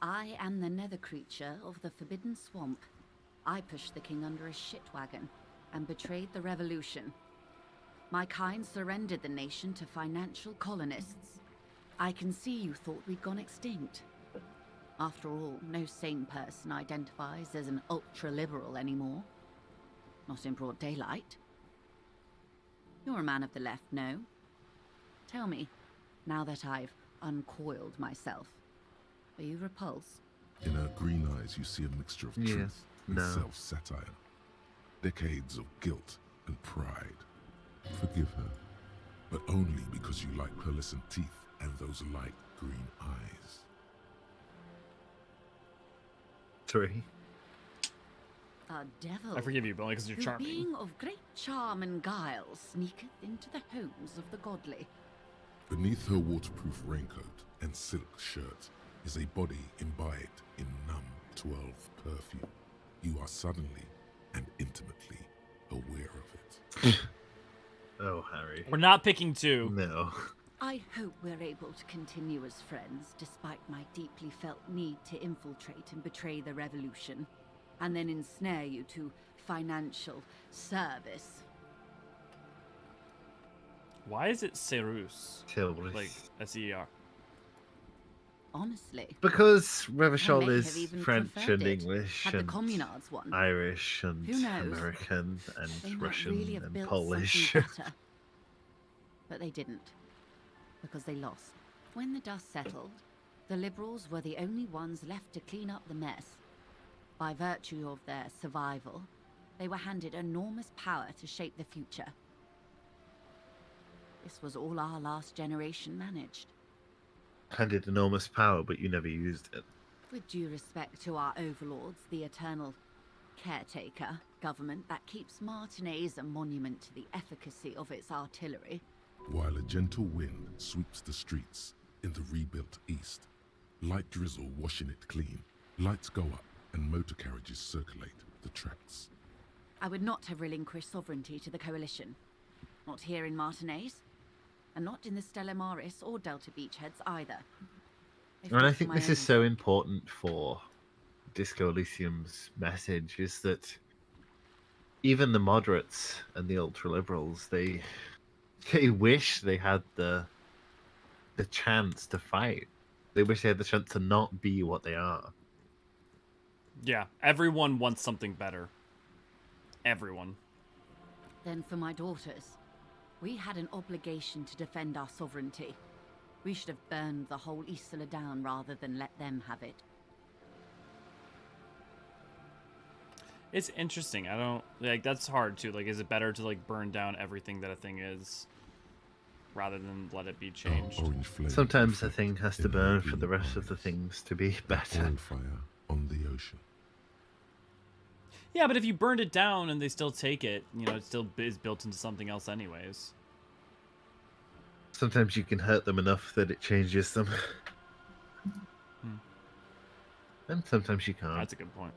I am the nether creature of the Forbidden Swamp. I pushed the king under a shit wagon and betrayed the revolution. My kind surrendered the nation to financial colonists. I can see you thought we'd gone extinct. After all, no sane person identifies as an ultra-liberal anymore. Not in broad daylight. You're a man of the left, no? Tell me, now that I've uncoiled myself, are you repulsed? In her green eyes, you see a mixture of truth and self-satire. Decades of guilt and pride. Forgive her, but only because you like pearlescent teeth and those light green eyes. 3. A devil. I forgive you, but only because you're who, charming. being of great charm and guile, sneaketh into the homes of the godly. Beneath her waterproof raincoat and silk shirt is a body imbibed in numb 12 perfume. You are suddenly and intimately aware of it. Oh, Harry. We're not picking 2. No. I hope we're able to continue as friends, despite my deeply felt need to infiltrate and betray the revolution, and then ensnare you to financial service. Why is it Cerus? Cerus. Like S-E-R. Honestly. Because I Revachol may is have even French preferred and it, English had the and communards won. Irish and Who knows? American and They might Russian really have and built Polish. something better. But they didn't, because they lost. When the dust settled, the liberals were the only ones left to clean up the mess. By virtue of their survival, they were handed enormous power to shape the future. This was all our last generation managed. Handed enormous power, but you never used it. With due respect to our overlords, the eternal caretaker government that keeps Martinez a monument to the efficacy of its artillery. While a gentle wind sweeps the streets in the rebuilt east, light drizzle washing it clean, lights go up and motor carriages circulate the tracks. I would not have relinquished sovereignty to the Coalition. Not here in Martinez, and not in the Stella Maris or Delta Beachheads either. And I think this is so important for Disco Elysium's message, is that even the moderates and the ultra-liberals, they wish they had the chance to fight. They wish they had the chance to not be what they are. Yeah, everyone wants something better. Everyone. Then for my daughters, we had an obligation to defend our sovereignty. We should have burned the whole Isla down rather than let them have it. It's interesting. I don't like that's hard too. Like, is it better to like burn down everything that a thing is, rather than let it be changed? Sometimes a thing has to burn for the rest of the things to be better. Oil fire on the ocean. Yeah, but if you burned it down and they still take it, you know, it still is built into something else anyways. Sometimes you can hurt them enough that it changes them. And sometimes you can't. That's a good point.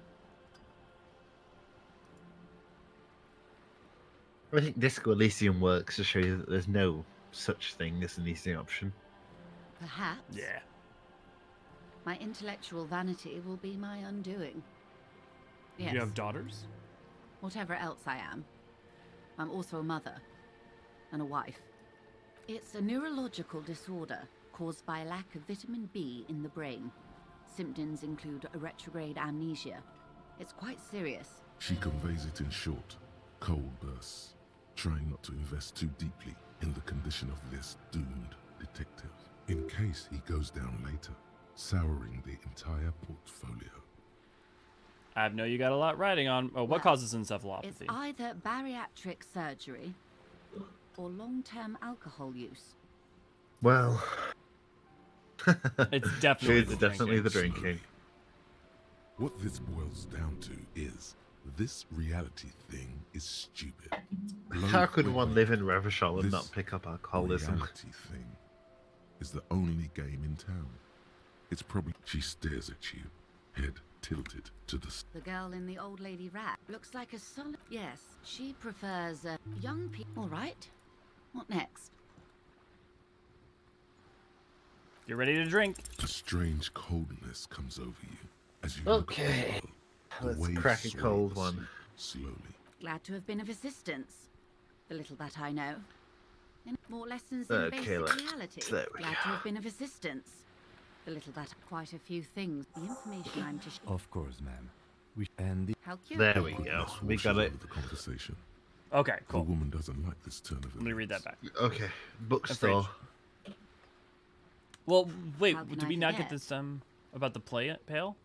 I think Disco Elysium works to show you that there's no such thing as an easy option. Perhaps. Yeah. My intellectual vanity will be my undoing. Yes. You have daughters? Whatever else I am, I'm also a mother and a wife. It's a neurological disorder caused by a lack of vitamin B in the brain. Symptoms include a retrograde amnesia. It's quite serious. She conveys it in short, cold bursts, trying not to invest too deeply in the condition of this doomed detective, in case he goes down later, souring the entire portfolio. I know you got a lot riding on. Oh, what causes encephalopathy? It's either bariatric surgery or long-term alcohol use. Well, it's definitely it's definitely the drinking. What this boils down to is this reality thing is stupid. How could one live in Revachol and not pick up alcoholism? Reality thing is the only game in town. It's probably... She stares at you, head tilted to the The girl in the old lady rat looks like a solid. Yes, she prefers young people. All right. What next? Get ready to drink. A strange coldness comes over you as you look at the Okay. world. The Let's waves crack a sway cold the sea one. slowly. Glad to have been of assistance. The little that I know. And more lessons in Okay, basic let's- reality. there we Glad go. to have been of assistance. The little that quite a few things. The information I'm to. Of course, ma'am. And the How cute. There we go. Goodness We washes got it. over the conversation. Okay, The cool. woman doesn't like this turn of Let me read that back. Okay. Bookstore. Well, wait, How can did I we not get forget? this about the pail?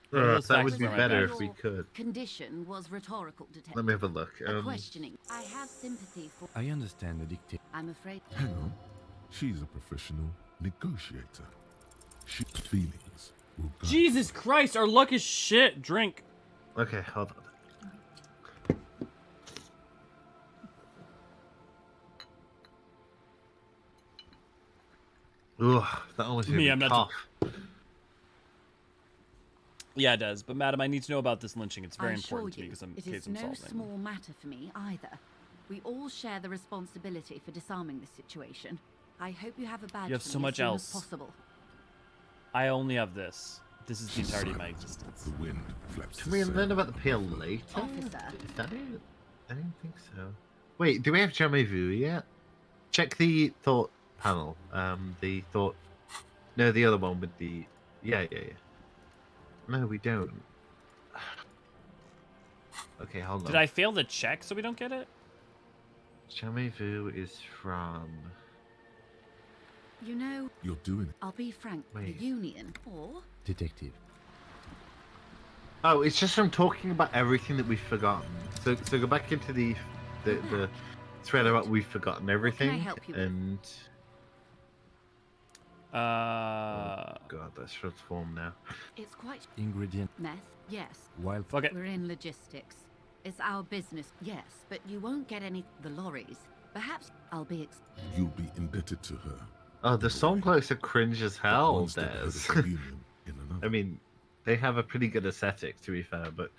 Maybe those That facts would be are right better back. if we could. Condition was rhetorical, detective. Let me have a look. A questioning. I have sympathy for. I understand the dictate. I'm afraid. Hang on. She's a professional negotiator. She's feelings will guide Jesus Christ, our luck is shit. Drink. Okay, hold on. Ugh, that almost made Me, me I'm not- cough. Yeah, it does. But madam, I need to know about this lynching. It's very I assure important to me you, because I'm it case is I'm no solving. small matter for me either. We all share the responsibility for disarming this situation. I hope you have a badge You have for so me much as soon else. as possible. I only have this. This is the She's entirety of my silent. existence. The wind flaps Can the we sail learn about the on pale her boat. later? Officer. Is that it? I don't think so. Wait, do we have jamais vu yet? Check the thought panel. The thought. No, the other one with the. Yeah. No, we don't. Okay, hold on. Did I fail the check so we don't get it? Jamais vu is from. You know, You're doing it. I'll be frank, Wait. the Union, or Detective. Oh, it's just from talking about everything that we've forgotten. So go back into the thread about we've forgotten everything. help you with? And Uh. God, that's short form now. it's quite Ingredient. meth. Yes. Wild. Fuck it. We're in logistics. It's our business. Yes, but you won't get any the lorries. Perhaps I'll be You'll be indebted to her. Oh, the song clothes are cringe as hell, One step ahead of Des. the Union in another. I mean, they have a pretty good aesthetic, to be fair, but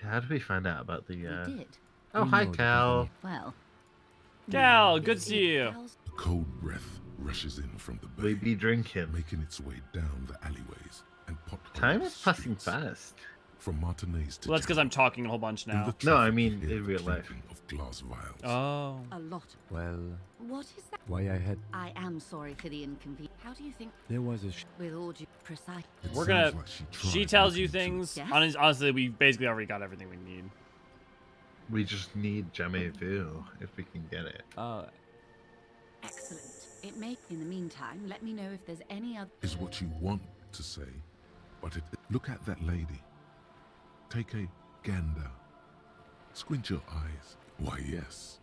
how did we find out about the? we did. Oh, We hi, know the Cal. company. Well. Cal, good to see you. A cold breath rushes in from the bay, We be drinking. making its way down the alleyways and potholed Time is passing streets. fast. From Martinez to Well, that's because I'm talking a whole bunch in the now. No, I traffic, mean hear in the real life. clinking of glass vials. Oh. A lot. Well, What is that? why I had. I am sorry for the inconvenience. How do you think, There was a. with all due precise? It We're sounds gonna. like she She tried tells you looking into it. things. Yes. Honestly, we basically already got everything we need. We just need jamais vu if we can get it. Excellent. It may. In the meantime, let me know if there's any other. Is what you want to say, but look at that lady. Take a gander. Squint your eyes. Why, yes.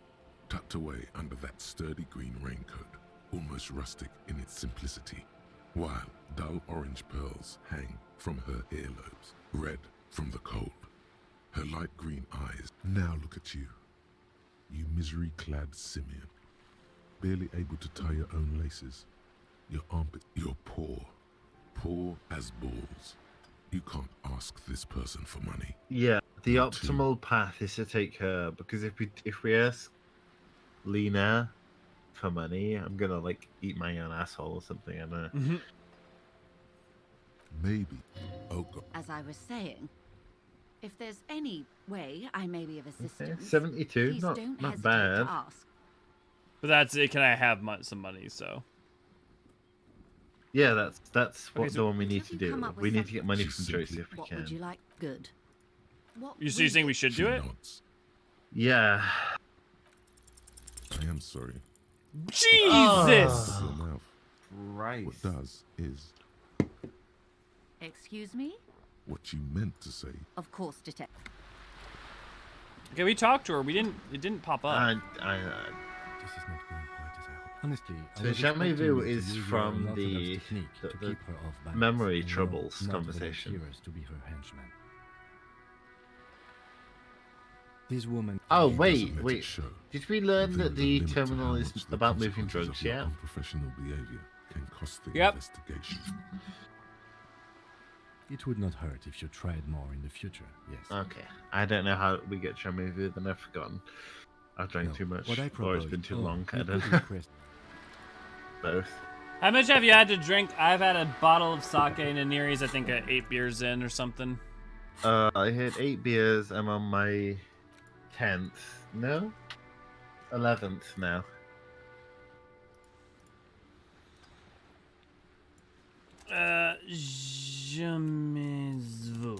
Tucked away under that sturdy green raincoat, almost rustic in its simplicity, while dull orange pearls hang from her earlobes, red from the cold. Her light green eyes now look at you, you misery-clad simian, barely able to tie your own laces. Your armpit, you're poor as balls. You can't ask this person for money. Yeah, the optimal path is to take her, because if we ask Lena for money, I'm gonna like eat my own asshole or something. I don't know. Maybe. Oh God. As I was saying, if there's any way I may be of assistance, 72, please not don't not hesitate bad. to ask. But that's it. Can I have some money? So. Yeah, that's what so- the one we need to Have you come do. up with We need to something? get money She's from simply- Josie if we What can. would you like? Good. What You would saying we should do She it? nods. Yeah. I am sorry. Jesus! Your mouth. Right. What does is Excuse me? what you meant to say. Of course, detective. Okay, we talked to her. We didn't. It didn't pop up. This is not going quite as I hoped. Honestly, I So was jamais expecting vu you to is use your from unorthodox the- technique the- to the keep her off balance, memory and no, troubles not conversation. volunteers to be her henchman. This woman. Oh He wait, doesn't let it show. Did we learn There that is a the limit to terminal how is much the about moving consequences drugs of your yet? unprofessional behavior can cost the Yep. investigation. It would not hurt if you tried more in the future, yes. Okay. I don't know how we get Shamu, then I've forgotten. I've drank No, too much, what I or it's propose- been too oh, long. I you don't could know. request- Both. How much have you had to drink? I've had a bottle of sake and Neri's, I think, 8 beers in or something. I had 8 beers. I'm on my 10th. No? 11th now. Jamais vu.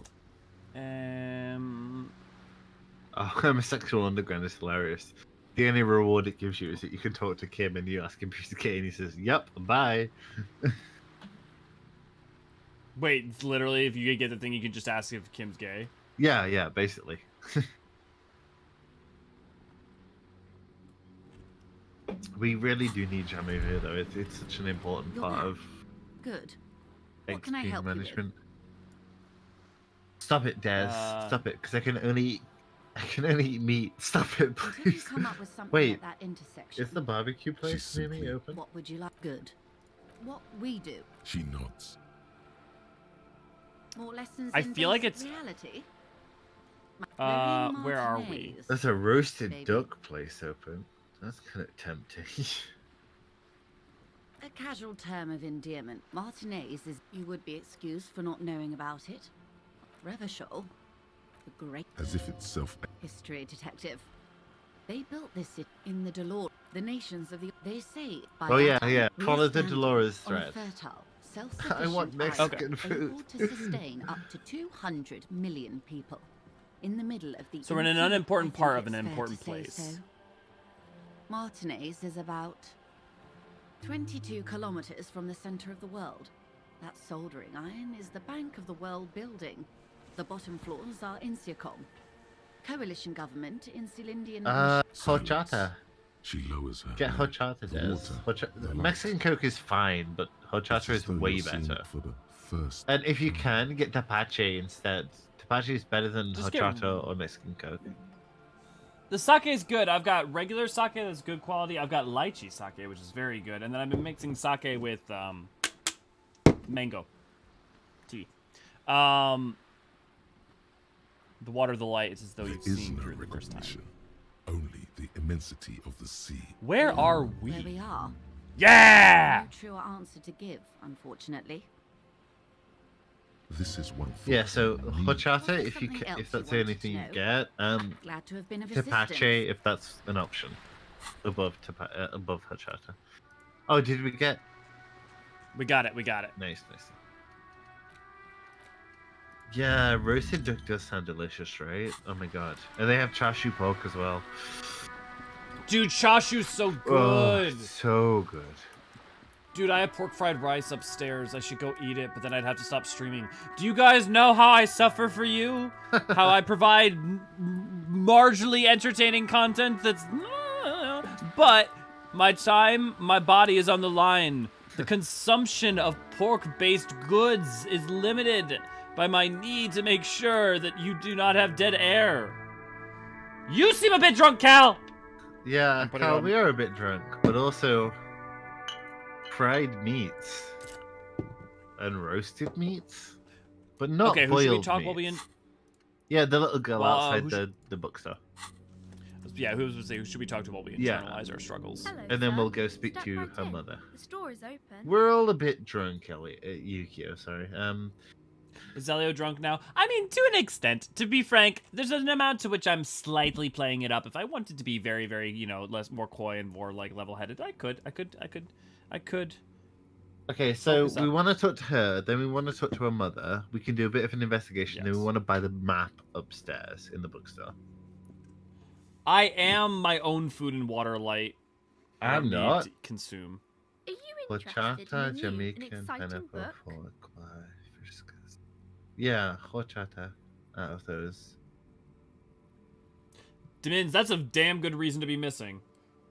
Oh, Homosexual Underground is hilarious. The only reward it gives you is that you can talk to Kim and you ask him if he's gay and he says, yep, bye. Wait, it's literally, if you get the thing, you can just ask if Kim's gay? Yeah, basically. We really do need Jamu here, though. It's such an important You're part there. of Good. What can I XP help you with? management. Stop it, Des. Stop it, because I can only eat meat. Stop it, Until you please. come up with something Wait, at that intersection. is the barbecue place near me open? What would you like? Good. What we do? She nods. More lessons I in feel like basic it's- reality? Where are we? There's a roasted baby. duck place open. That's kind of tempting. A casual term of endearment. Martinez is you would be excused for not knowing about it. Revachol, the great As if it's self. history detective. They built this city in the Dolores, the nations of the. They say. By Oh, yeah, that yeah. we Follow are the standing Dolores on a thread. fertile, I self-sufficient want Mexican island food. able to sustain up to 200 million people. In the middle of the. So we're in an infinite- unimportant I think part of an it's fair to important say place. so. Martinez is about 22 kilometers from the center of the world. That soldering iron is the bank of the world building. The bottom floors are Insiacom. Coalition government in Cylindian. Horchata. She lowers her. Get hand. horchata, The Des. water, the light. Mexican Coke is fine, but horchata is It's as though way you're seeing better. it for the first. And if you can, get tapache instead. Tapache is better than Just get- horchata or Mexican Coke. The sake is good. I've got regular sake that's good quality. I've got lychee sake, which is very good. And then I've been mixing sake with mango tea. The water of the light is as though There you've is seen no through the first time. recognition, only the immensity of the sea. Where are we? Where we are. Yeah! No truer answer to give, unfortunately. This is one thought. Yeah, so horchata, there if you something else if you that's the only wanted thing to you know? get, Glad to have been of tapache assistance. if that's an option, above above horchata. Oh, did we get? We got it. We got it. Nice. Yeah, roasted duck does sound delicious, right? Oh my god, and they have chashu pork as well. Dude, chashu's so good. Oh, so good. Dude, I have pork fried rice upstairs. I should go eat it, but then I'd have to stop streaming. Do you guys know how I suffer for you? How I provide marginally entertaining content that's... But my time, my body is on the line. The consumption of pork-based goods is limited by my need to make sure that you do not have dead air. You seem a bit drunk, Cal! Yeah, putting Cal, on- we are a bit drunk, but also fried meats and roasted meats, but not Okay, who boiled should we talk meats. while we in... Yeah, the little girl Well, outside who the bookstore. Yeah, who was to say who should we talk to while we Yeah. internalize our struggles? Hello, And then sir. we'll go speak Step to right her in. mother. The store is open. We're all a bit drunk, Yukio, sorry. Is Elio drunk now? I mean, to an extent. To be frank, there's an amount to which I'm slightly playing it up. If I wanted to be very, very, more coy and more like level-headed, I could. Okay, so Focus we up. want to talk to her, then we want to talk to her mother. We can do a bit of an investigation, then we Yes. want to buy the map upstairs in the bookstore. I am my own food and water light. I I'm need not. to consume. Are you interested Horchata, in a new and Jamaican, exciting pineapple, book? pork, friskas. Yeah, horchata out of those. Demins, that's a damn good reason to be missing.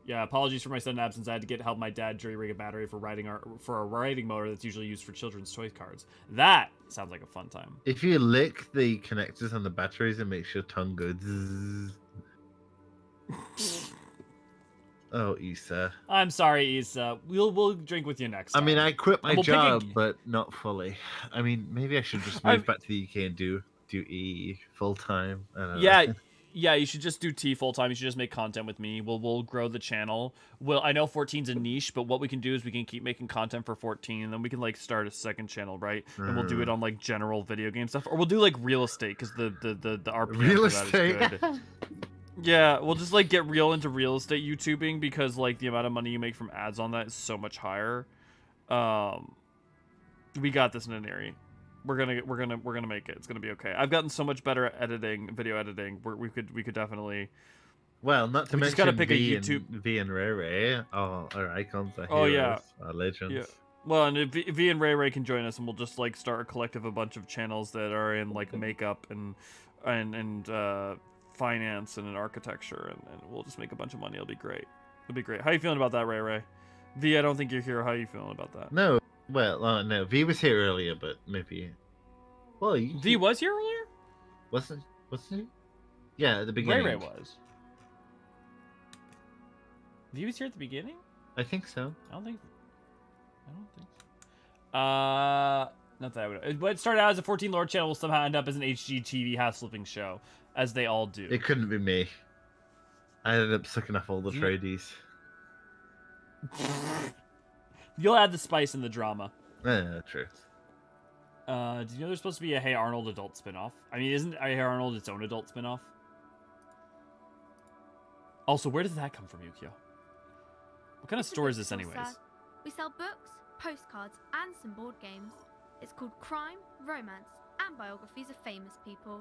Yeah, apologies for my sudden absence. I had to help my dad jury-rig a battery for a writing motor that's usually used for children's toy cards. That sounds like a fun time. If you lick the connectors on the batteries, it makes your tongue go zzz. Oh, Issa. I'm sorry, Issa. We'll drink with you next time. I mean, I quit my We'll pick a- job, but not fully. I mean, maybe I should just move back to the UK and do E full time. I don't know. Yeah, you should just do T full time. You should just make content with me. We'll grow the channel. I know 14's a niche, but what we can do is we can keep making content for 14, and then we can like start a second channel, right? And we'll do it on like general video game stuff, or we'll do like real estate because the RPM Real for that is estate. good. Yeah, we'll just like get real into real estate YouTubing because like the amount of money you make from ads on that is so much higher. We got this in an area. We're gonna make it. It's gonna be okay. I've gotten so much better at editing, video editing. We could definitely. Well, not to we mention just gotta pick V a YouTube. V and Ray Ray. Oh, our icons, our Oh, heroes, yeah. our legends. Yeah. Well, and V and Ray can join us, and we'll just like start a collective, a bunch of channels that are in like makeup and finance and in architecture, and we'll just make a bunch of money. It'll be great. It'll be great. How you feeling about that, Ray? V, I don't think you're here. How you feeling about that? No, well, no. V was here earlier, but maybe. Well, V was here earlier. Wasn't he? Yeah, at the beginning. Ray was. V was here at the beginning. I think so. I don't think so. Not that I would. But it started out as a 14 lore channel will somehow end up as an HGTV house flipping show, as they all do. It couldn't be me. I ended up sucking off all the tradies. You'll add the spice and the drama. Yeah, true. Do you know there's supposed to be a Hey Arnold adult spinoff? I mean, isn't Hey Arnold its own adult spinoff? Also, where does that come from, Yukio? What kind of store is this anyways? We sell books, postcards, and some board games. It's called Crime, Romance, and Biographies of Famous People.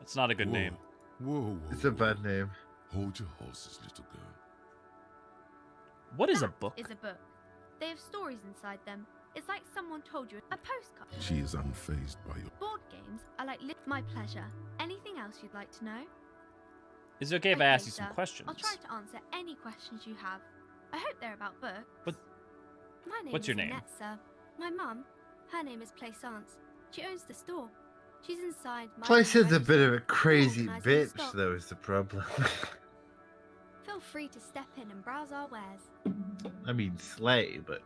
It's not a good name. Whoa. It's a bad name. Hold your horses, little girl. What is a book? Is a book. They have stories inside them. It's like someone told you a postcard. She is unfazed by your... Board games are like my pleasure. Anything else you'd like to know? Is it okay if I ask you some sir. questions? I'll try to answer any questions you have. I hope they're about books. But my name what's is your name? Annette, sir. My mum, her name is Plaisance. She owns the store. She's inside my... Place's a bit of a crazy organising bitch, stock. though, is the problem. Feel free to step in and browse our wares. I mean, slay, but...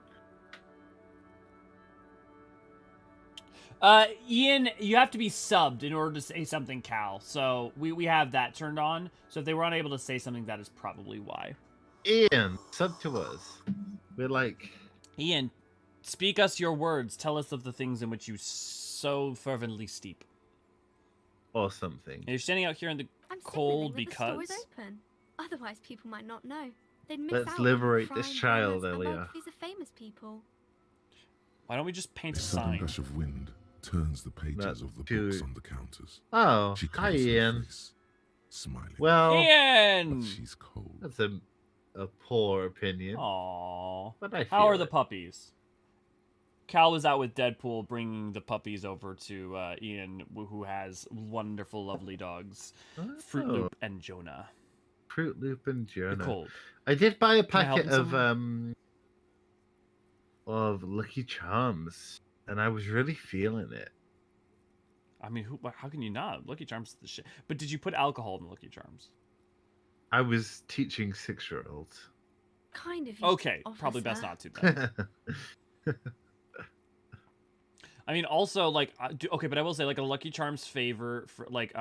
Ian, you have to be subbed in order to say something, Cal. So we have that turned on. So if they were unable to say something, that is probably why. Ian, sub to us. We're like... Ian, speak us your words. Tell us of the things in which you so fervently steep. Or something. And you're standing out here in the I'm cold signaling that the store because... is open. Otherwise, people might not know. They'd miss Let's out on liberate crime, this child, romance, and Elia. biographies of famous people. Why don't we just paint A a sudden sign? gush of wind turns the pages That's of the too- books on the counters. Oh, She hi, covers her Ian. face, smiling. Well... Ian! But she's cold. That's a poor opinion. Aww. But I How feel are the it. puppies? Cal was out with Deadpool bringing the puppies over to Ian, who has wonderful, lovely dogs. Fruit Oh. Loop and Jonah. Fruit Loop and They're Jonah. cold. I did buy a Can I help packet of Lucky Charms, and I was really feeling it. I mean, how can you not? Lucky Charms is the shit. But did you put alcohol in the Lucky Charms? I was teaching 6-year-olds. Kind of. You, Okay, probably best officer. not to then. I mean, also, like, okay, but I will say, like, a Lucky Charms flavor, for, like,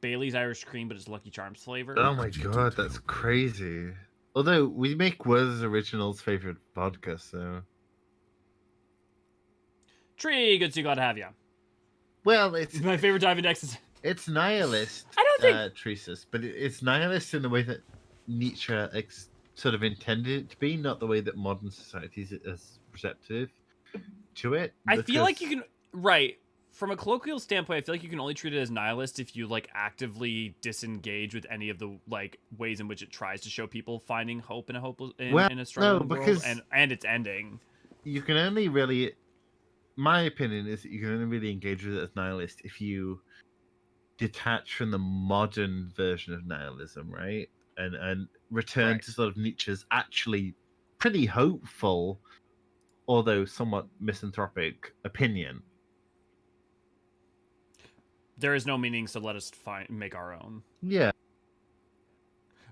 Bailey's Irish Cream, but it's Lucky Charms flavor. Oh my god, that's crazy. Although, we make Wes Original's favorite vodka, so... Tree, good to see you, glad to have you. Well, it's... My favorite dive index is... It's nihilist, I don't think... Tresus, but it's nihilist in the way that Nietzsche sort of intended it to be, not the way that modern society is receptive to it. I feel like you can... Right. From a colloquial standpoint, I feel like you can only treat it as nihilist if you, like, actively disengage with any of the, like, ways in which it tries to show people finding hope in a struggling world and its ending. You can only really... My opinion is that you can only really engage with it as nihilist if you detach from the modern version of nihilism, right? And return to sort of Nietzsche's actually pretty hopeful, although somewhat misanthropic opinion. There is no meaning, so let us make our own. Yeah.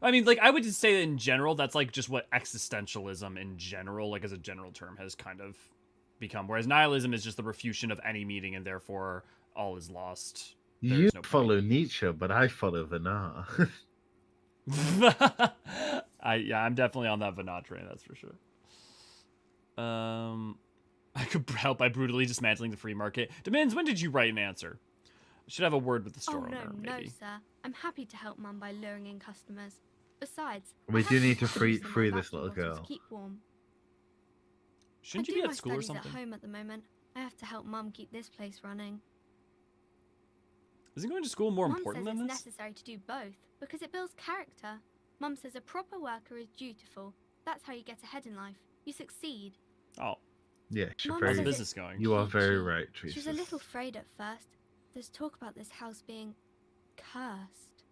I mean, like, I would just say that in general, that's like just what existentialism in general, like as a general term, has kind of become. Whereas nihilism is just the refutation of any meaning, and therefore all is lost. You follow Nietzsche, but I follow Vanar. I'm definitely on that Vanar train, that's for sure. I could help by brutally dismantling the free market. Demins, when did you write an answer? I should have a word with the store owner, maybe. No, sir. I'm happy to help Mum by luring in customers. Besides, We do need to free this little girl. To keep warm. Shouldn't you be at school or I do my something? studies at home at the moment. I have to help Mum keep this place running. Isn't going to school more important than Mum this? says it's necessary to do both because it builds character. Mum says a proper worker is dutiful. That's how you get ahead in life. You succeed. Oh. Yeah, how's the business going? You are very right, Teresa. She was a little afraid at first. There's talk about this house being cursed.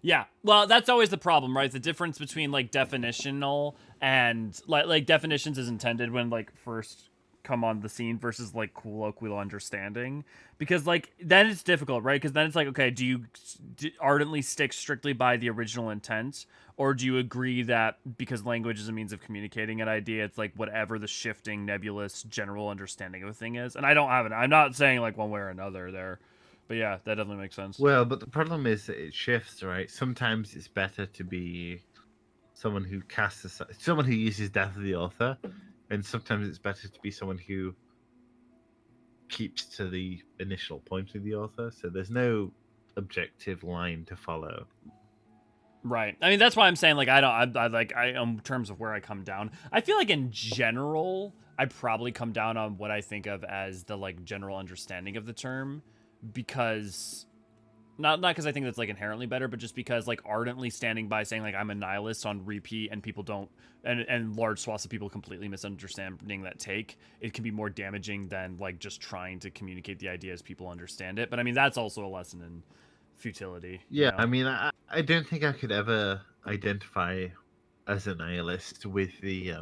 Yeah, well, that's always the problem, right? The difference between like definitional and like definitions is intended when like first come on the scene versus like colloquial understanding, because like then it's difficult, right? Because then it's like, okay, do you ardently stick strictly by the original intent, or do you agree that because language is a means of communicating an idea, it's like whatever the shifting nebulous general understanding of a thing is? And I don't have it. I'm not saying like one way or another there. But yeah, that definitely makes sense. Well, but the problem is that it shifts, right? Sometimes it's better to be someone who someone who uses death of the author, and sometimes it's better to be someone who keeps to the initial point of the author. So there's no objective line to follow. Right. I mean, that's why I'm saying like I in terms of where I come down. I feel like in general, I probably come down on what I think of as the like general understanding of the term. Because not because I think that's like inherently better, but just because like ardently standing by saying like I'm a nihilist on repeat and people don't and large swaths of people completely misunderstanding that take, it can be more damaging than like just trying to communicate the idea as people understand it. But I mean, that's also a lesson in futility. Yeah, you know? I mean, I don't think I could ever identify as a nihilist with the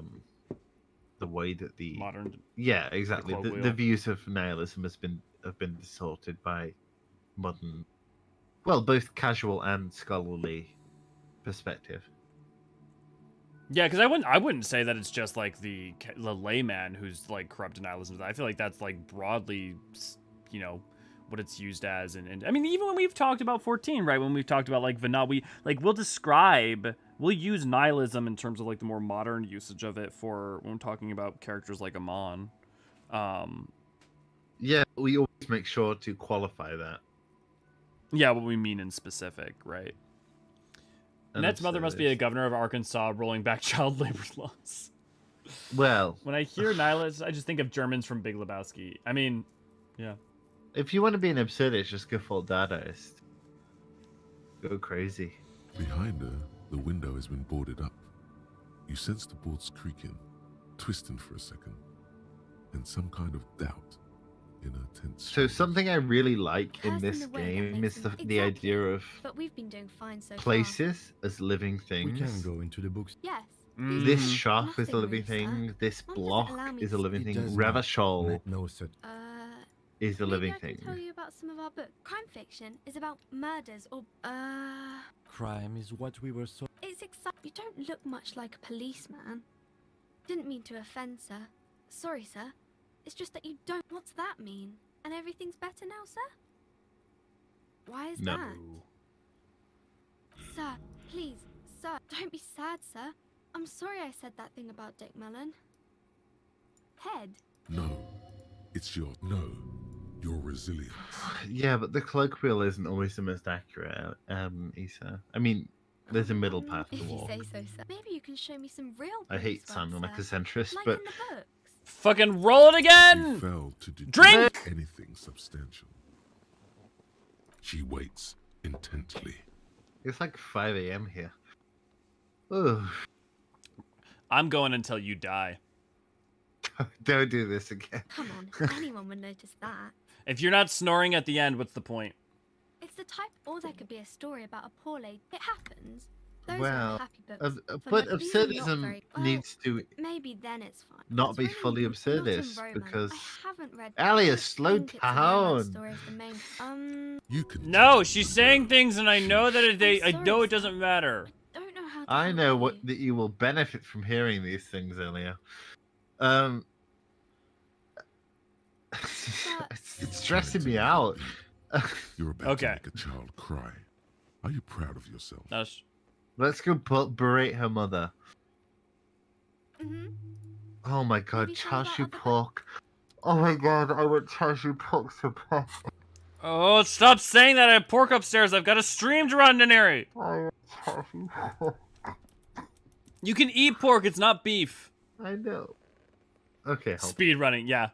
way that the modern exactly the views of nihilism have been distorted by modern, well, both casual and scholarly perspective. Yeah, because I wouldn't say that it's just like the layman who's like corrupt nihilism. I feel like that's like broadly, you know, what it's used as, and I mean, even when we've talked about 14, right? When we've talked about like we'll use nihilism in terms of like the more modern usage of it for when we're talking about characters like Amon. Yeah, we always make sure to qualify that. Yeah, what we mean in specific, right? Ned's mother must be a governor of Arkansas rolling back child labor laws. Well, when I hear nihilist, I just think of Germans from Big Lebowski. I mean, yeah. If you want to be an absurdist, just go full Dadaist. Go crazy. Behind her, the window has been boarded up. You sense the boards creaking, twisting for a second, and some kind of doubt in her tense. So something I really like in this game is the idea of but we've been doing fine so places as living things. We can go into the books. Yes. This shop is a living thing. This block is a living thing. Revachol is a living thing. I can tell you about some of our books. Crime fiction is about murders or Crime is what we were so. It's exciting. You don't look much like a policeman. Didn't mean to offend, sir. Sorry, sir. It's just that you don't. What's that mean? And everything's better now, sir? Why is that? Sir, please, sir, don't be sad, sir. I'm sorry I said that thing about Dick Mellon. Head. No, it's your resilience. Yeah, but the colloquial isn't always the most accurate, Issa. I mean, there's a middle path to If you walk. say so, sir. Maybe you can show me some real. I hate sounding like a centrist, but in the books. Fucking roll it again! She fell to drink anything substantial. She waits intently. It's like 5 a.m. here. Ugh. I'm going until you die. Don't do this again. Come on, anyone would notice that. If you're not snoring at the end, what's the point? It's the type, or there could be a story about a poor lady. It happens. Those are Well, happy books. For but my being not absurdism very, well, needs to maybe then it's fine. not It's be really fully not in absurdist romance. because I haven't read. Alias, I slow think it's a romance down. story of the main. You can. No, she's saying things, and I know that I know it sir. doesn't matter. Don't know how to I help know you. what that you will benefit from hearing these things earlier. It's stressing me out. You're about to make a child cry. Are you proud of yourself? Let's go berate her mother. Mm-hmm. Oh my god, Maybe try that chashu other pork. Oh my god, I want chashu pork so bad. Oh, stop saying that! I have pork upstairs. I've got a stream to run, Daenerys. I want chashu pork. You can eat pork. It's not beef. I know. Okay. Speed running, yeah.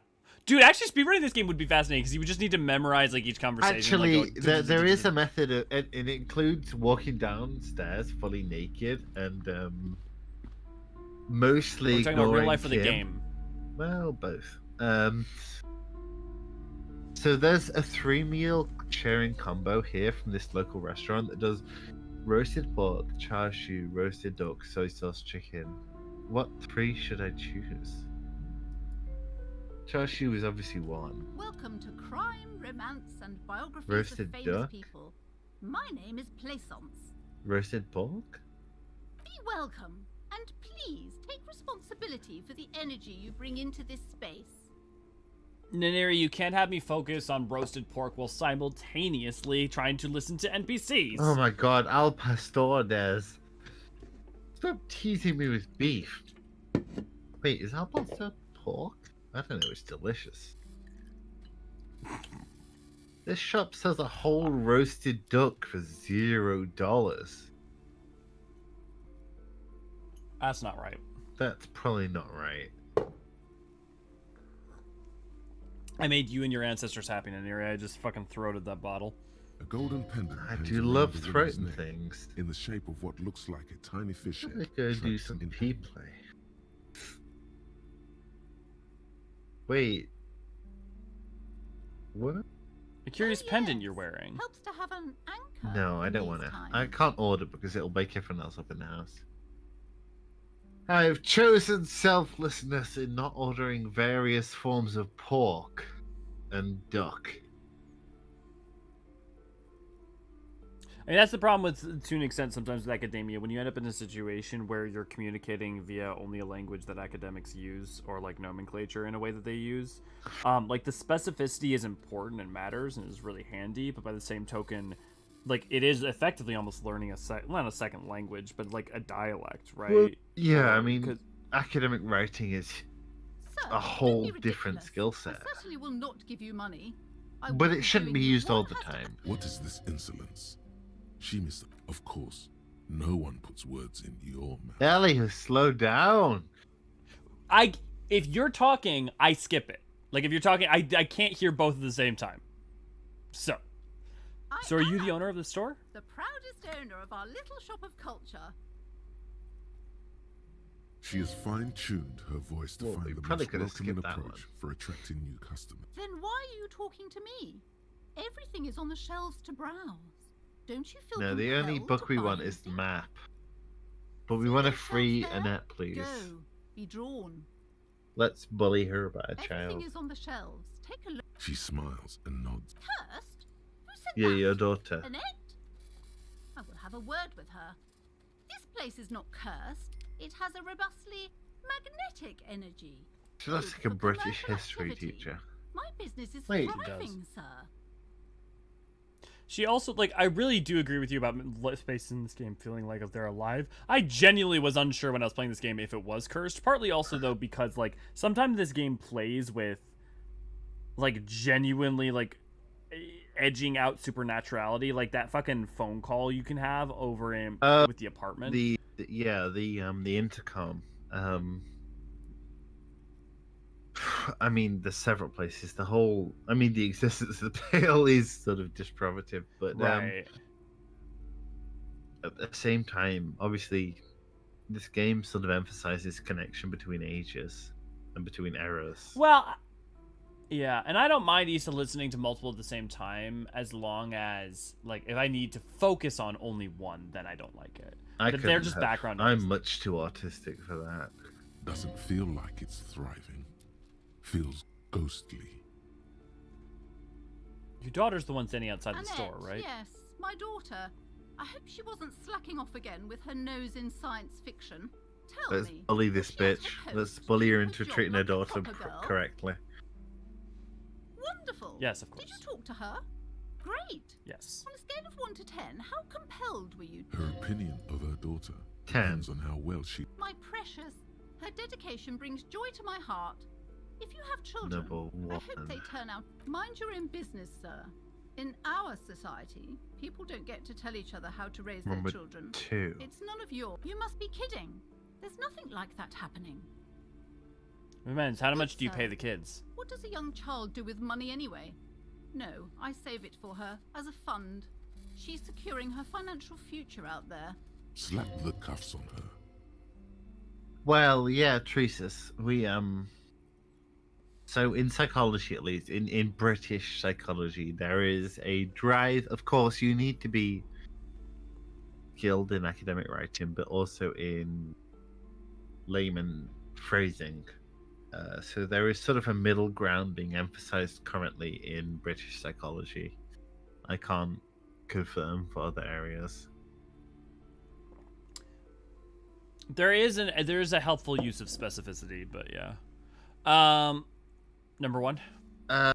Dude, actually, speedrunning this game would be fascinating because you would just need to memorize like each conversation. Actually, like, go, there is a method, and it includes walking downstairs fully naked and mostly We're talking about real life or the Kim. game? Well, both. So there's a 3-meal sharing combo here from this local restaurant that does roasted pork, char siu, roasted duck, soy sauce, chicken. What 3 should I choose? Char siu is obviously 1. Welcome to Crime, Romance, and Biographies Roasted of Famous duck? People. My name is Plaisance. Roasted pork? Be welcome, and please take responsibility for the energy you bring into this space. Naneri, you can't have me focus on roasted pork while simultaneously trying to listen to NPCs. Oh my god, al pastor, Des. Stop teasing me with beef. Wait, is al pastor pork? I don't know, it's delicious. This shop sells a whole roasted duck for $0. That's not right. That's probably not right. I made you and your ancestors happy, Naneri. I just fucking throated that bottle. A golden pendant. I hangs do around love the woman's throating neck things. in the shape of what looks like a tiny fish head. Let's go do trapped some in pea play. Wait. What? A curious pendant you're wearing. Helps to have an anchor. No, I in don't these want to. times. I can't order because it'll wake everyone else up in the house. I've chosen selflessness in not ordering various forms of pork and duck. I mean, that's the problem with, to an extent, sometimes with academia. When you end up in a situation where you're communicating via only a language that academics use, or like nomenclature in a way that they use, like the specificity is important and matters and is really handy. But by the same token, like it is effectively almost learning not a second language, but like a dialect, right? Well, yeah, I mean, academic writing is a whole different skill set. I certainly will not give you money. But it shouldn't be used all the time. What is this insolence? She missed it. Of course, no one puts words in your mouth. Ellie, slow down. If you're talking, I skip it. Like if you're talking, I can't hear both at the same time. So are you the owner of the store? The proudest owner of our little shop of culture. She has fine-tuned her voice to find the probably most could have welcoming skipped that approach for attracting new customers. Then why are you talking to me? Everything is on the shelves to browse. Don't you feel No, the only compelled book to we buy want is the map. But we want a free Annette, please. Go. Be drawn. Let's bully her about a Everything child. is on the shelves. Take a look. She smiles and nods. Cursed? Who said Yeah, that? your daughter. Annette? I will have a word with her. This place is not cursed. It has a robustly magnetic energy. She looks like a British history teacher. My business is Wait. thriving, sir. She also, like, I really do agree with you about space in this game feeling like they're alive. I genuinely was unsure when I was playing this game if it was cursed. Partly also, though, because, like, sometimes this game plays with, like, genuinely, like, edging out supernaturality. Like, that fucking phone call you can have over in with the apartment. The intercom. I mean, there's several places. The existence of the Pale is sort of disprobative, but right. At the same time, obviously, this game sort of emphasizes connection between ages and between eras. Well, yeah, and I don't mind Issa listening to multiple at the same time, as long as, like, if I need to focus on only one, then I don't like it. I They're couldn't just have. background I'm noise. much too autistic for that. Doesn't feel like it's thriving. Feels ghostly. Your daughter's the one standing outside the Annette, store, right? Yes, my daughter. I hope she wasn't slacking off again with her nose in science fiction. Tell Let's me. bully this bitch. Let's bully her into job treating her like a daughter proper girl? correctly. Wonderful. Yes, of course. Did you talk to her? Great. Yes. On a scale of 1 to 10, how compelled were you? Her opinion of her daughter 10. depends on how well she... My precious, her dedication brings joy to my heart. If you have children, Number I hope they turn out. Mind your own business, sir. In our society, people don't get to tell each other how to raise Number their children. 2. It's none of your. You must be kidding. There's nothing like that happening. Remains, how much do you sir. pay the kids? What does a young child do with money anyway? No, I save it for her as a fund. She's securing her financial future out there. Slap the cuffs on her. Well, yeah, Tresus, we so in psychology, at least in British psychology, there is a drive. Of course, you need to be skilled in academic writing, but also in layman phrasing. So there is sort of a middle ground being emphasized currently in British psychology. I can't confirm for other areas. There is a helpful use of specificity, but yeah. Number 1. Yeah,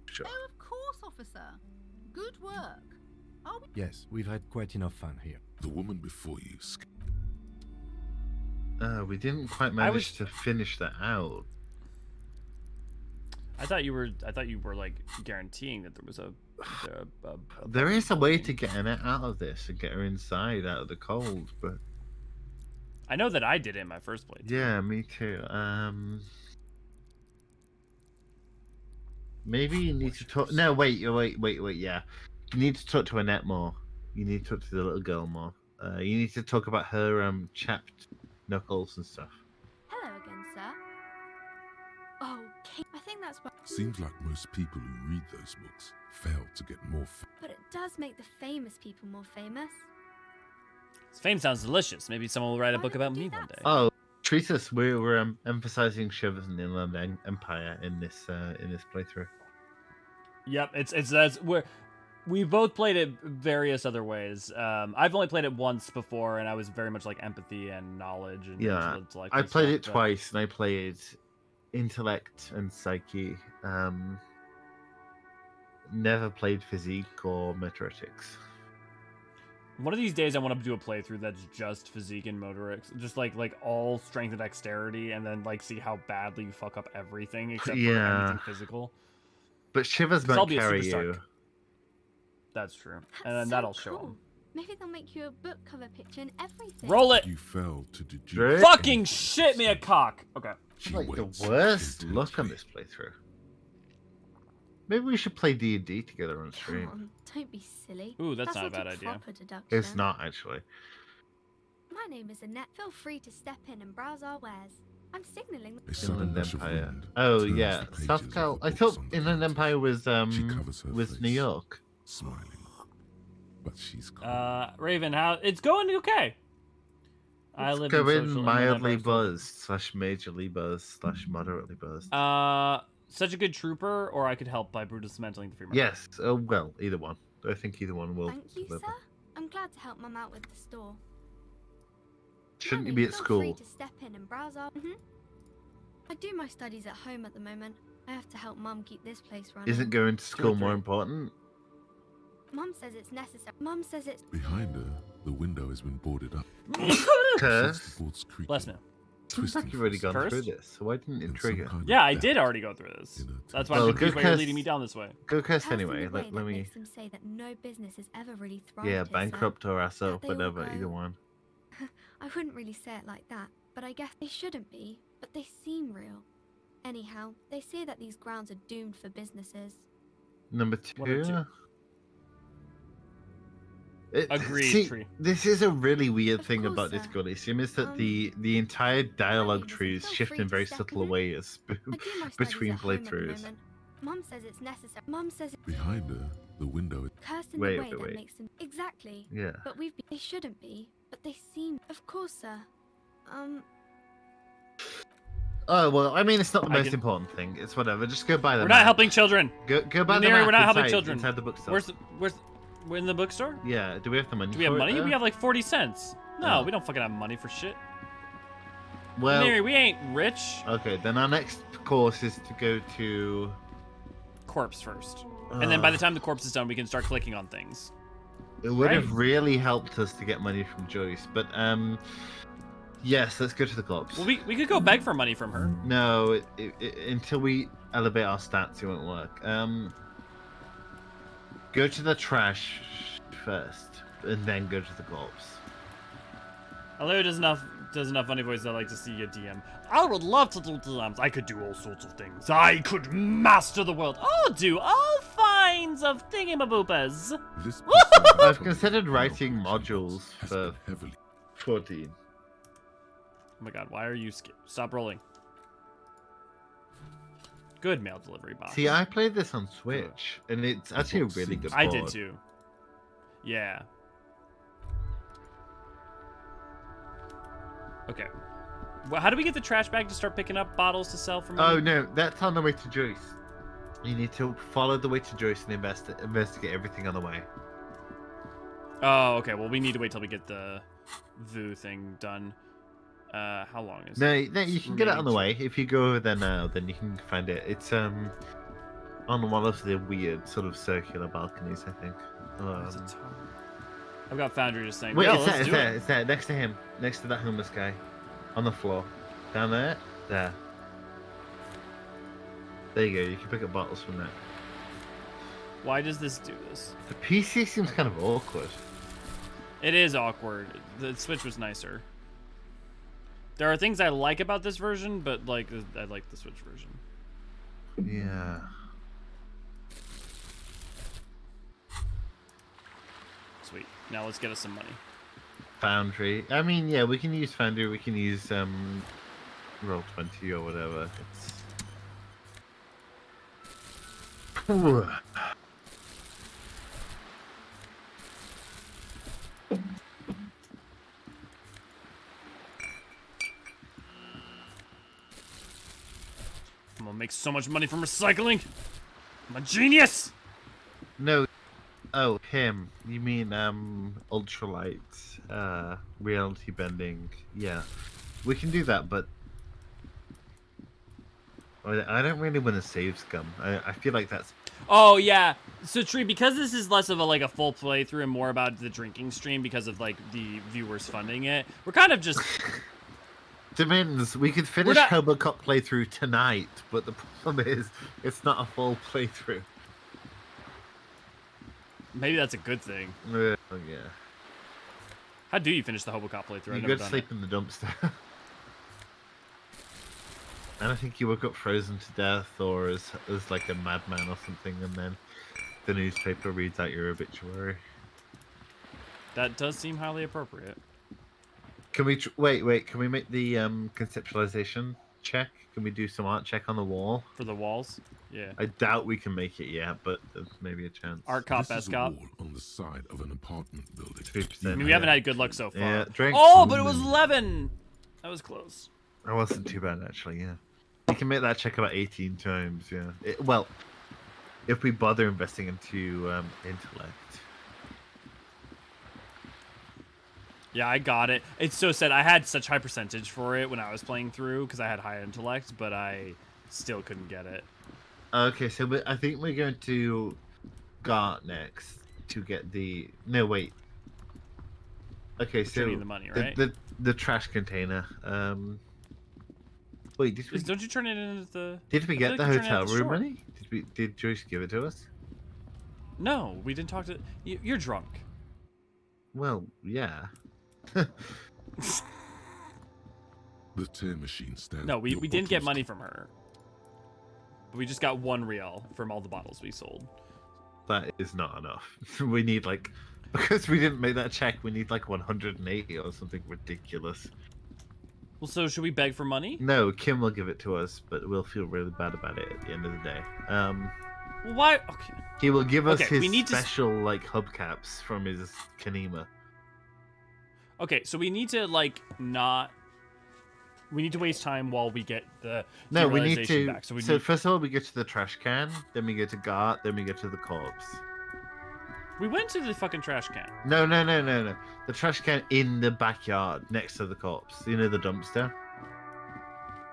sure. Oh, of course, officer. Good work. Are we? Yes, we've had quite enough fun here. The woman before you... We didn't quite manage to finish that out. I thought you were like guaranteeing that there was a There is a way to get Annette out of this and get her inside, out of the cold, but I know that I did it in my first playthrough. yeah, me too. Maybe you need to talk. No, wait. Yeah, you need to talk to Annette more. You need to talk to the little girl more. You need to talk about her chapped knuckles and stuff. Hello again, sir. Oh, Kate, I think that's what. Seems like most people who read those books fail to get more... But it does make the famous people more famous. This fame sounds delicious. Maybe someone will write a book about me one day. Oh, Tresus, we're emphasizing Shivers and the Inland Empire in this playthrough. Yep, we both played it various other ways. I've only played it once before, and I was very much like empathy and knowledge. And Yeah, I played it twice, and I played intellect and psyche. Never played physique or metrics. One of these days, I want to do a playthrough that's just physique and motorics, just like all strength and dexterity, and then like see how badly you fuck up everything except for anything physical. But Shivers I'll won't be a carry superstar. you. That's true, That's and then so that'll show cool. them. Maybe they'll make you a book cover picture and everything. Roll it. You fell to deduce... Drake? Fucking shit me a cock. Okay. It's like the worst luck on this playthrough. Maybe we should play D&D together on stream. Come on, don't be silly. Ooh, that's not a bad not idea. proper deduction. It's not, actually. My name is Annette. Feel free to step in and browse our wares. I'm signaling. Inland Empire. Oh yeah, South Cal. I thought Inland Empire was New York. Smiling, but she's gone. Raven, how it's going? Okay. I It's live going in social mildly Empire. buzzed / majorly buzzed / moderately buzzed. Such a good trooper, or I could help by brutal dismantling the free market. Yes. Oh well, either one. I think either one will. Thank you, deliver. sir. I'm glad to help Mum out with the store. Shouldn't you Mummy, be at feel school? free to step in and browse our. I do my studies at home at the moment. I have to help Mum keep this place running. Isn't going to school more important? Mum says it's necessary. Mum says it's. Behind her, the window has been boarded up. Curse. Bless me. Seems like you've already gone through this, so why didn't it trigger? Yeah, I did already go through this. That's why I'm confused why you're leading me down this way. Go curse How's in anyway. the way Let that me. makes them say that no business has ever really thrived. Yeah, here, sir. bankrupt or ass That up, they all whatever. go- Either one. I wouldn't really say it like that, but I guess they shouldn't be. But they seem real. Anyhow, they say that these grounds are doomed for businesses. Number One or 2. two. Agreed, See, Tree. this is a really weird thing course, about this sir. Elysium is that the entire dialogue trees shift in very subtle ways do my studies between at home at the playthroughs. moment. Mum says it's necessary. Mum says it's Behind her, the window. cursed in Wait, the way wait, that wait. makes them. Exactly. Yeah. But they shouldn't be, but they seem. Of course, sir. Oh well, I mean, it's not the I most can- important thing. It's whatever. Just go buy the. We're map. not helping children. Go buy the Neri, map. we're not helping inside- children. Inside the bookstore. We're in the bookstore? Yeah. Do we have the money? Do we have for it, money? though? We have like 40 cents. No, Oh. we don't fucking have money for shit. Well. Neri, we ain't rich. Okay, then our next course is to go to. Corpse first. And then by the time the corpse is done, we can start clicking on things. It would have Right. really helped us to get money from Joyce, but yes, let's go to the corpse. Well, we could go beg for money from her. No, until we elevate our stats, it won't work. Go to the trash first, and then go to the corpse. Although does enough funny voice, I like to see a DM. I would love to do DMs. I could do all sorts of things. I could master the world. I'll do all kinds of thingamaboopas. I've considered writing modules for 14. Oh my god, why are you stop rolling? Good mail delivery box. See, I played this on Switch, and it's actually a really good board. I did too. Yeah. Okay. Well, how do we get the trash bag to start picking up bottles to sell for money? Oh no, that's on the way to Joyce. You need to follow the way to Joyce and investigate everything on the way. Oh, okay. Well, we need to wait till we get the VU thing done. How long is No, it? you can get it on the way. If you go over there now, then you can find it. It's on one of the weird sort of circular balconies, I think. I've got Foundry just saying. Wait, "Yo, it's let's do there, it." it's there, next to him, next to that homeless guy, on the floor, down there, there. There you go. You can pick up bottles from there. Why does this do this? The PC seems kind of awkward. It is awkward. The Switch was nicer. There are things I like about this version, but like I like the Switch version. Yeah. Sweet. Now let's get us some money. Foundry. I mean, yeah, we can use Foundry. We can use Roll20 or whatever. It's. I'm gonna make so much money from recycling. I'm a genius. No. Oh, him. You mean ultralight, reality bending. Yeah, we can do that, but I don't really want to save scum. I feel like that's. Oh yeah. So Tree, because this is less of a full playthrough and more about the drinking stream because of like the viewers funding it, we're kind of just. Demons, we could finish Hobocop playthrough tonight, but the problem is it's not a full playthrough. Maybe that's a good thing. Yeah. How do you finish the Hobocop playthrough? You I've go never to done sleep in the dumpster. And I think you woke up frozen to death or as like a madman or something, and then the newspaper reads out your obituary. That does seem highly appropriate. Can we wait? Can we make the conceptualization check? Can we do some art check on the wall for the walls? Yeah. I doubt we can make it yet, but there's maybe a chance. Art cop, This S is a cop. wall on the side of an apartment building. 3%. I mean, we haven't had good luck so far. Yeah, drink. Oh, but it was 11. That was close. That wasn't too bad actually. Yeah, you can make that check about 18 times. Yeah. Well, if we bother investing into intellect. Yeah, I got it. It's so sad. I had such high percentage for it when I was playing through because I had high intellect, but I still couldn't get it. Okay, so I think we're going to Gart next to get the. No, wait. Okay, so turning the money, right? The trash container. Wait, Don't you turn it into the? Did we get the we turn it hotel at the room store. money? Did Joyce give it to us? No, we didn't talk to. You're drunk. Well, yeah. The tear machine stands. No, we your didn't get bottles money from her. But we just got 1 real from all the bottles we sold. That is not enough. We need because we didn't make that check. We need 180 or something ridiculous. Well, so should we beg for money? No, Kim will give it to us, but we'll feel really bad about it at the end of the day. Well, why? Okay. He will give us Okay, we his need to special like hubcaps from his Kanema. Okay, so we need to like not. We need to waste time while we get the No, we need realization to. back. So first of all, we get to the trash can, then we go to Gart, then we get to the corpse. we went to the fucking trash can. No. The trash can in the backyard next to the corpse. You know, the dumpster?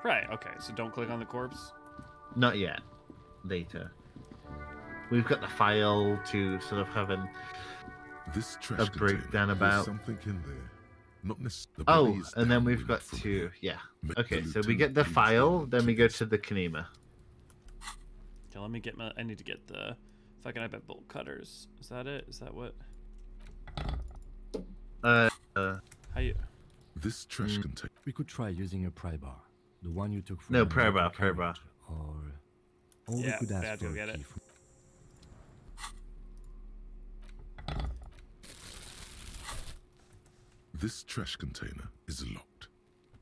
Right. Okay. So don't click on the corpse. Not yet. Later. We've got the file to sort of have This trash a breakdown container, about. there's something in there. Not necessarily. Oh, and then we've got to. Yeah. Okay, so we get the file, then we go to the Kanema. Okay, let me get my. I need to get the fucking I bet bolt cutters. Is that it? Is that what? How you? This trash container. We could try using a pry bar, the one you took from. No, the pry bar, motor pry bar. carriage, Or Yeah, we could I ask have to for go a get key it. from. This trash container is locked.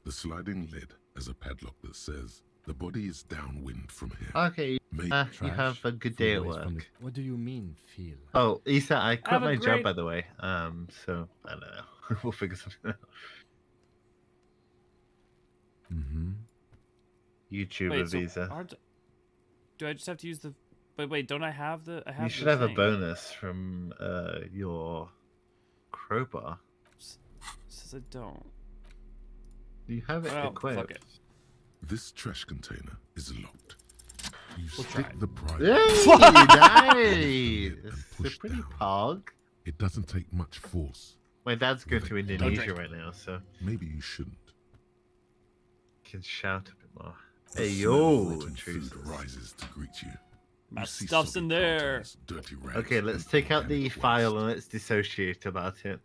The sliding lid has a padlock that says the body is downwind from here. Okay, Make you have a good day at work. What do you mean, feel? Oh, Issa, I quit Have a my great- job, by the way. So I don't know. We'll figure something out. Mm-hmm. YouTuber Wait, so visa. do I just have to use the? But wait, don't I have the? I have. You should the have a thing. bonus from your crowbar. Says I don't. You have it Well, equipped. fuck it. This trash container is locked. You We'll stick try. the pry. Hey, nice! It's a push pretty down. pog. It doesn't take much force. My dad's going With to a Indonesia touch. right now, so Maybe you shouldn't. can shout a bit more. The Hey smell of yo, rotten food intruders. rises to greet you. My You see stuff's soggy in there. cartons, dirty rags, Okay, let's and take out the organic file waste. and let's dissociate about it.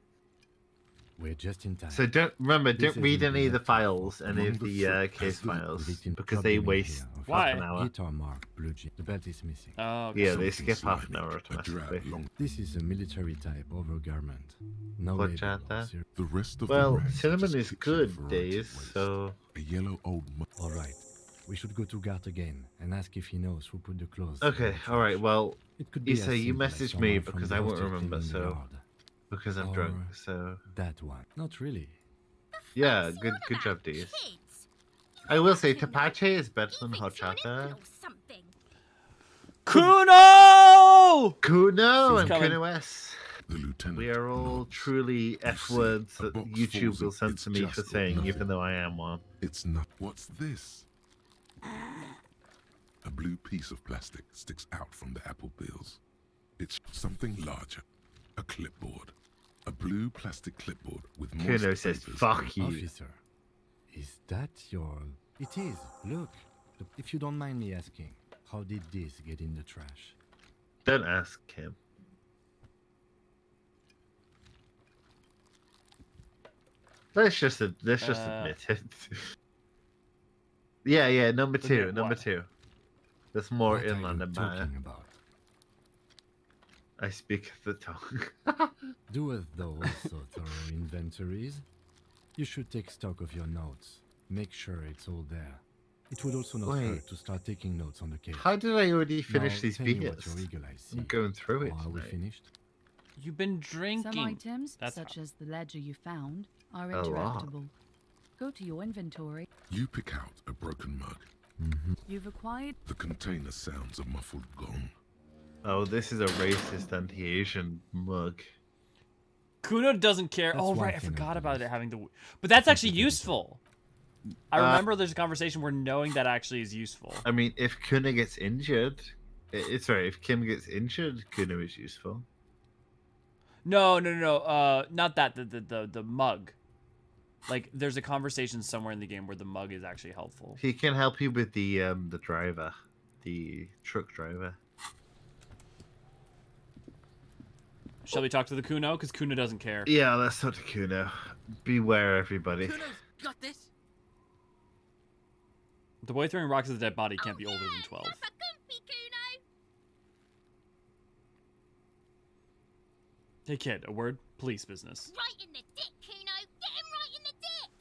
We're just in time. So don't This read isn't any of the electric. files, any Among of the the fruit case has the files, Victim because they problem in waste here, okay? Why? half an hour. Guitar mark, blue jean. The belt is missing. Oh, okay. Yeah, they Something skip half an slimy, hour a automatically. drab long. This is a military type overgarment. No Watch label out or there. serial- The rest of Well, the rags are cinnamon just is kitchen good, variety Days, waste. so A yellow old All right. We should go to Gart again and ask if he knows who put the clothes. okay, in the all right. trash. Well, It could be Issa, as you simple as messaged someone me from because the I won't hostel remember, cleaning the so yard. because I'm Or drunk. So That one. Not really. yeah, good job, Days. I will say Tapache is better than Horchata. Kuno! Kuno She's and coming. Kuno S. The lieutenant. We are all nods. truly F see, words a that box YouTube falls will in, censor it's me for just saying, nothing. even though I am one. It's not. What's this? A blue piece of plastic sticks out from the apple peels. It's something larger. A clipboard. A blue plastic clipboard with more Kuno says, "Fuck you." Officer, is that your... It is. Look. If you don't mind me asking, how did this get in the trash? Don't ask him. Let's just admit it. yeah, number two, Admit number what? two. There's more What are inland you than talking about? I speak the tongue. Doeth thou also thorough inventories? You should take stock of your notes. Make sure it's all there. It would also not Wait. hurt to start taking notes on the case. How did I already finish Now, these tell me what beers? your eagle eyes see. I'm going through it. Are we tonight. finished? You've been drinking. Some items, That's such as the ledger you found, are A lot. interactable. Go to your inventory. You pick out a broken mug. You've acquired. The container sounds a muffled gong. Oh, this is a racist anti-Asian mug. Kuno doesn't care. That's Oh one right, I thing I forgot about it noticed. having the. But that's actually useful. I Uh, remember there's a conversation where knowing that actually is useful. I mean, if Kuna gets injured, sorry, if Kim gets injured, Kuna is useful. No. Not that. The mug. Like, there's a conversation somewhere in the game where the mug is actually helpful. He can help you with the driver, the truck driver. Shall we talk to the Kuno? Because Kuno doesn't care. Yeah, let's talk to Kuno. Beware, everybody. Got this. The boy throwing rocks at the dead body can't be older than 12. Hey kid, a word? Police business. Right in the dick, Kuno. Get him right in the dick.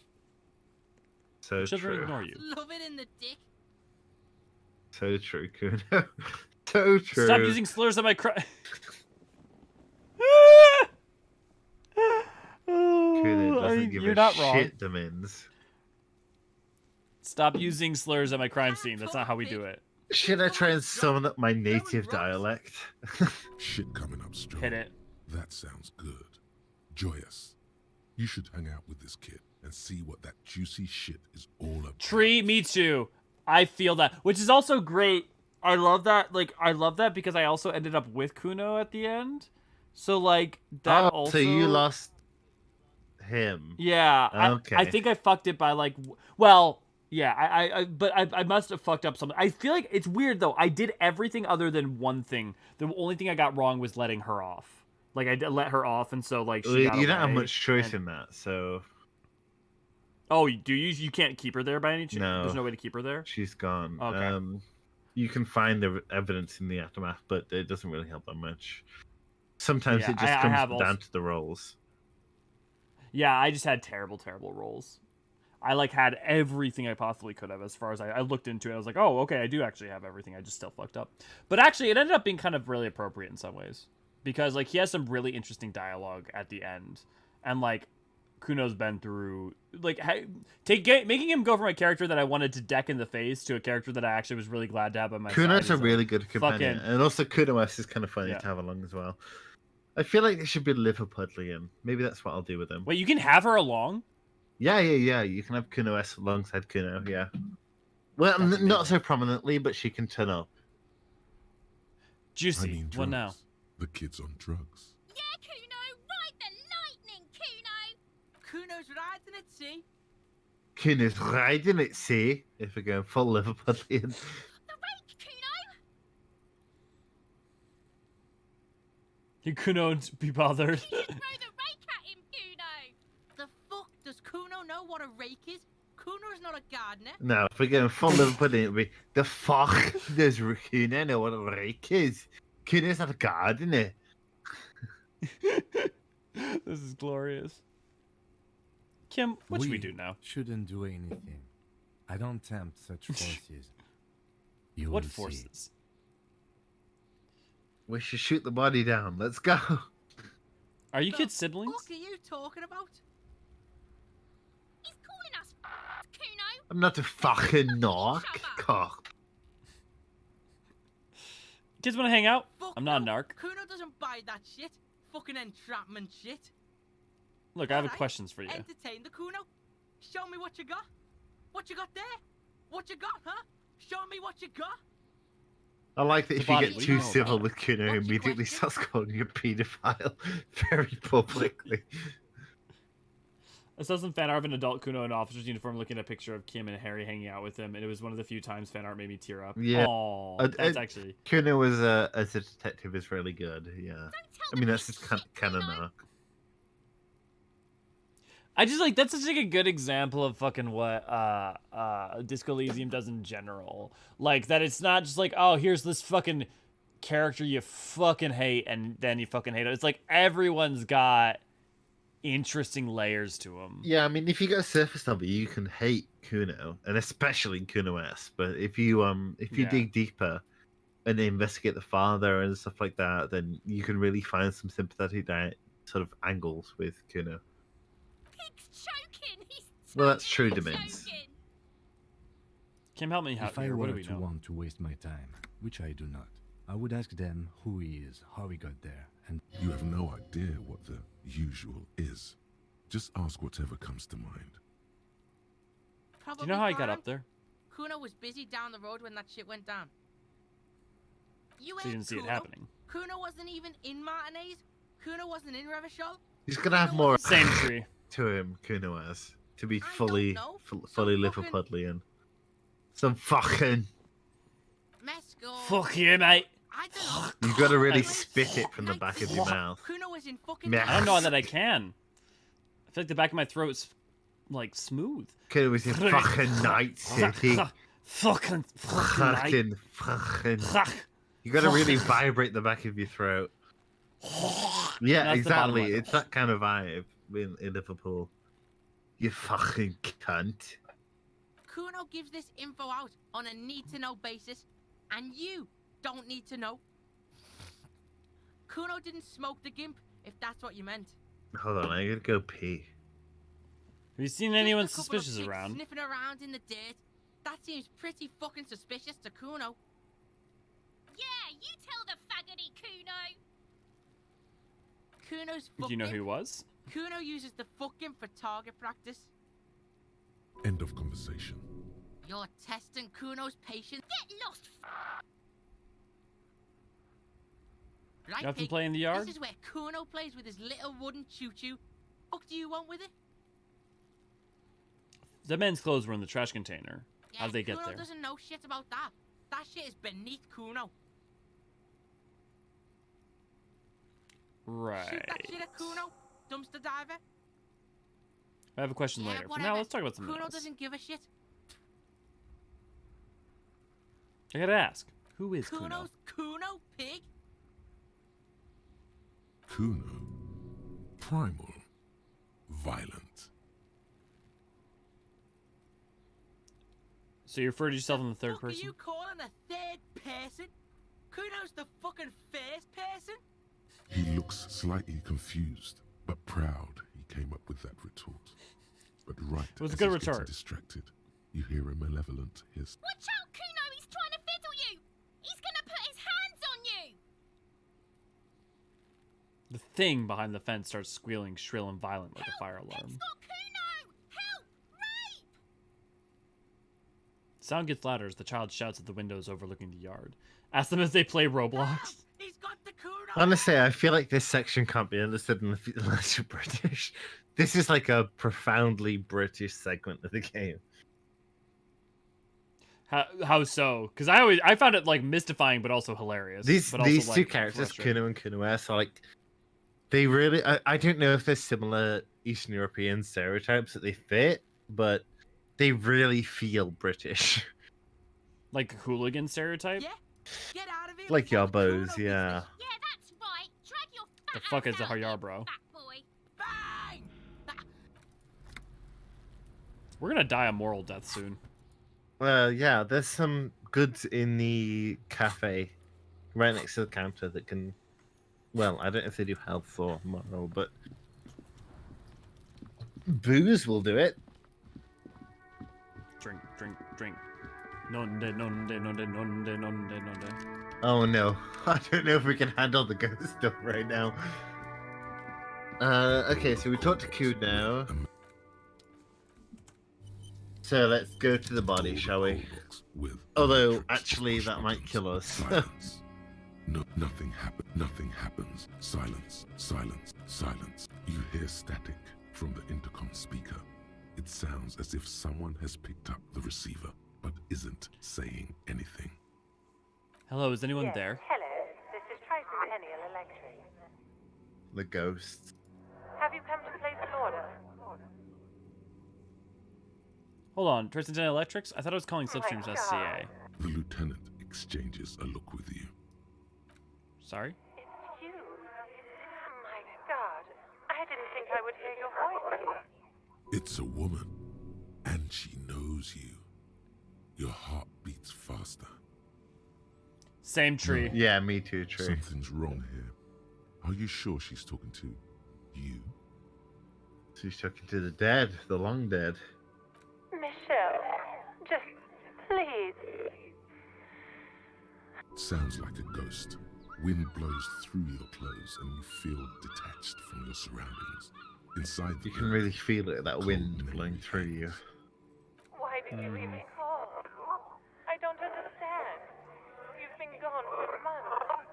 So She'll true. ignore you. Love it in the dick. So true, Kuno. So true. Stop using slurs on my cry. Kuno doesn't give you're a not wrong. shit, Demins. Stop using slurs at my crime scene. That's not how we do it. Should I try and summon up my native dialect? Shit coming up strong. Hit it. That sounds good. Joyous, you should hang out with this kid and see what that juicy shit is all about. Tree, me too. I feel that, which is also great. I love that. Like, I love that because I also ended up with Kuno at the end. So like that also. So you lost him. Yeah. Okay. I think I fucked it by like. Well, yeah. But I must have fucked up something. I feel like it's weird though. I did everything other than one thing. The only thing I got wrong was letting her off. Like I did let her off, and so like she got you don't have away, much choice in that, so. Oh, do you? You can't keep her there by any chance? No. There's no way to keep her there? She's gone. Okay. You can find the evidence in the aftermath, but it doesn't really help that much. Sometimes Yeah, it just I comes have down also- to the rolls. Yeah, I just had terrible rolls. I like had everything I possibly could have as far as I looked into it. I was like, oh, okay, I do actually have everything. I just still fucked up. But actually, it ended up being kind of really appropriate in some ways. Because, like, he has some really interesting dialogue at the end. And, like, Kuno's been through, like, making him go from a character that I wanted to deck in the face to a character that I actually was really glad to have by my side. Kuno's a is, really good companion. fucking- And also Kuno S is kind of funny Yeah. to have along as well. I feel like it should be Liverpudlian. Maybe that's what I'll do with him. Wait, you can have her along? Yeah. You can have Kuno S alongside Kuno, yeah. Well, not so prominently, but she can turn up. Juicy. I mean, What drugs. now? The kid's on drugs. Yeah, Kuno, ride the lightning, Kuno. Kuno's riding it, see? Kuno's riding it, see? If we're going full Liverpudlian. The rake, Kuno. You couldn't be bothered. Throw the rake at him, Kuno. The fuck? Does Kuno know what a rake is? Kuno's not a gardener. No, if we're going full Liverpudlian, it'll be the fuck does Kuno know what a rake is? Kuno's not a gardener. This is glorious. Kim, what should we do now? Shouldn't do anything. I don't tempt such forces. You What will see. forces? We should shoot the body down. Let's go. Are you kids siblings? What are you talking about? He's calling us Kuno. I'm not a fucking narc. Cock. Kids want to hang out? Fuck I'm not a no. narc. Kuno doesn't buy that shit. Fucking entrapment shit. Look, I have Alright, questions for you. Entertain the Kuno. Show me what you got. What you got there? What you got, huh? Show me what you got. I like that The if you body, get what do too you know civil about with Kuno, he What's your immediately question? starts calling you a paedophile very publicly. I saw some fan art of an adult Kuno in officer's uniform looking at a picture of Kim and Harry hanging out with him, and it was one of the few times fan art made me tear up. Yeah. Aww, that's actually... Kuno as a detective is really good. Yeah. I mean, that's just kind of narc. I just like that's such like a good example of fucking what Disco Elysium does in general. Like that it's not just like, oh, here's this fucking character you fucking hate and then you fucking hate it. It's like everyone's got interesting layers to them. Yeah, I mean, if you get a surface level, you can hate Kuno, and especially Kuno S. But if you Yeah. dig deeper and investigate the father and stuff like that, then you can really find some sympathetic sort of angles with Kuno. Pig's choking. He's Well, that's true, Demins. choking. Kim, help me out If I here. What were do we to know? want to waste my time, which I do not, I would ask them who he is, how he got there, and You have no idea what the usual is. Just ask whatever comes to mind. Do you know how I got up there? Kuno was busy down the road when that shit went down. You So you didn't see it Kuno? happening. Kuno wasn't even in Martinez. Kuno wasn't in Revachol. He's gonna have more Same tree. to him, Kuno S, to be I fully don't know. fully Some fucking- Liverpudlian. Some fucking. Mescal. Fuck you, mate. I don't know. You gotta really spit it from the back of your mouth. Kuno was in fucking. Meh. I don't know that I can. I feel like the back of my throat's like smooth. Kuno was in fucking Night City. Fucking Fucking. You gotta really vibrate the back of your throat. Yeah, That's the bottom exactly. line. It's that kind of vibe in Liverpool. You fucking cunt. Kuno gives this info out on a need-to-know basis, and you don't need to know. Kuno didn't smoke the gimp, if that's what you meant. Hold on, I gotta go pee. Have you seen anyone suspicious around? Sniffing around in the dirt. That seems pretty fucking suspicious to Kuno. Yeah, you tell the faggoty Kuno. Kuno's Do you know who he was? Kuno uses the fucking for target practice. End of conversation. You're testing Kuno's patience. Get lost. Right, You often Pig, play in the yard? This is where Kuno plays with his little wooden choo-choo. What do you want with it? The men's clothes were in the trash container. Yeah, How'd they get Kuno there? doesn't know shit about that. That shit is beneath Kuno. Right. Shoot that shit at Kuno, dumpster diver. I have a question Yeah, later. For whatever. now, let's talk about something Kuno else. doesn't give a shit. I gotta ask, who is Kuno? Kuno's Kuno, Pig. Kuno. Primal. Violent. So you refer to yourself in the third What are person? you calling a third person? Kuno's the fucking first person. He looks slightly confused, but proud he came up with that retort. But right It was a as good he's getting retort. distracted, you hear a malevolent hiss. Watch out, Kuno! He's trying to fiddle you. He's gonna put his hands on you. The thing behind the fence starts squealing shrill and violent like a fire alarm. Got Kuno! Help! Rape! Sound gets louder as the child shouts at the windows overlooking the yard. Ask them as they play Roblox. He's got the Kuno. Honestly, I feel like this section can't be understood unless you're British. This is like a profoundly British segment of the game. How so? Because I found it like mystifying, but also hilarious. These but also, two like, characters, frustrating. Kuno and Kuno-S, are like they really. I don't know if there's similar Eastern European stereotypes that they fit, but they really feel British. Like a hooligan stereotype. Yeah. Get out of here. Like before Yarbos, Kuno yeah. Yeah, that's right. Drag your The fat fuck ass is a out there, Yarbro? fat boy. Bang! We're gonna die a moral death soon. Yeah, there's some goods in the cafe right next to the counter that can. Well, I don't know if they do health or moral, but booze will do it. Drink, drink, drink. Nonde, nonde, nonde, nonde, nonde, nonde. Oh no, I don't know if we can handle the ghost stuff right now. Okay, so we talked to Kuno. So let's go to the body, shall we? Although, actually, that might kill us. Silence. No, nothing happens. Silence, silence, silence. You hear static from the intercom speaker. It sounds as if someone has picked up the receiver, but isn't saying anything. Hello, is anyone there? Hello, this is Tricentennial Electric. The ghosts. Have you come to place an order? Hold on, Tricentennial Electrics? I thought I was calling Slipstream's SCA. The lieutenant exchanges a look with you. Sorry? It's you. My God, I didn't think I would hear your voice. It's a woman, and she knows you. Your heart beats faster. Same tree. Yeah, me too, tree. Something's wrong here. Are you sure she's talking to you? She's talking to the dead, the long dead. Michelle, just please. Sounds like a ghost. Wind blows through your clothes and you feel detached from your surroundings. Inside You can really feel it, that wind blowing through you. Why did you even call? I don't understand. You've been gone for months.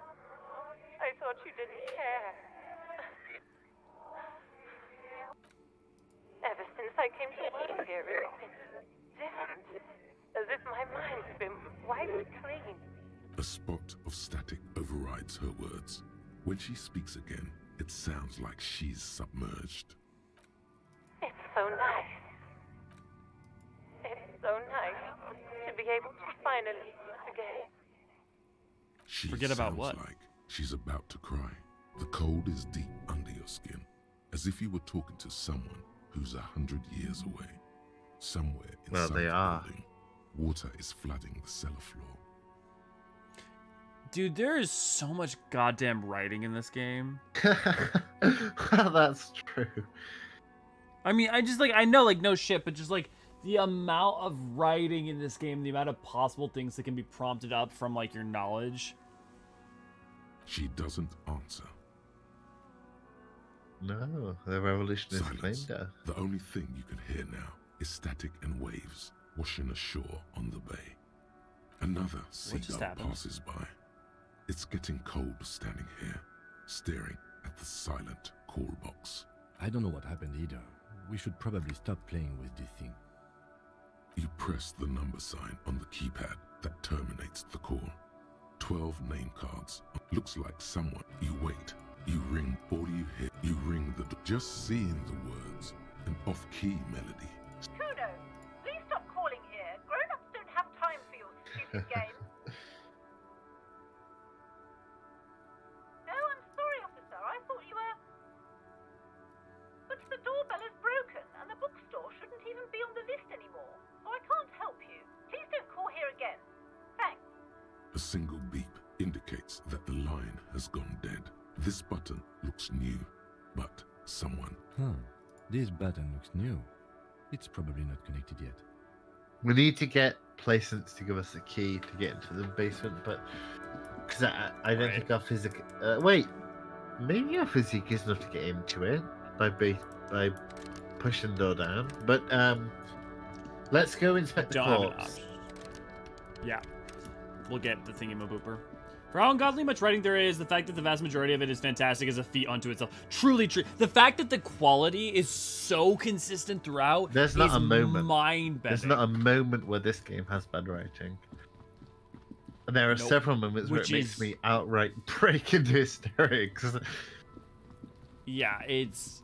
I thought you didn't care. Ever since I came to work here, it's been different. As if my mind's been wiped clean. A spot of static overrides her words. When she speaks again, it sounds like she's submerged. It's so nice. It's so nice to be able to finally forget. She Forget about sounds what? like she's about to cry. The cold is deep under your skin, as if you were talking to someone who's 100 years away. Somewhere Well, inside they the are. building, water is flooding the cellar floor. Dude, there is so much goddamn writing in this game. That's true. I mean, I know, like, no shit, but just, like, the amount of writing in this game, the amount of possible things that can be prompted up from, like, your knowledge. She doesn't answer. No, the revolution has Silence. claimed her. The only thing you can hear now is static and waves washing ashore on the bay. Another seagull passes by. It's getting cold standing here, staring at the silent call box. I don't know what happened either. We should probably stop playing with this thing. You press the number sign on the keypad that terminates the call. 12 name cards. Looks like someone. You wait. You ring. All you hear. You ring the door. Just seeing the words. An off-key melody. Kuno, please stop calling here. Grown-ups don't have time for your stupid game. Oh, I'm sorry, officer. I thought you were... But the doorbell is broken, and the bookstore shouldn't even be on the list anymore. So I can't help you. Please don't call here again. Thanks. A single beep indicates that the line has gone dead. This button looks new, but someone... This button looks new. It's probably not connected yet. We need to get Placence to give us a key to get into the basement, but... Because I don't think our physic... wait! Maybe our physique is enough to get into it by pushing the door down. But, let's go inspect the corpse. Yeah. We'll get the thingy-ma-booper. For how ungodly much writing there is, the fact that the vast majority of it is fantastic is a feat unto itself. Truly true. The fact that the quality is so consistent throughout There's not is a moment. mind-bending. There's not a moment where this game has bad writing. And there are several moments where it makes me outright break into hysterics. Yeah, it's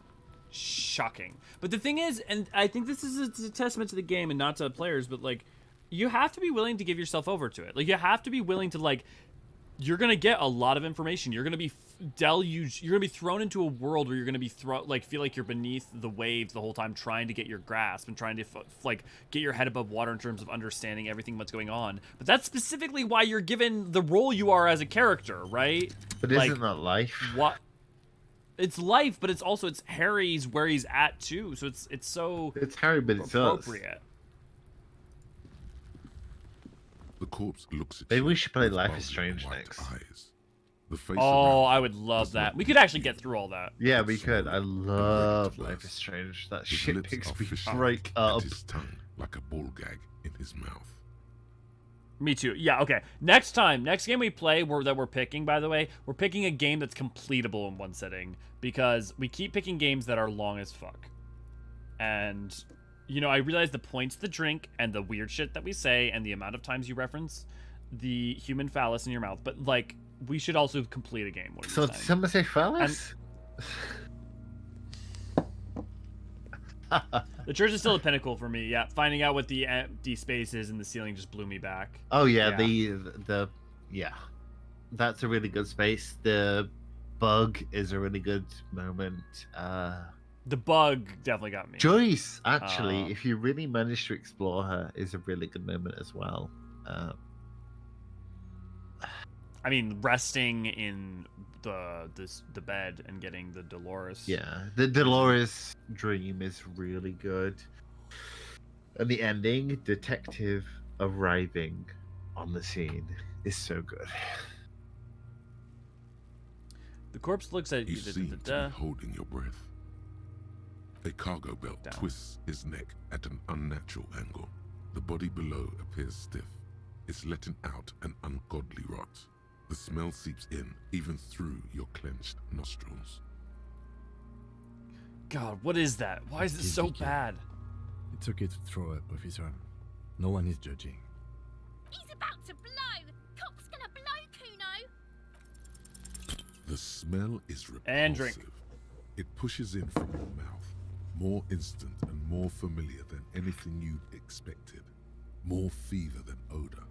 shocking. But the thing is, and I think this is a testament to the game and not to players, but, like, you have to be willing to give yourself over to it. Like, you have to be willing to, like, you're gonna get a lot of information. You're gonna be deluged. You're gonna be thrown into a world where you're gonna be feel like you're beneath the waves the whole time, trying to get your grasp and trying to like get your head above water in terms of understanding everything that's going on. But that's specifically why you're given the role you are as a character, right? But like, isn't that life? What? It's life, but it's also Harry's where he's at too. So it's so it's Harry, but it's appropriate. The corpse looks at Maybe you we should play with Life is bulging Strange white next. eyes. The face Oh, around I would love that. We could actually get through all that. Yeah, we could. I love Life is Strange. That his shit lips makes are me fishing break at up. his tongue like a ball gag in his mouth. Me too. Yeah, okay. Next game we play that we're picking, by the way, we're picking a game that's completable in one sitting because we keep picking games that are long as fuck. And, you know, I realize the points of the drink and the weird shit that we say and the amount of times you reference the human phallus in your mouth, but, like, we should also complete a game. What are you So did saying? someone say phallus? The church is still a pinnacle for me. Yeah, finding out what the empty space is in the ceiling just blew me back. Oh yeah, the yeah, that's a really good space. The bug is a really good moment. The bug definitely got me. Joyce, actually, if you really manage to explore her, is a really good moment as well. I mean, resting in the bed and getting the Dolores. Yeah, the Dolores dream is really good. And the ending, detective arriving on the scene, is so good. The corpse looks at You you. seem to be holding your breath. A cargo belt twists his neck at an unnatural angle. The body below appears stiff. It's letting out an ungodly rot. The smell seeps in, even through your clenched nostrils. God, what is that? Why is it so bad? It's okay to throw up, officer. No one is judging. He's about to blow! Cop's gonna blow, Kuno! The smell is repulsive. And drink. It pushes in from your mouth, more instant and more familiar than anything you'd expected. More fever than odor.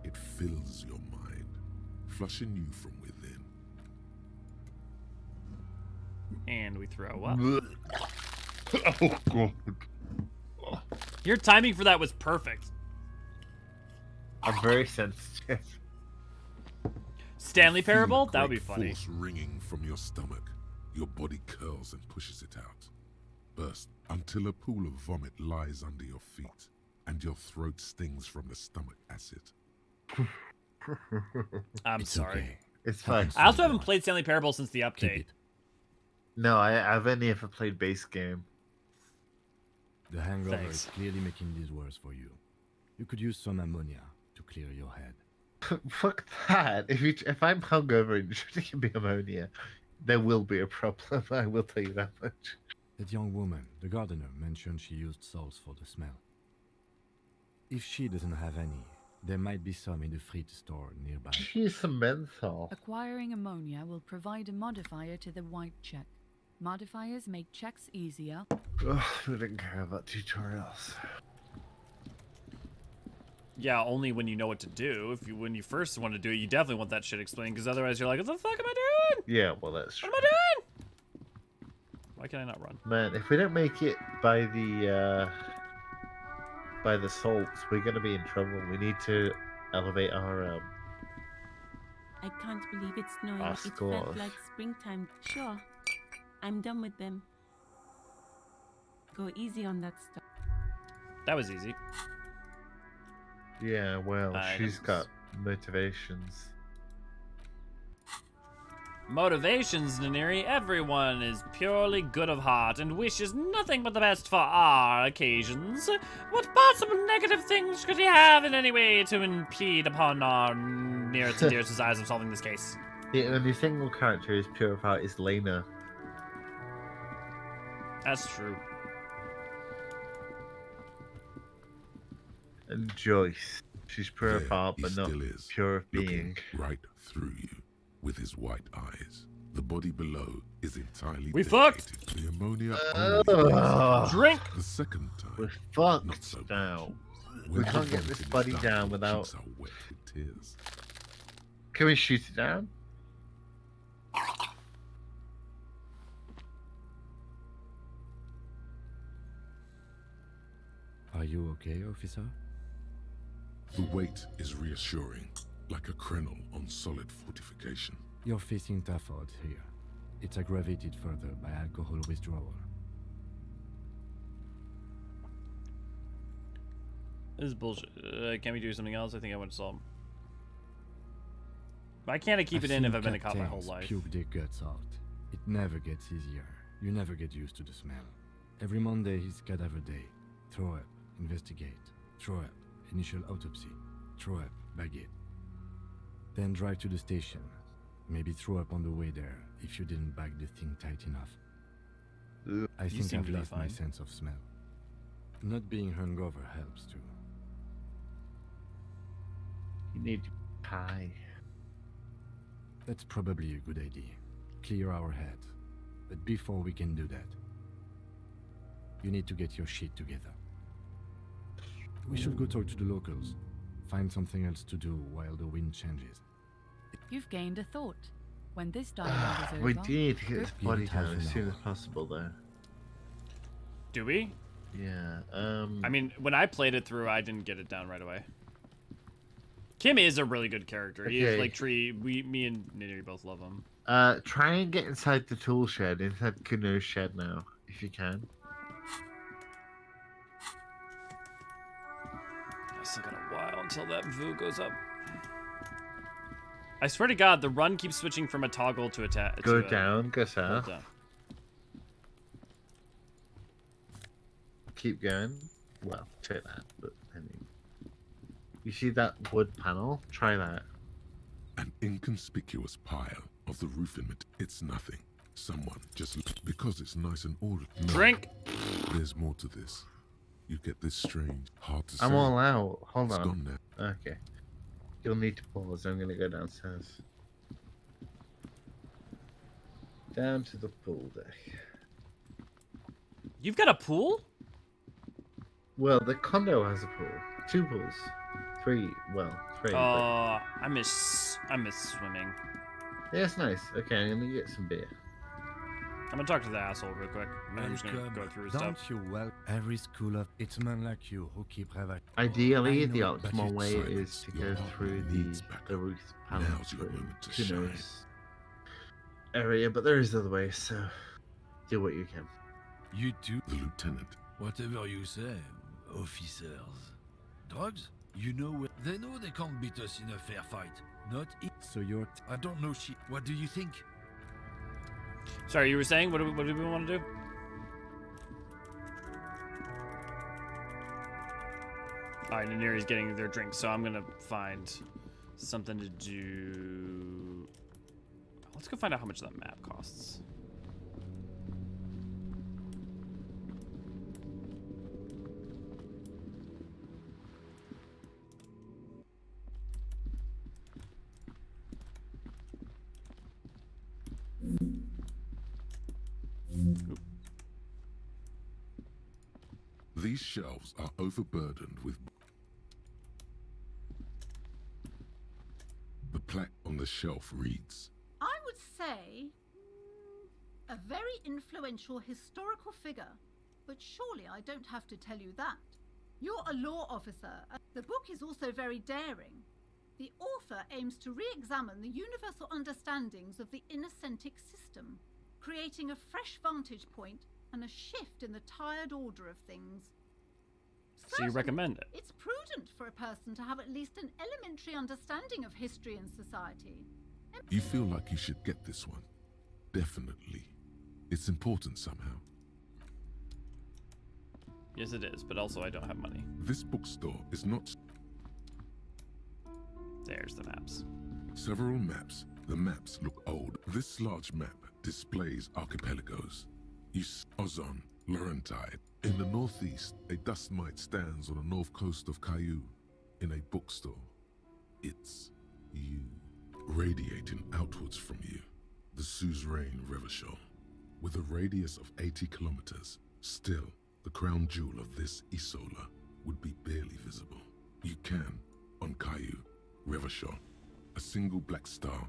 It fills your mind, flushing you from within. And we throw up. Oh god. Your timing for that was perfect. I'm very sensitive. Stanley Feel a Parable? That would great be funny. Force ringing from your stomach. Your body curls and pushes it out. Burst until a pool of vomit lies under your feet, and your throat stings from the stomach acid. I'm sorry. Okay. It's fine. I also haven't played Stanley Parable since the update. No, I've only ever played base game. The hangover Thanks. is clearly making this worse for you. You could use some ammonia to clear your head. Fuck that. If I'm hungover and drinking be ammonia, there will be a problem. I will tell you that much. That young woman, the gardener, mentioned she used salts for the smell. If she doesn't have any, there might be some in the fridge store nearby. Use some menthol. Acquiring ammonia will provide a modifier to the white check. Modifiers make checks easier. Ugh, we didn't care about tutorials. Yeah, only when you know what to do. When you first want to do it, you definitely want that shit explained, because otherwise you're like, what the fuck am I doing? Yeah, well, that's true. What am I doing? Why can I not run? Man, if we don't make it by the salts, we're gonna be in trouble. We need to elevate our I can't believe it's snowing. Our It felt scores. like springtime. Sure, I'm done with them. Go easy on that stuff. That was easy. Yeah, well, she's Items. got motivations. Motivations, Naniri. Everyone is purely good of heart and wishes nothing but the best for our occasions. What possible negative things could he have in any way to impede upon our nearest and dearest desires of solving this case? The only single character is pure of heart is Lena. That's true. And Joyce. She's pure of There heart, he but not still is, pure of looking being. right through you with his white eyes. The body below is entirely We dedicated fucked. to the ammonia Ugh. only. Drink. The second time, We're not fucked so now. much. We When can't the get vomit this in his body stomach, down his without. cheeks are wet with tears. Can we shoot it down? Are you okay, officer? The weight is reassuring, like a krenel on solid fortification. You're facing tough odds here. It's aggravated further by alcohol withdrawal. This is bullshit. Can we do something else? I think I went to solve. Why can't I keep it in if I've been a cop my whole captains life? Puke their guts out. It never gets easier. You never get used to the smell. Every Monday is cadaver day. Throw up, investigate. Throw up, initial autopsy. Throw up, bag it. Then drive to the station. Maybe throw up on the way there if you didn't bag the thing tight enough. I You think seem I've to be lost my fine. sense of smell. Not being hungover helps too. You need pie. That's probably a good idea. Clear our head. But before we can do that, you need to get your shit together. We should go talk to the locals. Find something else to do while the wind changes. You've gained a thought. When this dialogue is over, We need to get this Give body it half down as an soon hour. as possible, though. Do we? Yeah. I mean, when I played it through, I didn't get it down right away. Kim is a really good character. He is Okay. like Tree. Me and Nitty both love him. Try and get inside the tool shed, inside Kuno's shed now, if you can. I still got a while until that VU goes up. I swear to God, the run keeps switching from a toggle to a Go down, go hold south. down. Keep going. Well, try that, but I mean, you see that wood panel? Try that. An inconspicuous pile of the roofing material. It's nothing. Someone just because it's nice and ordered. No. Drink. There's more to this. You get this strange, hard to say. I'm all out. Hold It's on. gone now. Okay. You'll need to pause. I'm gonna go downstairs. Down to the pool deck. You've got a pool? Well, the condo has a pool. 2 pools. 3. Well, 3. Oh, I miss swimming. Yeah, it's nice. Okay, I'm gonna get some beer. I'm gonna talk to the asshole real quick. I'm just gonna go through his Don't stuff. you well? Every school of it's men like you who keep Ideally, I the know, optimal but way silence, is to your go partner through needs the backup. Ruth panel Now's your moment to who shine. knows area, but there is other ways, so do what you can. You too? The lieutenant. Whatever you say, officers. Drugs? You know, they know they can't beat us in a fair fight. Not So you're... I don't know shit. What do you think? Sorry, you were saying? What do we want to do? Alright, Naniri's getting their drink, so I'm gonna find something to do. Let's go find out how much that map costs. These shelves are overburdened with... The plaque on the shelf reads, I would say a very influential historical figure, but surely I don't have to tell you that. You're a law officer. The book is also very daring. The author aims to re-examine the universal understandings of the inacentic system, creating a fresh vantage point and a shift in the tired order of things. So you recommend it? It's prudent for a person to have at least an elementary understanding of history and society. you feel like you should get this one. Definitely. It's important somehow. Yes, it is, but also I don't have money. This bookstore is not... There's the maps. Several maps. The maps look old. This large map displays archipelagos. Ozon, Laurentide. In the northeast, a dust mite stands on the north coast of Caillou. In a bookstore, it's you. Radiating outwards from you, the suzerain Revachol. With a radius of 80 kilometers, still, the crown jewel of this Isola would be barely visible. You can, on Caillou, Revachol, a single black star,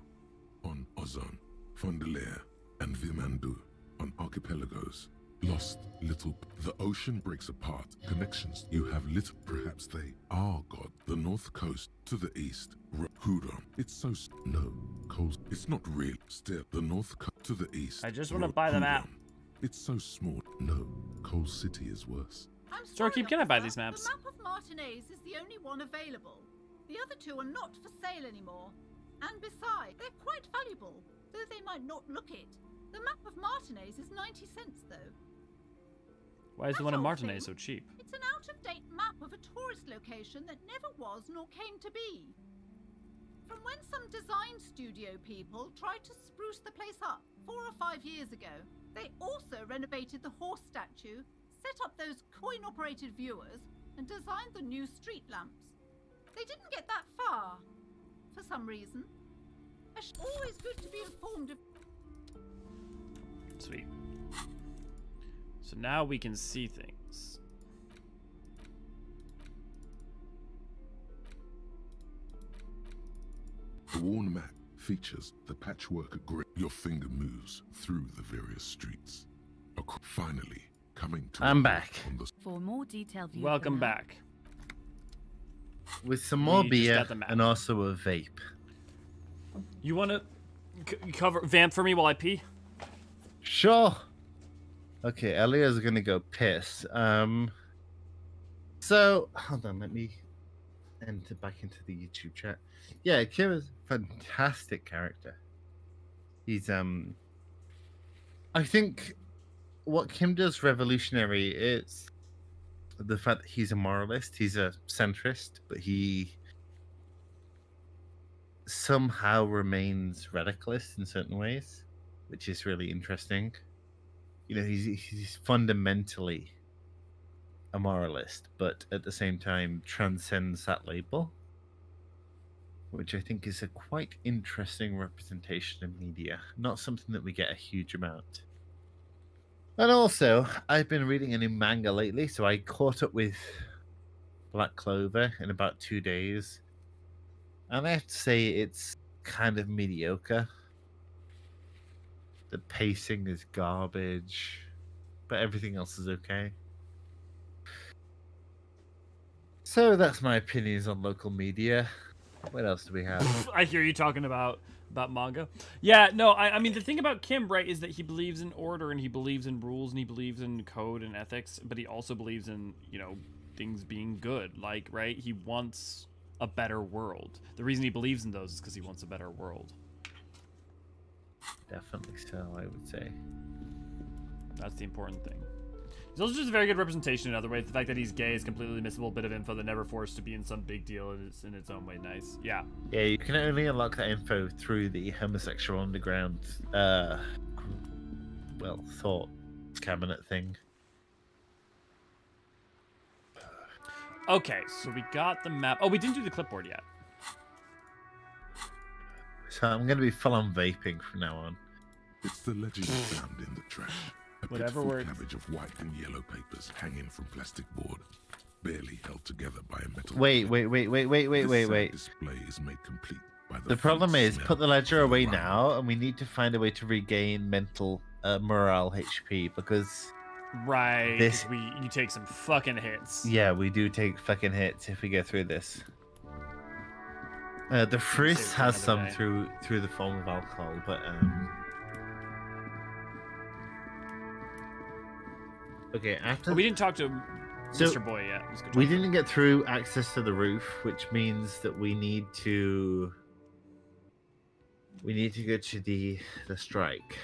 on Ozon, Fondelier, and Vimandu, on archipelagos. Lost little. The ocean breaks apart. Connections you have little. Perhaps they are God. The north coast to the east. Hudon. It's so. No. Coast. It's not real. Still. The north coast to the east. I just want to buy the map. It's so small. No. Coal City is worse. Storekeep, can I buy these maps? The map of Martinez is the only one available. The other two are not for sale anymore. And besides, they're quite valuable, though they might not look it. The map of Martinez is 90 cents, though. Why is the one in Martinez so cheap? It's an out-of-date map of a tourist location that never was nor came to be. From when some design studio people tried to spruce the place up 4 or 5 years ago, they also renovated the horse statue, set up those coin-operated viewers, and designed the new street lamps. They didn't get that far, for some reason. It's always good to be informed of... Sweet. So now we can see things. The worn map features the patchwork grid. Your finger moves through the various streets. Finally, coming to... I'm back. For more detailed view. Welcome back. With some more We just beer got the map. and also a vape. You want to cover vamp for me while I pee? Sure. Okay, Elia's gonna go piss. So hold on, let me enter back into the YouTube chat. Yeah, Kira's a fantastic character. He's I think what Kim does revolutionary is the fact that he's a moralist, he's a centrist, but he somehow remains radicalist in certain ways, which is really interesting. You know, he's fundamentally a moralist, but at the same time transcends that label, which I think is a quite interesting representation in media. Not something that we get a huge amount. And also, I've been reading a new manga lately, so I caught up with Black Clover in about 2 days. And I have to say, it's kind of mediocre. The pacing is garbage, but everything else is okay. So that's my opinions on local media. What else do we have? I hear you talking about manga. Yeah, no, I mean, the thing about Kim, right, is that he believes in order and he believes in rules and he believes in code and ethics, but he also believes in, you know, things being good. Like, right, he wants a better world. The reason he believes in those is because he wants a better world. Definitely so, I would say. That's the important thing. He's also just a very good representation in other ways. The fact that he's gay is completely missable bit of info that never forced to be in some big deal is in its own way nice. Yeah. Yeah, you can only unlock that info through the homosexual underground, well, thought cabinet thing. Okay, so we got the map. Oh, we didn't do the clipboard yet. So I'm going to be full on vaping from now on. It's the legend found in the trash. A Whatever pitiful works. cabbage of white and yellow papers hanging from plastic board, barely held together by a metal. Wait. This sad display is made complete by The problem faint is, smell put the ledger of away rye. now, and we need to find a way to regain mental morale HP, because Right, This- 'cause you take some fucking hits. yeah, we do take fucking hits if we go through this. The frizz Save it for has another some day. through the form of alcohol, but okay. After Oh, we didn't talk to So, Mr. Boy yet. Let's go talk we to him. didn't get through access to the roof, which means that we need to go to the strike.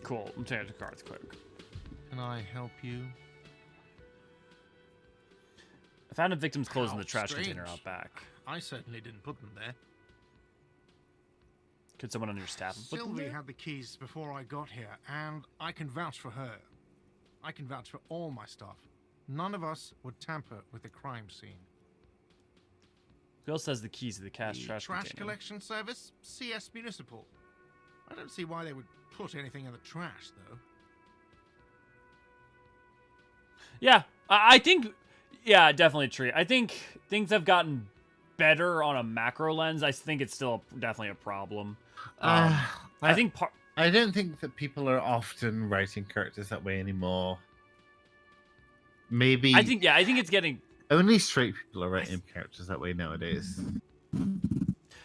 Cool. I'm taking out the cards quick. Can I help you? I found a victim's clothes in How the trash strange. container out back. I certainly didn't put them there. Could someone on your staff have put them Sylvie there? had the keys before I got here, and I can vouch for her. I can vouch for all my stuff. None of us would tamper with the crime scene. Who else has the keys to the trash The container? trash collection service, CS Municipal. I don't see why they would put anything in the trash, though. Yeah, I think, yeah, definitely true. I think things have gotten better on a macro lens. I think it's still definitely a problem. I think I don't think that people are often writing characters that way anymore. Maybe I think it's getting only straight people are writing characters that way nowadays.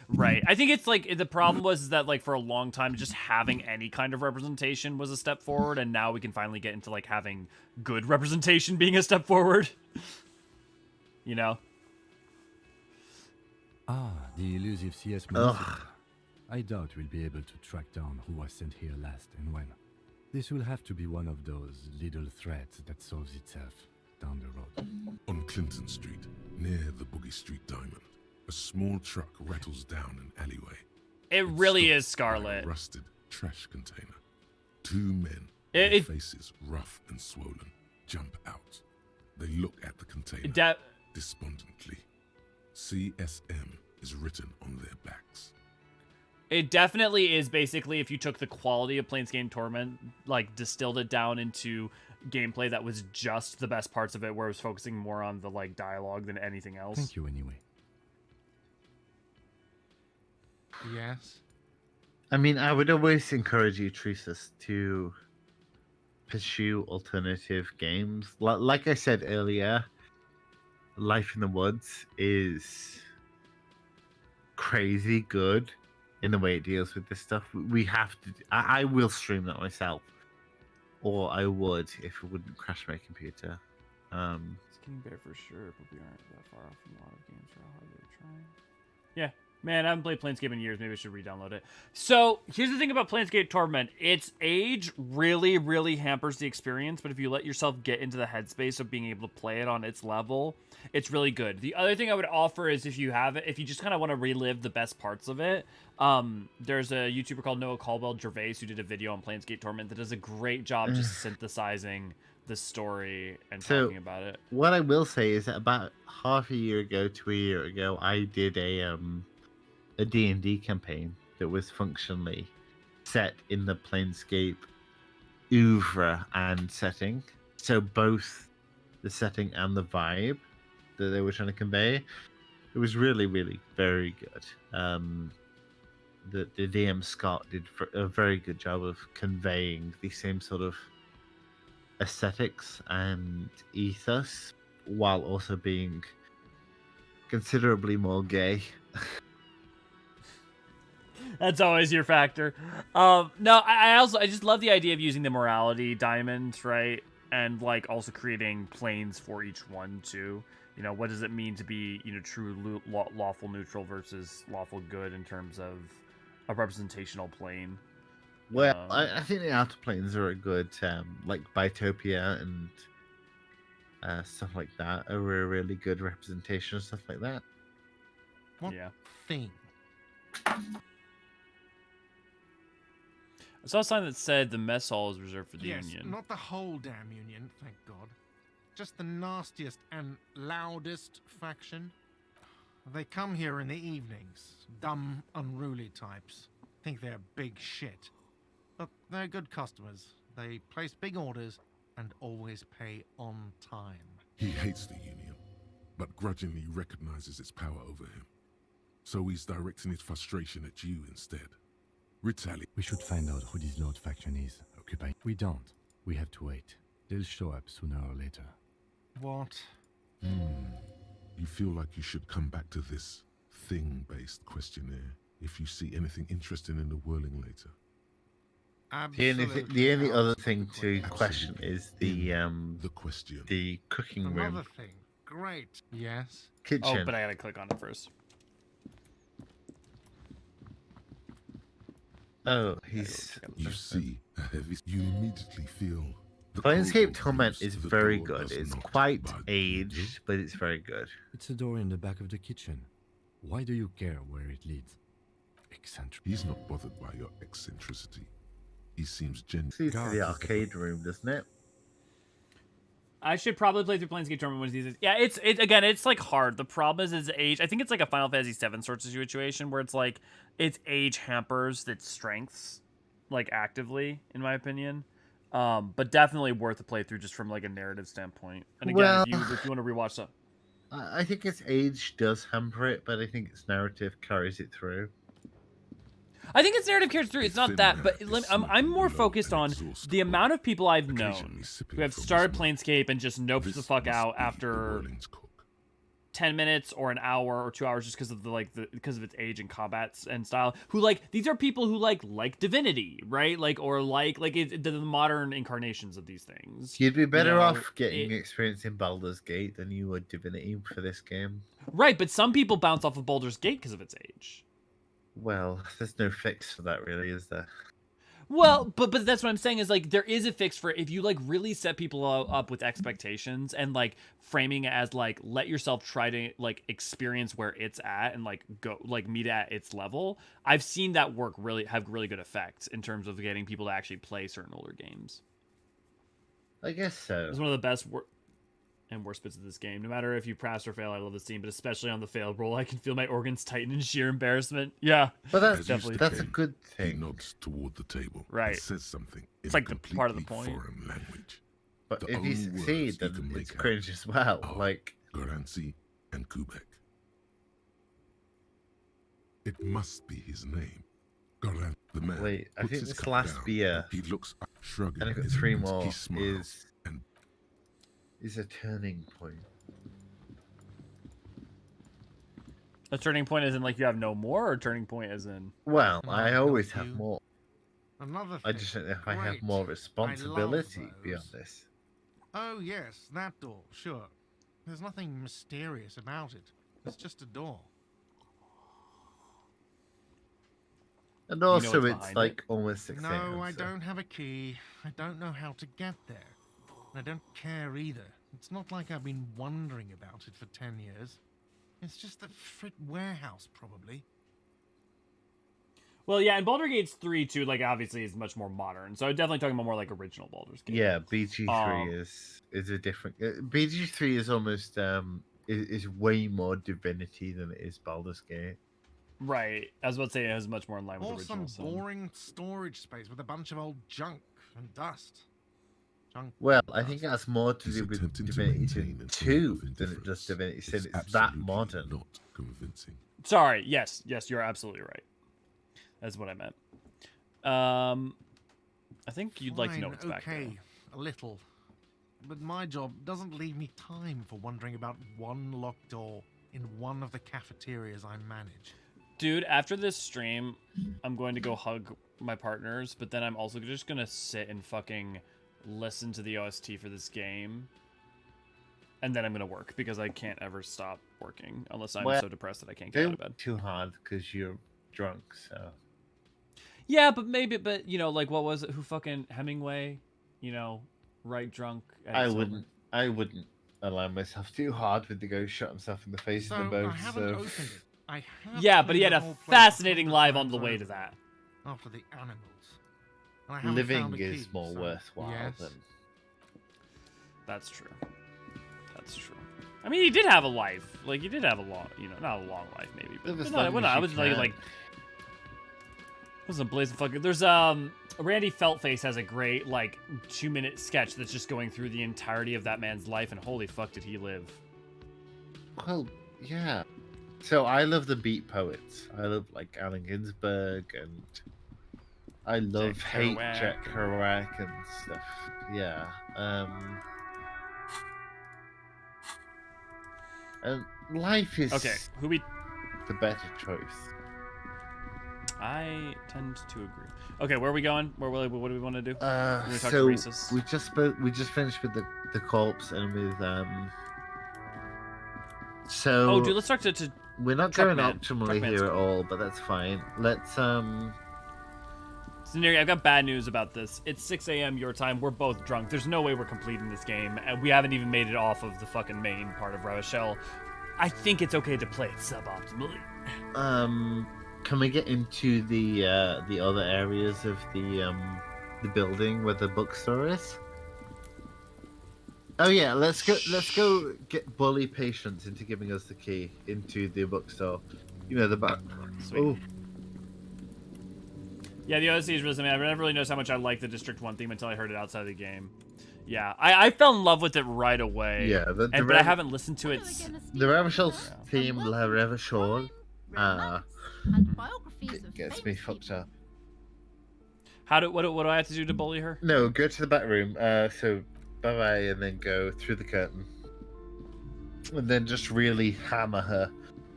right. I think it's like the problem was that like for a long time just having any kind of representation was a step forward, and now we can finally get into like having good representation being a step forward. You know? Ah, the elusive CS Municipal. I doubt we'll be able to track down who was sent here last and when. This will have to be one of those little threads that solves itself down the road. On Clinton Street, near the Boogie Street Diamond, a small truck rattles down an alleyway. It really is stopped by a Scarlet. rusted trash container. Two men, their faces rough and swollen, jump out. They look at the container despondently. CSM is written on their backs. It definitely is basically if you took the quality of Planescape Torment, like distilled it down into gameplay that was just the best parts of it, where it was focusing more on the like dialogue than anything else. Thank you anyway. Yes? I mean, I would always encourage you, Tresus, to pursue alternative games. Like I said earlier, Life in the Woods is crazy good in the way it deals with this stuff. We have to. I will stream that myself, or I would if it wouldn't crash my computer. It's getting better for sure, but we aren't that far off from a lot of games for how hard they're trying. Yeah. Man, I haven't played Planescape in years. Maybe I should re-download it. So, here's the thing about Planescape Torment. Its age really, really hampers the experience, but if you let yourself get into the headspace of being able to play it on its level, it's really good. The other thing I would offer is if you have it, if you just kind of want to relive the best parts of it, there's a YouTuber called Noah Caldwell Gervais who did a video on Planescape Torment that does a great job just synthesizing the story and talking about it. What I will say is that about half a year ago to a year ago, I did a D&D campaign that was functionally set in the Planescape oeuvre and setting. So both the setting and the vibe that they were trying to convey, it was really, really very good. the DM Scott did a very good job of conveying the same sort of aesthetics and ethos, while also being considerably more gay. That's always your factor. No, I just love the idea of using the morality diamond, right? And like also creating planes for each one too. You know, what does it mean to be, you know, true lawful neutral versus lawful good in terms of a representational plane? Well, I think the outer planes are a good, like Bitopia and stuff like that, are a really good representation of stuff like that. What thing? I saw a sign that said the mess hall is reserved for the Yes, Union. not the whole damn Union, thank God. Just the nastiest and loudest faction. They come here in the evenings. Dumb, unruly types. Think they're big shit. But they're good customers. They place big orders and always pay on time. He hates the Union, but grudgingly recognizes its power over him. So he's directing his frustration at you instead. Retaliate. We should find out who this Lord faction is. Occupy. We don't. We have to wait. They'll show up sooner or later. What? You feel like you should come back to this thing-based questionnaire if you see anything interesting in the whirling later. The only other thing to question is the question. The cooking room. Another thing. Great. Yes. Kitchen. Oh, but I gotta click on it first. Oh, he's. You see a heavy. You immediately feel. Planescape Torment is very good. It's quite aged, but it's very good. It's a door in the back of the kitchen. Why do you care where it leads? Eccentric. He's not bothered by your eccentricity. He seems genuine. Leads to the arcade room, doesn't it? I should probably play through Planescape Torment one of these days. Yeah, it's like hard. The problem is age. I think it's like a Final Fantasy VII sort of situation where it's like its age hampers its strengths, like actively, in my opinion. But definitely worth a playthrough just from like a narrative standpoint. And again, if you want to rewatch some, I think its age does hamper it, but I think its narrative carries it through. I think its narrative carries through. It's not that, but I'm more focused on the amount of people I've known who have started Planescape and just noped the fuck out after 10 minutes or an hour or 2 hours just because of because of its age and combat and style. Who these are people who like Divinity, right? Or the modern incarnations of these things. You'd be better off getting experience in Baldur's Gate than you would Divinity for this game. Right, but some people bounce off of Baldur's Gate because of its age. Well, there's no fix for that, really, is there? Well, but that's what I'm saying is there is a fix for it if you really set people up with expectations and framing it as let yourself try to experience where it's at and go meet at its level. I've seen that have really good effects in terms of getting people to actually play certain older games. I guess so. It's one of the best and worst bits of this game. No matter if you pass or fail, I love this scene, but especially on the failed roll, I can feel my organs tighten in sheer embarrassment. Yeah, but that's definitely a good thing. He nods toward the table. Right, and says something. It's like the part of the point. Foreign language. But if you succeed, then it's cringe as well. Garancy and Kubek. It must be his name. Garan, the man. Wait, I think this last beer. He looks up, shrugging. And I've got 3 more. Is a turning point. A turning point as in you have no more, or a turning point as in? Well, I always have more. Another thing. I just don't know if I have more responsibility beyond this. Oh yes, that door, sure. There's nothing mysterious about it. It's just a door. And also it's almost 6 a.m. No, I don't have a key. I don't know how to get there. I don't care either. It's not like I've been wondering about it for 10 years. It's just the frit warehouse, probably. Well, yeah, and Baldur's Gate 3 too, obviously is much more modern. So I'm definitely talking about more original Baldur's Gate. Yeah, BG3 is a different. BG3 is almost is way more Divinity than it is Baldur's Gate. Right, I was about to say it has much more in line with the original. Or some boring storage space with a bunch of old junk and dust. Well, I think that's more to do with Divinity 2 than it does Divinity Sin. It's that modern. Not convincing. Sorry, yes, you're absolutely right. That's what I meant. I think you'd like to know what's back there. Okay, a little. But my job doesn't leave me time for wondering about one locked door in one of the cafeterias I manage. Dude, after this stream, I'm going to go hug my partners, but then I'm also just going to sit and fucking listen to the OST for this game. And then I'm going to work, because I can't ever stop working unless I'm so depressed that I can't get out of bed. Too hard because you're drunk, so... Yeah, but you know, like, what was it? Who fucking Hemingway? You know, right drunk. I wouldn't allow myself too hard with the ghost shot himself in the face of the boat. I haven't opened it. I have yeah, but he had a cleaned the whole place fascinating a live couple on the times way to that. After the animals. And I haven't Living found a is key, more so worthwhile yes. than... That's true. That's true. I mean, he did have a life. Like, he did have a long, you know, not a long life, maybe. But I was like, wasn't blazing fucking. There's Randy Feltface has a great like 2-minute sketch that's just going through the entirety of that man's life, and holy fuck did he live. Well, yeah. So I love the beat poets. I love like Allen Ginsberg, and I love Jack Kerouac and stuff. Yeah. And life is okay. The better choice. I tend to agree. Okay, where are we going? What do we want to do? So we just finished with the corpse and with So oh, dude, let's talk to we're not going optimally here at all, but that's fine. Let's So Neri, I've got bad news about this. It's 6 a.m. your time. We're both drunk. There's no way we're completing this game, and we haven't even made it off of the fucking main part of Ravachel. I think it's okay to play it suboptimally. Can we get into the other areas of the building where the bookstore is? Oh yeah, let's go get bully Patience into giving us the key into the bookstore. You know, the back. Oh. Yeah, the OST is really something. I never really noticed how much I like the District 1 theme until I heard it outside of the game. Yeah, I fell in love with it right away. Yeah, but I haven't listened to it. The Ravachel theme, La Ravachel, gets me fucked up. What do I have to do to bully her? No, go to the back room. So bye bye, and then go through the curtain, and then just really hammer her.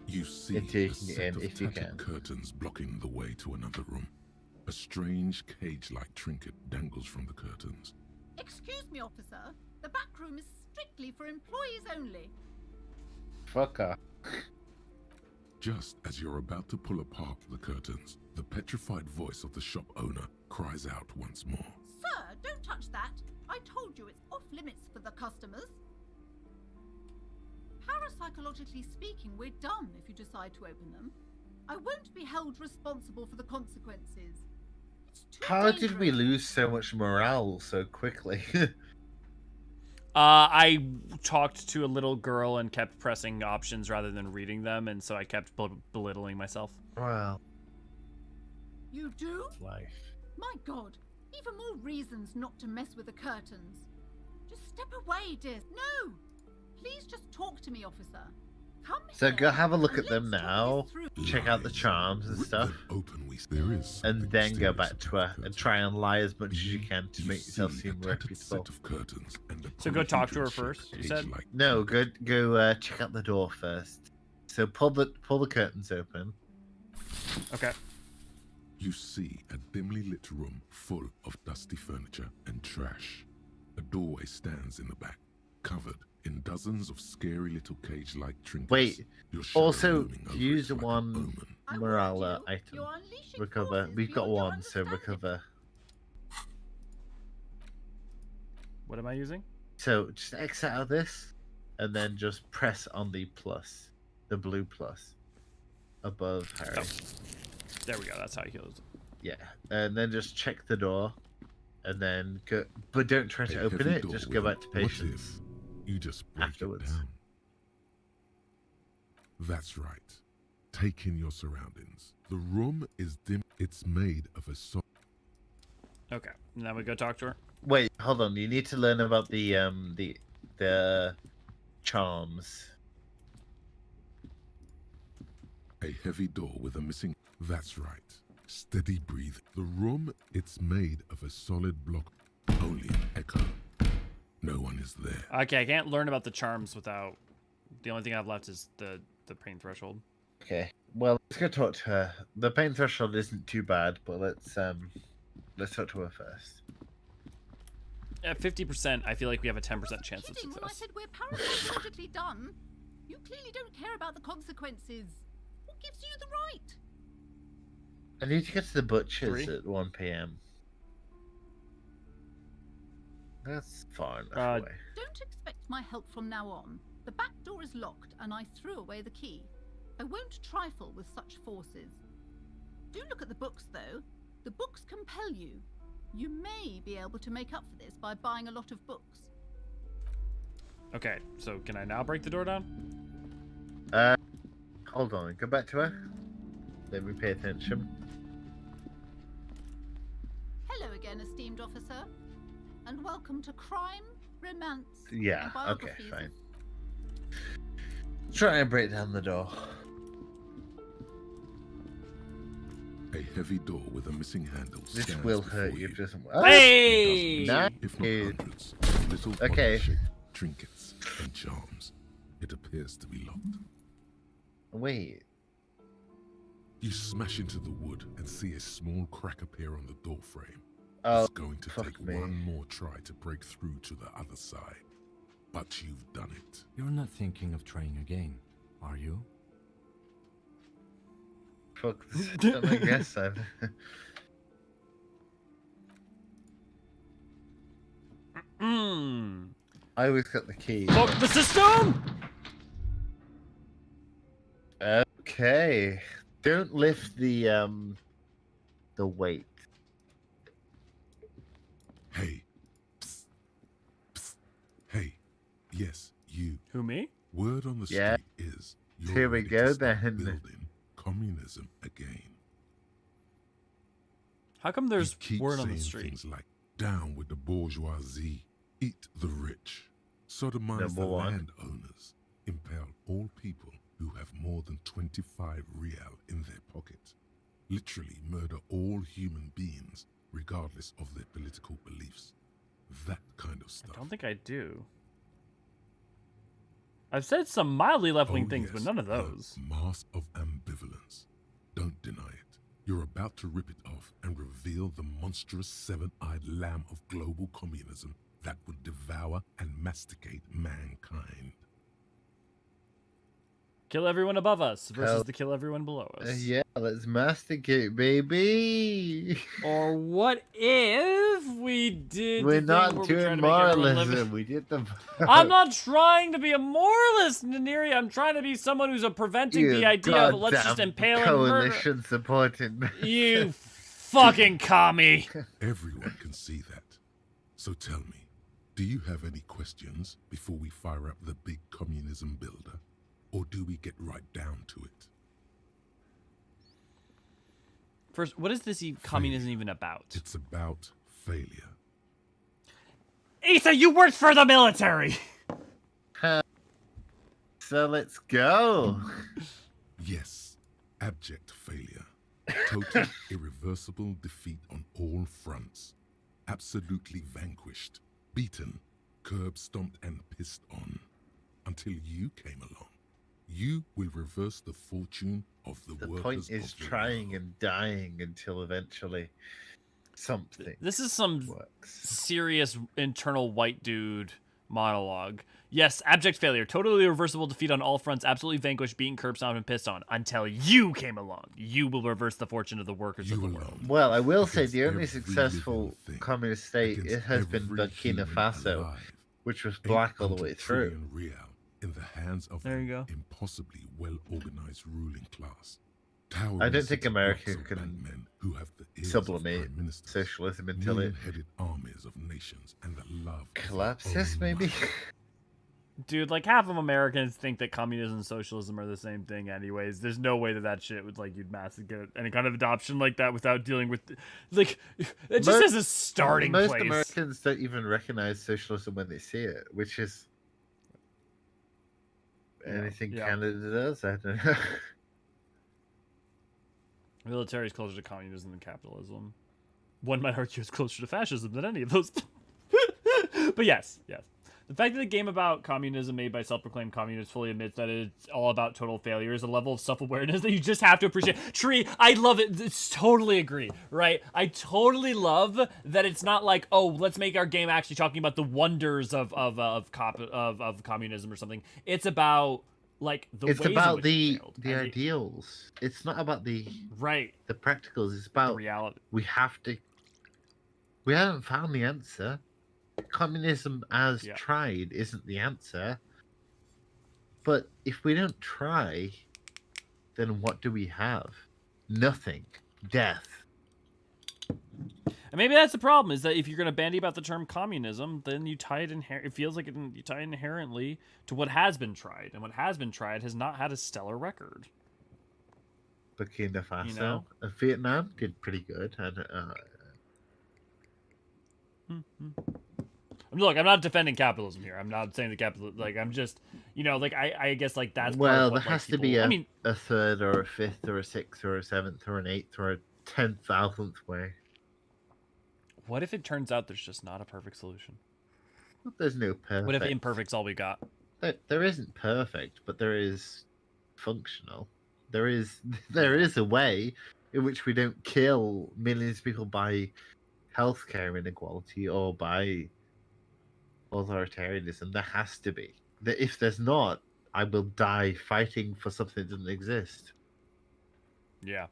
You see and taking a set it in of if you tattered can. curtains blocking the way to another room. A strange cage-like trinket dangles from the curtains. Excuse me, officer. The back room is strictly for employees only. Fuck her. Just as you're about to pull apart the curtains, the petrified voice of the shop owner cries out once more. Sir, don't touch that. I told you it's off limits for the customers. Parapsychologically speaking, we're done if you decide to open them. I won't be held responsible for the consequences. It's too How dangerous. did we lose so much morale so quickly? I talked to a little girl and kept pressing options rather than reading them, and so I kept belittling myself. Wow. You do? Life. My God, even more reasons not to mess with the curtains. Just step away, dear. No! Please just talk to me, officer. Come So here go have a look and at them let's talk now, this through. check out the charms and stuff, There is and then go back to her and try and lie as much as you can to make yourself seem reputable. So go talk to her first, you said? No, go check out the door first. So pull the curtains open. Okay. You see a dimly lit room full of dusty furniture and trash. A doorway stands in the back, covered in dozens of scary little cage-like trinkets. Wait, Your shadow also looming over use it like a one omen. morale item. Recover. We've got one, so recover. What am I using? So just exit out of this, and then just press on the plus, the blue plus, above Harry. Oh. There we go. That's how he heals. Yeah, and then just check the door, and then go. But don't try to open it. Just go back to patience. You just break afterwards. It down. That's right. Take in your surroundings. The room is dim. It's made of a soft. Okay. Now we go talk to her. Wait, hold on. You need to learn about the charms. A heavy door with a missing. That's right. Steady breathe. The room, it's made of a solid block. Only an echo. No one is there. Okay, I can't learn about the charms without... The only thing I have left is the pain threshold. Okay. Well, let's go talk to her. The pain threshold isn't too bad, but let's talk to her first. At 50%, I feel like we have a 10% chance of Kidding when I success. said we're parapsychologically done. You clearly don't care about the consequences. What gives you the right? I need to get to the butcher's 3? at 1 p.m. That's far enough away. Don't expect my help from now on. The back door is locked, and I threw away the key. I won't trifle with such forces. Do look at the books, though. The books compel you. You may be able to make up for this by buying a lot of books. Okay, so can I now break the door down? Hold on. Go back to her. Let me pay attention. Hello again, esteemed officer. And welcome to Crime, Romance, Yeah, and Biographies. okay, fine. Try and break down the door. A heavy door with a missing handle. This stands will before hurt you if it doesn't work. Hey! Nice. If not hundreds of little Okay. odd-shaped trinkets and charms. It appears to be locked. Wait. You smash into the wood and see a small crack appear on the door frame. Oh, it's going to fuck take me. one more try to break through to the other side. But you've done it. You're not thinking of trying again, are you? Fuck the system, I guess I've... I always got the key. Fuck the system! Okay. Don't lift the weight. Hey. Psst. Psst. Hey. Yes, you. Who, me? Word on the street Yeah. is you're Here we ready go to start then. building communism again. How come there's You keep word on the saying street? things like down with the bourgeoisie, eat the rich, sodomize Number the one. landowners, impel all people who have more than 25 real in their pocket, literally murder all human beings regardless of their political beliefs. That kind of stuff. I don't think I do. I've said some mildly left-wing Oh, things, but yes, none of the those. mask of ambivalence. Don't deny it. You're about to rip it off and reveal the monstrous seven-eyed lamb of global communism that would devour and masticate mankind. Kill everyone above us versus Hell. the kill everyone below us. Yeah, let's masticate, baby. Or what if we did? We're the thing not where we try doing to make everyone live- moralism. We did the. I'm not trying to be a moralist, Neri. I'm trying to be someone who's preventing the idea of let's just goddamn impale and murder. coalition supported. You fucking commie. Everyone can see that. So tell me, do you have any questions before we fire up the big communism builder? Or do we get right down to it? First, what is this communism even about? It's about failure. Ethan, you worked for the military. So let's go. Yes, abject failure. Total, irreversible defeat on all fronts. Absolutely vanquished, beaten, curb-stomped and pissed on. Until you came along. You will reverse the fortune of the workers Point is of the trying and dying until eventually something. This is some serious internal white dude monologue. Yes, abject failure, totally irreversible defeat on all fronts, absolutely vanquished, beaten, curb stomped, and pissed on. Until you came along, you will reverse the fortune of the workers of the world. Well, I will say against the only every successful living thing, communist state against it has been every Burkina human Faso, alive. which was black all the way 800 through. trillion real in the hands of There you an go. impossibly well-organized ruling class. I don't think America can men who have the ears sublimate of prime ministers, socialism until it million-headed armies of nations, and the love of their collapses, own maybe. Dude, like half of Americans think that communism and socialism are the same thing anyways. There's no way that shit would like you'd mass get any kind of adoption like that without dealing with like it just as a starting most place. Americans don't even recognize socialism when they see it, which is anything yeah. Canada does. I don't know. Military is closer to communism than capitalism. One might argue it's closer to fascism than any of those. But yes. The fact that a game about communism made by self-proclaimed communists fully admits that it's all about total failure is a level of self-awareness that you just have to appreciate. Tree, I love it. Totally agree, right? I totally love that it's not like, oh, let's make our game actually talking about the wonders of communism or something. It's about like the it's ways about in which it failed. the ideals. It's not about the practicals. It's about the reality. We haven't found the answer. Communism as tried isn't the answer. But if we don't try, then what do we have? Nothing. Death. And maybe that's the problem, is that if you're going to bandy about the term communism, then you tie it it feels like you tie it inherently to what has been tried, and what has been tried has not had a stellar record. Burkina Faso, You know? Vietnam did pretty good, and Look, I'm not defending capitalism here. I'm not saying the capital. Like, I'm just, I guess like that's. well, part of there what, has like, to be people, a third or a fifth or a sixth or a seventh or an eighth or a 10,000th way. What if it turns out there's just not a perfect solution? There's no perfect. What if imperfect's all we got? There isn't perfect, but there is functional. There is a way in which we don't kill millions of people by healthcare inequality or by authoritarianism. There has to be. If there's not, I will die fighting for something that doesn't exist. Yeah.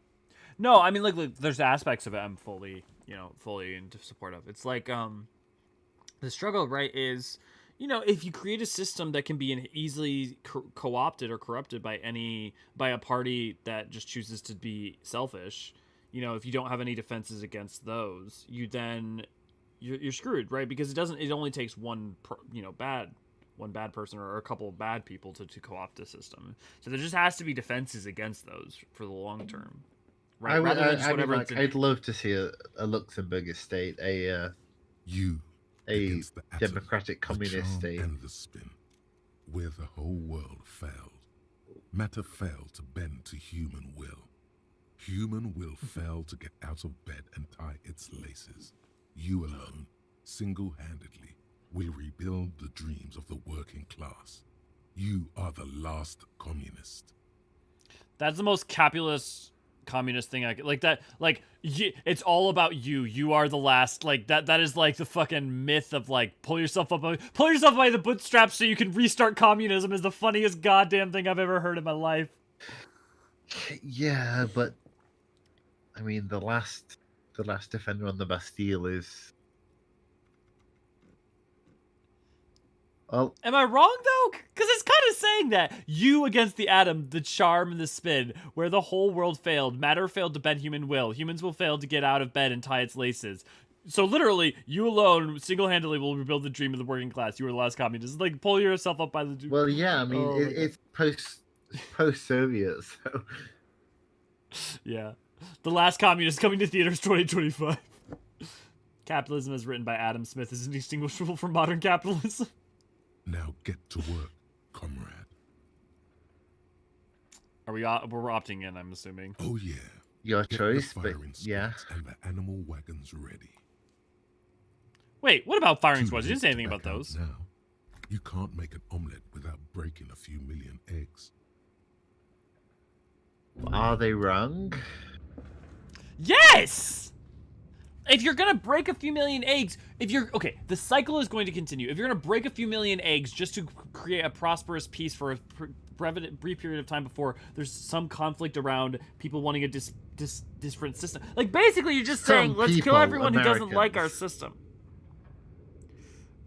No, I mean, look, there's aspects of it I'm fully in support of. It's like, the struggle, right, is, if you create a system that can be easily co-opted or corrupted by a party that just chooses to be selfish, if you don't have any defenses against those, you're screwed, right? Because it only takes one bad person or a couple of bad people to co-opt the system. So there just has to be defenses against those for the long term. Right? I'd love to see a Luxembourg state, a democratic communist state. And the spin, where the whole world failed. Matter failed to bend to human will. Human will failed to get out of bed and tie its laces. You alone, single-handedly, will rebuild the dreams of the working class. You are the last communist. That's the most capitalist communist thing I could like. That like it's all about you. You are the last. Like that is like the fucking myth of like pull yourself up by the bootstraps so you can restart communism is the funniest goddamn thing I've ever heard in my life. Yeah, but I mean the last defender on the Bastille is. Oh. Am I wrong though? Because it's kind of saying that you against the atom, the charm and the spin, where the whole world failed, matter failed to bend human will, humans will fail to get out of bed and tie its laces. So literally, you alone, single-handedly, will rebuild the dream of the working class. You are the last communist. Like pull yourself up by the. Well, yeah, I mean it's post-Soviet, so. Yeah, the last communist coming to theaters 2025. Capitalism, as written by Adam Smith, is indistinguishable from modern capitalism. Now get to work, comrade. We're opting in, I'm assuming. Oh yeah. Your Get choice, the but firing yeah. squads and the animal wagons ready. Wait, what about firing Too squads? You didn't say late anything to about back out those. Now. You can't make an omelette without breaking a few million eggs. Are they wrong? Yes! If you're gonna break a few million eggs, the cycle is going to continue. If you're gonna break a few million eggs just to create a prosperous peace for a brief period of time before there's some conflict around people wanting a different system. Like, basically, you're just saying, let's kill everyone who doesn't like our system.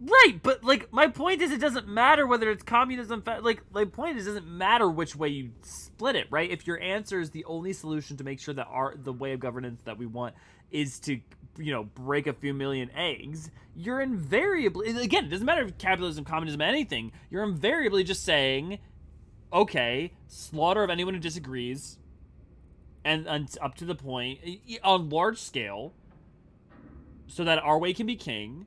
Right, but, like, my point is it doesn't matter whether it's communism, my point is it doesn't matter which way you split it, right? If your answer is the only solution to make sure that the way of governance that we want is to, break a few million eggs, you're invariably, again, it doesn't matter if capitalism, communism, anything, you're invariably just saying, okay, slaughter of anyone who disagrees, and up to the point, on large scale, so that our way can be king,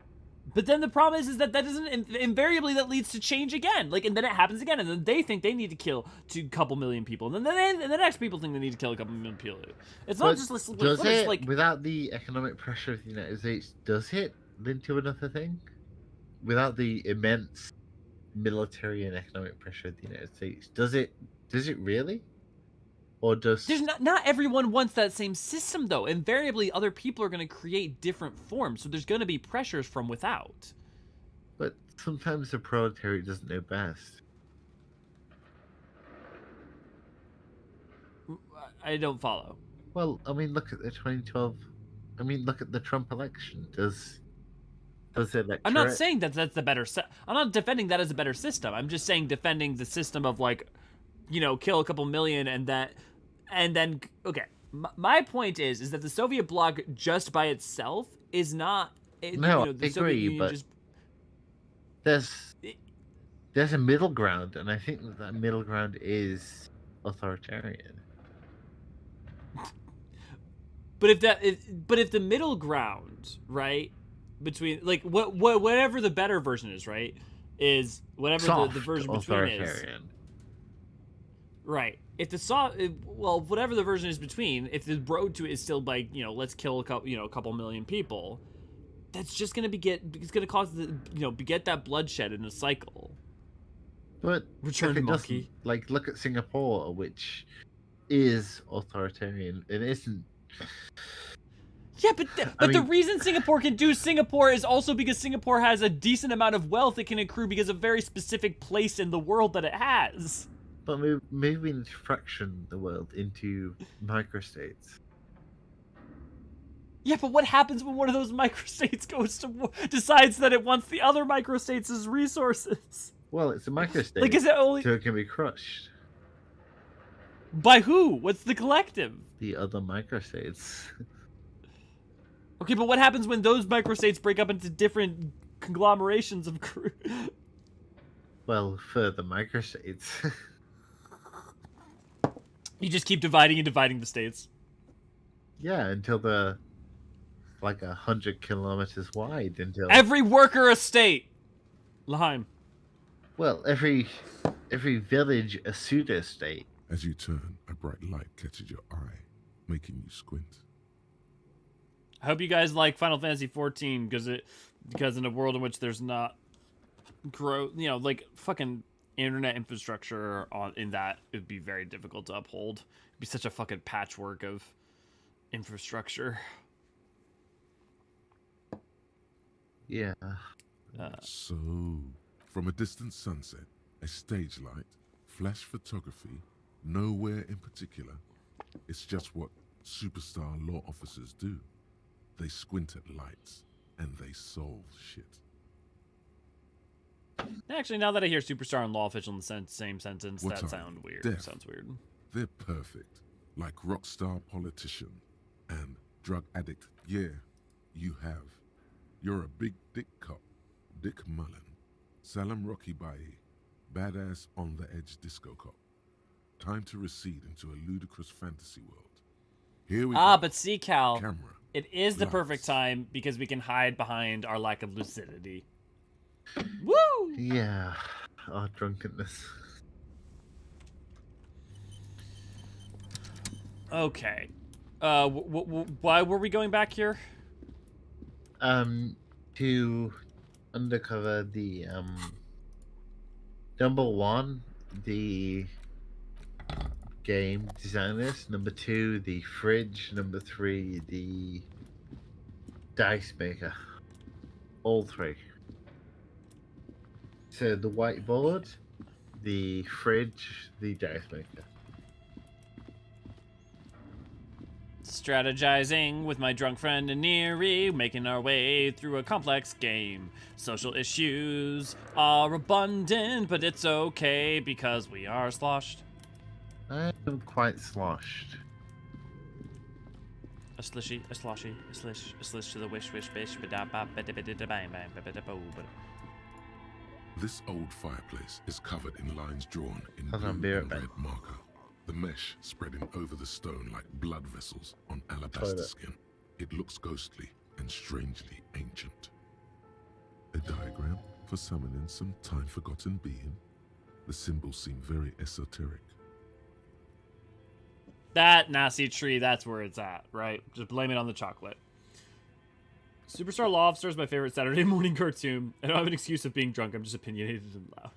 But then the problem is that doesn't invariably that leads to change again. Like, and then it happens again, and then they think they need to kill a couple million people, and then the next people think they need to kill a couple million people. It's not just does it like without the economic pressure of the United States? Does it lead to another thing? Without the immense military and economic pressure of the United States, does it really? Or does there's not everyone wants that same system though. Invariably, other people are going to create different forms, so there's going to be pressures from without. But sometimes the proletariat doesn't know best. I don't follow. Well, I mean, look at the 2012. I mean, look at the Trump election. Does it? I'm not saying that's the better. I'm not defending that as a better system. I'm just saying defending the system of like, kill a couple million and then okay. My point is that the Soviet bloc just by itself is not. No, I agree, but there's a middle ground, and I think that middle ground is authoritarian. But if the middle ground, right, between like whatever the better version is, right, is whatever the version between is. Right. If whatever the version is between, if the road to it is still like, let's kill a couple million people, that's just gonna it's gonna cause beget that bloodshed in a cycle. But Return to monkey. Like, look at Singapore, which is authoritarian. It isn't. Yeah, but the reason Singapore can do Singapore is also because Singapore has a decent amount of wealth it can accrue because of a very specific place in the world that it has. But moving to fraction the world into microstates. Yeah, but what happens when one of those microstates goes to war, decides that it wants the other microstates as resources? Well, it's a microstate, like, is it only so it can be crushed. By who? What's the collective? The other microstates. Okay, but what happens when those microstates break up into different conglomerations of crew? Well, for the microstates. You just keep dividing and dividing the states. Yeah, until they're like 100 kilometers wide. Until every worker a state. Laheim. Well, every village a pseudo state. As you turn, a bright light catches your eye, making you squint. I hope you guys like Final Fantasy XIV because in a world in which there's not like fucking internet infrastructure in that, it'd be very difficult to uphold. It'd be such a fucking patchwork of infrastructure. Yeah. So, from a distant sunset, a stage light, flash photography, nowhere in particular. It's just what superstar law officers do. They squint at lights, and they solve shit. Actually, now that I hear superstar and law official in the same sentence, What that are sounds you, weird. deaf? Sounds weird. They're perfect, like rock star politician and drug addict. Yeah, you have. You're a big dick cop, Dick Mullen, Salam Rocky Bayi, badass on the edge disco cop. Time to recede into a ludicrous fantasy world. Here we go. But see, Cal, Camera, it is the lights. perfect time because we can hide behind our lack of lucidity. Woo! Yeah, our drunkenness. Okay. Why were we going back here? To undercover the number one, the game designers. Number two, the fridge. Number three, the dice maker. All three. So the whiteboard, the fridge, the dice maker. Strategizing with my drunk friend Neri, making our way through a complex game. Social issues are abundant, but it's okay because we are sloshed. I'm quite sloshed. A slishy, a sloshy, a slish to the wish, bish, bang, bang, This old fireplace is covered in lines drawn in Hold on, blue be and right red back. marker. The mesh spreading over the stone like blood vessels on alabaster Toilet. skin. It looks ghostly and strangely ancient. A diagram for summoning some time-forgotten being. The symbols seem very esoteric. That nasty tree, that's where it's at, right? Just blame it on the chocolate. Superstar Lobster is my favorite Saturday morning cartoon. I don't have an excuse of being drunk. I'm just opinionated and loud.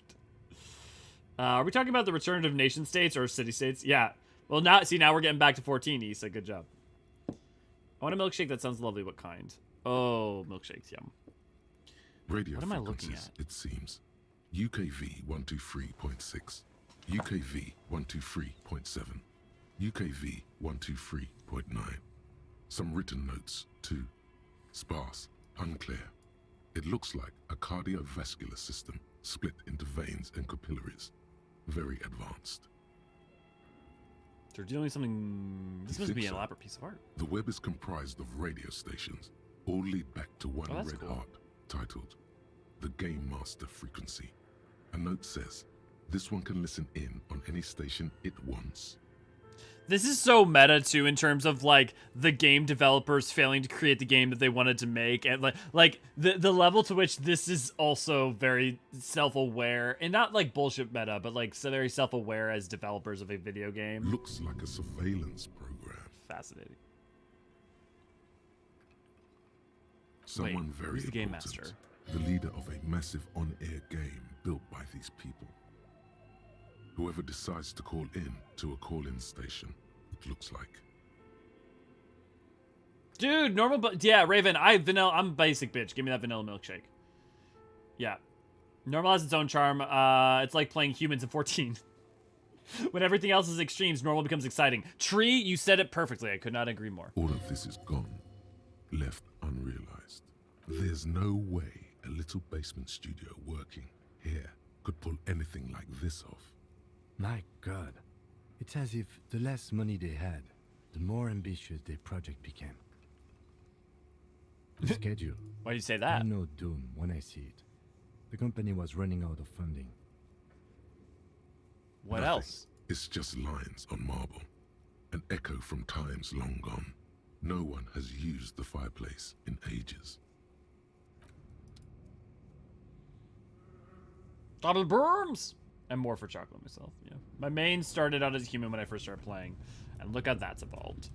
Are we talking about the return of nation states or city states? Yeah. Well, now we're getting back to 14, Issa. Good job. I want a milkshake that sounds lovely. What kind? Oh, milkshakes. Yum. Radio What am I looking frequencies, at? it seems. UKV 123.6. UKV 123.7. UKV 123.9. Some written notes, too. Sparse, unclear. It looks like a cardiovascular system split into veins and capillaries. Very advanced. They're doing something... This must be an elaborate piece of art. The web is comprised of radio stations, all lead back to one Oh, that's red cool. heart, titled the Game Master Frequency. A note says, this one can listen in on any station it wants. This is so meta too, in terms of like the game developers failing to create the game that they wanted to make, and like the level to which this is also very self-aware, and not like bullshit meta, but like so very self-aware as developers of a video game. Looks like a surveillance program. Fascinating. Someone Wait, very who's the game important. master? The leader of a massive on-air game built by these people. Whoever decides to call in to a call-in station, it looks like. Dude, normal, but yeah, Raven, I'm basic bitch. Give me that vanilla milkshake. Yeah. Normal has its own charm. It's like playing humans in 14. When everything else is extremes, normal becomes exciting. Tree, you said it perfectly. I could not agree more. All of this is gone, left unrealized. There's no way a little basement studio working here could pull anything like this off. My God. It's as if the less money they had, the more ambitious their project became. The schedule. Why do you say that? I know doom when I see it. The company was running out of funding. What Nothing. else? It's just lines on marble. An echo from times long gone. No one has used the fireplace in ages. Double brooms! And more for chocolate myself, yeah. My main started out as a human when I first started playing, and look how that's evolved.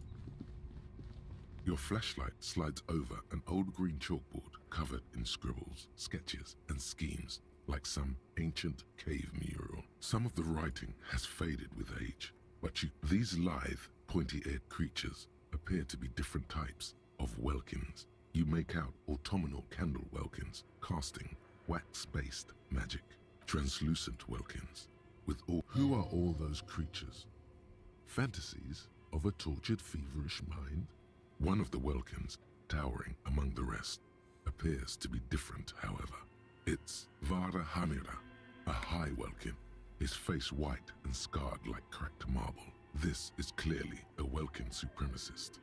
Your flashlight slides over an old green chalkboard covered in scribbles, sketches, and schemes, like some ancient cave mural. Some of the writing has faded with age, but these lithe, pointy-eared creatures appear to be different types of welkins. You make out autumnal candle welkins, casting wax-based magic. Translucent welkins, with all. Who are all those creatures? Fantasies of a tortured, feverish mind? One of the welkins, towering among the rest, appears to be different, however. It's Vara Hamira, a high welkin, his face white and scarred like cracked marble. This is clearly a welkin supremacist.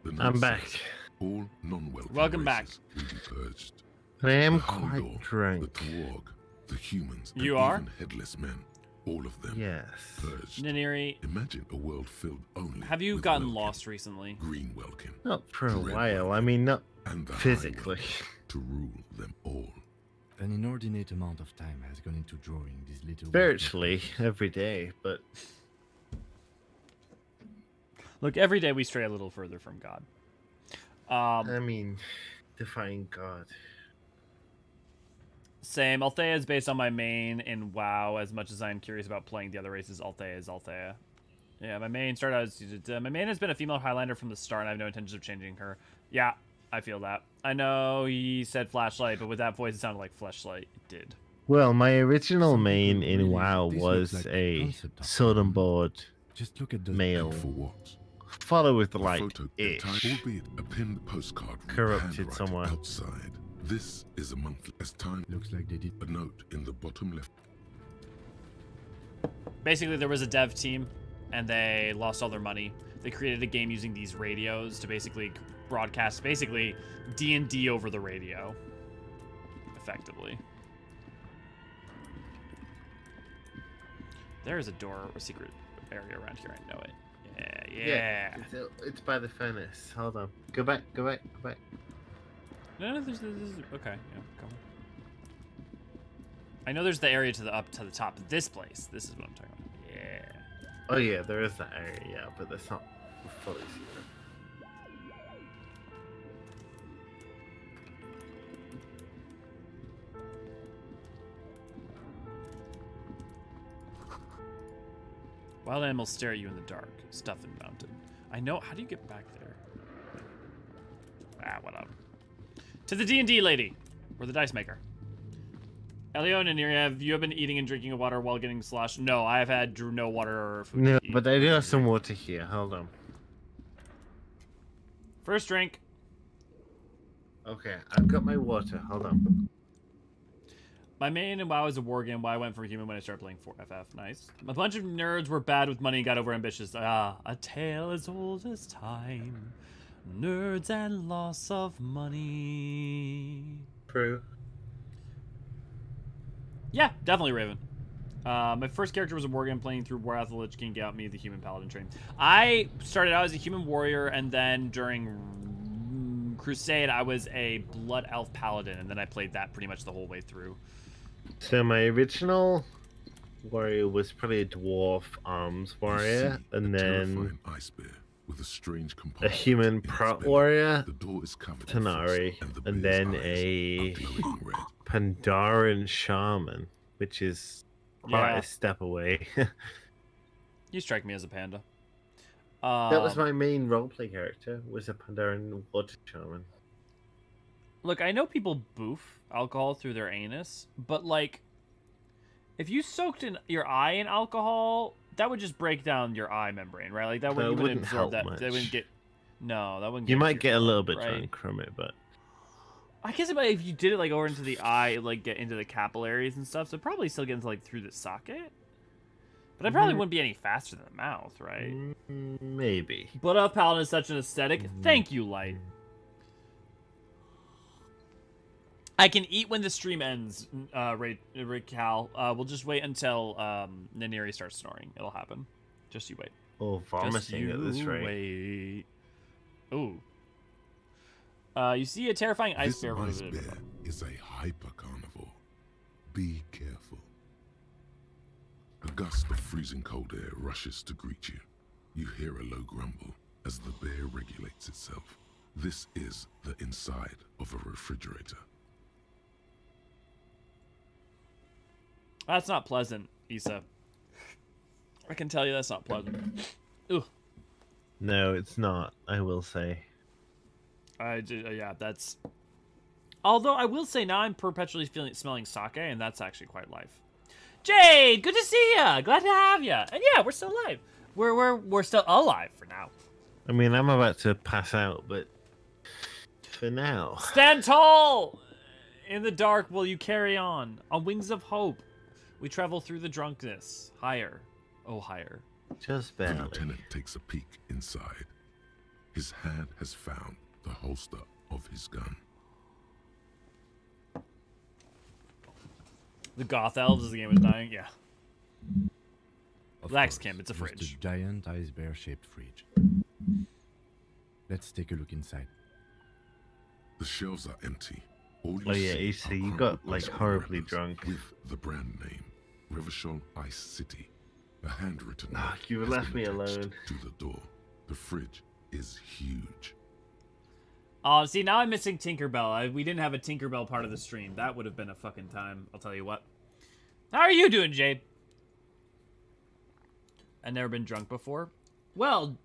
The note I'm back. says, all non-welkin Welcome back. races will be purged. I am The quite Haldor, drunk. The Twarg, the humans, You and are? even headless men, all of them Yes. purged. Niniri, Imagine a world filled only have you with gotten Welkin, lost recently? green Welkin, Not for a Red while. I mean, not and the High physically. Welkin to rule them all. An inordinate amount of time has gone into drawing these little... Spiritually, every day, but Look, every day we stray a little further from God. I mean, defying God. Same. Althea is based on my main in WoW. As much as I'm curious about playing the other races, Althea is Althea. Yeah, my main started out as... my main has been a female Highlander from the start, and I have no intentions of changing her. Yeah, I feel that. I know he said flashlight, but with that voice, it sounded like fleshlight. It did. Well, my original main in really- WoW this was looks like a concept art. sword and board Just look at the male. For what? Follow with the A light photo ish. albeit a pinned postcard with Corrupted handwriting somewhere. outside. This is a monthly as time. Looks like they did. A note in the bottom left. Basically, there was a dev team, and they lost all their money. They created a game using these radios to basically broadcast, basically, D&D over the radio. Effectively. There is a door, a secret area around here. I know it. Yeah. It's by the furnace. Hold on. Go back. No, there's okay, yeah, come on. I know there's the area to the up to the top of this place. This is what I'm talking about. Yeah. Oh yeah, there is that area, yeah, but that's not fully secret. Wild animals stare at you in the dark. Stuff in mountain. I know. How do you get back there? Ah, whatever. To the D&D lady. Or the dice maker. Elio and Aniri, have you been eating and drinking water while getting sloshed? No, I have had no water or food. No, but I do have some water here. Hold on. First drink. Okay, I've got my water. Hold on. My main and WoW is a war game. Why I went for human when I started playing 4FF. Nice. A bunch of nerds were bad with money and got over ambitious. Ah, a tale as old as time. Nerds and loss of money. True. Yeah, definitely Raven. My first character was a war game playing through Wrath of the Lich King, got me the human paladin train. I started out as a human warrior, and then during Crusade, I was a blood elf paladin, and then I played that pretty much the whole way through. So my original warrior was probably a dwarf arms warrior, and then ice bear with a strange a human prot warrior, The door is covered Tanari, and then a Pandaren shaman, which is quite a step away. You strike me as a panda. That was my main roleplay character, was a Pandaren water shaman. Look, I know people boof alcohol through their anus, but like, if you soaked in your eye in alcohol, that would just break down your eye membrane, right? Like that So it wouldn't wouldn't absorb help that. much. That wouldn't get. No, that wouldn't. You get might your get a little bit right? drunk from it, but I guess if you did it like over into the eye, like get into the capillaries and stuff, so probably still get into like through the socket. But I probably wouldn't be any faster than the mouth, right? Maybe. Blood Elf Paladin is such an aesthetic. Thank you, Light. I can eat when the stream ends, Cal. We'll just wait until Naniri starts snoring. It'll happen. Just you wait. Oh, vomiting at this rate. Wait. Ooh. You see a terrifying ice bear. This ice bear is a hyper carnivore. Be careful. A gust of freezing cold air rushes to greet you. You hear a low grumble as the bear regulates itself. This is the inside of a refrigerator. That's not pleasant, Issa. I can tell you that's not pleasant. Ooh. No, it's not, I will say. Yeah, that's... Although, I will say now I'm perpetually smelling sake, and that's actually quite life. Jade, good to see ya! Glad to have ya! And yeah, we're still alive. We're still alive for now. I mean, I'm about to pass out, but for now... Stand tall! In the dark, will you carry on? On wings of hope, we travel through the drunkenness. Higher. Oh, higher. Just The barely. lieutenant takes a peek inside. His hand has found the holster of his gun. The goth elves as the game was dying? Yeah. Relax, Of Kim, course, it's a just fridge. a giant ice bear shaped fridge. Let's take a look inside. The shelves are empty. All Oh you yeah, see you see, are you got crumpled like ice cream horribly wrappers drunk. with the brand name, Revachol Ice City. A handwritten note You has left been me attached alone. to the door. The fridge is huge. Oh, see, now I'm missing Tinkerbell. We didn't have a Tinkerbell part of the stream. That would have been a fucking time, I'll tell you what. How are you doing, Jade? I've never been drunk before. Well,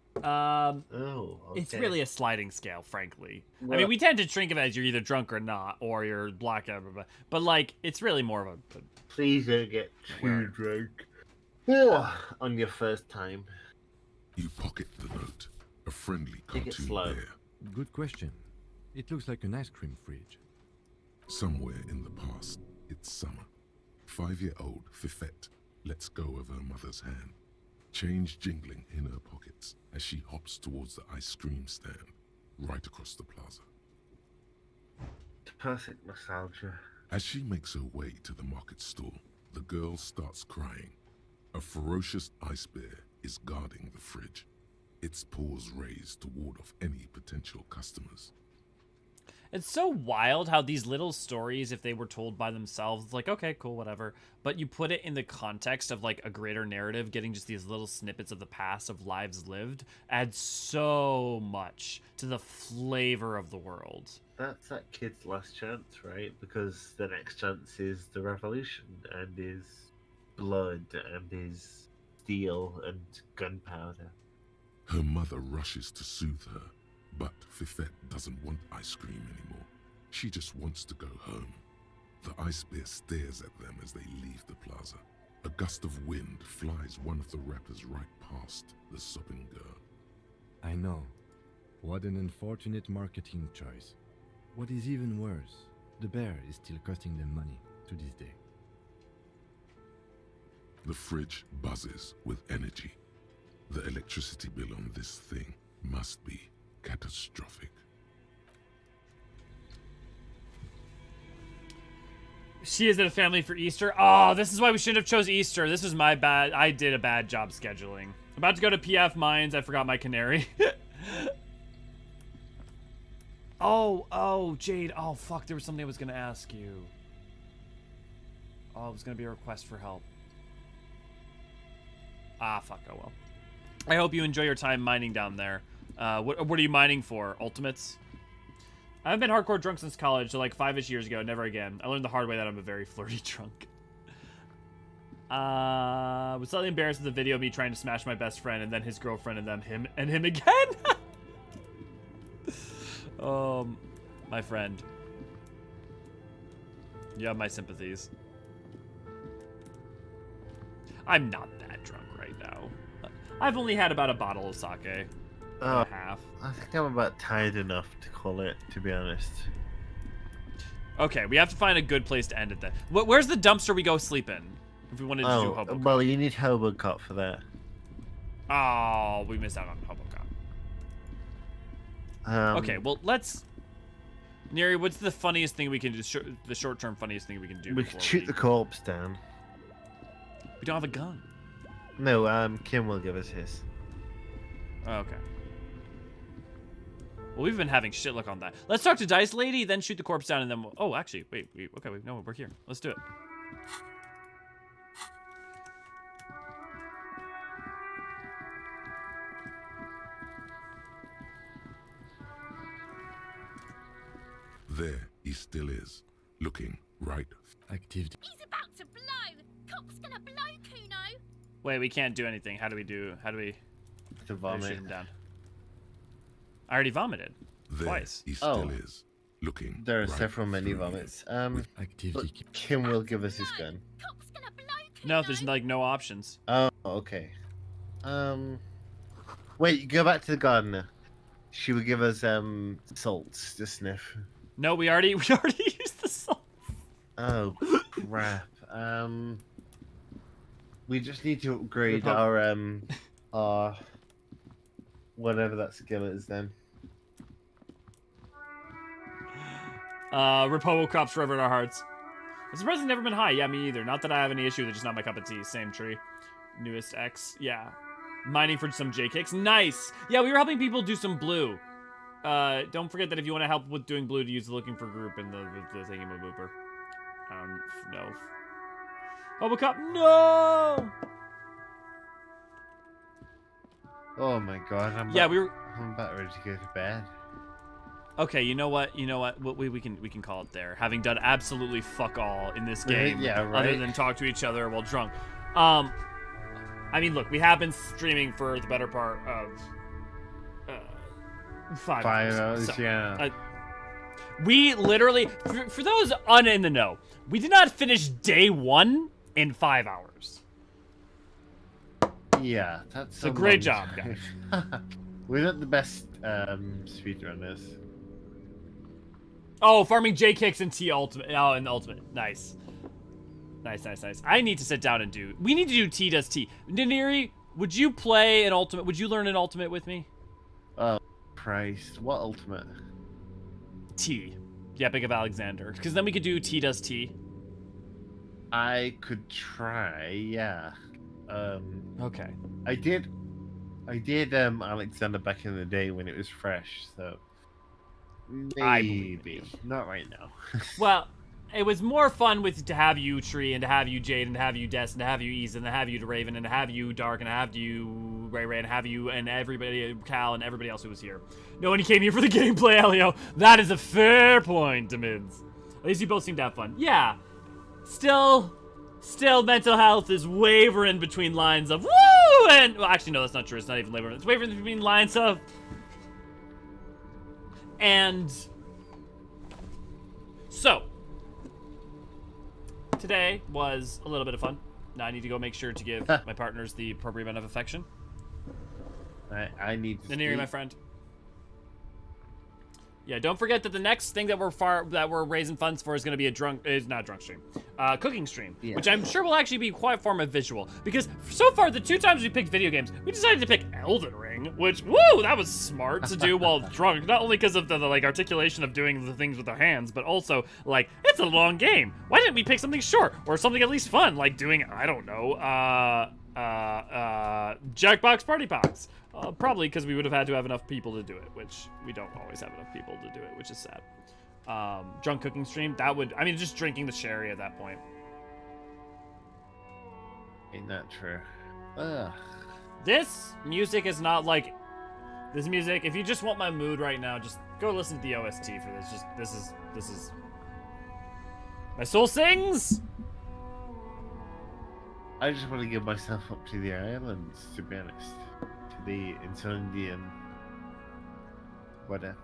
it's really a sliding scale, frankly. I Well- mean, we tend to think of it as you're either drunk or not, or you're blackout, but like, it's really more of a... Please don't get too Where? drunk. On your first time. You pocket the note. A friendly Take it cartoon slow. bear. Good question. It looks like an ice cream fridge. Somewhere in the past, it's summer. 5-year-old Fifette lets go of her mother's hand. Change jingling in her pockets as she hops towards the ice cream stand right across the plaza. Classic nostalgia. As she makes her way to the market stall, the girl starts crying. A ferocious ice bear is guarding the fridge, its paws raised to ward off any potential customers. It's so wild how these little stories, if they were told by themselves, it's like, okay, cool, whatever. But you put it in the context of like a greater narrative, getting just these little snippets of the past of lives lived adds so much to the flavor of the world. That's that kid's last chance, right? Because the next chance is the revolution and is blood and is steel and gunpowder. Her mother rushes to soothe her, but Fifette doesn't want ice cream anymore. She just wants to go home. The ice bear stares at them as they leave the plaza. A gust of wind flies one of the rappers right past the sobbing girl. I know. What an unfortunate marketing choice. What is even worse, the bear is still costing them money to this day. The fridge buzzes with energy. The electricity bill on this thing must be catastrophic. She is at a family for Easter. Oh, this is why we shouldn't have chose Easter. This was my bad. I did a bad job scheduling. About to go to PF Mines. I forgot my canary. Oh, Jade. Oh, fuck. There was something I was going to ask you. Oh, it was going to be a request for help. Ah, fuck. Oh, well. I hope you enjoy your time mining down there. What are you mining for? Ultimates? I haven't been hardcore drunk since college, so like 5-ish years ago. Never again. I learned the hard way that I'm a very flirty drunk. Was slightly embarrassed with the video of me trying to smash my best friend and then his girlfriend and then him again. My friend. You have my sympathies. I'm not that drunk right now. I've only had about a bottle of sake. And a half. I think I'm about tired enough to call it, to be honest. Okay, we have to find a good place to end it then. Where's the dumpster we go sleep in? If we wanted to do Hobo Cop. Well, you need Hobo Cop for that. Oh, we missed out on Hobo Cop. Okay, well, let's... Neri, what's the funniest thing we can do? The short-term funniest thing we can do? We can shoot the corpse down. We don't have a gun. No, Kim will give us his. Oh, okay. Well, we've been having shit luck on that. Let's talk to Dice Lady, then shoot the corpse down, and then we'll... Oh, actually, wait. Okay, no, we're here. Let's do it. There he still is, looking right. Activity. He's about to blow. Cop's gonna blow, Kuno. Wait, we can't do anything. How do we... To shoot vomit. him down? I already vomited. There Twice. he still is, looking. There are right several many through you. vomits. Activity. Kim will give us his gun. Cop's gonna blow, No, there's like no options. Oh, okay. Wait, go back to the gardener. She will give us salts to sniff. No, we already used the salt. Oh crap. We just need to upgrade our whatever that skill is then. Repobo Cops forever in our hearts. I'm surprised it's never been high. Yeah, me either. Not that I have any issue with it, just not my cup of tea. Same tree. Newest X. Yeah. Mining for some J-Kicks. Nice! Yeah, we were helping people do some blue. Don't forget that if you want to help with doing blue, to use the looking for group and the thingy-ma-booper. No. Hobo Cop, no! Oh my god, I'm about ready to go to bed. Okay, you know what? We can call it there. Having done absolutely fuck all in this game, Yeah, right. other than talk to each other while drunk. I mean, look, we have been streaming for the better part of 5 hours. So, yeah. We literally, for those in the know, we did not finish day 1 in 5 hours. Yeah, that's a great job, guys. We're not the best speedrunners. Oh, farming J-Kicks and T Ultimate. Oh, and the Ultimate. Nice. Nice. I need to sit down and do... We need to do T does T. Daniri, would you play an Ultimate? Would you learn an Ultimate with me? Oh, Christ. What Ultimate? T. The Epic of Alexander. Because then we could do T does T. I could try, yeah. Okay. I did Alexander back in the day when it was fresh, so... I believe in Maybe. you. Not right now. Well, it was more fun to have you, Tree, and to have you, Jade, and to have you, Des, and to have you, Ease, and to have you, Raven, and to have you, Dark, and to have you, Ray, and have you, and everybody, Cal, and everybody else who was here. No one came here for the gameplay, Elio. That is a fair point, Mids. At least you both seem to have fun. Yeah. Still, mental health is wavering between lines of woo and... Well, actually, no, that's not true. It's not even wavering. It's wavering between lines of... And... So... Today was a little bit of fun. Now I need to go make sure to give my partners the appropriate amount of affection. I need to Neri, my friend. Yeah, don't forget that the next thing that we're raising funds for is going to be cooking stream, Yeah. which I'm sure will actually be quite form of visual. Because so far, the 2 times we picked video games, we decided to pick Elden Ring, which that was smart to do while drunk. Not only because of the like articulation of doing the things with our hands, but also like it's a long game. Why didn't we pick something short or something at least fun, like doing Jackbox Party Box? Probably because we would have had to have enough people to do it, which we don't always have enough people to do it, which is sad. Drunk cooking stream, just drinking the sherry at that point. Ain't that true? Ugh. This music is not like... This music, if you just want my mood right now, just go listen to the OST for this. This is... My soul sings! I just want to give myself up to the islands, to be honest. To the Incendium... whatever.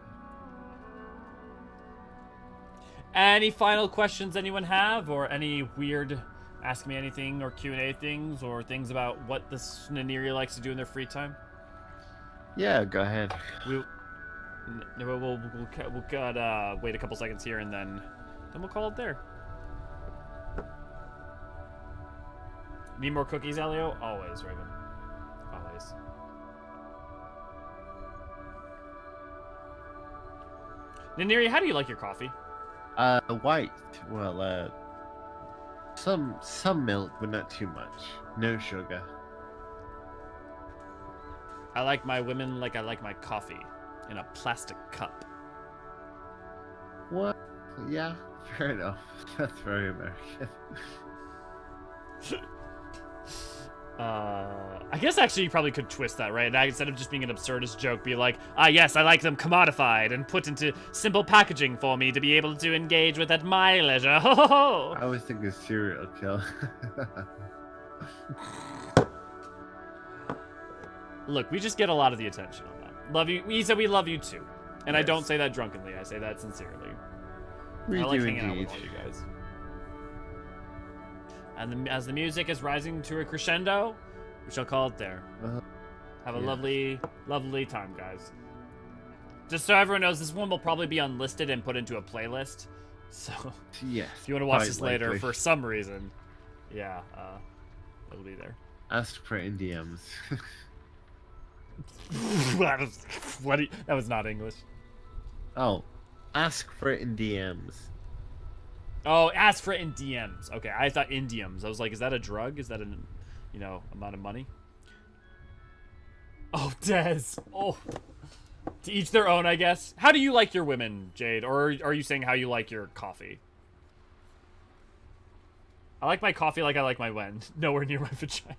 Any final questions anyone have? Or any weird ask me anything or Q&A things? Or things about what the Naniri likes to do in their free time? Yeah, go ahead. We'll wait a couple seconds here and then we'll call it there. Need more cookies, Elio? Always, Raven. Always. Naniri, how do you like your coffee? White. Well, some milk, but not too much. No sugar. I like my women like I like my coffee. In a plastic cup. What? Yeah, fair enough. That's very American. I guess actually you probably could twist that, right? Instead of just being an absurdist joke, be like, yes, I like them commodified and put into simple packaging for me to be able to engage with at my leisure. Ho ho ho! I was thinking serial kill. Look, we just get a lot of the attention on that. Love you. We said we love you too. And I Yes. don't say that drunkenly. I say that sincerely. We I like do hanging out indeed. with all you guys. And as the music is rising to a crescendo, we shall call it there. Have a yeah. lovely time, guys. Just so everyone knows, this one will probably be unlisted and put into a playlist. So, yes, if you want to watch quite this later likely. for some reason, yeah, it'll be there. Ask for Indians. That was not English. Oh, ask for it in DMs. Oh, ask for it in DMs. Okay, I thought Indiums. I was like, is that a drug? Is that an, amount of money? Oh, Dez. Oh. To each their own, I guess. How do you like your women, Jade? Or are you saying how you like your coffee? I like my coffee like I like my Wen. Nowhere near my vagina.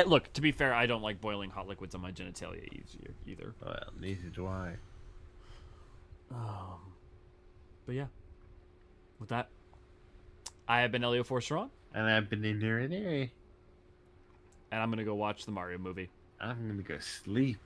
Look, to be fair, I don't like boiling hot liquids on my genitalia either. Well, neither do I. But yeah. With that, I have been Elio Forceron. And I've been in there. And I'm gonna go watch the Mario movie. I'm gonna go sleep.